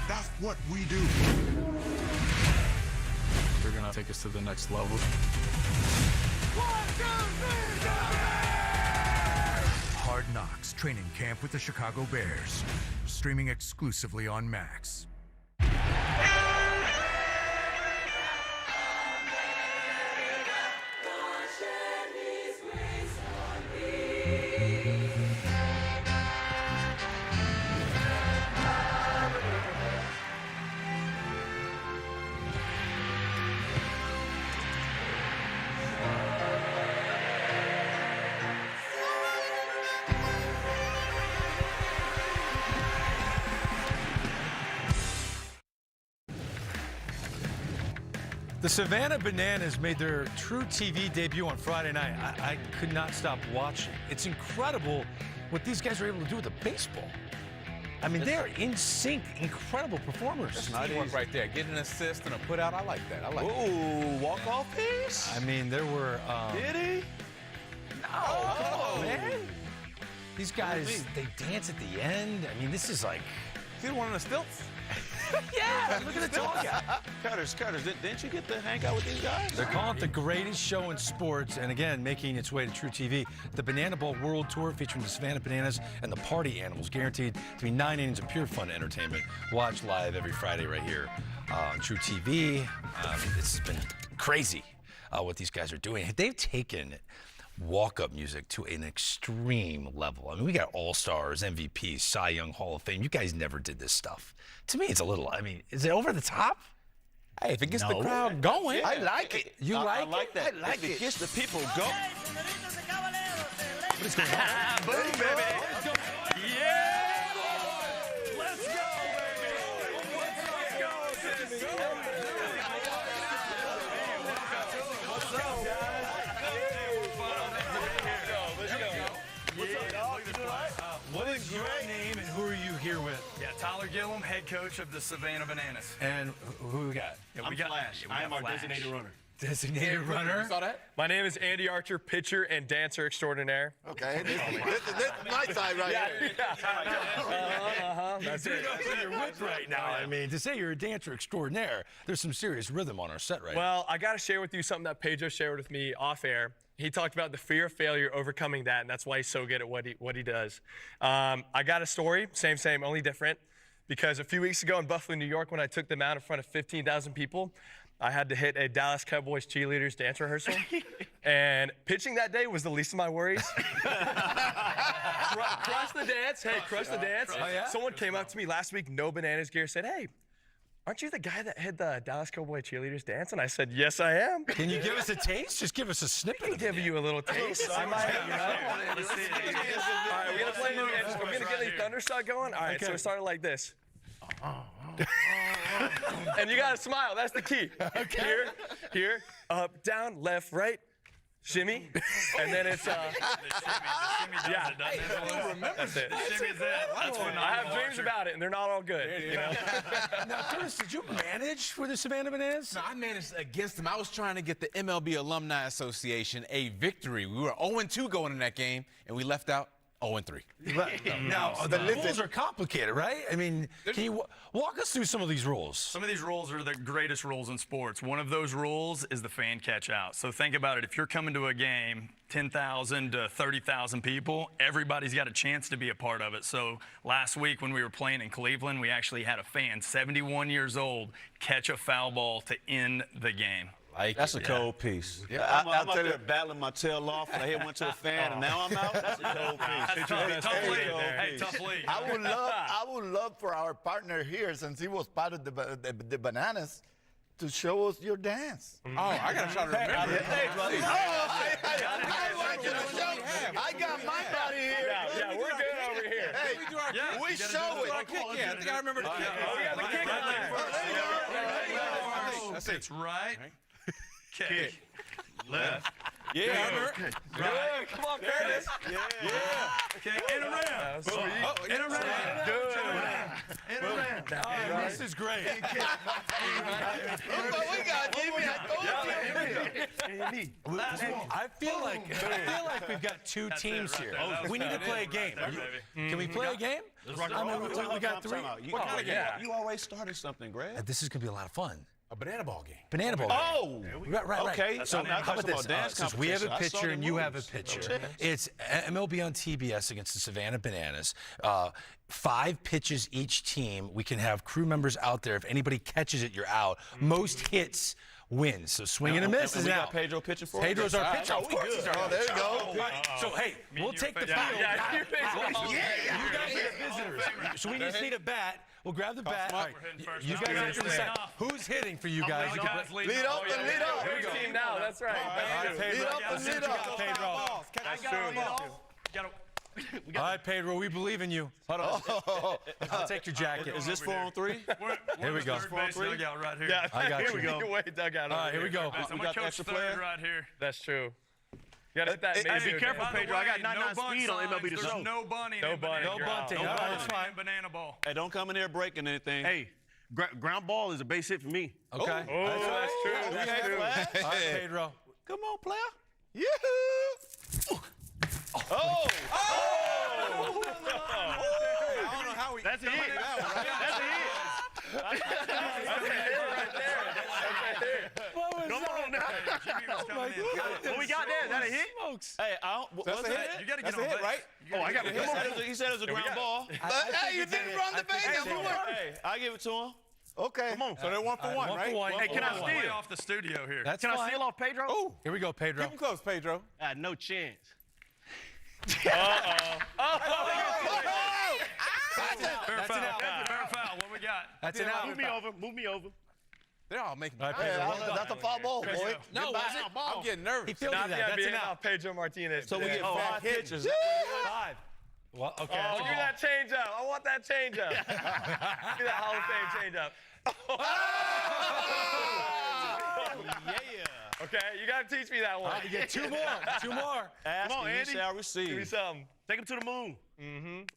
That's what we do. They're gonna take us to the next level. 1, 2, 3, Hard Knocks training camp with the Chicago Bears. Streaming exclusively on Max. The Savannah Bananas made their true TV debut on Friday night. I could not stop watching. It's incredible what these guys are able to do with a baseball. I mean, they're in sync, incredible performers. That's not teamwork right there. Get an assist and a put out. I like that. I like that. Ooh, walk-off piece? I mean, there were... Did he? No, come on, man. These guys, they dance at the end. I mean, this is like... See the one on the stilts? Yeah, look at the tall guy. Cutters, didn't you get to hang out with these guys? They're calling it the greatest show in sports, and again, making its way to True TV. The Banana Bowl World Tour featuring the Savannah Bananas and the Party Animals, guaranteed to be 9 innings of pure fun entertainment. Watch live every Friday right here on True TV. It's been crazy what these guys are doing. They've taken walk-up music to an extreme level. I mean, we got All-Stars, MVPs, Cy Young Hall of Fame. You guys never did this stuff. To me, it's a little, I mean, is it over the top? Hey, if it gets the crowd going. Yeah. I like it. You I like that. I like if it gets the people going. What is going on? Boom, baby. Yeah! Let's go, baby! Let's go, What's up, guys? What is your name and who are you here with? Yeah, Tyler Gillum, head coach of the Savannah Bananas. And who we got? Yeah, we got Flash. I am our designated runner. Designated runner? You saw that? My name is Andy Archer, pitcher and dancer extraordinaire. Okay, this is my side right here. That's it. That's who you're with right now. I mean, to say you're a dancer extraordinaire, there's some serious rhythm on our set right now. Well, I got to share with you something that Pedro shared with me off air. He talked about the fear of failure, overcoming that, and that's why he's so good at what he does. I got a story, same, only different, because a few weeks ago in Buffalo, New York, when I took them out in front of 15,000 people, I had to hit a Dallas Cowboys cheerleaders dance rehearsal, and pitching that day was the least of my worries. Crush the dance. Hey, crush the dance. Oh, yeah? Someone came up to me last week, no bananas gear, said, hey, aren't you the guy that had the Dallas Cowboy cheerleaders dance? And I said, yes, I am. Can you give us a taste? Just give us a snippet. I can give you a little taste. I might, you know. All right, we're going to get the thunderstruck going. All right, Okay. so it started like this. And you got to smile. That's the key. Okay. Here, up, down, left, right. Shimmy, and then it's The shimmy does it, doesn't it? That's it. The shimmy's it. That's phenomenal. I have dreams about it, and they're not all good. You know? Now, Curtis, did you manage for the Savannah Bananas? No, I managed against them. I was trying to get the MLB Alumni Association a victory. We were 0-2 going in that game, and we left out 0-3. Now, the rules are complicated, right? I mean, can you walk us through some of these rules? Some of these rules are the greatest rules in sports. One of those rules is the fan catch out. So think about it. If you're coming to a game, 10,000 to 30,000 people, everybody's got a chance to be a part of it. So last week when we were playing in Cleveland, we actually had a fan, 71 years old, catch a foul ball to end the game. That's a cold piece. Yeah, I'm out there battling my tail off, and I hit one to a fan, and now I'm out. That's a cold piece. Tough league. I would love for our partner here, since he was part of the Bananas, to show us your dance. Oh, I got to try to remember. I got my body here. Yeah, we're good over here. Hey, we show it. I think I remember the kick. We got the kick on there. That's it. It's right. Kick. Left. Yeah, I remember. Good. Come on, Curtis. Yeah. Okay, in around. In around. Good. In around. This is great. Look what we got, Jimmy. I told you. I feel like we've got two teams here. We need to play a game. Can we play a game? We got three. What kind of game? You always started something, Greg. This is gonna be a lot of fun. A banana ball game. Banana ball. Oh, right. Okay. So how about this? Since we have a competition, I saw pitcher the and you have a moves. pitcher, it's MLB on TBS against the Savannah Bananas. 5 pitches each team. We can have crew members out there. If anybody catches it, you're out. Most hits wins. So swing and a miss is we out. got Pedro pitching for us. Pedro's our pitcher. Of course he's our pitcher. There you go. So hey, we'll take the field. You guys are visitors. So we just need a bat. We'll grab the bat. All right. You guys have to decide who's hitting for you guys. Lead up and lead up. We're a team now. That's right. Lead up and lead up. Pedro. That's true. All right, Pedro, we believe in you. Hold on. I'll take your jacket. Is this 4-on-3? Here we go. Third base dugout right here. Yeah, I got you. You're way dugout. All right, here we go. I'm gonna coach third right here. That's true. You gotta hit that. Hey, be careful, Pedro. I got 99 speed on MLB The Show. There's no bunting. No bunting. No bunting. No All right, bunting that's fine. in banana ball. Hey, don't come in here breaking anything. Hey, ground ball is a base hit for me. Okay. Oh, that's true. That's true. All right, Pedro. Come on, player. Yoo-hoo. Oh! I don't know how we. That's a hit. That's a hit. That's a hit right there. Come on now. What we got there? Is that a hit? Hey, That's a hit. You gotta get That's a on hit, base. right? Oh, I got to come on. He said it was a ground ball. Hey, you didn't run the base. Hey, I give it to him. Okay. Come on. So they're 1 for 1, right? Hey, can I Way steal? off the studio here. That's Can I fine. steal off Pedro? Oh, Here we go, Pedro. keep him close, Pedro. No chance. Fair That's foul. an out. Fair foul. What we got? That's an out. Move me over. Move me over. They're all making. All right, Hey, Pedro. that's a foul ball, boy. No, was it? I'm getting nervous. He fielded that. That's an out. Pedro Martinez. So we get 5 pitches. 5. Well, okay. Oh, give me that change up. I want that change up. Give me that Hall of Fame change up. Yeah. Okay, you got to teach me that one. You get 2 more. 2 more. Ask Come on, and you Andy. shall Give me receive. something. Take him to the moon.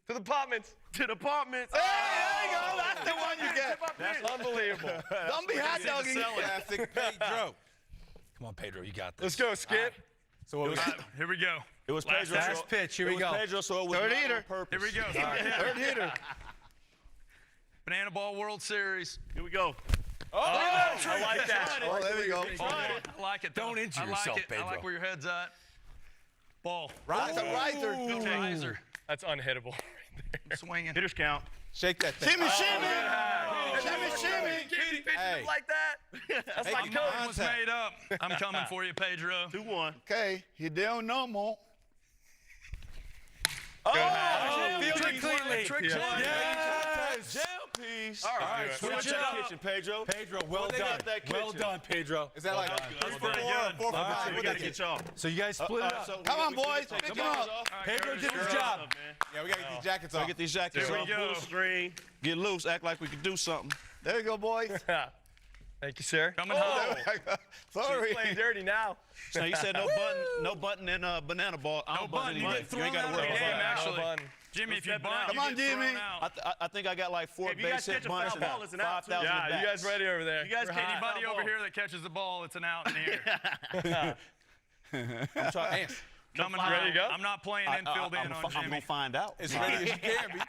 To the apartments. To the apartments. Hey, there you go. That's the one you get. That's unbelievable. Don't be hot dogging. Classic Pedro. Come on, Pedro, you got this. Let's go, Skip. So what we got? Here we go. It was Pedro. Last pitch. Here we go. Pedro, so it was Third not on hitter. purpose. Here we go. Third hitter. Banana Ball World Series. Here we go. I like that. Oh, there we go. I like it. Though. Don't injure I like yourself, it. Pedro. I like where your head's at. Ball. That's a riser. Good riser. That's unhittable. Swinging. Hitters count. Shake that thing. Shimmy, shimmy. Shimmy, shimmy. Kitty pitching Hey. like that. That's Hey, like come Kobe. on. Was made up. I'm coming for you, Pedro. 2-1. Okay, you don't know more. Trick cleanly. Trick shot. Yes. Jam piece. All right, Switch switch it it up. up. Kitchen, Pedro. Pedro, well They done. got that Well kitchen. done, Pedro. Is that like 3 for 4 or 4 for 5? We got to get y'all. So you guys split it up. Come on, boys. Pick him up. Pedro did his job. Yeah, we got to get these jackets So off. get these jackets Here we on. go. Full string. Get loose. Act like we could do something. There you go, boys. Thank you, sir. Coming home. Sorry. Playing dirty now. So you said no button in banana ball. I No don't button button. You anyway. get You ain't got to thrown worry out of about the game, that. actually. No button. Jimmy, if you stepping bunt, out. you Come on, get thrown Jimmy. out. I think I got like 4 If you guys base hit catch a bunts foul and ball, it's an out, too. 5,000 Yeah, at you guys bats. ready over there? You guys We're catch hot. Anybody foul over ball. here that catches the ball, it's an out in here. I'm trying. Coming Ready home. to go? I'm not playing infield in on I'm Jimmy. gonna find out. As ready as you can be.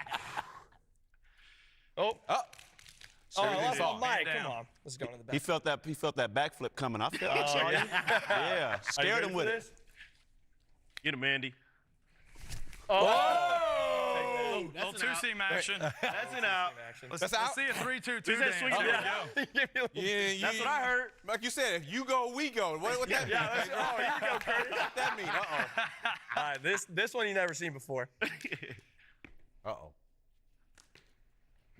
Oh. Oh. Oh, I lost Ball. my mic. Hand Come down. on. Let's go to the back. He felt that backflip coming. I felt it. Saw you. Yeah, scared him with it. Get him, Andy. Oh! Little two-seam action. That's an out. Let's see a 3-2-2 Is that dance. swing? There we go. Yeah, That's what I heard. Like you said, if you go, we go. What that mean? Yeah, oh, here we go, Curtis. What that mean? Uh-oh. All right, this one you never seen before. Uh-oh.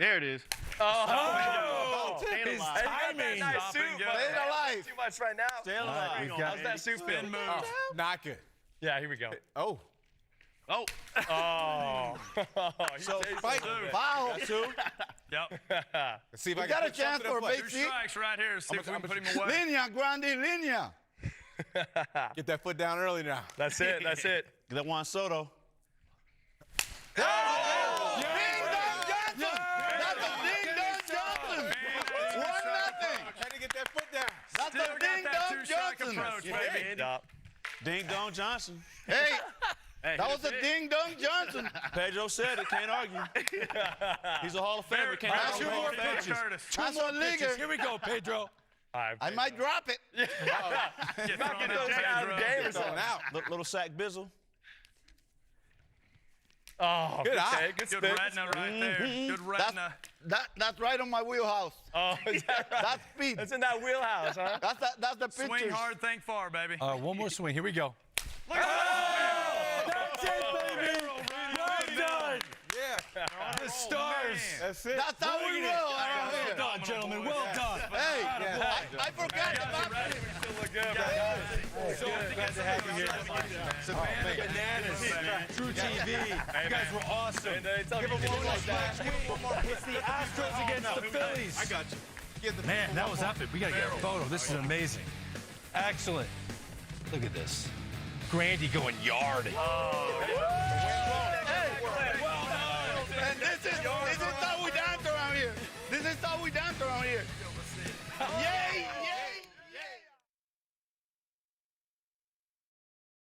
There it is. Oh, Staying his alive. timing. Nice suit, but Staying alive. too much right now. Stay alive. How's that suit Spin feel? move. Not good. Yeah, here we go. Oh. Oh. Oh. So fight. Foul. Two. Yep. Let's see if We I got can a put chance something for in a play. base 2 hit. strikes right here. See if we can put him away. Linea, grande linea. Get that foot down early now. That's it. That's it. Get that Juan Soto. Ding Dong Johnson. That's a Ding Dong Johnson. 1-0. Had to get that foot down. That's Still a got Ding that Dong two-strike Johnson. approach, baby. Stop. Ding Dong Johnson. Hey, Hey, that was a Ding Dong Johnson. Pedro said it. Can't argue. He's a Hall of Famer. Can't Very argue. cool. Hall of Fair Famer. Curtis. That's a leaguer. Here we go, Pedro. I might drop it. Get thrown Get in those out of the Pedro. game or something. Little sack bizzle. Oh, Good eye. take. Good Good spin. retina right there. Good retina. That's right on my wheelhouse. Oh, is that right? That's speed. That's in that wheelhouse, huh? That's the picture. Swing hard, think far, baby. One more swing. Here we go. That's it, baby. Well done. Yeah. The stars. That's it. That's how we roll. Well done, gentlemen. Well done. Hey, I forgot about it. Still look good, man. So glad to have you here. Savannah Bananas, True TV. You guys were awesome. Give them one like that. It's the Astros against the Phillies. I got you. Man, that was epic. We got to get a photo. This is amazing. Excellent. Look at this. Grandy going yard. And this